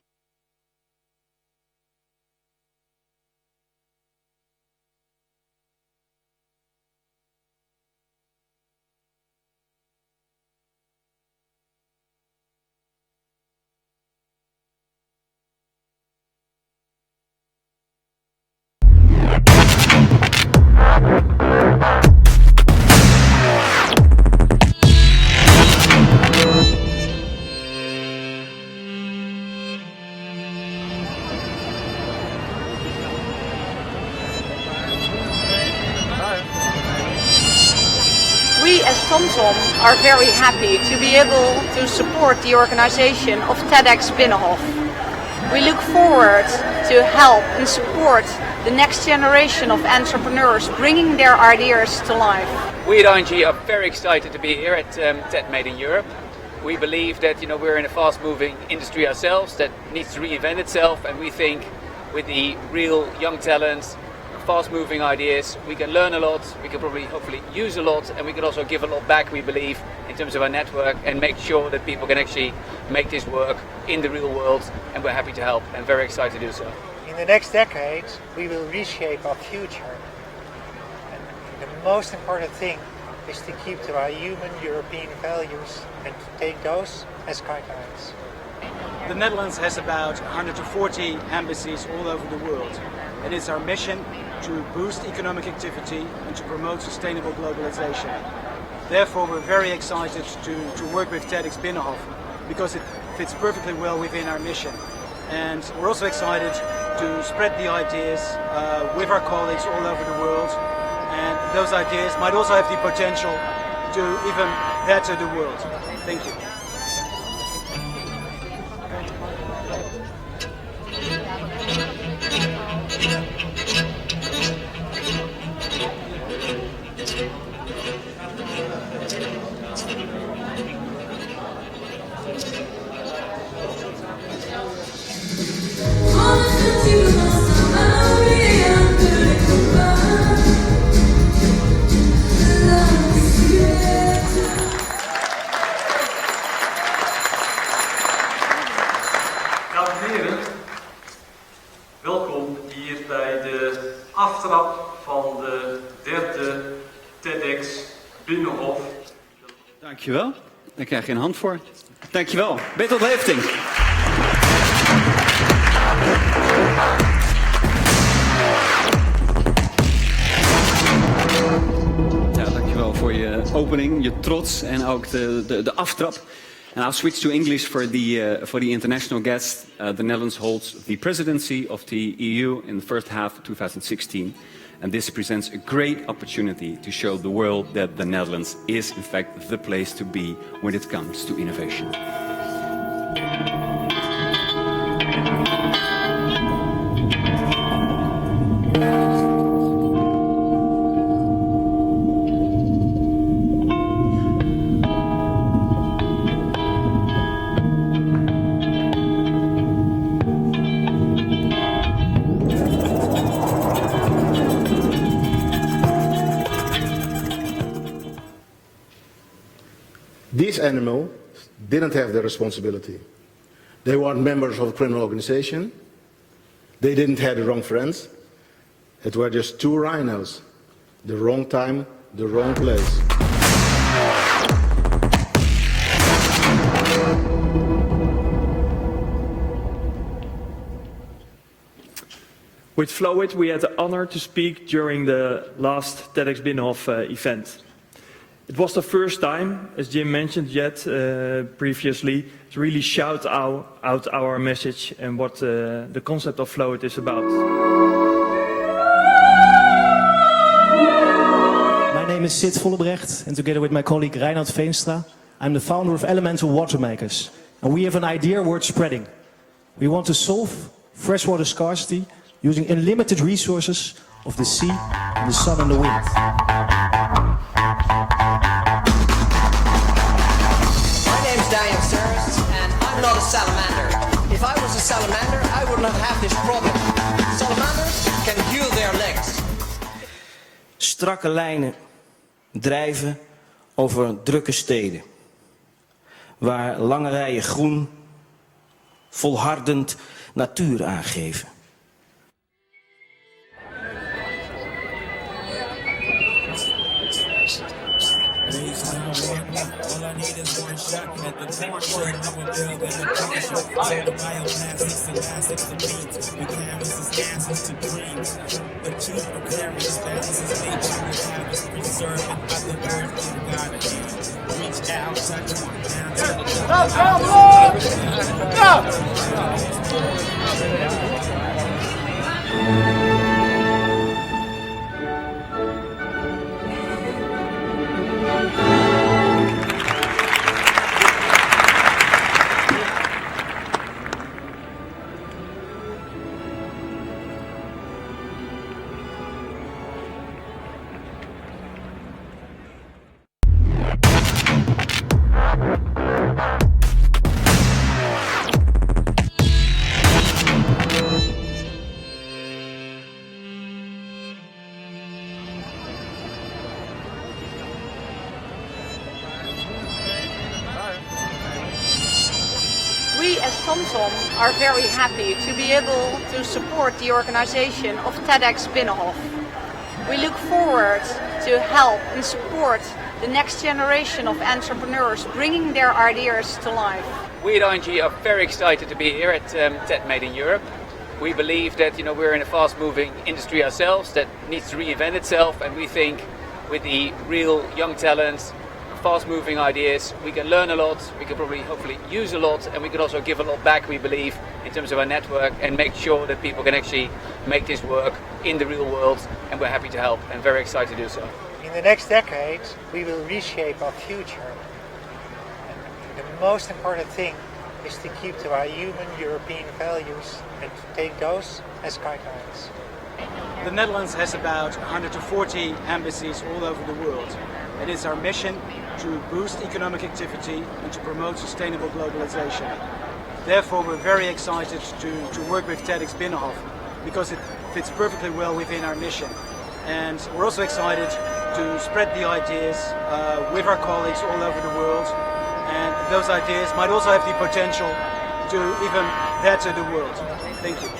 We as TomTom are very happy to be able to support the organization of TEDxBinnenhof. We look forward to help and support the next generation of entrepreneurs bringing their ideas to life.
We at ING are very excited to be here at TED Made in Europe. We believe that we're in a fast-moving industry ourselves that needs to reinvent itself, and we think with the real young talents, fast-moving ideas, we can learn a lot, we can probably hopefully use a lot, and we can also give a lot back, we believe, in terms of our network, and make sure that people can actually make this work in the real world, and we're happy to help and very excited to do so.
In the next decade, we will reshape our future. And the most important thing is to keep to our human European values and to take those as guidelines.
The Netherlands has about 140 embassies all over the world, and it's our mission to boost economic activity and to promote sustainable globalization. Therefore, we're very excited to work with TEDxBinnenhof because it fits perfectly well within our mission. And we're also excited to spread the ideas with our colleagues all over the world, and those ideas might also have the potential to even better the world. Thank you.
Dames en heren, welkom hier bij de aftrap van de derde TEDxBinnenhof.
Dankjewel. Daar krijg je een hand voor. Dankjewel. Bertolt Hefting. Ja, dankjewel voor je opening, je trots en ook de aftrap. And I'll switch to English for the international guests. The Netherlands holds the presidency of the EU in the first half of 2016. And this presents a great opportunity to show the world that the Netherlands is in fact the place to be when it comes to innovation.
These animals didn't have the responsibility. They weren't members of a criminal organization. They didn't have the wrong friends. It were just two rhinos. The wrong time, the wrong place.
With Flowit, we had the honor to speak during the last TEDxBinnenhof event. It was the first time, as Jim mentioned previously, to really shout out our message and what the concept of Flowit is about.
My name is Sid Vollebrecht, and together with my colleague Reinhard Veenstra, I'm the founder of Elemental Water Makers. And we have an idea worth spreading. We want to solve freshwater scarcity using unlimited resources of the sea, the sun and the wind.
And I'm not a salamander. If I was a salamander, I would not have this problem. Salamanders can heal their legs.
Strakke lijnen drijven over drukke steden.
waar lange rijen groen volhardend natuur aangeven.
All I need is one shot at the corner. I'm a build in the commercial. So the bioplastics and plastics to meet. The canvas is answers to dreams. The chief precarious balance is nature. We have is preserving other words in God hand. Reach out, touch one down to the
We as TomTom are very happy to be able to support the organization of TEDxBinnenhof. We look forward to help and support the next generation of entrepreneurs bringing their ideas to life.
We at ING are very excited to be here at TED Made in Europe. We believe that we're in a fast-moving industry ourselves that needs to reinvent itself, and we think with the real young talents, fast-moving ideas, we can learn a lot, we can probably hopefully use a lot, and we can also give a lot back, we believe, in terms of our network, and make sure that people can actually make this work in the real world, and we're happy to help and very excited to do so.
In the next decade, we will reshape our future. And the most important thing is to keep to our human European values and to take those as guidelines.
The Netherlands has about 140 embassies all over the world. And it's our mission to boost economic activity and to promote sustainable globalization. Therefore, we're very excited to work with TEDxBinnenhof because it fits perfectly well within our mission. And we're also excited to spread the ideas with our colleagues all over the world. And those ideas might also have the potential to even better the world. Thank you.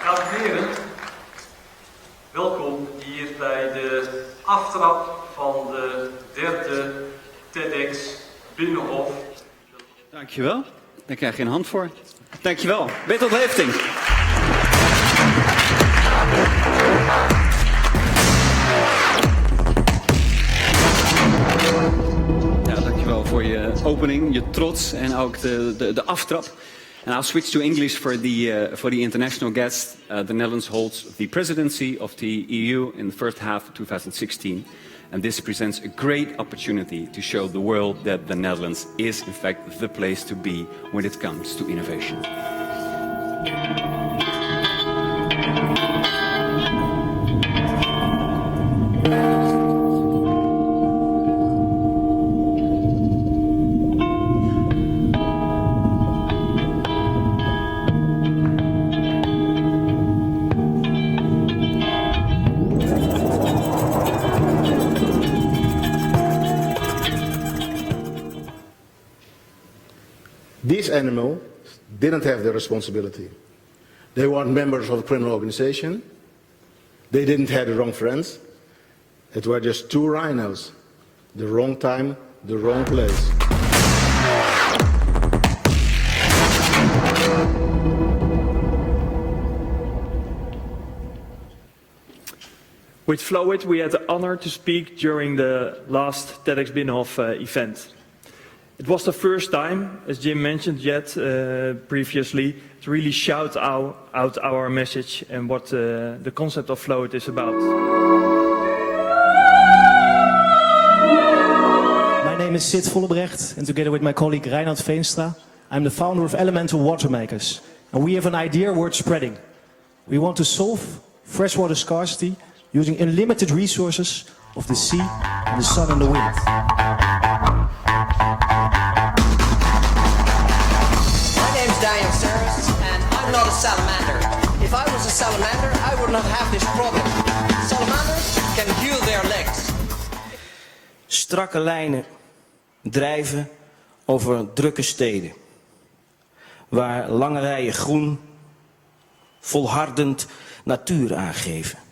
Dames en heren, welkom hier bij de aftrap van de derde TEDxBinnenhof.
Dankjewel. Daar krijg je een hand voor. Dankjewel. Bertolt Hefting. Ja, dankjewel voor je opening, je trots en ook de aftrap. And I'll switch to English for the international guests. The Netherlands holds the presidency of the EU in the first half of 2016. And this presents a great opportunity to show the world that the Netherlands is in fact the place to be when it comes to innovation.
These animals didn't have the responsibility. They weren't members of a criminal organization. They didn't have the wrong friends. It were just two rhinos. The wrong time, the wrong place.
With Flowit, we had the honor to speak during the last TEDxBinnenhof event. It was the first time, as Jim mentioned previously, to really shout out our message and what the concept of Flowit is about.
name is Sid Vollebrecht, and together with my colleague Reinhard Veenstra, I'm the founder of Elemental Water Makers. And we have an idea worth spreading. We want to solve freshwater scarcity using unlimited resources of the sea and the sun and the wind.
My name's Daniel Saris, and I'm not a salamander. If I was a salamander, I would not have this problem. Salamanders can heal their legs.
Strakke lijnen drijven over drukke steden, waar lange rijen groen volhardend natuur aangeven.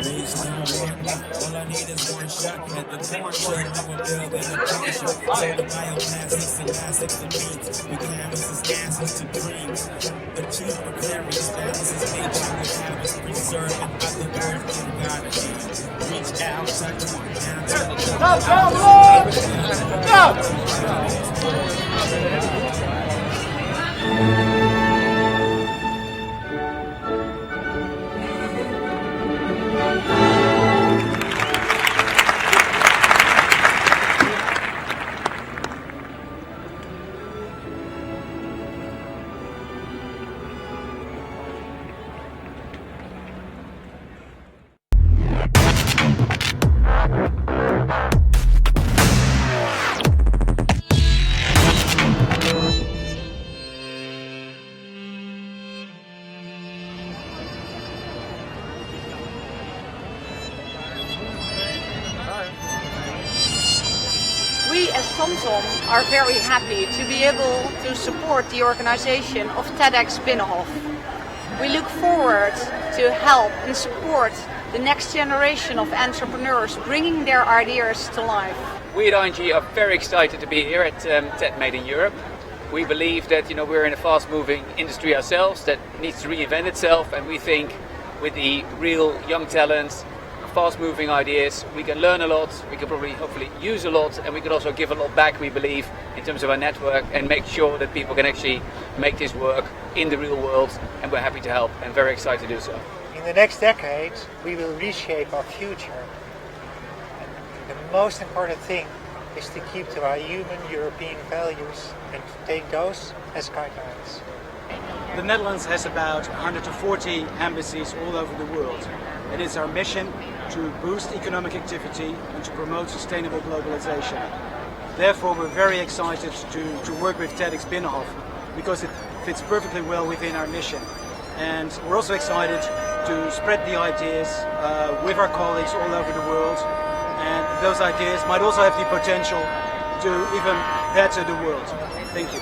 All I need is one shot at the corn shirt. Never build in a picture. So the bioplastics and plastics to meat. We canvases answers to dreams. The chief precarious balance is nature. We have is preserved. I think earth in God's hands. Reach out, touch one down to
We as TomTom are very happy to be able to support the organization of TEDxBinnenhof. We look forward to help and support the next generation of entrepreneurs bringing their ideas to life.
We at ING are very excited to be here at TED Made in Europe. We believe that we're in a fast-moving industry ourselves that needs to reinvent itself, and we think with the real young talents, fast-moving ideas, we can learn a lot, we can probably hopefully use a lot, and we can also give a lot back, we believe, in terms of our network, and make sure that people can actually make this work in the real world, and we're happy to help and very excited to do so.
In the next decade, we will reshape our future. And the most important thing is to keep to our human European values and to take those as guidelines.
The Netherlands has about 140 embassies all over the world. It is our mission to boost economic activity and to promote sustainable globalization. Therefore, we're very excited to work with TEDxBinnenhof because it fits perfectly well within our mission. And we're also excited to spread the ideas with our colleagues all over the world. And those ideas might also have the potential to even better the world. Thank you.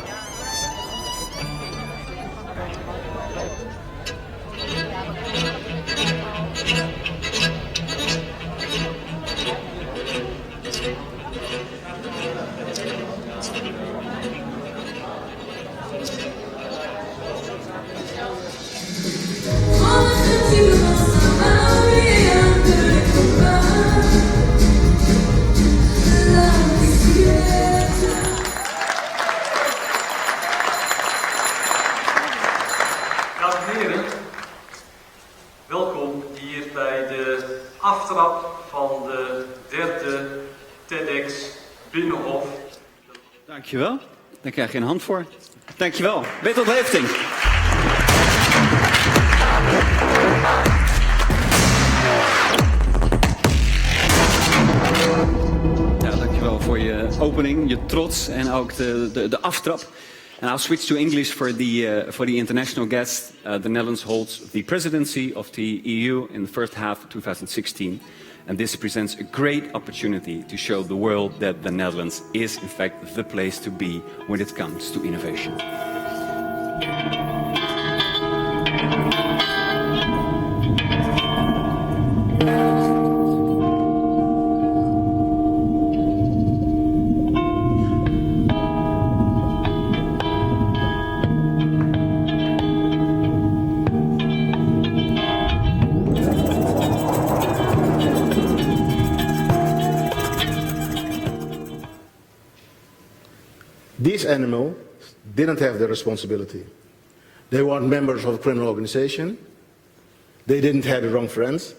Dames en heren, welkom hier bij de aftrap van de derde TEDxBinnenhof.
Dankjewel. Daar krijg je een hand voor. Dankjewel. Bertolt Hefting. Ja, dankjewel voor je opening, je trots en ook de aftrap. And I'll switch to English for the international guests. The Netherlands holds the presidency of the EU in the first half of 2016. And this presents a great opportunity to show the world that the Netherlands is in fact the place to be when it comes to innovation.
These animals didn't have the responsibility. They weren't members of a criminal organization. They didn't have the wrong friends.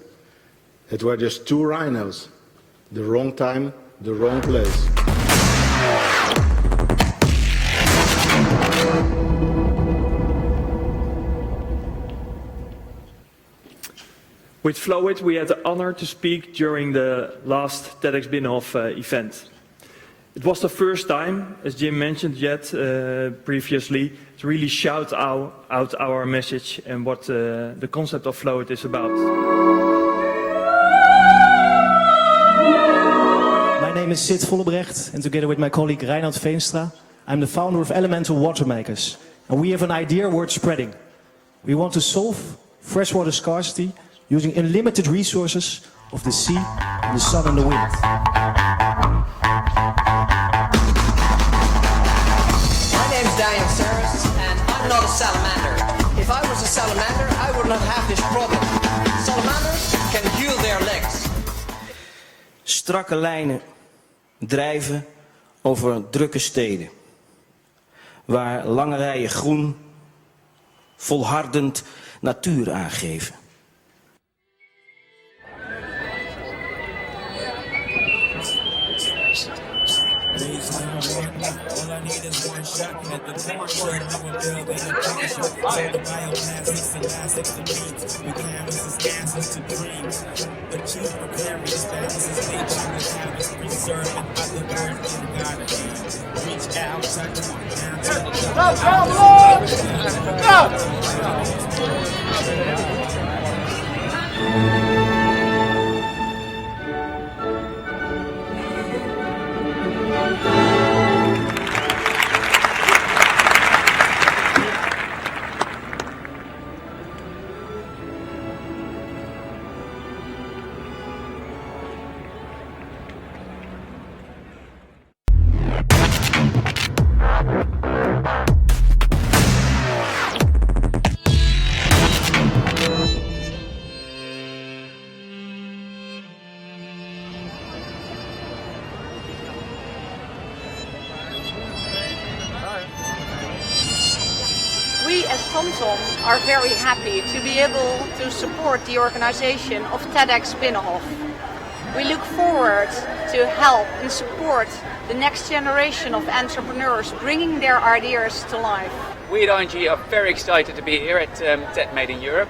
It were just two rhinos. The wrong time, the wrong place.
With Flowit, we had the honor to speak during the last TEDxBinnenhof event. It was the first time, as Jim mentioned previously, to really shout out our message and what the concept of Flowit is about.
My name is Sid Vollebrecht, and together with my colleague Reinhard Veenstra, I'm the founder of Elemental Water Makers. And we have an idea worth spreading. We want to solve freshwater scarcity using unlimited resources of the sea, the sun and the wind.
My name's Daniel Saris, and I'm not a salamander. If I was a salamander, I would not have this problem. Salamanders can heal their legs.
Strakke lijnen drijven over drukke steden, waar lange rijen groen volhardend natuur aangeven.
All I need is one shot at the corner of a building and finish it. All the bioplastics and plastics to meet. We canvases gases to dreams. Achieve precarious balances. Nature with habits preserving other birds in God's hands. Reach out, touch one.
We as TomTom are very happy to be able to support the organization of TEDxBinnenhof. We look forward to help and support the next generation of entrepreneurs bringing their ideas to life.
We at ING are very excited to be here at TED Made in Europe.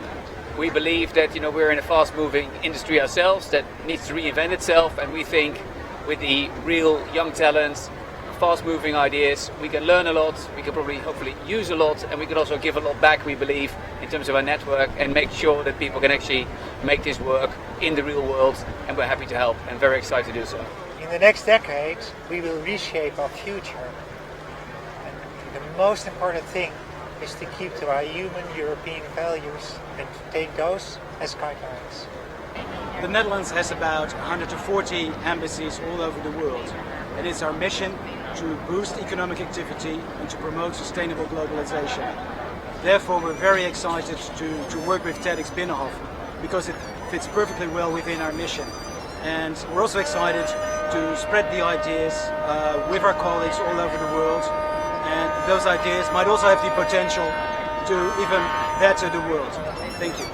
We believe that we're in a fast-moving industry ourselves that needs to reinvent itself, and we think with the real young talents, fast-moving ideas, we can learn a lot, we can probably hopefully use a lot, and we can also give a lot back, we believe, in terms of our network, and make sure that people can actually make this work in the real world, and we're happy to help and very excited to do so.
In the next decade, we will reshape our future. And the most important thing is to keep to our human European values and to take those as guidelines.
The Netherlands has about 140 embassies all over the world, and it's our mission to boost economic activity and to promote sustainable globalization. Therefore, we're very excited to work with TEDxBinnenhof because it fits perfectly well within our mission. And we're also excited to spread the ideas with our colleagues all over the world. And those ideas might also have the potential to even better the world. Thank you.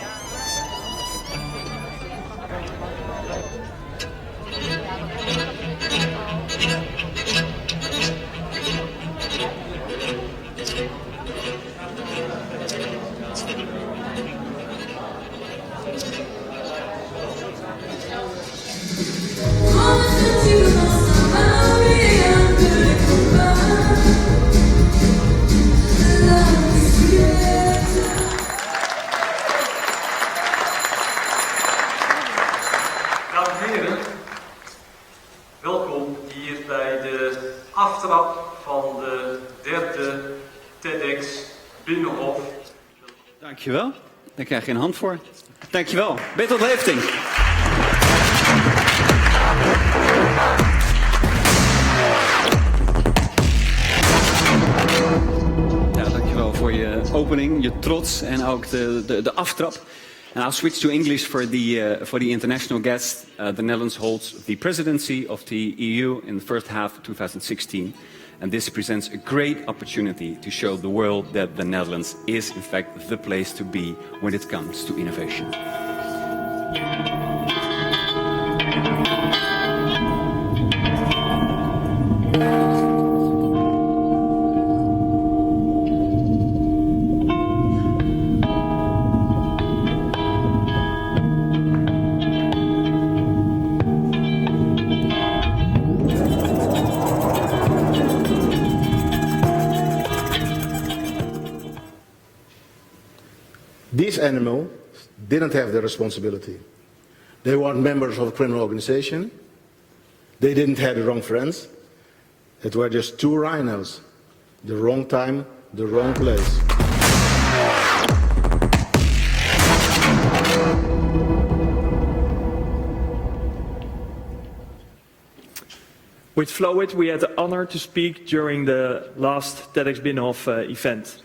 Dames en heren, welkom hier bij de aftrap van de derde TEDxBinnenhof.
Dankjewel. Daar krijg je een hand voor. Dankjewel. Bertolt Hefting. Ja, dankjewel voor je opening, je trots en ook de aftrap. And I'll switch to English for the international guests. The Netherlands holds the presidency of the EU in the first half of 2016.
And this presents a great opportunity to show the world that the Netherlands is in fact the place to be when it comes to innovation.
These animals didn't have the responsibility. They weren't members of a criminal organization. They didn't have the wrong friends. It were just two rhinos. The wrong time, the wrong place.
With Flowit, we had the honor to speak during the last TEDxBinnenhof event.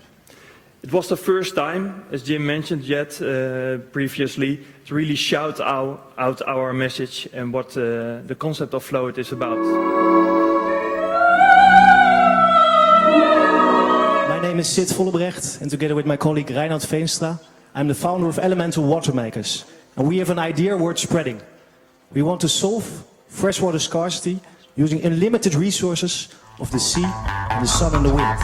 It was the first time, as Jim mentioned previously, to really shout out our message and what the concept of Flowit is about.
My name is Sid Vollebrecht, and together with my colleague Reinhard Veenstra, I'm the founder of Elemental Water Makers. And we have an idea worth spreading. We want to solve freshwater scarcity using unlimited resources of the sea, the sun and the wind.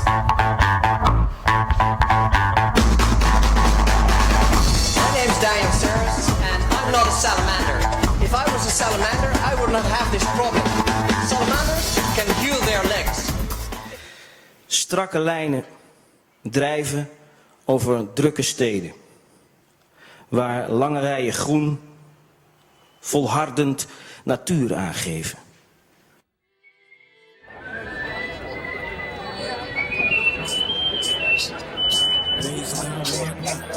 And I'm not a salamander. If I was a salamander, I would not have this problem. Salamanders can heal their legs.
Strakke lijnen drijven over drukke steden. Waar lange rijen groen volhardend natuur aangeven.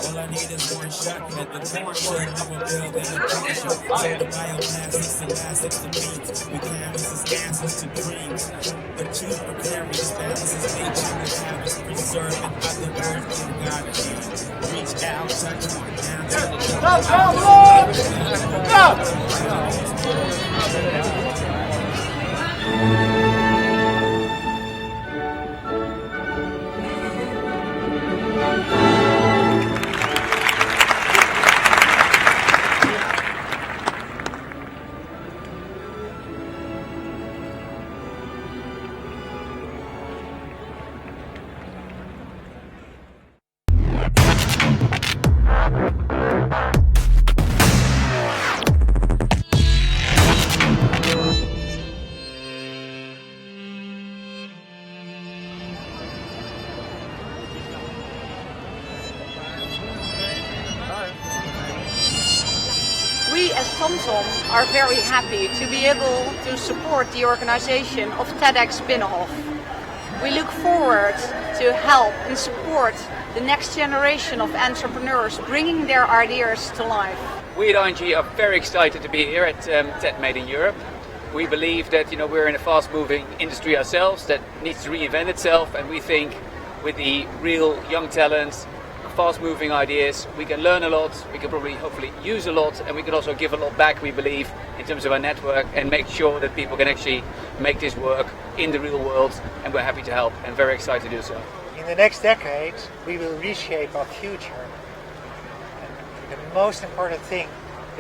All I need is one shot at the cornerstone of a building and a picture. So the bioplastics and plastics to meet. We canvases answers to dreams. The chief precarious balances nature with habits preserving other words in God's hands. Reach out, touch one down to
We as TomTom are very happy to be able to support the organization of TEDxBinnenhof. We look forward to help and support the next generation of entrepreneurs bringing their ideas to life.
We at ING are very excited to be here at TED Made in Europe. We believe that we're in a fast-moving industry ourselves that needs to reinvent itself, and we think with the real young talents, fast-moving ideas, we can learn a lot, we can probably hopefully use a lot, and we can also give a lot back, we believe, in terms of our network, and make sure that people can actually make this work in the real world, and we're happy to help and very excited to do so.
In the next decade, we will reshape our future. And the most important thing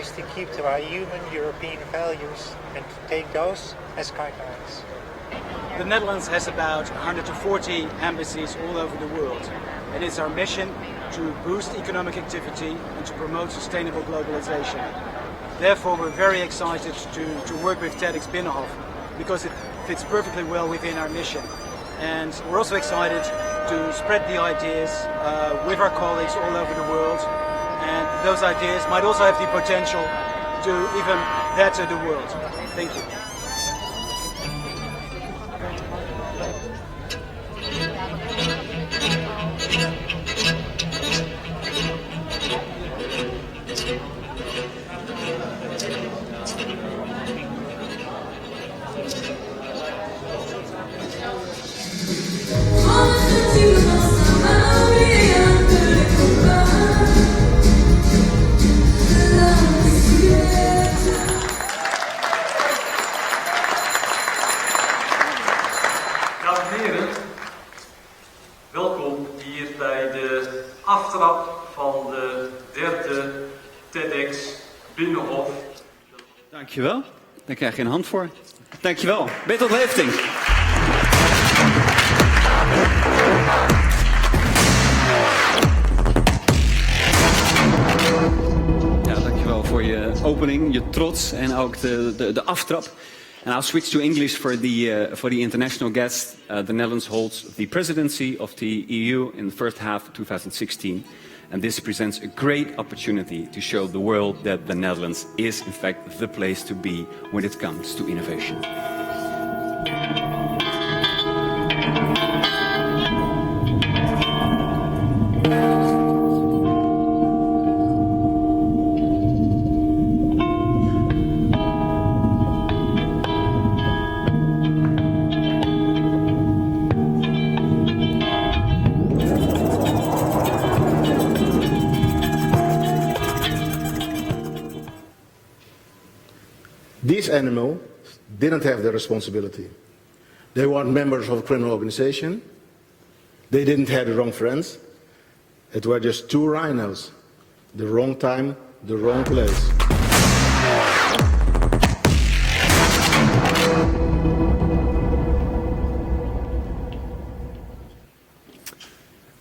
is to keep to our human European values and to take those as guidelines.
The Netherlands has about 140 embassies all over the world. And it's our mission to boost economic activity and to promote sustainable globalization. Therefore, we're very excited to work with TEDxBinnenhof because it fits perfectly well within our mission. And we're also excited to spread the ideas with our colleagues all over the world. And those ideas might also have the potential to even better the world. Thank you.
de aftrap van de derde TEDxBinnenhof.
Dankjewel. Daar krijg je een hand voor. Dankjewel. Bertolt Lefting. Ja, dankjewel voor je opening, je trots en ook de aftrap. And I'll switch to English for the international guest. The Netherlands holds the presidency of the EU in the first half of 2016. And this presents a great opportunity to show the world that the Netherlands is in fact the place to be when it comes to innovation.
These animals didn't have the responsibility. They weren't members of a criminal organization. They didn't have the wrong friends. It were just two rhinos. The wrong time, the wrong place.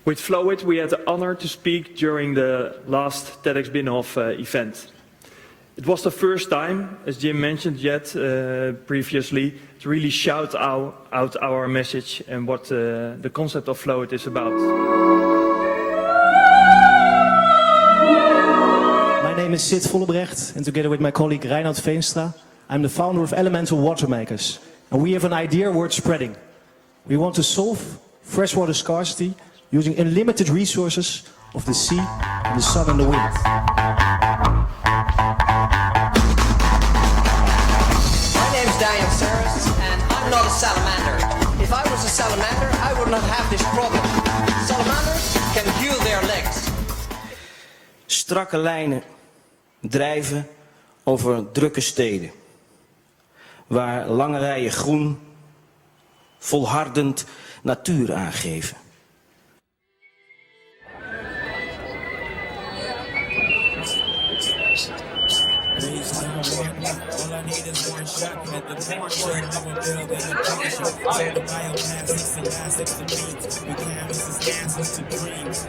With Flowit, we had the honor to speak during the last TEDxBinnenhof event. It was the first time, as Jim mentioned previously, to really shout out our message and what the concept of Flowit is about.
My name is Sid Vollebrecht, and together with my colleague Reinoud Veenstra, I'm the founder of Elemental Water Makers. And we have an idea worth spreading. We want to solve freshwater scarcity using unlimited resources of the sea, and the sun and the wind.
And I'm not a salamander. If I was a salamander, I would not have this problem. Salamanders can heal their legs.
Strakke lijnen drijven over drukke steden. Waar lange rijen groen volhardend natuur aangeven.
All I need is one shot at the portrait of a building a picture. So the bioplastics and plastics to meet. We canvases answers to dreams.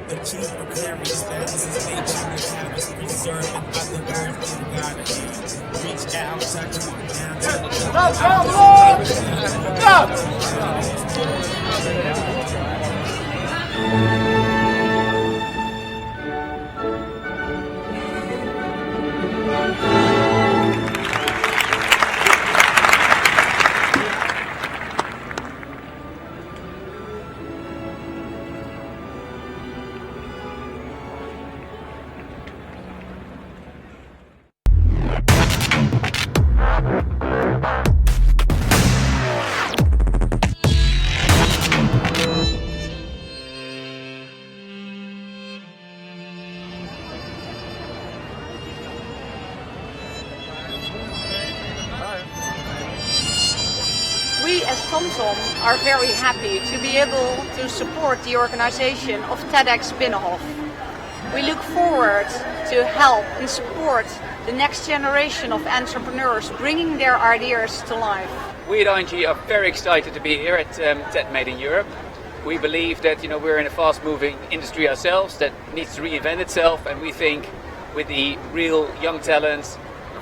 The chief precarious balances nature with habits preserving other words in God's hands. Reach out, touch it down to the
We as TomTom are very happy to be able to support the organization of TEDxBinnenhof. We look forward to help and support the next generation of entrepreneurs bringing their ideas to life.
We at ING are very excited to be here at TED Made in Europe. We believe that we're in a fast-moving industry ourselves that needs to reinvent itself, and we think with the real young talents,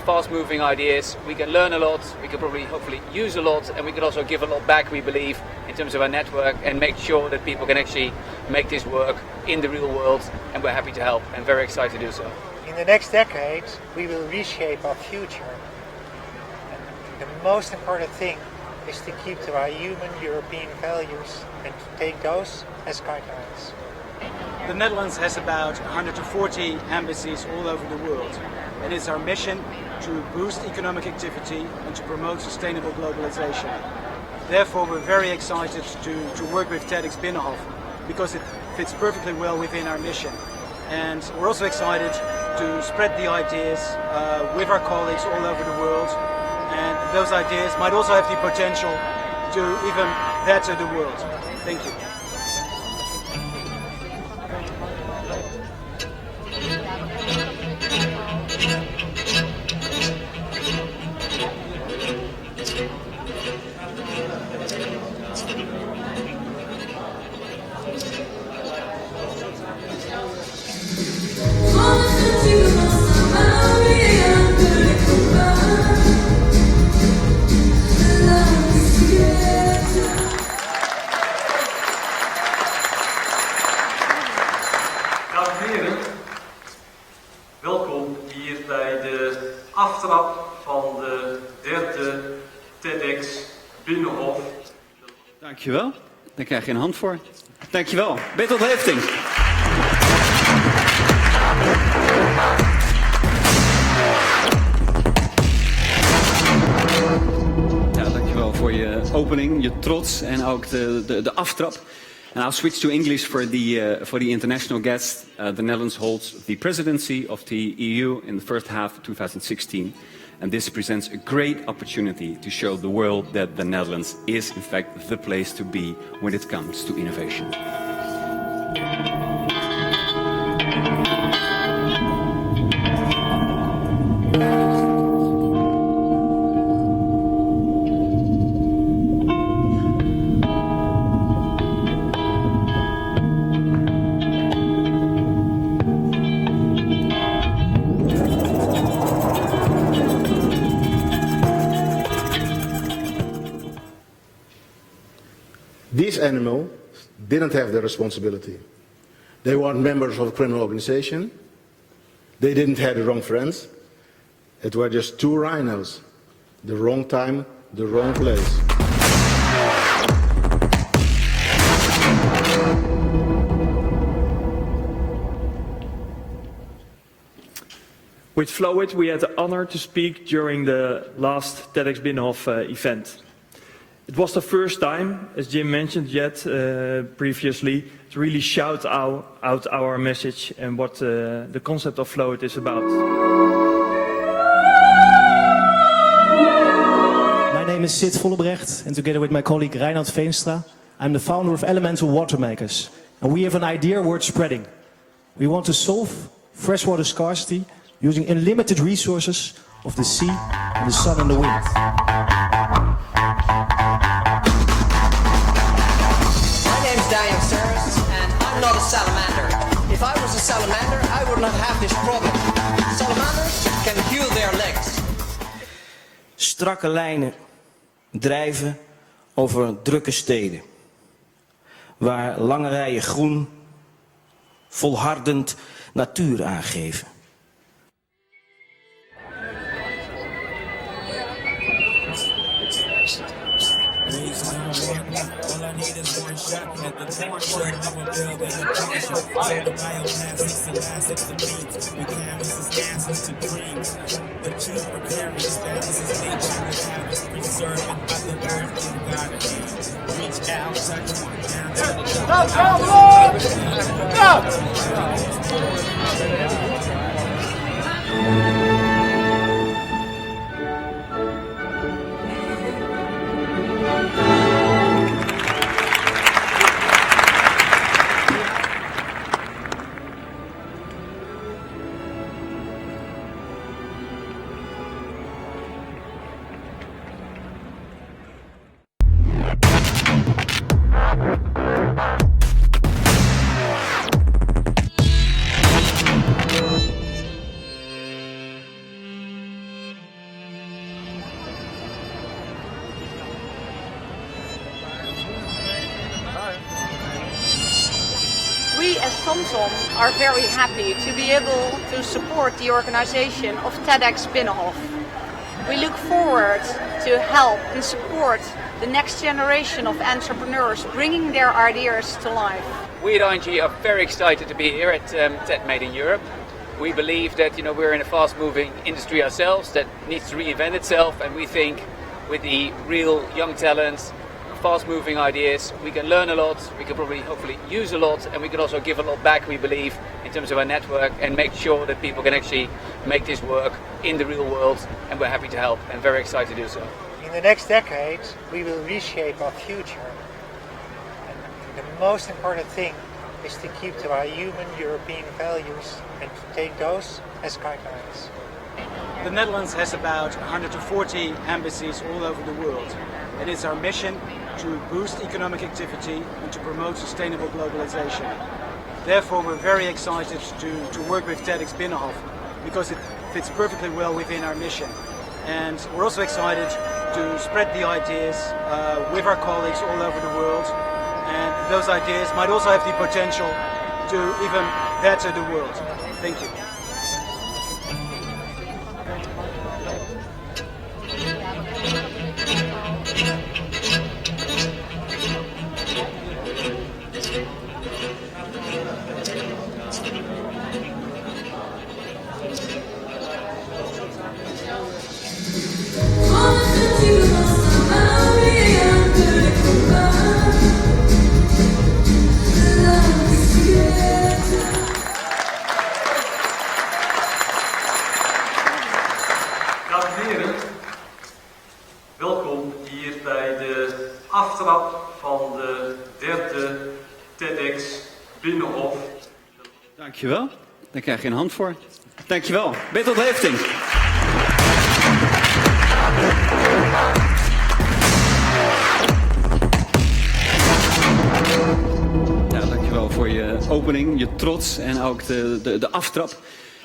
fast-moving ideas, we can learn a lot, we can probably hopefully use a lot, and we can also give a lot back, we believe, in terms of our network, and make sure that people can actually make this work in the real world, and we're happy to help and very excited to do so.
In the next decade, we will reshape our future. And the most important thing is to keep to our human European values and to take those as guidelines.
The Netherlands has about 140 embassies all over the world, and it's our mission to boost economic activity and to promote sustainable globalization. Therefore, we're very excited to work with TEDxBinnenhof because it fits perfectly well within our mission. And we're also excited to spread the ideas with our colleagues all over the world, and those ideas might also have the potential to even better the world. Thank you.
aftrap van de derde TEDxBinnenhof.
Dankjewel. Daar krijg je een hand voor. Dankjewel. Bertolt Hefting. Ja, dankjewel voor je opening, je trots en ook de aftrap. And I'll switch to English for the international guest. The Netherlands holds the presidency of the EU in the first half of 2016. And this presents a great opportunity to show the world that the Netherlands is in fact the place to be when it comes to innovation.
These animals didn't have the responsibility. They weren't members of a criminal organization. They didn't have the wrong friends. It were just two rhinos. The wrong time, the wrong place.
With Flowit, we had the honor to speak during the last TEDxBinnenhof event. It was the first time, as Jim mentioned previously, to really shout out our message and what the concept of Flowit is about.
My name is Sid Vollebrecht, and together with my colleague Reinhard Veenstra, I'm the founder of Elemental Water Makers. And we have an idea worth spreading. We want to solve freshwater scarcity using unlimited resources of the sea, and the sun and the wind.
And I'm not a salamander. If I was a salamander, I would not have this problem. Salamanders can heal their legs.
Strakke lijnen drijven over drukke steden. Waar lange rijen groen volhardend natuur aangeven.
All I need is one shot at the corner of a building and finish it. All the bioplastics and plastics to meet. We canvases gases to dreams. The chief precarious balances nature with habits preserving by the earth and God hands. Reach out, touch one down to the
We as TomTom are very happy to be able to support the organization of TEDxBinnenhof. We look forward to help and support the next generation of entrepreneurs bringing their ideas to life.
We at ING are very excited to be here at TED Made in Europe. We believe that we're in a fast-moving industry ourselves that needs to reinvent itself, and we think with the real young talents, fast-moving ideas, we can learn a lot, we can probably hopefully use a lot, and we can also give a lot back, we believe, in terms of our network, and make sure that people can actually make this work in the real world, and we're happy to help and very excited to do so.
In the next decade, we will reshape our future. And the most important thing is to keep to our human European values and to take those as guidelines.
The Netherlands has about 140 embassies all over the world. It is our mission to boost economic activity and to promote sustainable globalization. Therefore, we're very excited to work with TEDxBinnenhof because it fits perfectly well within our mission. And we're also excited to spread the ideas with our colleagues all over the world. And those ideas might also have the potential to even better the world. Thank you.
Dankjewel. Daar krijg je een hand voor. Dankjewel. Bertolt Hefting. Ja, dankjewel voor je opening, je trots en ook de aftrap.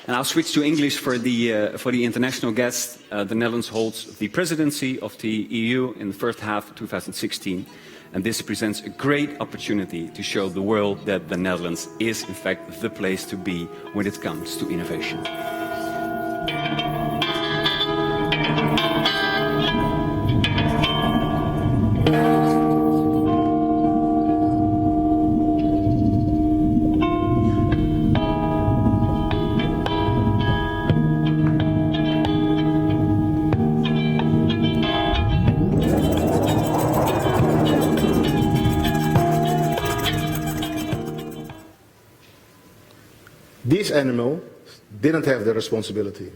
And I'll switch to English for the international guest. The Netherlands holds the presidency of the EU in the first half of 2016. And this presents a great opportunity to show the world that the Netherlands is in fact the place to be when it comes to innovation.
These animals didn't have the responsibility.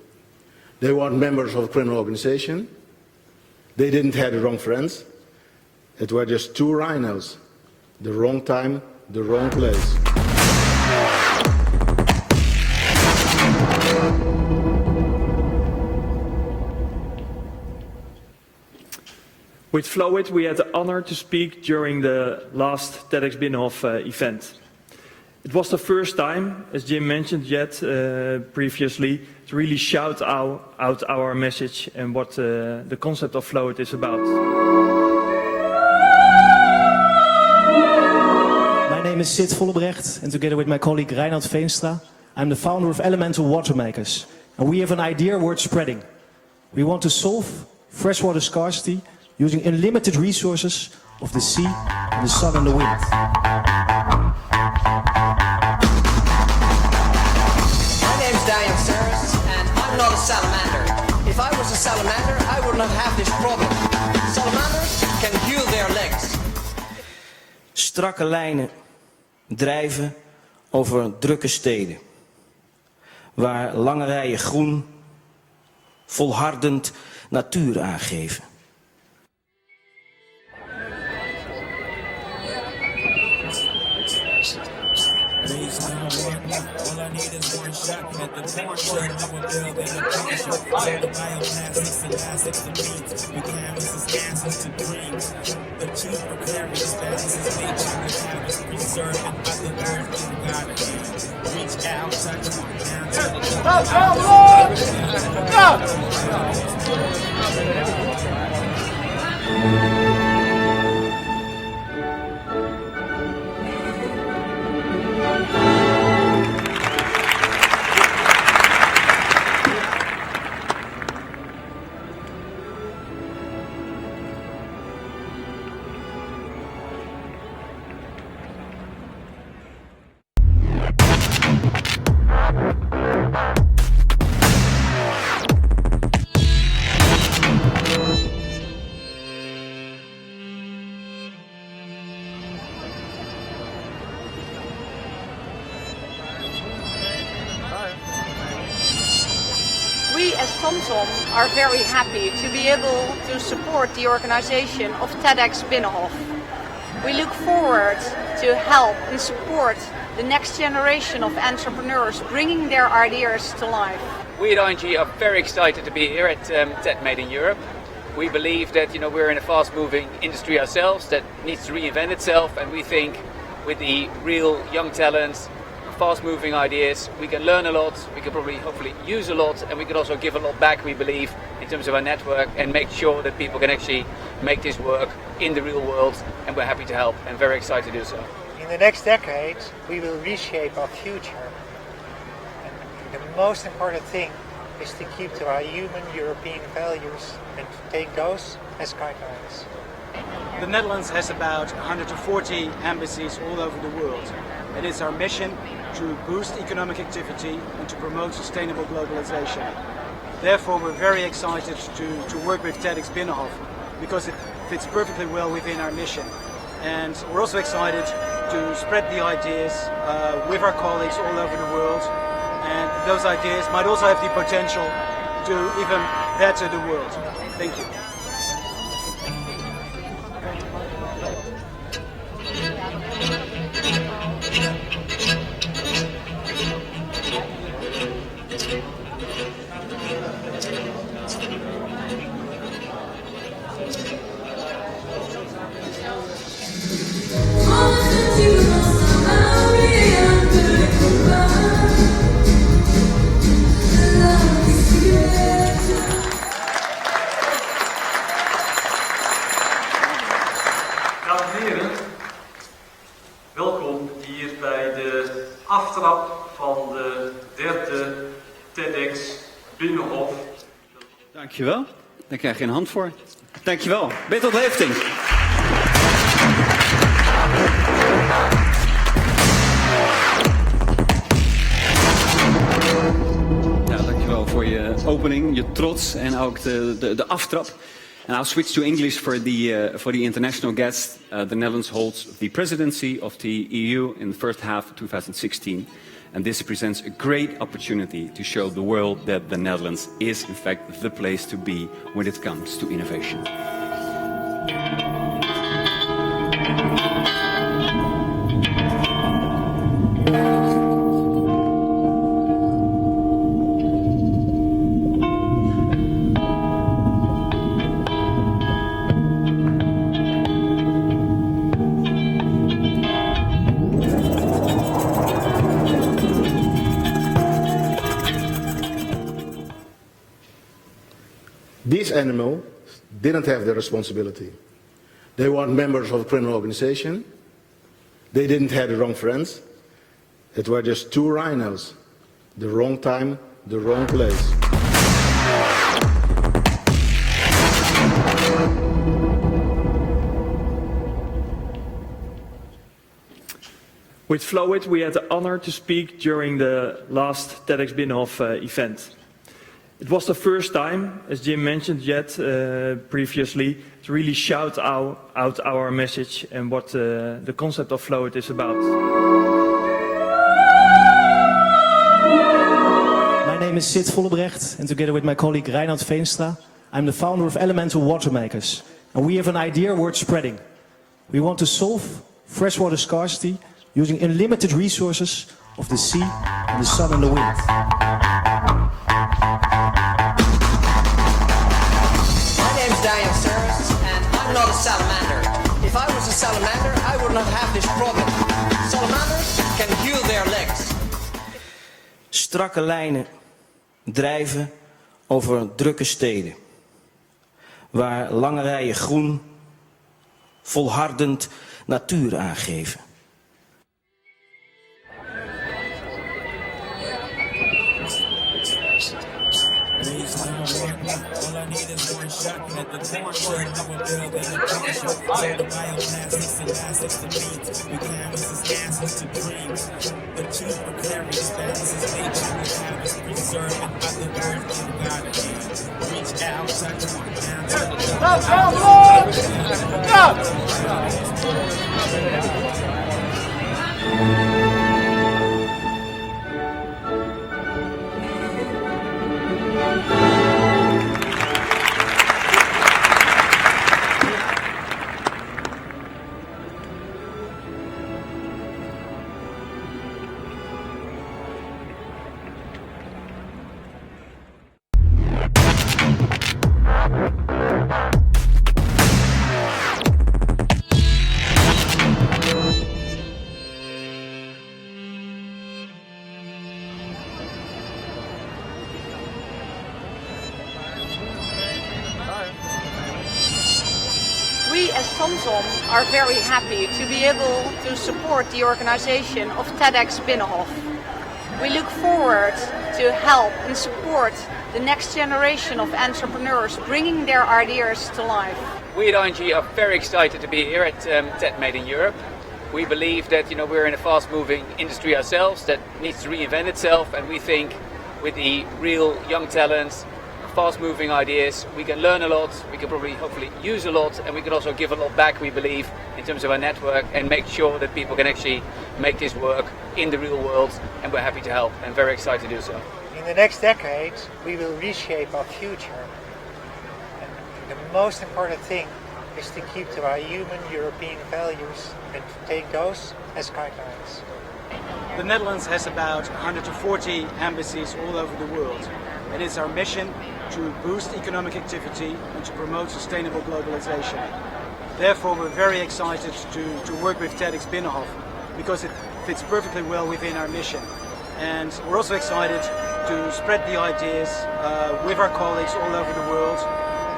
They weren't members of a criminal organization. They didn't have the wrong friends. It were just two rhinos. The wrong time, the wrong place.
With Flowit, we had the honor to speak during the last TEDxBinnenhof event. It was the first time, as Jim mentioned previously, to really shout out our message and what the concept of Flowit is about.
My name is Sid Vollebrecht, and together with my colleague Reinhard Veenstra, I'm the founder of Elemental Water Makers. And we have an idea worth spreading. We want to solve freshwater scarcity using unlimited resources of the sea, and the sun and the wind.
And I'm not a salamander. If I was a salamander, I would not have this problem. Salamanders can heal their legs.
Strakke lijnen drijven over drukke steden. Waar lange rijen groen volhardend natuur aangeven.
All I need is one shot at the corner of a building, a picture. All the bioplastics and plastics to meat. We canvases answers to dreams. The chief precarious balance is nature. The canvas preserving other earth in God's hands. Reach out, touch one down to the
We as TomTom are very happy to be able to support the organization of TEDxBinnenhof. We look forward to help and support the next generation of entrepreneurs bringing their ideas to life.
We at ING are very excited to be here at TED Made in Europe. We believe that we're in a fast-moving industry ourselves that needs to reinvent itself, and we think with the real young talents, fast-moving ideas, we can learn a lot, we can probably hopefully use a lot, and we can also give a lot back, we believe, in terms of our network, and make sure that people can actually make this work in the real world, and we're happy to help and very excited to do so.
In the next decade, we will reshape our future. And the most important thing is to keep to our human European values and to take those as guidelines.
The Netherlands has about 140 embassies all over the world. And it's our mission to boost economic activity and to promote sustainable globalization. Therefore, we're very excited to work with TEDxBinnenhof because it fits perfectly well within our mission. And we're also excited to spread the ideas with our colleagues all over the world. And those ideas might also have the potential to even better the world. Thank you.
aftrap van de derde TEDxBinnenhof.
Dankjewel. Daar krijg je een hand voor. Dankjewel. Bertolt Hefting. Ja, dankjewel voor je opening, je trots en ook de aftrap. And I'll switch to English for the international guest. The Netherlands holds the presidency of the EU in the first half of 2016. And this presents a great opportunity to show the world that the Netherlands is in fact the place to be when it comes to innovation.
These animals didn't have the responsibility. They weren't members of a criminal organization. They didn't have the wrong friends. It were just two rhinos. The wrong time, the wrong place.
With Flowit, we had the honor to speak during the last TEDxBinnenhof event. It was the first time, as Jim mentioned previously, to really shout out our message and what the concept of Flowit is about.
My name is Sid Vollebrecht, and together with my colleague Reinhard Veenstra, I'm the founder of Elemental Water Makers. And we have an idea worth spreading. We want to solve freshwater scarcity using unlimited resources of the sea and the sun and the wind.
I'm not a salamander. If I was a salamander, I would not have this problem. Salamanders can heal their legs.
Strakke lijnen drijven over drukke steden. Waar lange rijen groen volhardend natuur aangeven.
All I need is one shot at the corner. Never build in a partial. So the bioplastics and plastics to meet. We canvases answers to dreams. But choose precarious balances nature. We have us preserved by the word of God again. Reach out, touch one down to the
We as TomTom are very happy to be able to support the organization of TEDxBinnenhof. We look forward to help and support the next generation of entrepreneurs bringing their ideas to life.
We at ING are very excited to be here at TED Made in Europe. We believe that we're in a fast-moving industry ourselves that needs to reinvent itself, and we think with the real young talents, fast-moving ideas, we can learn a lot, we can probably hopefully use a lot, and we can also give a lot back, we believe, in terms of our network, and make sure that people can actually make this work in the real world, and we're happy to help and very excited to do so.
In the next decade, we will reshape our future. And the most important thing is to keep to our human European values and to take those as guidelines.
The Netherlands has about 140 embassies all over the world, and it's our mission to boost economic activity and to promote sustainable globalization. Therefore, we're very excited to work with TEDxBinnenhof because it fits perfectly well within our mission. And we're also excited to spread the ideas with our colleagues all over the world,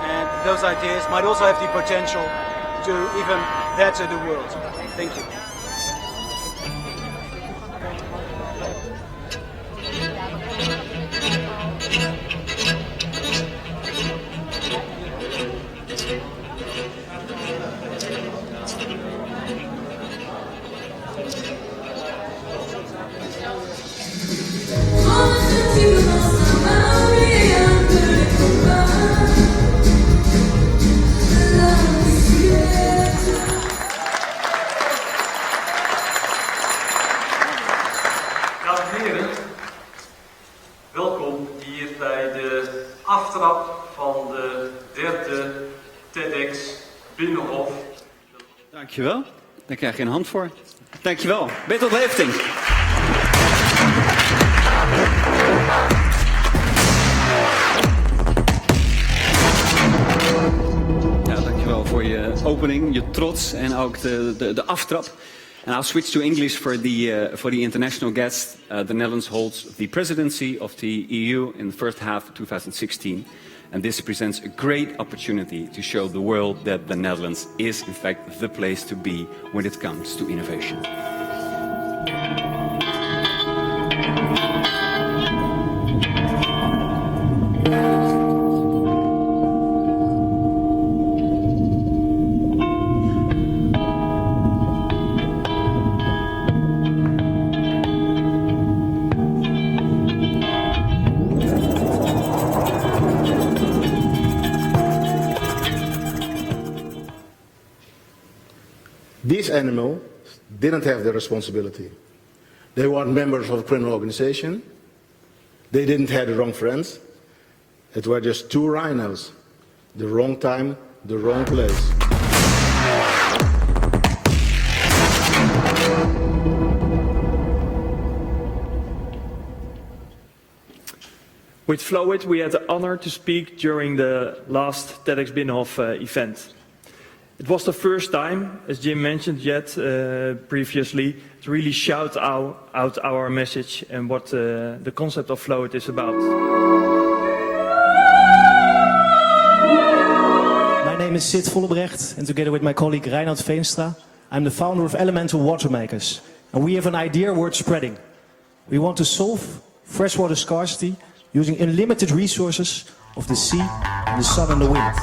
and those ideas might also have the potential to even better the world. Thank you.
Welkom hier bij de aftrap van de derde TEDxBinnenhof.
Dankjewel. Daar krijg je een hand voor. Dankjewel. Bertolt Hefting. Ja, dankjewel voor je opening, je trots en ook de aftrap. And I'll switch to English for the international guest. The Netherlands holds the presidency of the EU in the first half of 2016. And this presents a great opportunity to show the world that the Netherlands is in fact the place to be when it comes to innovation.
These animals didn't have the responsibility. They weren't members of a criminal organization. They didn't have the wrong friends. It were just two rhinos. The wrong time, the wrong place.
With Flowit, we had the honor to speak during the last TEDxBinnenhof event. It was the first time, as Jim mentioned previously, to really shout out our message and what the concept of Flowit is about.
My name is Sid Vollebrecht, and together with my colleague Reinoud Veenstra, I'm the founder of Elemental Water Makers. And we have an idea worth spreading. We want to solve freshwater scarcity using unlimited resources of the sea, the sun and the wind.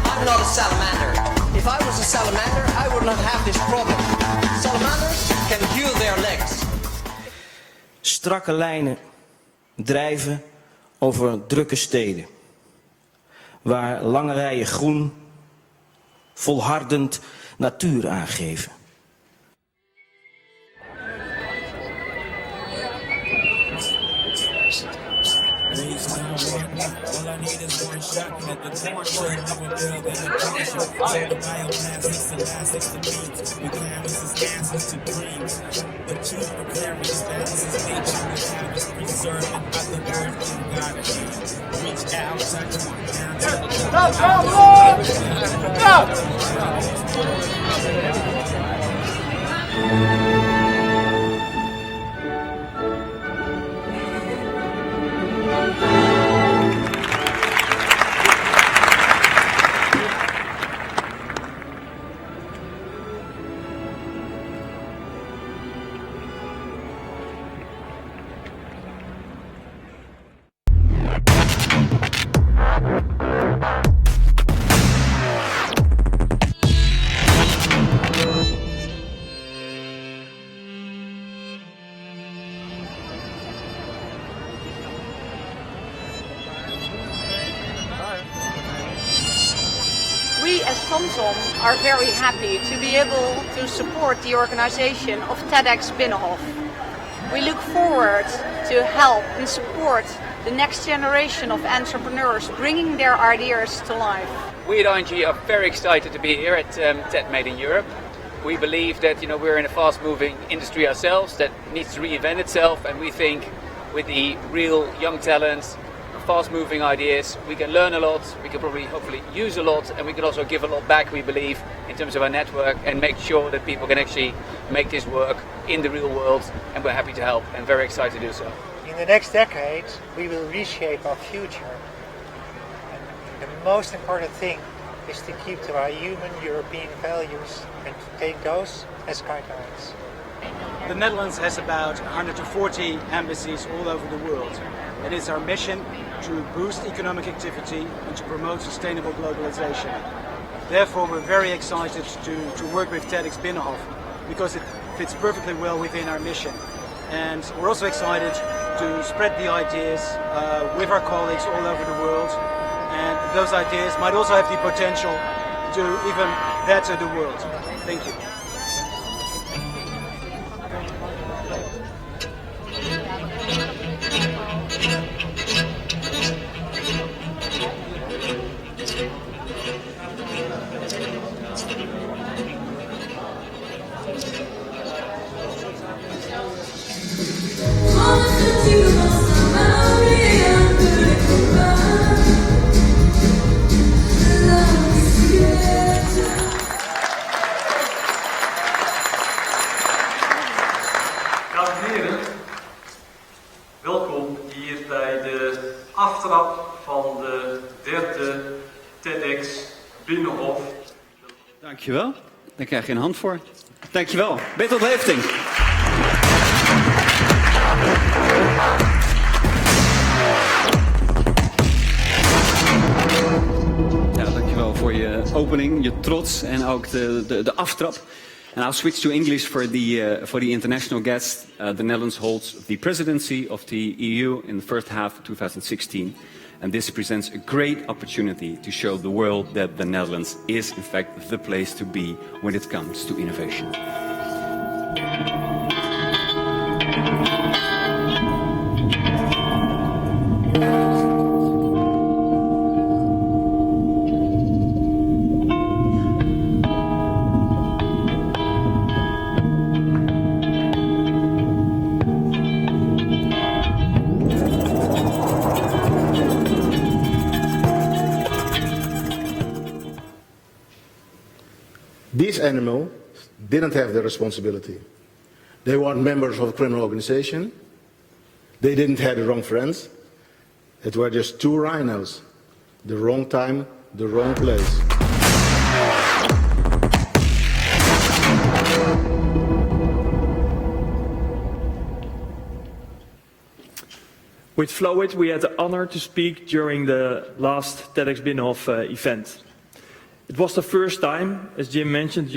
I'm not a salamander. If I was a salamander, I would not have this problem. Salamanders can heal their legs.
Strakke lijnen drijven over drukke steden. Waar lange rijen groen volhardend natuur aangeven.
All I need is one shot at the corner of a building and a passion. So the bioplastics and plastics to meet. We canvases gases to dreams. The chief preparing statuses nature with habits preserving by the word of God. Reach out, touch one down.
We as TomTom are very happy to be able to support the organization of TEDxBinnenhof. We look forward to help and support the next generation of entrepreneurs bringing their ideas to life.
We at ING are very excited to be here at TED Made in Europe. We believe that we're in a fast-moving industry ourselves that needs to reinvent itself, and we think with the real young talents, fast-moving ideas, we can learn a lot, we can probably hopefully use a lot, and we can also give a lot back, we believe, in terms of our network, and make sure that people can actually make this work in the real world, and we're happy to help and very excited to do so.
In the next decade, we will reshape our future. And the most important thing is to keep to our human European values and to take those as guidelines.
The Netherlands has about 140 embassies all over the world. It is our mission to boost economic activity and to promote sustainable globalization. Therefore, we're very excited to work with TEDxBinnenhof because it fits perfectly well within our mission. And we're also excited to spread the ideas with our colleagues all over the world. And those ideas might also have the potential to even better the world. Thank you.
Dames en heren, welkom hier bij de aftrap van de derde TEDxBinnenhof.
Dankjewel. Daar krijg je een hand voor. Dankjewel. Beter tot hefting. Ja, dankjewel voor je opening, je trots en ook de aftrap. And I'll switch to English for the international guest. The Netherlands holds the presidency of the EU in the first half of 2016. And this presents a great opportunity to show the world that the Netherlands is in fact the place to be when it comes to innovation.
These animals didn't have the responsibility. They weren't members of a criminal organization. They didn't have the wrong friends. It were just two rhinos. The wrong time, the wrong place.
With Flowit, we had the honor to speak during the last TEDxBinnenhof event. It was the first time, as Jim mentioned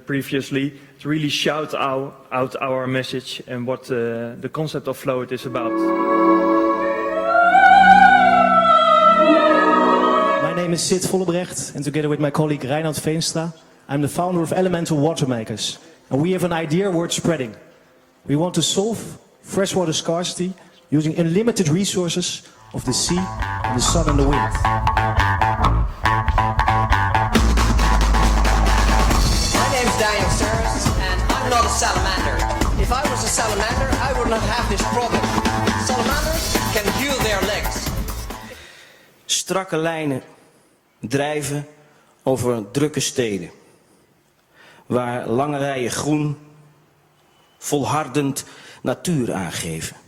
previously, to really shout out our message and what the concept of Flowit is about.
My name is Sid Vollebrecht, and together with my colleague Reinhard Veenstra, I'm the founder of Elemental Water Makers. And we have an idea worth spreading. We want to solve freshwater scarcity using unlimited resources of the sea, and the sun and the wind.
And I'm not a salamander. If I was a salamander, I would not have this problem. Salamanders can heal their legs.
Strakke lijnen drijven over drukke steden. Waar lange rijen groen volhardend natuur aangeven.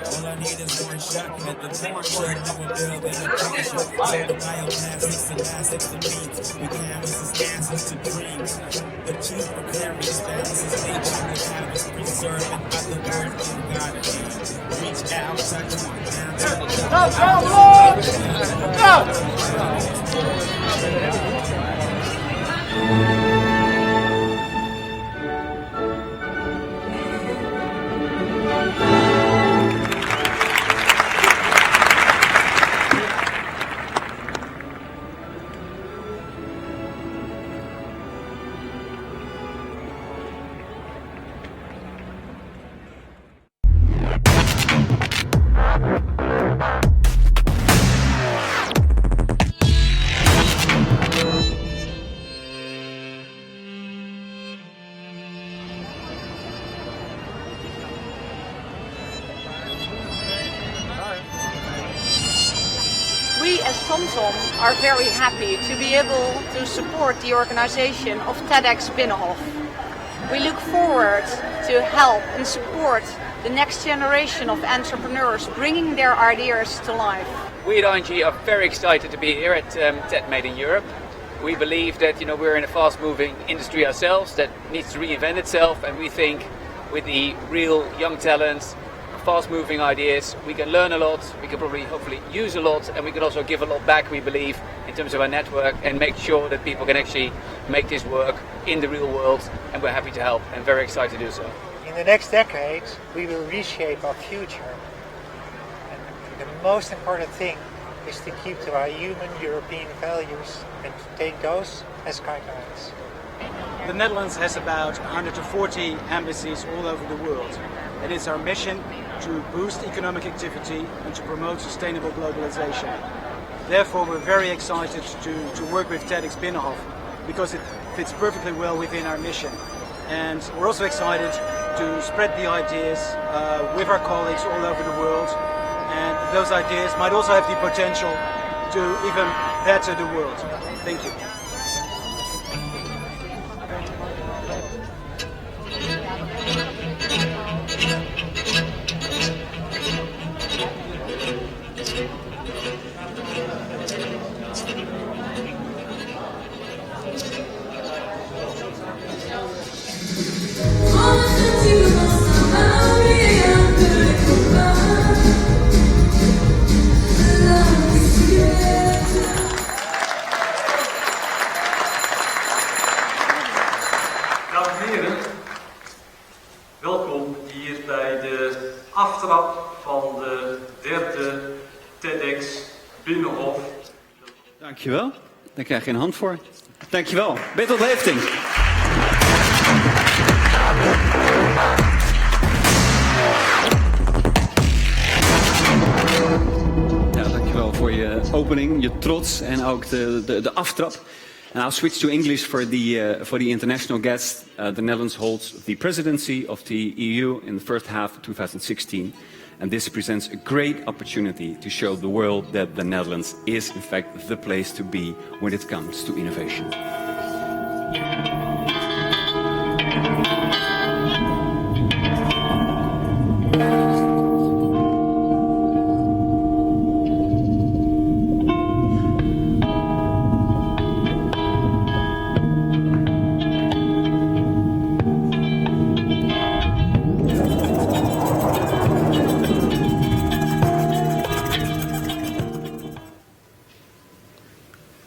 All I need is one shot at the corner of a building, a passion. So the bioplastics and plastics to means we canvases answers to dreams. The chief precarious balances nature with habits preserving by the word of God. Reach out, touch down to the
We as TomTom are very happy to be able to support the organization of TEDxBinnenhof. We look forward to help and support the next generation of entrepreneurs bringing their ideas to life.
We at ING are very excited to be here at TED Made in Europe. We believe that we're in a fast-moving industry ourselves that needs to reinvent itself, and we think with the real young talents, fast-moving ideas, we can learn a lot, we can probably hopefully use a lot, and we can also give a lot back, we believe, in terms of our network, and make sure that people can actually make this work in the real world, and we're happy to help and very excited to do so.
In the next decade, we will reshape our future. And the most important thing is to keep to our human European values and to take those as guidelines.
The Netherlands has about 140 embassies all over the world. It is our mission to boost economic activity and to promote sustainable globalization. Therefore, we're very excited to work with TEDxBinnenhof because it fits perfectly well within our mission. And we're also excited to spread the ideas with our colleagues all over the world. And those ideas might also have the potential to even better the world. Thank you.
Dames en heren, welkom hier bij de aftrap van de derde TEDxBinnenhof.
Dankjewel. Daar krijg je een hand voor. Dankjewel. Bertolt Hefting. Ja, dankjewel voor je opening, je trots en ook de aftrap. And I'll switch to English for the international guests. The Netherlands holds the presidency of the EU in the first half of 2016. And this presents a great opportunity to show the world that the Netherlands is in fact the place to be when it comes to innovation.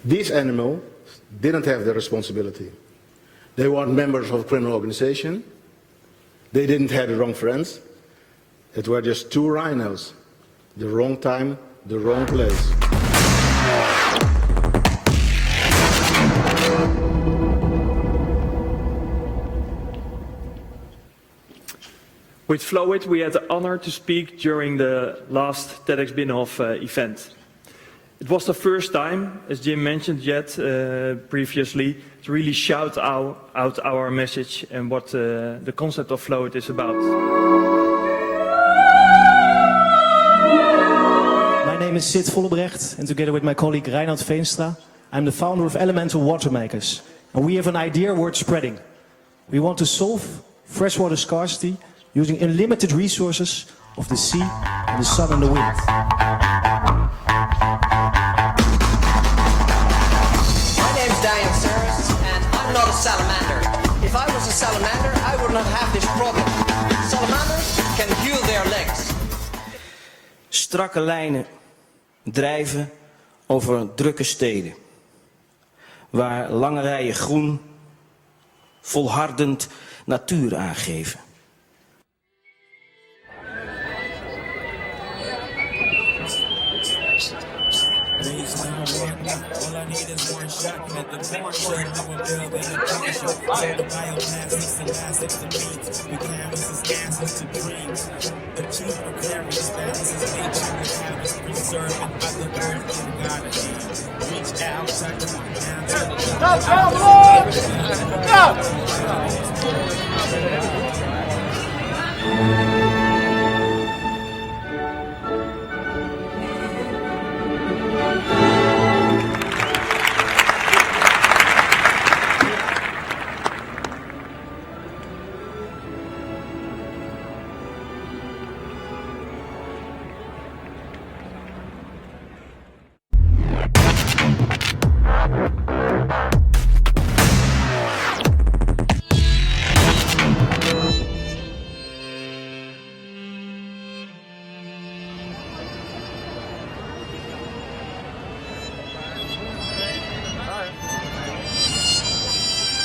These animals didn't have the responsibility. They weren't members of a criminal organization. They didn't have the wrong friends. It were just two rhinos. The wrong time, the wrong place.
With Flowit, we had the honor to speak during the last TEDxBinnenhof event. It was the first time, as Jim mentioned previously, to really shout out our message and what the concept of Flowit is about.
My name is Sid Vollebrecht, and together with my colleague Reinhard Veenstra, I'm the founder of Elemental Water Makers. And we have an idea worth spreading. We want to solve freshwater scarcity using unlimited resources of the sea, and the sun and the wind.
I'm not a salamander. If I was a salamander, I would not have this problem. Salamanders can heal their legs.
Strakke lijnen drijven over drukke steden, waar lange rijen groen volhardend natuur aangeven.
All I need is one shot, and at the core, sure, never build in a picture. So the bioplastics and plastics to meet, we canvases answers to dreams. The chief precarious balance is nature, with habits preserved by the earth and God at hand. Reach out, touch it, down to the top.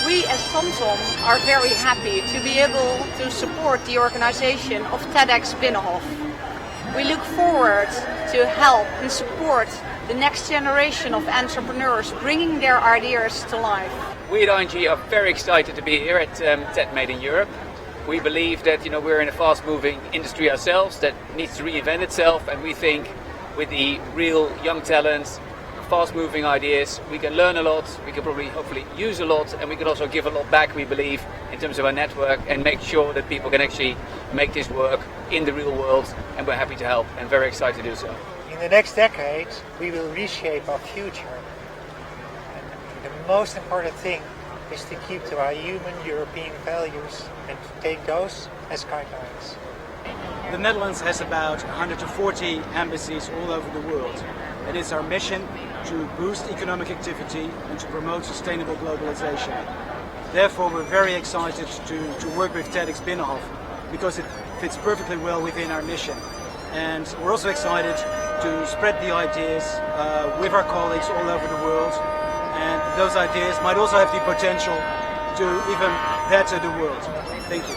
We as TomTom are very happy to be able to support the organization of TEDxBinnenhof. We look forward to help and support the next generation of entrepreneurs bringing their ideas to life.
We at ING are very excited to be here at TED Made in Europe. We believe that we're in a fast-moving industry ourselves that needs to reinvent itself, and we think with the real young talents, fast-moving ideas, we can learn a lot, we can probably hopefully use a lot, and we can also give a lot back, we believe, in terms of our network, and make sure that people can actually make this work in the real world, and we're happy to help and very excited to do so.
In the next decade, we will reshape our future. And the most important thing is to keep to our human European values and to take those as guidelines.
The Netherlands has about 140 embassies all over the world. It is our mission to boost economic activity and to promote sustainable globalization. Therefore, we're very excited to work with TEDxBinnenhof because it fits perfectly well within our mission. And we're also excited to spread the ideas with our colleagues all over the world. And those ideas might also have the potential to even better the world. Thank you.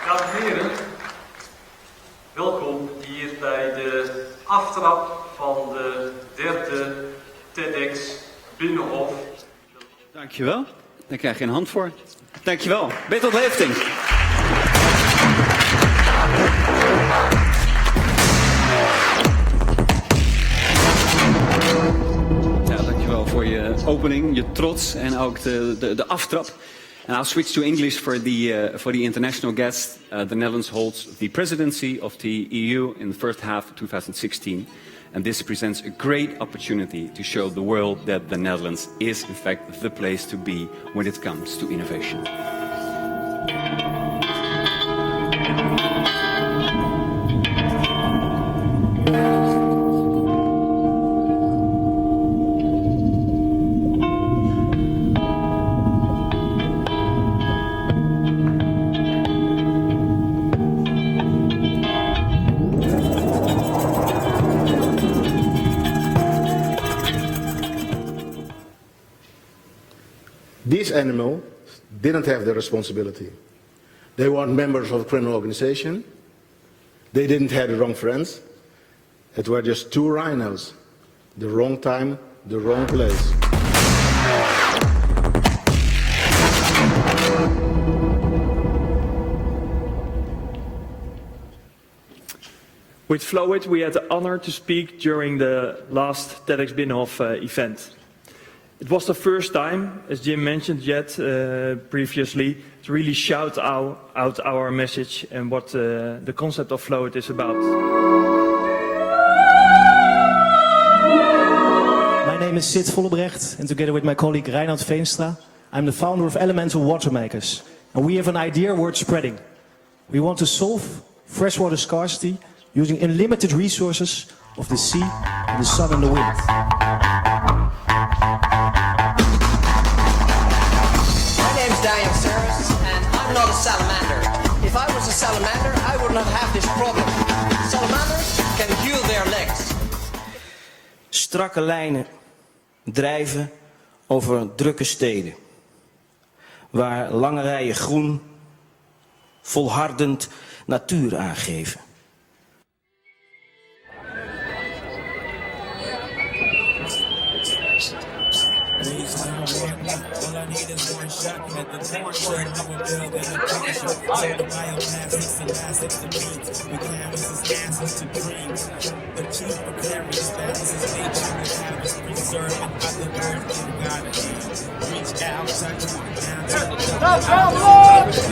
Dames en heren, welkom hier bij de aftrap van de derde TEDxBinnenhof.
Dankjewel. Daar krijg je een hand voor. Dankjewel. Bertolt Hefting. Ja, dankjewel voor je opening, je trots en ook de aftrap. And I'll switch to English for the international guests. The Netherlands holds the presidency of the EU in the first half of 2016. And this presents a great opportunity to show the world that the Netherlands is in fact the place to be when it comes to innovation.
These animals didn't have the responsibility. They weren't members of a criminal organization. They didn't have the wrong friends. It were just two rhinos. The wrong time, the wrong place.
With Flowit, we had the honor to speak during the last TEDxBinnenhof event. It was the first time, as Jim mentioned previously, to really shout out our message and what the concept of Flowit is about.
My name is Sid Vollebrecht, and together with my colleague Reinhard Veenstra, I'm the founder of Elemental Water Makers. And we have an idea worth spreading. We want to solve freshwater scarcity using unlimited resources of the sea, the sun and the wind.
I'm not a salamander. If I was a salamander, I would not have this problem. Salamanders can heal their legs.
Strakke lijnen drijven over drukke steden. Waar lange rijen groen volhardend natuur aangeven.
All I need is one shot at the corner of a building. The bioplastics and plastics to meet. We canvases answers to dreams. The chief preparing statuses nature with habits preserving other words in God's hands. Reach out, touch down to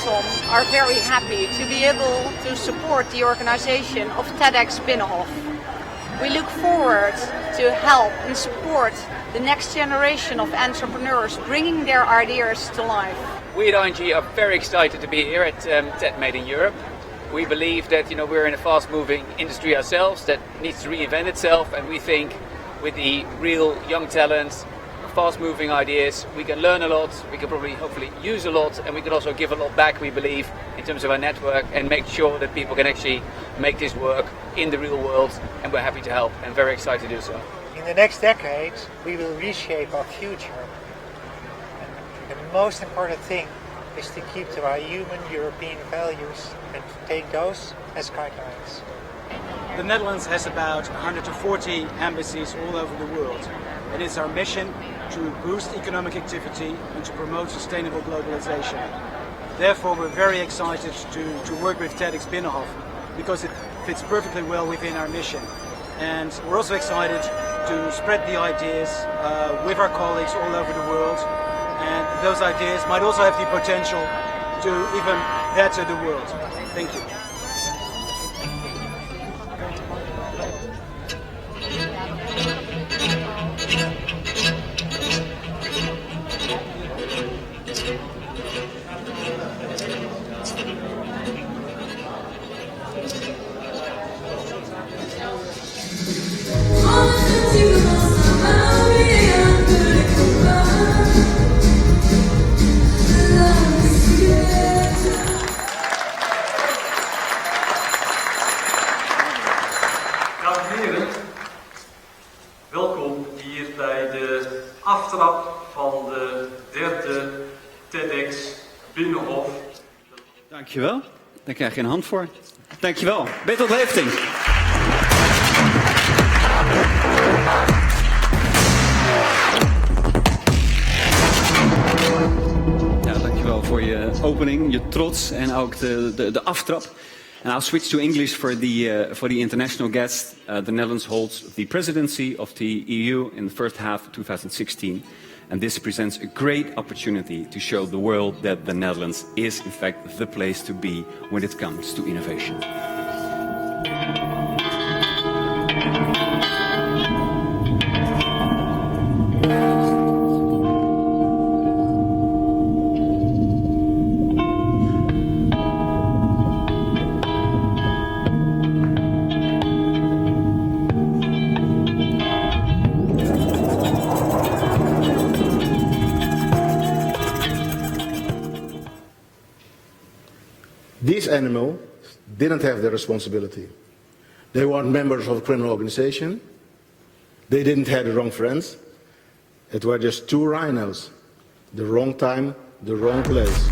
TomTom are very happy to be able to support the organization of TEDxBinnenhof. We look forward to help and support the next generation of entrepreneurs bringing their ideas to life.
We at ING are very excited to be here at TED Made in Europe. We believe that we're in a fast-moving industry ourselves that needs to reinvent itself, and we think with the real young talents, fast-moving ideas, we can learn a lot, we can probably hopefully use a lot, and we can also give a lot back, we believe, in terms of our network, and make sure that people can actually make this work in the real world, and we're happy to help and very excited to do so.
In the next decade, we will reshape our future. And the most important thing is to keep to our human European values and to take those as guidelines.
The Netherlands has about 140 embassies all over the world. It is our mission to boost economic activity and to promote sustainable globalization. Therefore, we're very excited to work with TEDxBinnenhof because it fits perfectly well within our mission. And we're also excited to spread the ideas with our colleagues all over the world. And those ideas might also have the potential to even better the world. Thank you.
Welkom hier bij de aftrap van de derde TEDxBinnenhof.
Dankjewel. Daar krijg je een hand voor. Dankjewel. Beter tot hefting. Ja, dankjewel voor je opening, je trots en ook de aftrap. And I'll switch to English for the international guest. The Netherlands holds the presidency of the EU in the first half of 2016. And this presents a great opportunity to show the world that the Netherlands is in fact the place to be when it comes to innovation.
These animals didn't have the responsibility. They weren't members of a criminal organization. They didn't have the wrong friends. It were just two rhinos. The wrong time, the wrong place.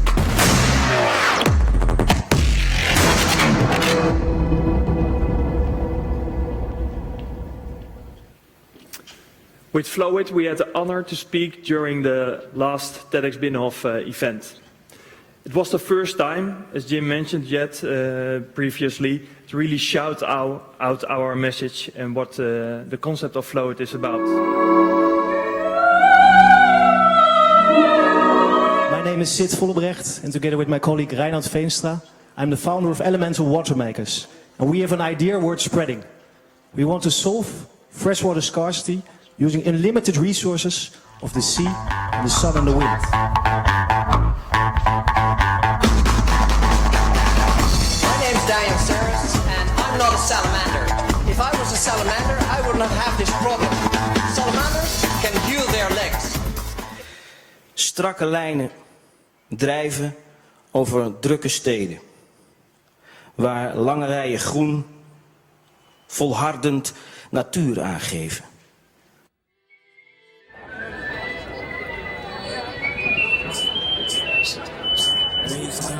With Flowit, we had the honor to speak during the last TEDxBinnenhof event. It was the first time, as Jim mentioned previously, to really shout out our message and what the concept of Flowit is about.
My name is Sid Vollebrecht, and together with my colleague Reinhard Veenstra, I'm the founder of Elemental Water Makers. And we have an idea worth spreading. We want to solve freshwater scarcity using unlimited resources of the sea, and the sun and the wind.
And I'm not a salamander. If I was a salamander, I would not have this problem. Salamanders can heal their legs.
Strakke lijnen drijven over drukke steden. Waar lange rijen groen volhardend natuur aangeven.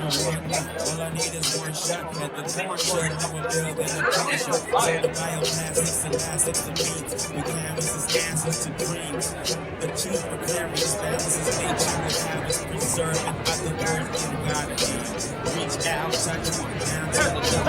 All I need is one shot at the corner. Never build in a partnership. So the bioplastics and plastics to meat. We canvases answers to dreams. The chief precarious balances nature with habits preserved by the word in God. Reach out, touch one down to the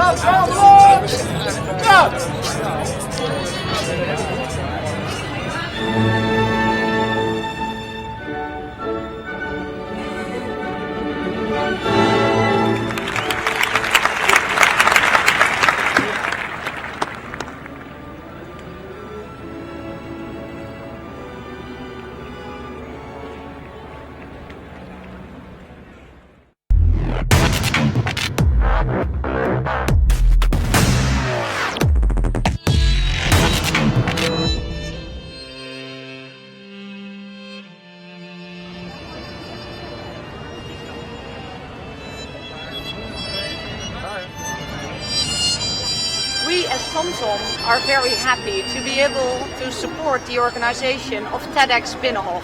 We as TomTom are very happy to be able to support the organization of TEDxBinnenhof.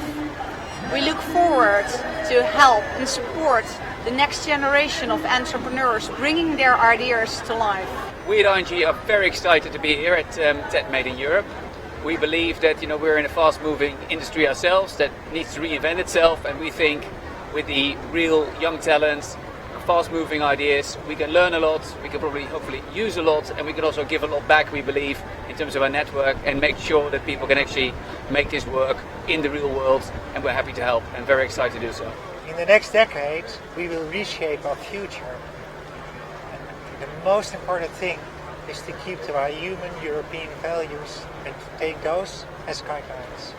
We look forward to help and support the next generation of entrepreneurs bringing their ideas to life.
We at ING are very excited to be here at TED Made in Europe. We believe that we're in a fast-moving industry ourselves that needs to reinvent itself, and we think with the real young talents, fast-moving ideas, we can learn a lot, we can probably hopefully use a lot, and we can also give a lot back, we believe, in terms of our network, and make sure that people can actually make this work in the real world, and we're happy to help and very excited to do so.
In the next decade, we will reshape our future. And the most important thing is to keep to our human European values and to take those as guidelines.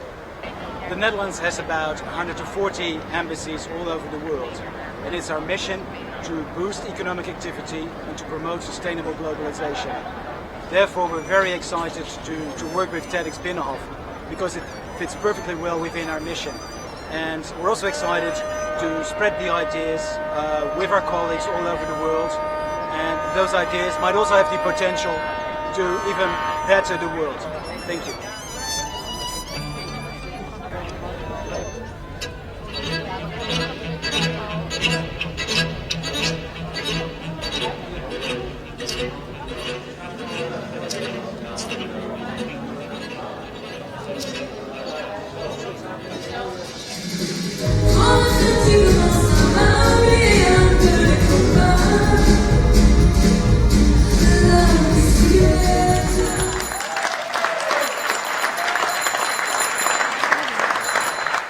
The Netherlands has about 140 embassies all over the world. It is our mission to boost economic activity and to promote sustainable globalization. Therefore, we're very excited to work with TEDxBinnenhof because it fits perfectly well within our mission. And we're also excited to spread the ideas with our colleagues all over the world. And those ideas might also have the potential to even better the world. Thank you.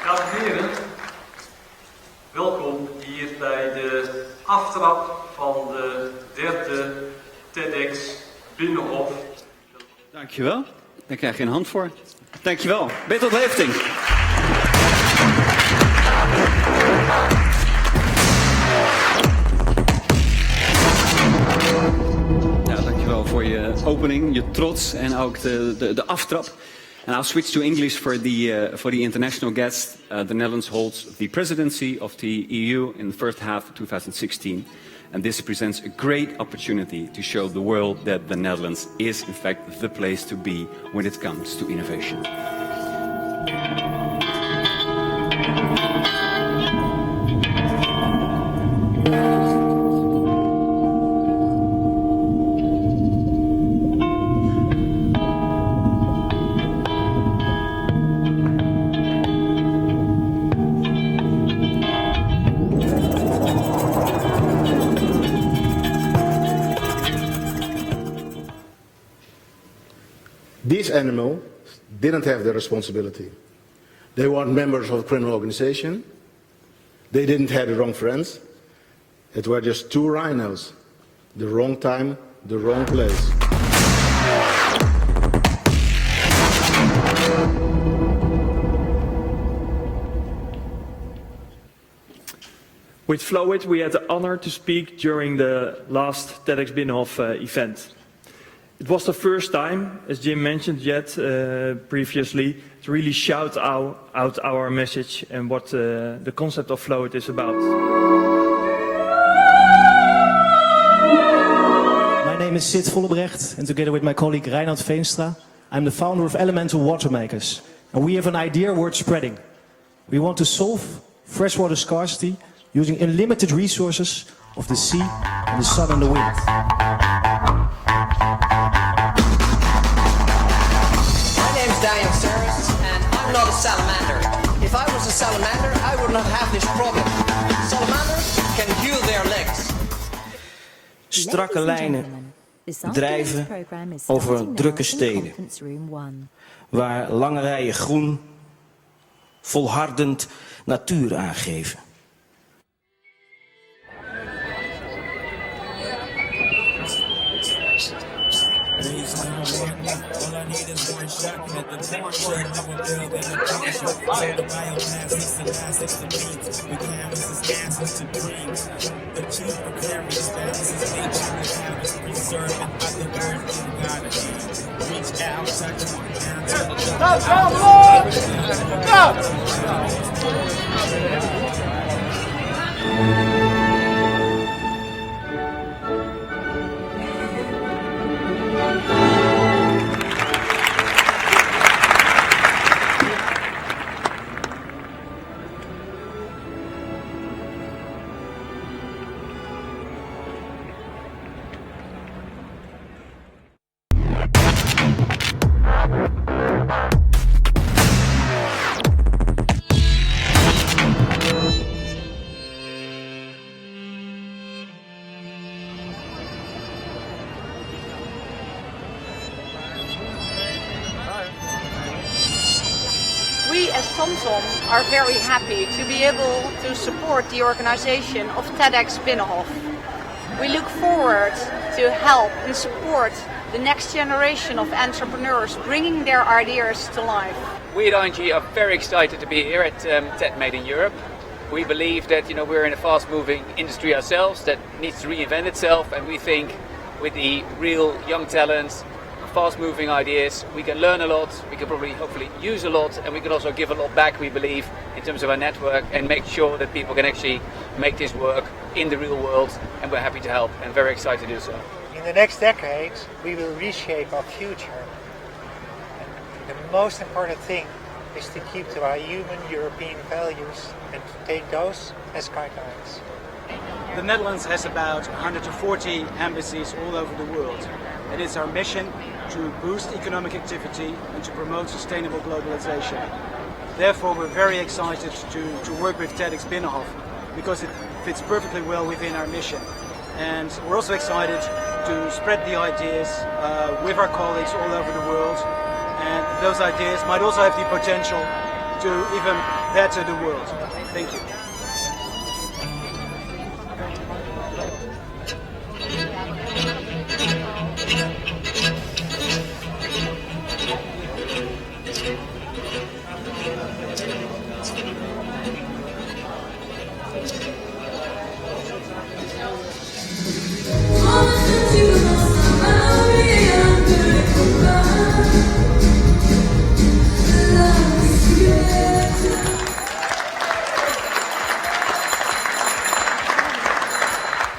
Dames en heren, welkom hier bij de aftrap van de derde TEDxBinnenhof.
Dankjewel. Daar krijg je een hand voor. Dankjewel. Bertolt Hefting. Ja, dankjewel voor je opening, je trots en ook de aftrap. And I'll switch to English for the international guest. The Netherlands holds the presidency of the EU in the first half of 2016. And this presents a great opportunity to show the world that the Netherlands is in fact the place to be when it comes to innovation.
These animals didn't have the responsibility. They weren't members of a criminal organization. They didn't have the wrong friends. It were just two rhinos. The wrong time, the wrong place.
With Flowit, we had the honor to speak during the last TEDxBinnenhof event. It was the first time, as Jim mentioned previously, to really shout out our message and what the concept of Flowit is about.
My name is Sid Vollebrecht, and together with my colleague Reinhard Veenstra, I'm the founder of Elemental Water Makers. And we have an idea worth spreading. We want to solve freshwater scarcity using unlimited resources of the sea and the sun and the wind.
And I'm not a salamander. If I was a salamander, I would not have this problem. Salamanders can heal their legs.
Strakke lijnen drijven over drukke steden, waar lange rijen groen volhardend natuur aangeven.
All I need is one shot at the temperature. Never build in a picture. So the bioplastics and plastics to meat. We canvases answers to dreams. The chief preparedness balances nature with habits. Preserving other words you gotta eat. Reach out, touch one down to the Stop!
TomTom are very happy to be able to support the organization of TEDxBinnenhof. We look forward to help and support the next generation of entrepreneurs bringing their ideas to life.
We at ING are very excited to be here at TED Made in Europe. We believe that we're in a fast-moving industry ourselves that needs to reinvent itself, and we think with the real young talents, fast-moving ideas, we can learn a lot, we can probably hopefully use a lot, and we can also give a lot back, we believe, in terms of our network, and make sure that people can actually make this work in the real world, and we're happy to help and very excited to do so.
In the next decade, we will reshape our future. And the most important thing is to keep to our human European values and to take those as guidelines.
The Netherlands has about 140 embassies all over the world, and it's our mission to boost economic activity and to promote sustainable globalization. Therefore, we're very excited to work with TEDxBinnenhof because it fits perfectly well within our mission. And we're also excited to spread the ideas with our colleagues all over the world, and those ideas might also have the potential to even better the world. Thank you.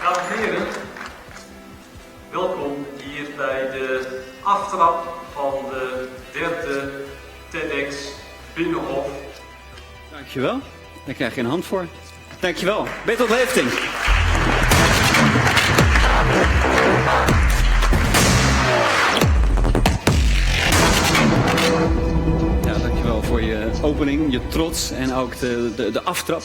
Dames en heren, welkom hier bij de aftrap van de derde TEDxBinnenhof.
Dankjewel. Daar krijg je een hand voor. Dankjewel. Bertolt Hefting. Ja, dankjewel voor je opening, je trots en ook de aftrap.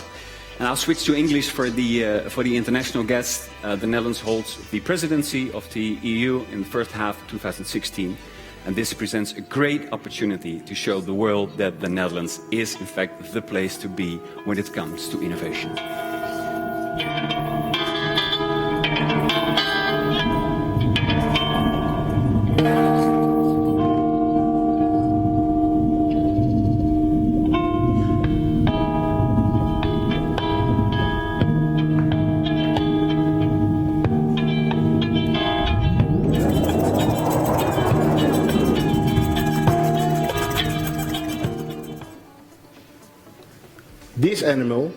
And I'll switch to English for the international guests. The Netherlands holds the presidency of the EU in the first half of 2016. And this presents a great opportunity to show the world that the Netherlands is in fact the place to be when it comes to innovation.
These animals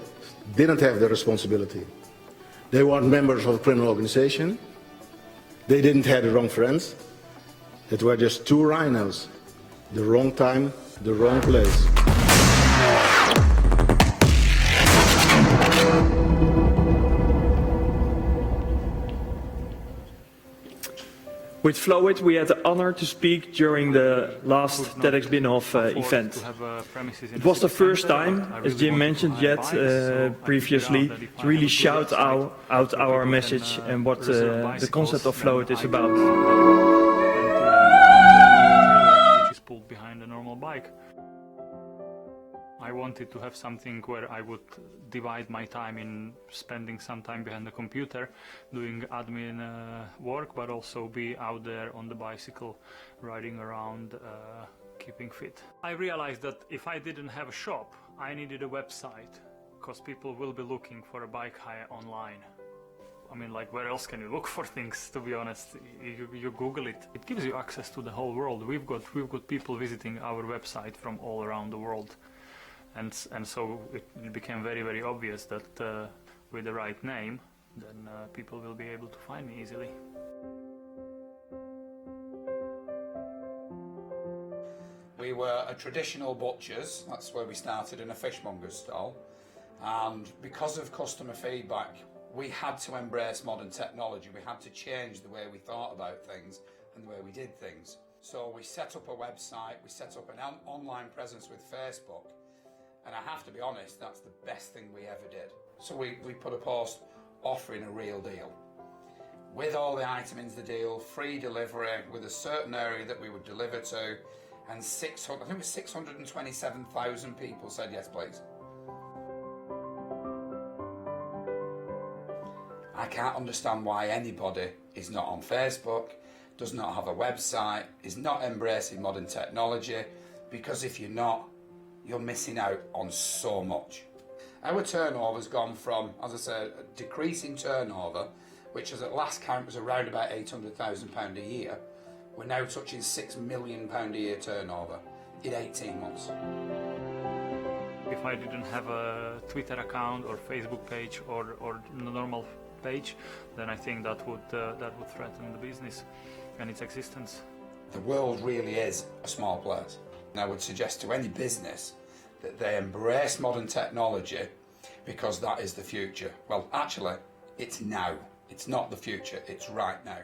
didn't have the responsibility. They weren't members of a criminal organization. They didn't have the wrong friends. It were just two rhinos. The wrong time, the wrong place.
With Flowit, we had the honor to speak during the last TEDxBinnenhof event. It was the first time, as Jim mentioned previously, to really shout out our message and what the concept of Flowit is about.
Which is pulled behind a normal bike. I wanted to have something where I would divide my time in spending some time behind the computer doing admin work, but also be out there on the bicycle riding around, keeping fit. I realized that if I didn't have a shop, I needed a website because people will be looking for a bike hire online. I mean, like, where else can you look for things, to be honest? You Google it. It gives you access to the whole world. We've got people visiting our website from all around the world. And so it became very, very obvious that with the right name, then people will be able to find me easily.
We were a traditional butcher's, that's where we started, in a fishmonger's stall. And because of customer feedback, we had to embrace modern technology. We had to change the way we thought about things and the way we did things. So we set up a website, we set up an online presence with Facebook. And I have to be honest, that's the best thing we ever did. So we put a post offering a real deal. With all the items in the deal, free delivery, with a certain area that we would deliver to, and 627,000 people said yes, please. I can't understand why anybody is not on Facebook, does not have a website, is not embracing modern technology, because if you're not, you're missing out on so much. Our turnover's gone from, as I said, a decreasing turnover, which as at last count was around about £800,000 a year. We're now touching £6 million a year turnover in 18 months.
If I didn't have a Twitter account or Facebook page or normal page, then I think that would threaten the business and its existence.
The world really is a small place. And I would suggest to any business that they embrace modern technology, because that is the future. Well, actually, it's now. It's not the future, it's right now.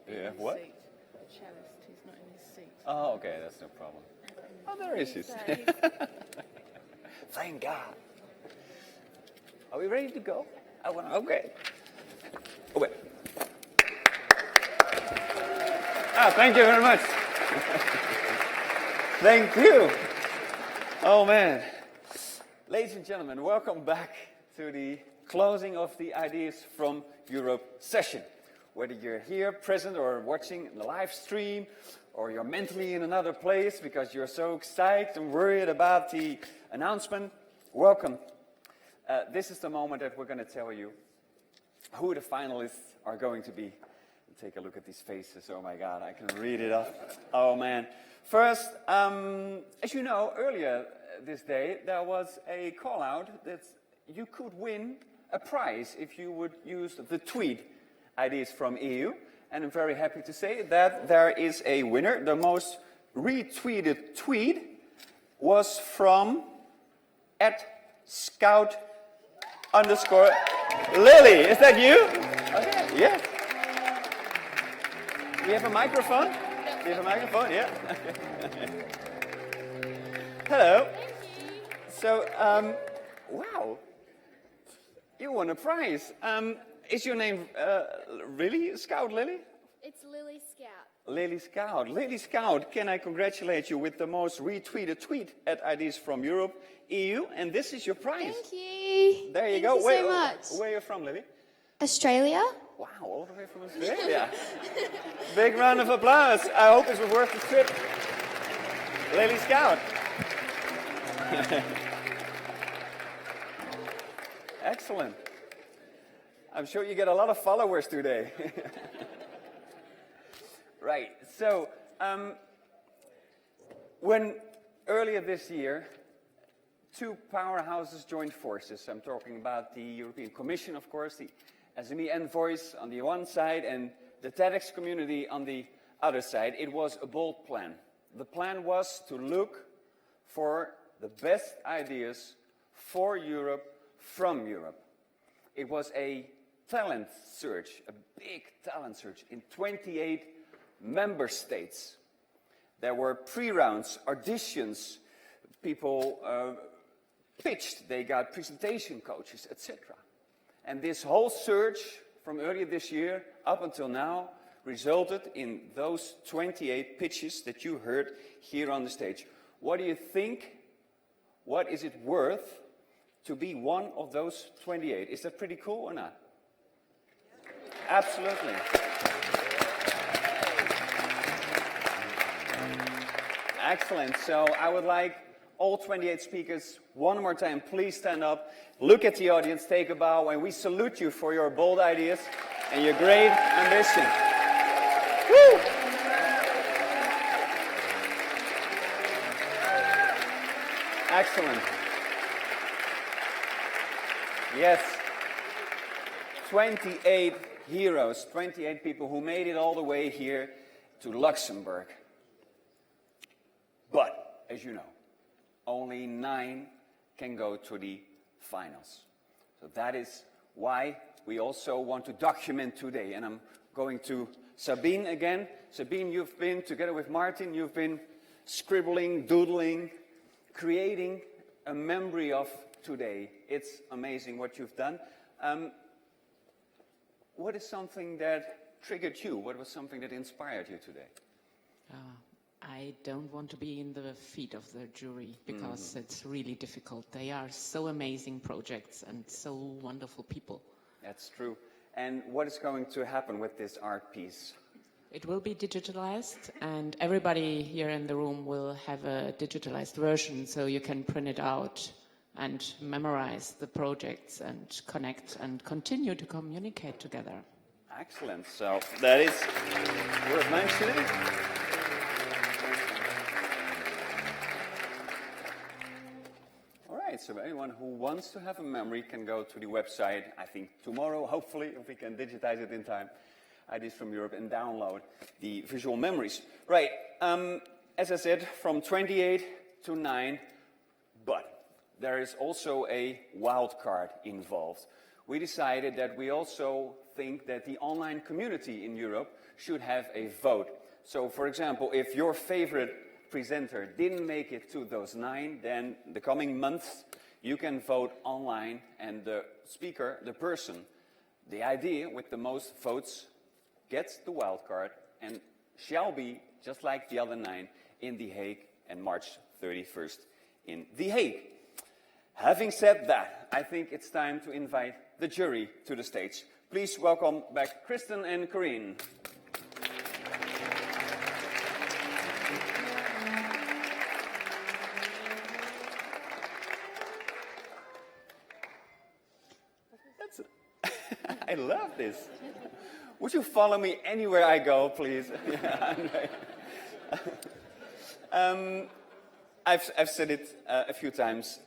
Yeah, what?
Cellist, he's not in his seat.
Oh, okay, that's no problem. Oh, there he is. Thank God. Are we ready to go? Okay. Oh, wait. Thank you very much. Thank you. Oh, man. Ladies and gentlemen, welcome back to the closing of the Ideas from Europe session. Whether you're here present or watching the live stream, or you're mentally in another place because you're so excited and worried about the announcement, welcome. This is the moment that we're going to tell you who the finalists are going to be. Take a look at these faces. Oh my God, I can read it up. Oh man. First, as you know, earlier this day, there was a call out that you could win a prize if you would use the tweet Ideas from EU. And I'm very happy to say that there is a winner. The most retweeted tweet was from @scout_Lily. Is that you? Okay, yeah. Do you have a microphone? Do you have a microphone? Yeah. Hello. So, wow. You won a prize. Is your name really Scout Lily?
It's Lily Scout.
Lily Scout. Lily Scout, can I congratulate you with the most retweeted tweet at Ideas from Europe EU? And this is your prize.
Thank you.
There you
Thank
go.
you so much.
Where are you from, Lily?
Australia.
Wow, all the way from Australia. Big round of applause. I hope this was worth the trip. Lily Scout. Excellent. I'm sure you get a lot of followers today. Right, so when earlier this year, two powerhouses joined forces. I'm talking about the European Commission, of course, the SME Envoys on the one side and the TEDx community on the other side. It was a bold plan. The plan was to look for the best ideas for Europe, from Europe. It was a talent search, a big talent search in 28 member states. There were pre-rounds, auditions, people pitched, they got presentation coaches, etc. And this whole search from earlier this year up until now resulted in those 28 pitches that you heard here on the stage. What do you think? What is it worth to be one of those 28? Is that pretty cool or not? Absolutely. Excellent. So I would like all 28 speakers, one more time, please stand up, look at the audience, take a bow, and we salute you for your bold ideas and your great ambition. Woo! Excellent. Yes. 28 heroes, 28 people who made it all the way here to Luxembourg. But, as you know, only 9 can go to the finals. So that is why we also want to document today. And I'm going to Sabine again. Sabine, you've been, together with Martin, you've been scribbling, doodling, creating a memory of today. It's amazing what you've done. What is something that triggered you? What was something that inspired you today?
I don't want to be in the feet of the jury because it's really difficult. They are so amazing projects and so wonderful people.
That's true. And what is going to happen with this art piece?
It will be digitalized and everybody here in the room will have a digitalized version so you can print it out and memorize the projects and connect and continue to communicate together.
Excellent. So that is worth mentioning. All right. So anyone who wants to have a memory can go to the website, I think tomorrow, hopefully, if we can digitize it in time, Ideas from Europe, and download the visual memories. Right. As I said, from 28 to 9, but there is also a wild card involved. we decided that we also think that the online community in Europe should have a vote. So, for example, if your favorite presenter didn't make it to those 9, then the coming months you can vote online, and the speaker, the person, the idea with the most votes gets the wild card and shall be, just like the other 9, in The Hague on March 31st in The Hague. Having said that, I think it's time to invite the jury to the stage. Please welcome back Kristen and Corinne. I love this. Would you follow me anywhere I go, please? I've said it a few times.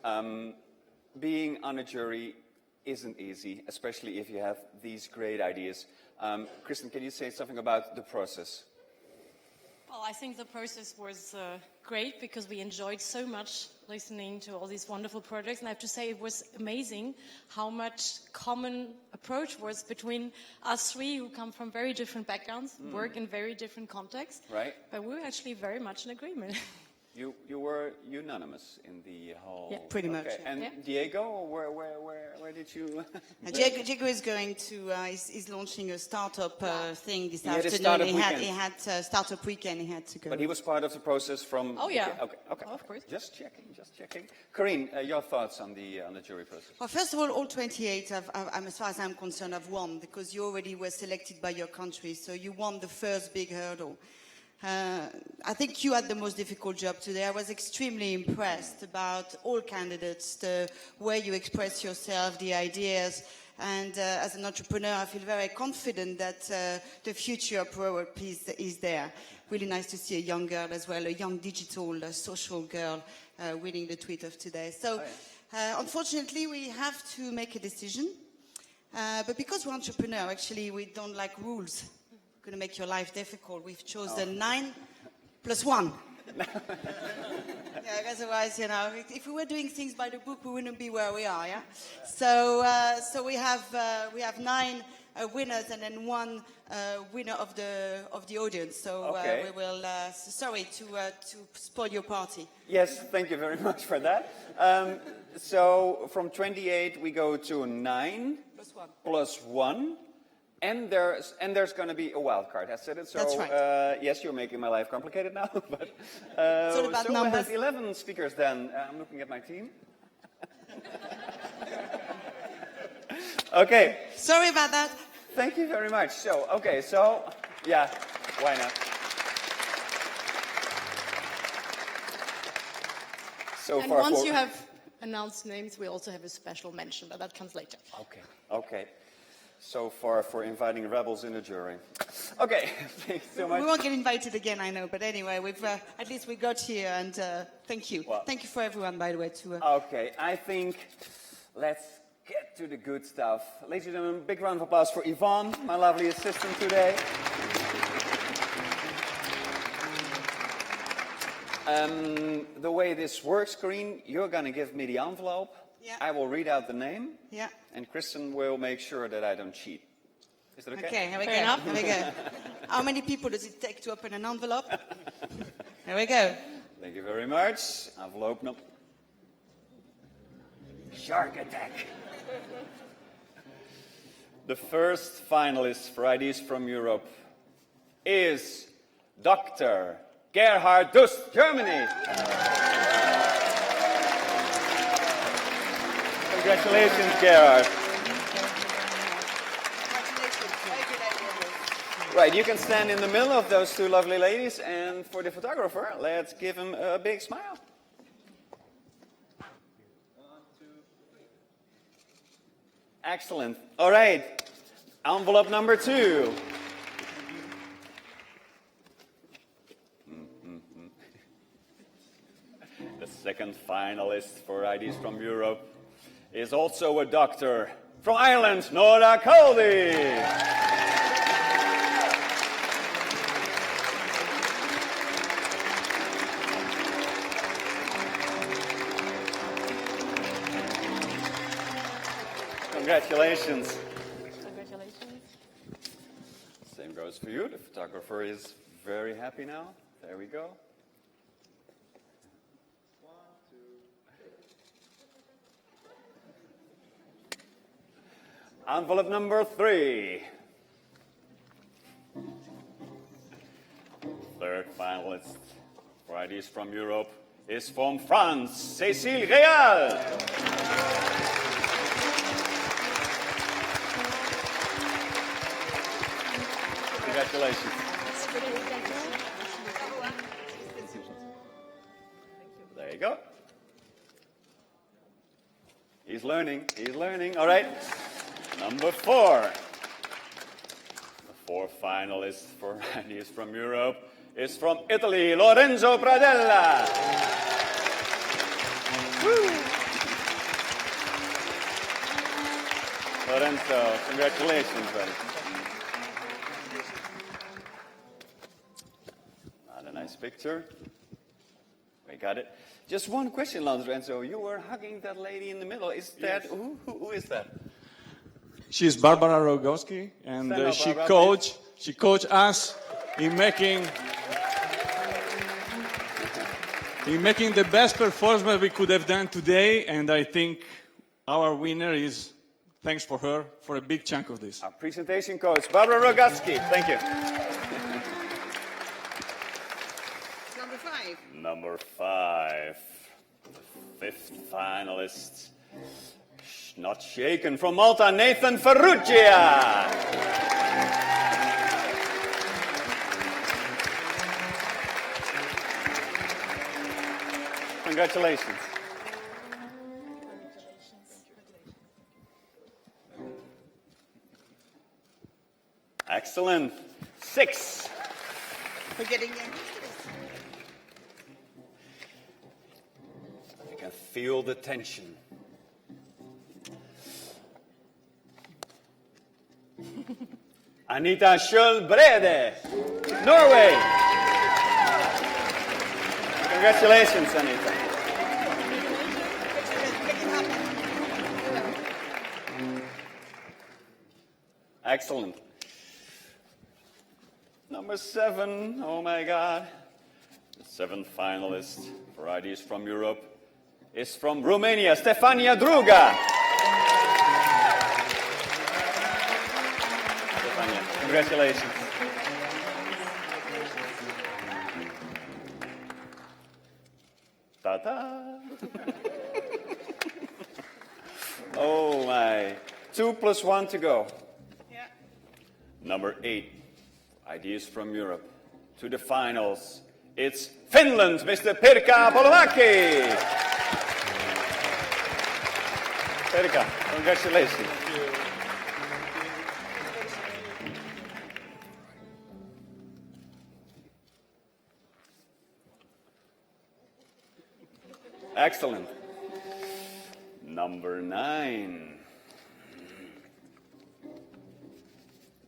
Being on a jury isn't easy, especially if you have these great ideas. Kristen, can you say something about the process?
Well, I think the process was great because we enjoyed so much listening to all these wonderful projects. And I have to say it was amazing how much common approach was between us three who come from very different backgrounds, work in very different contexts.
Right.
But we were actually very much in agreement.
You were unanimous in the whole...
Yeah,
pretty much.
Okay. And
yeah.
Diego, where did you...
Diego is going to, is launching a startup thing this
had a
afternoon.
startup
He
weekend.
had a startup weekend, he had to go.
But he was part of the process from...
Oh, yeah.
Okay.
Oh, of course.
Just checking. Corinne, your thoughts on the jury process?
Well, first of all 28, as far as I'm concerned, have won because you already were selected by your country, so you won the first big hurdle. I think you had the most difficult job today. I was extremely impressed about all candidates, the way you express yourself, the ideas, and as an entrepreneur, I feel very confident that the future of Europe is there. Really nice to see a young girl as well, a young digital, social girl winning the tweet of today. So, unfortunately, we have to make a decision. But because we're entrepreneurs, actually, we don't like rules. Going to make your life difficult. We've chosen 9 + 1. Yeah, otherwise, you know, if we were doing things by the book, we wouldn't be where we are. Yeah. So we have 9 winners and then 1 winner of the audience. So we will. Sorry to spoil your party.
Yes, thank you very much for that. So from 28 we go to 9 + 1. And there's going to be a wild card. I said it. So
That's right.
yes, you're making my life complicated now. But
it's all about
so
numbers.
we have 11 speakers. Then I'm looking at my team. Okay.
Sorry about that.
Thank you very much. So yeah, why not? So
and
far
once you have announced names, we also have a special mention, but that comes later.
Okay. So far for inviting rebels in the jury. Okay, thanks so much.
We won't get invited again, I know. But anyway, we've at least we got here, and thank you.
Well,
thank you for everyone, by the way.
Okay, I think let's get to the good stuff. Ladies and gentlemen, big round of applause for Yvonne, my lovely assistant today. The way this works, Corinne, you're going to give me the envelope.
Yeah.
I will read out the name.
Yeah.
And Kristen will make sure that I don't cheat. Is that okay?
Okay, here we
Fair
go.
enough.
Here we go. How many people does it take to open an envelope? Here we go.
Thank you very much. Envelope number. Shark attack. The first finalist for Ideas from Europe is Dr. Gerhard Dust, Germany. Congratulations, Gerhard. Right, you can stand in the middle of those 2 lovely ladies, and for the photographer, let's give him a big smile. 1, 2, 3. Excellent. All right, envelope number 2. The second finalist for Ideas from Europe is also a doctor from Ireland, Nora Colby. Congratulations.
Congratulations.
Same goes for you. The photographer is very happy now. There we go. Envelope number 3. Third finalist for Ideas from Europe is from France, Cécile Réal. Congratulations. There you go. He's learning. All right. Number 4. The 4th finalist for Ideas from Europe is from Italy, Lorenzo Pradella. Woo. Lorenzo, congratulations, buddy. Not a nice picture. We got it. Just one question, Lorenzo. You were hugging that lady in the middle. Is that who is that?
She's Barbara Rogowski, and she coached us in making the best performance we could have done today. And I think our winner is, thanks for her, for a big chunk of this.
Our presentation coach, Barbara Rogowski. Thank you.
Number 5.
Number 5. The 5th finalist. Not shaken from Malta, Nathan Ferrugia. Congratulations. Excellent. 6.
We're getting there.
I can feel the tension. Anita Schjøll Brede, Norway. Congratulations, Anita. Excellent. Number 7, oh my God. The 7th finalist for Ideas from Europe is from Romania, Stefania Druga. Congratulations. Ta-ta! Oh my. 2 + 1 to go.
Yeah.
Number 8. Ideas from Europe. To the finals. It's Finland, Mr. Pirkka Polomäki. Pirkka, congratulations. Excellent. Number 9.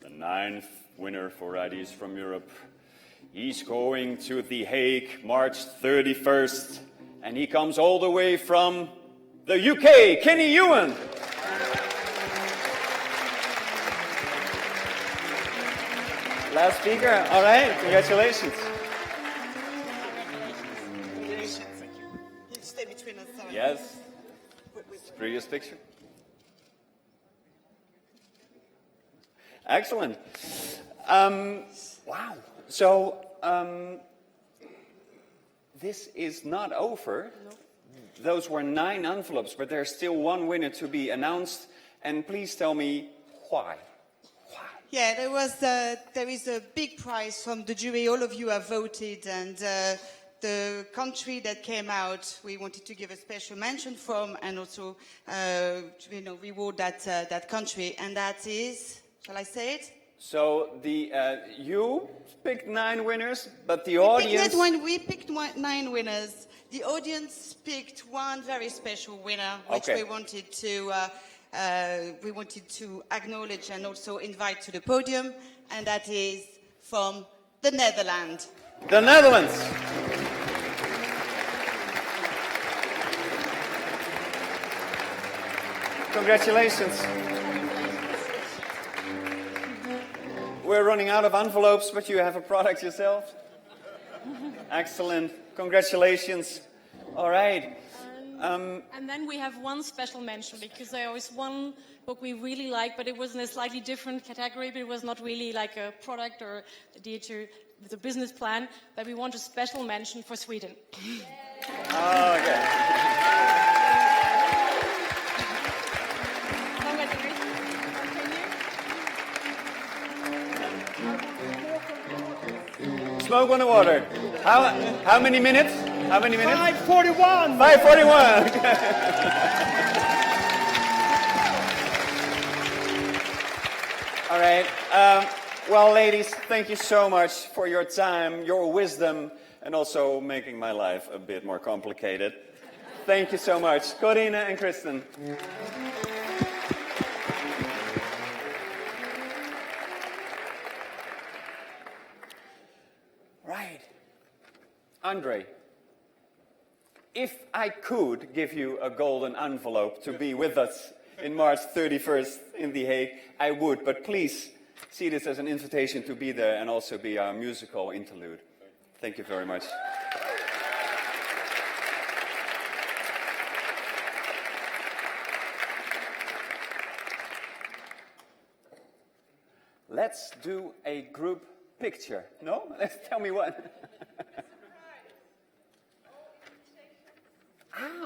The 9th winner for Ideas from Europe. He's going to The Hague, March 31st. And he comes all the way from the UK, Kenny Ewan. Last speaker. All right, congratulations.
Stay between us.
Yes. Previous picture. Excellent. Wow. So this is not over. No. Those were 9 envelopes, but there's still 1 winner to be announced. And please tell me why.
Yeah, there is a big prize from the jury. All of you have voted, and the country that came out, we wanted to give a special mention from, and also, reward that country, and that is, shall I say it?
So you picked 9 winners, but the audience.
We picked 9 winners. The audience picked one very special winner, which we wanted to acknowledge and also invite to the podium, and that is from the Netherlands.
The Netherlands. Congratulations. We're running out of envelopes, but you have a product yourself. Excellent. Congratulations. All right.
And then we have one special mention, because there was one book we really liked, but it was in a slightly different category, but it was not really like a product or the business plan, but we want a special mention for Sweden.
Oh, okay. Smoke on the water. How many minutes? How many minutes?
5:41.
5:41. All right. Well, ladies, thank you so much for your time, your wisdom, and also making my life a bit more complicated. Thank you so much, Corina and Kristen. Right. Andre, if I could give you a golden envelope to be with us in March 31st in The Hague, I would, but please see this as an invitation to be there and also be our musical interlude. Thank you very much. Let's do a group picture. No? Tell me what.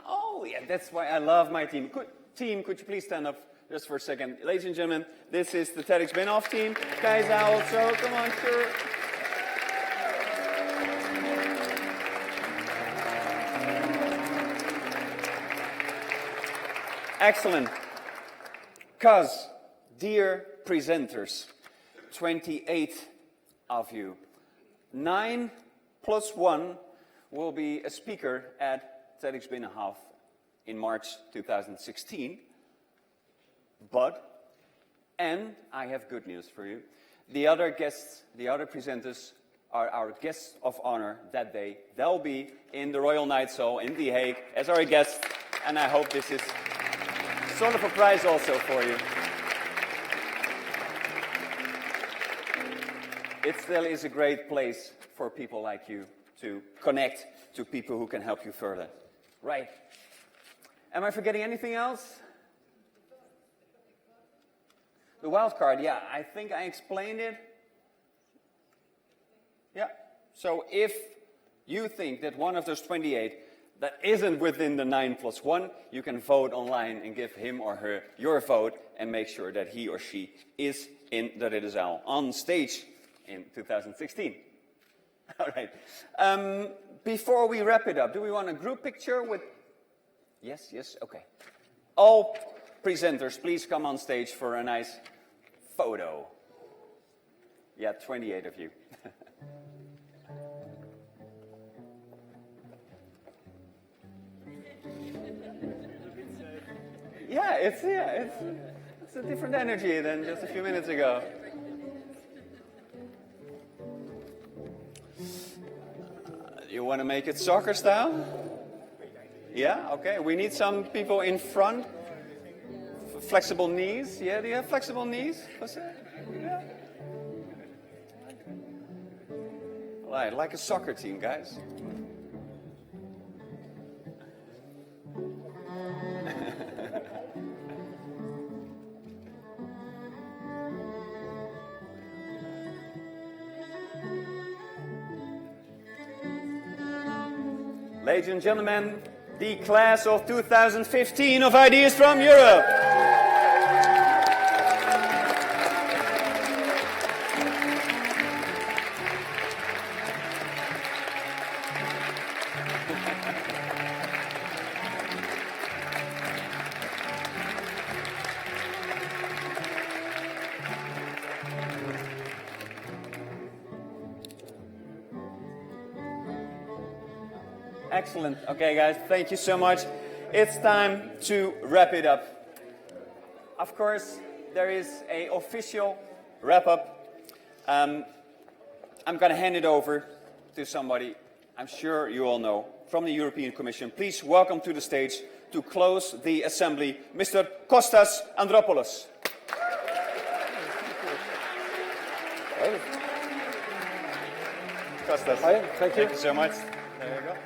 Oh, yeah, that's why I love my team. Team, could you please stand up just for a second? Ladies and gentlemen, this is the TEDxBinnenhof team. Guys, also, come on, sure. Excellent. Cuz, dear presenters, 28 of you. 9 plus 1 will be a speaker at TEDxBinnenhof in March 2016. And I have good news for you. The other guests, the other presenters are our guests of honor that day. They'll be in the Royal Knights Hall in The Hague as our guests. And I hope this is sort of a prize also for you. It still is a great place for people like you to connect to people who can help you further. Right. Am I forgetting anything else? The wild card, yeah, I think I explained it. Yeah. So if you think that one of those 28 that isn't within the 9 plus 1, you can vote online and give him or her your vote and make sure that he or she is in the Ridderzaal on stage in 2016. All right. Before we wrap it up, do we want a group picture with... Yes, okay. All presenters, please come on stage for a nice photo. Yeah, 28 of you. Yeah, it's a different energy than just a few minutes ago. You want to make it soccer style? Yeah, okay. We need some people in front. Flexible knees. Yeah, do you have flexible knees? Yeah. Right, like a soccer team, guys. Ladies and gentlemen, the class of 2015 of Ideas from Europe. Excellent. Okay, guys, thank you so much. It's time to wrap it up. Of course, there is an official wrap-up. I'm going to hand it over to somebody I'm sure you all know from the European Commission. Please welcome to the stage to close the assembly, Mr. Kostas Andropoulos. Kostas.
Hi, thank you.
Thank you so much. There you go.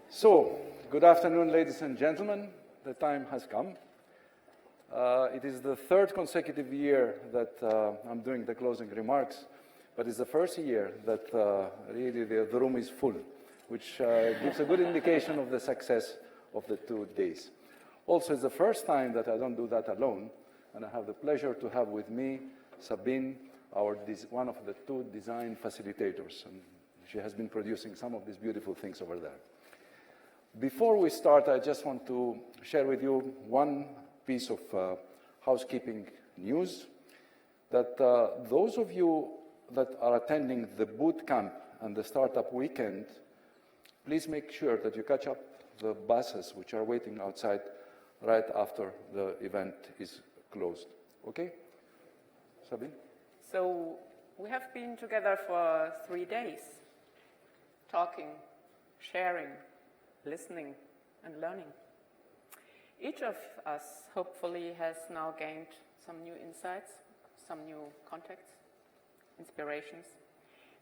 So, good afternoon, ladies and gentlemen. The time has come. It is the third consecutive year that I'm doing the closing remarks, but it's the first year that really the room is full, which gives a good indication of the success of the 2 days. Also, it's the first time that I don't do that alone, and I have the pleasure to have with me Sabine, one of the 2 design facilitators, and she has been producing some of these beautiful things over there. Before we start, I just want to share with you one piece of housekeeping news, that those of you that are attending the boot camp and the startup weekend, please make sure that you catch up the buses which are waiting outside right after the event is closed. Okay? Sabine?
So we have been together for 3 days, talking, sharing, listening, and learning. Each of us hopefully has now gained some new insights, some new contacts, inspirations,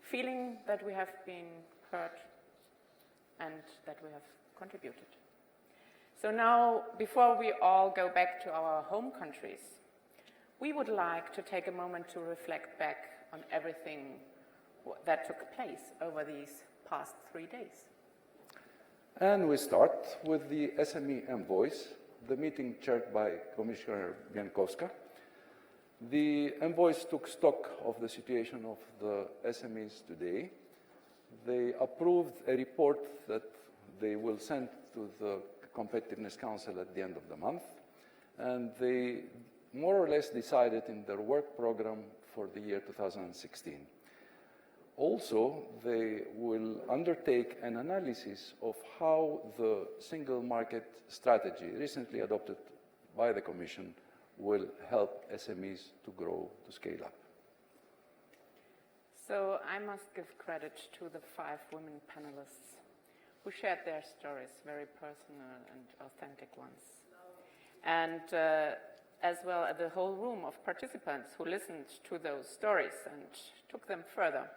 feeling that we have been heard and that we have contributed. So now, before we all go back to our home countries, we would like to take a moment to reflect back on everything that took place over these past 3 days.
And we start with the SME Envoys, the meeting chaired by Commissioner Biankowska. The envoys took stock of the situation of the SMEs today. They approved a report that they will send to the Competitiveness Council at the end of the month, and they more or less decided in their work program for the year 2016. Also, they will undertake an analysis of how the single market strategy recently adopted by the Commission will help SMEs to grow, to scale up.
So I must give credit to the 5 women panelists who shared their stories, very personal and authentic ones. And as well as the whole room of participants who listened to those stories and took them further.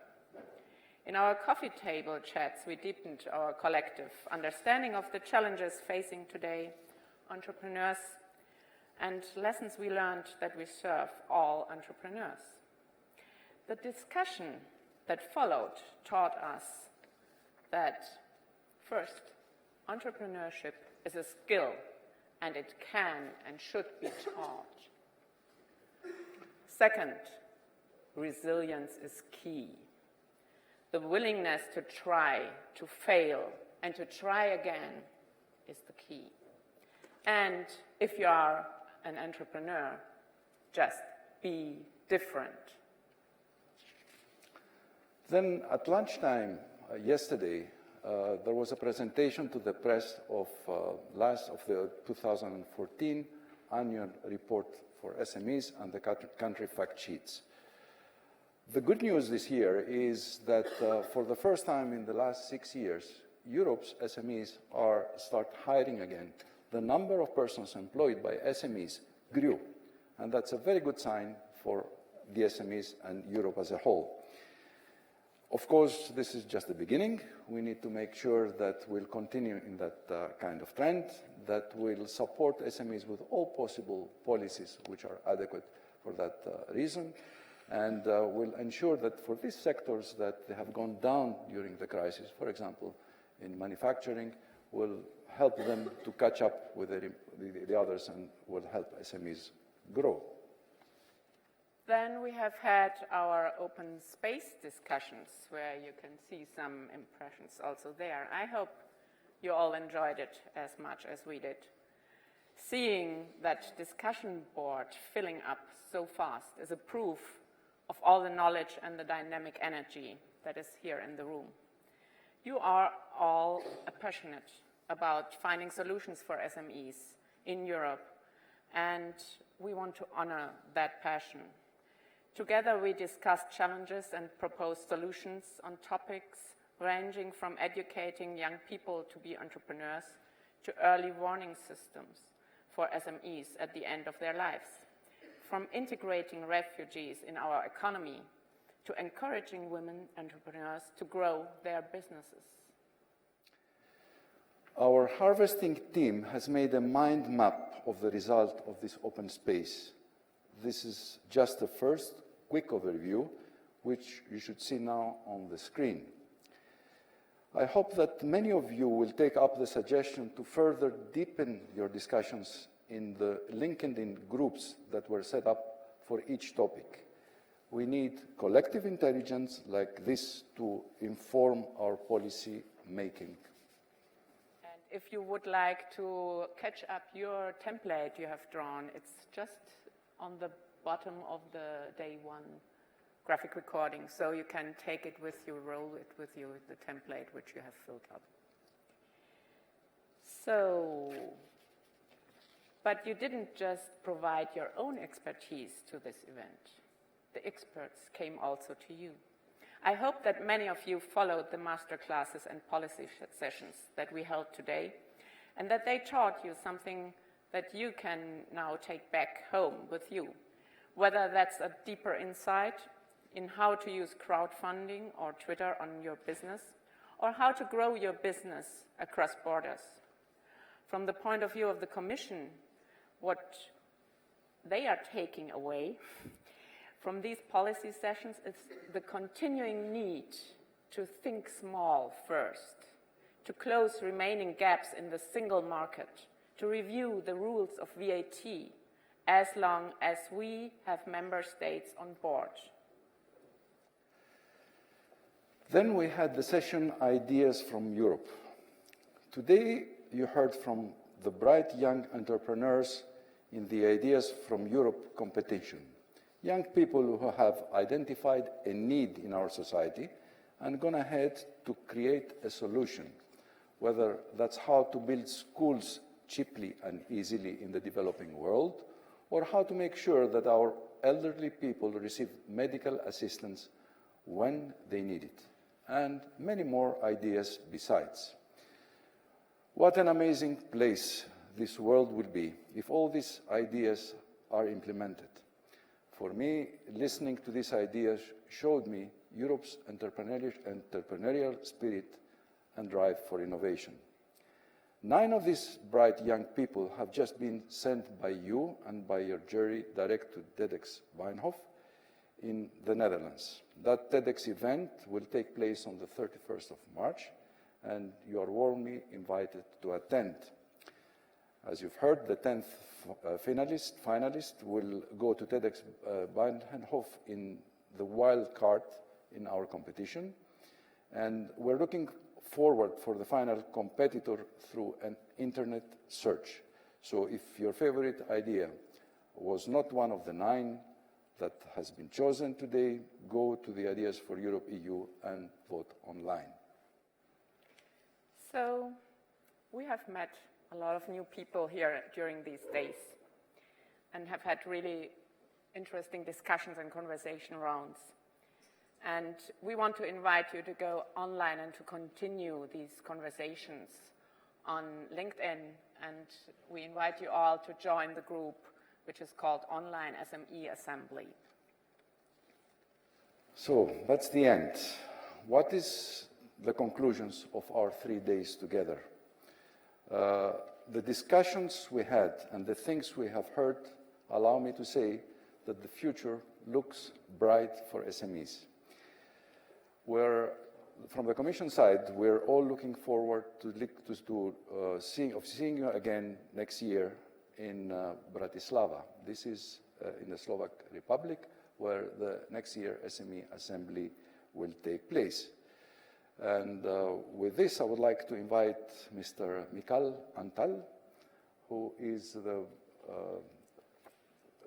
In our coffee table chats, we deepened our collective understanding of the challenges facing today entrepreneurs and lessons we learned that we serve all entrepreneurs. The discussion that followed taught us that, first, entrepreneurship is a skill and it can and should be taught. Second, resilience is key. The willingness to try, to fail, and to try again is the key. And if you are an entrepreneur, just be different.
Then at lunchtime yesterday, there was a presentation to the press of the 2014 annual report for SMEs and the country fact sheets. The good news this year is that for the first time in the last 6 years, Europe's SMEs start hiring again. The number of persons employed by SMEs grew, and that's a very good sign for the SMEs and Europe as a whole. Of course, this is just the beginning. We need to make sure that we'll continue in that kind of trend, that we'll support SMEs with all possible policies which are adequate for that reason, and we'll ensure that for these sectors that they have gone down during the crisis, for example, in manufacturing, we'll help them to catch up with the others and will help SMEs grow.
Then we have had our open space discussions where you can see some impressions also there. I hope you all enjoyed it as much as we did. Seeing that discussion board filling up so fast is a proof of all the knowledge and the dynamic energy that is here in the room. You are all passionate about finding solutions for SMEs in Europe, and we want to honor that passion. Together we discussed challenges and proposed solutions on topics ranging from educating young people to be entrepreneurs to early warning systems for SMEs at the end of their lives, from integrating refugees in our economy to encouraging women entrepreneurs to grow their businesses.
Our harvesting team has made a mind map of the result of this open space. This is just the first quick overview, which you should see now on the screen. I hope that many of you will take up the suggestion to further deepen your discussions in the LinkedIn groups that were set up for each topic. We need collective intelligence like this to inform our policy making.
And if you would like to catch up your template you have drawn, it's just on the bottom of the day one graphic recording, so you can take it with you, roll it with you, the template which you have filled up. So, but you didn't just provide your own expertise to this event. The experts came also to you. I hope that many of you followed the master classes and policy sessions that we held today, and that they taught you something that you can now take back home with you, whether that's a deeper insight in how to use crowdfunding or Twitter on your business, or how to grow your business across borders. From the point of view of the Commission, what they are taking away from these policy sessions is the continuing need to think small first, to close remaining gaps in the single market, to review the rules of VAT, as long as we have member states on board.
Then we had the session Ideas from Europe. Today you heard from the bright young entrepreneurs in the Ideas from Europe competition. Young people who have identified a need in our society and gone ahead to create a solution, whether that's how to build schools cheaply and easily in the developing world, or how to make sure that our elderly people receive medical assistance when they need it, and many more ideas besides. What an amazing place this world will be if all these ideas are implemented. For me, listening to these ideas showed me Europe's entrepreneurial spirit and drive for innovation. 9 of these bright young people have just been sent by you and by your jury direct to TEDxBinnenhof in the Netherlands. That TEDx event will take place on the 31st of March, and you are warmly invited to attend. As you've heard, the 10th finalist will go to TEDxBinnenhof in the wild card in our competition, and we're looking forward for the final competitor through an internet search. So if your favorite idea was not one of the 9 that has been chosen today, go to the Ideas for Europe EU and vote online.
So we have met a lot of new people here during these days and have had really interesting discussions and conversation rounds. And we want to invite you to go online and to continue these conversations on LinkedIn. And we invite you all to join the group, which is called Online SME Assembly.
So that's the end. What is the conclusions of our 3 days together? The discussions we had and the things we have heard allow me to say that the future looks bright for SMEs. From the Commission side, we're all looking forward to seeing you again next year in Bratislava. This is in the Slovak Republic, where the next year SME Assembly will take place. And with this, I would like to invite Mr. Michal Antal, who is the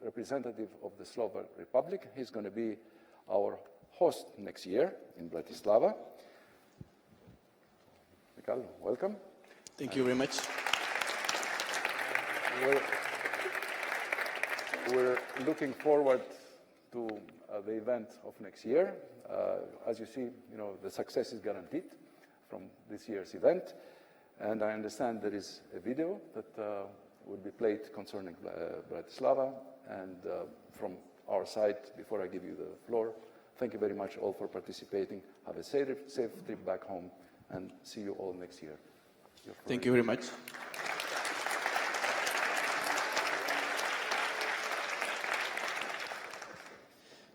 representative of the Slovak Republic. He's going to be our host next year in Bratislava. Michal, welcome.
Thank you very much.
We're looking forward to the event of next year. As you see, the success is guaranteed from this year's event. And I understand there is a video that will be played concerning Bratislava. And from our side, before I give you the floor, thank you very much all for participating. Have a safe trip back home, and see you all next year.
Thank you very much.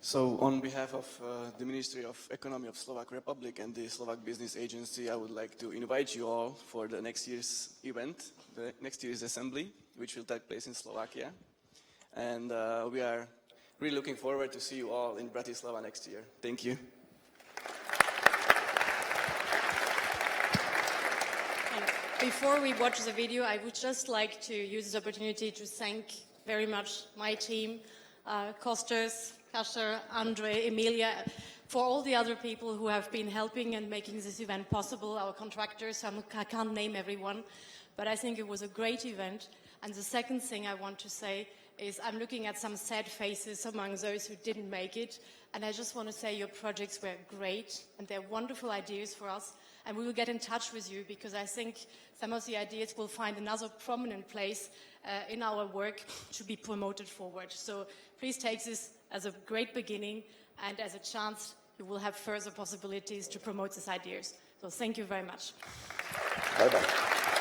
So, on behalf of the Ministry of Economy of Slovak Republic and the Slovak Business Agency, I would like to invite you all for the next year's event, the next year's assembly, which will take place in Slovakia. And we are really looking forward to see you all in Bratislava next year. Thank you.
Before we watch the video, I would just like to use this opportunity to thank very much my team, Kostas, Kasher, Andre, Emilia, for all the other people who have been helping and making this event possible, our contractors. I can't name everyone, but I think it was a great event. And the second thing I want to say is I'm looking at some sad faces among those who didn't make it, and I just want to say your projects were great, and they're wonderful ideas for us, and we will get in touch with you, because I think some of the ideas will find another prominent place in our work to be promoted forward. So please take this as a great beginning, and as a chance you will have further possibilities to promote these ideas. So thank you very much.
Bye-bye.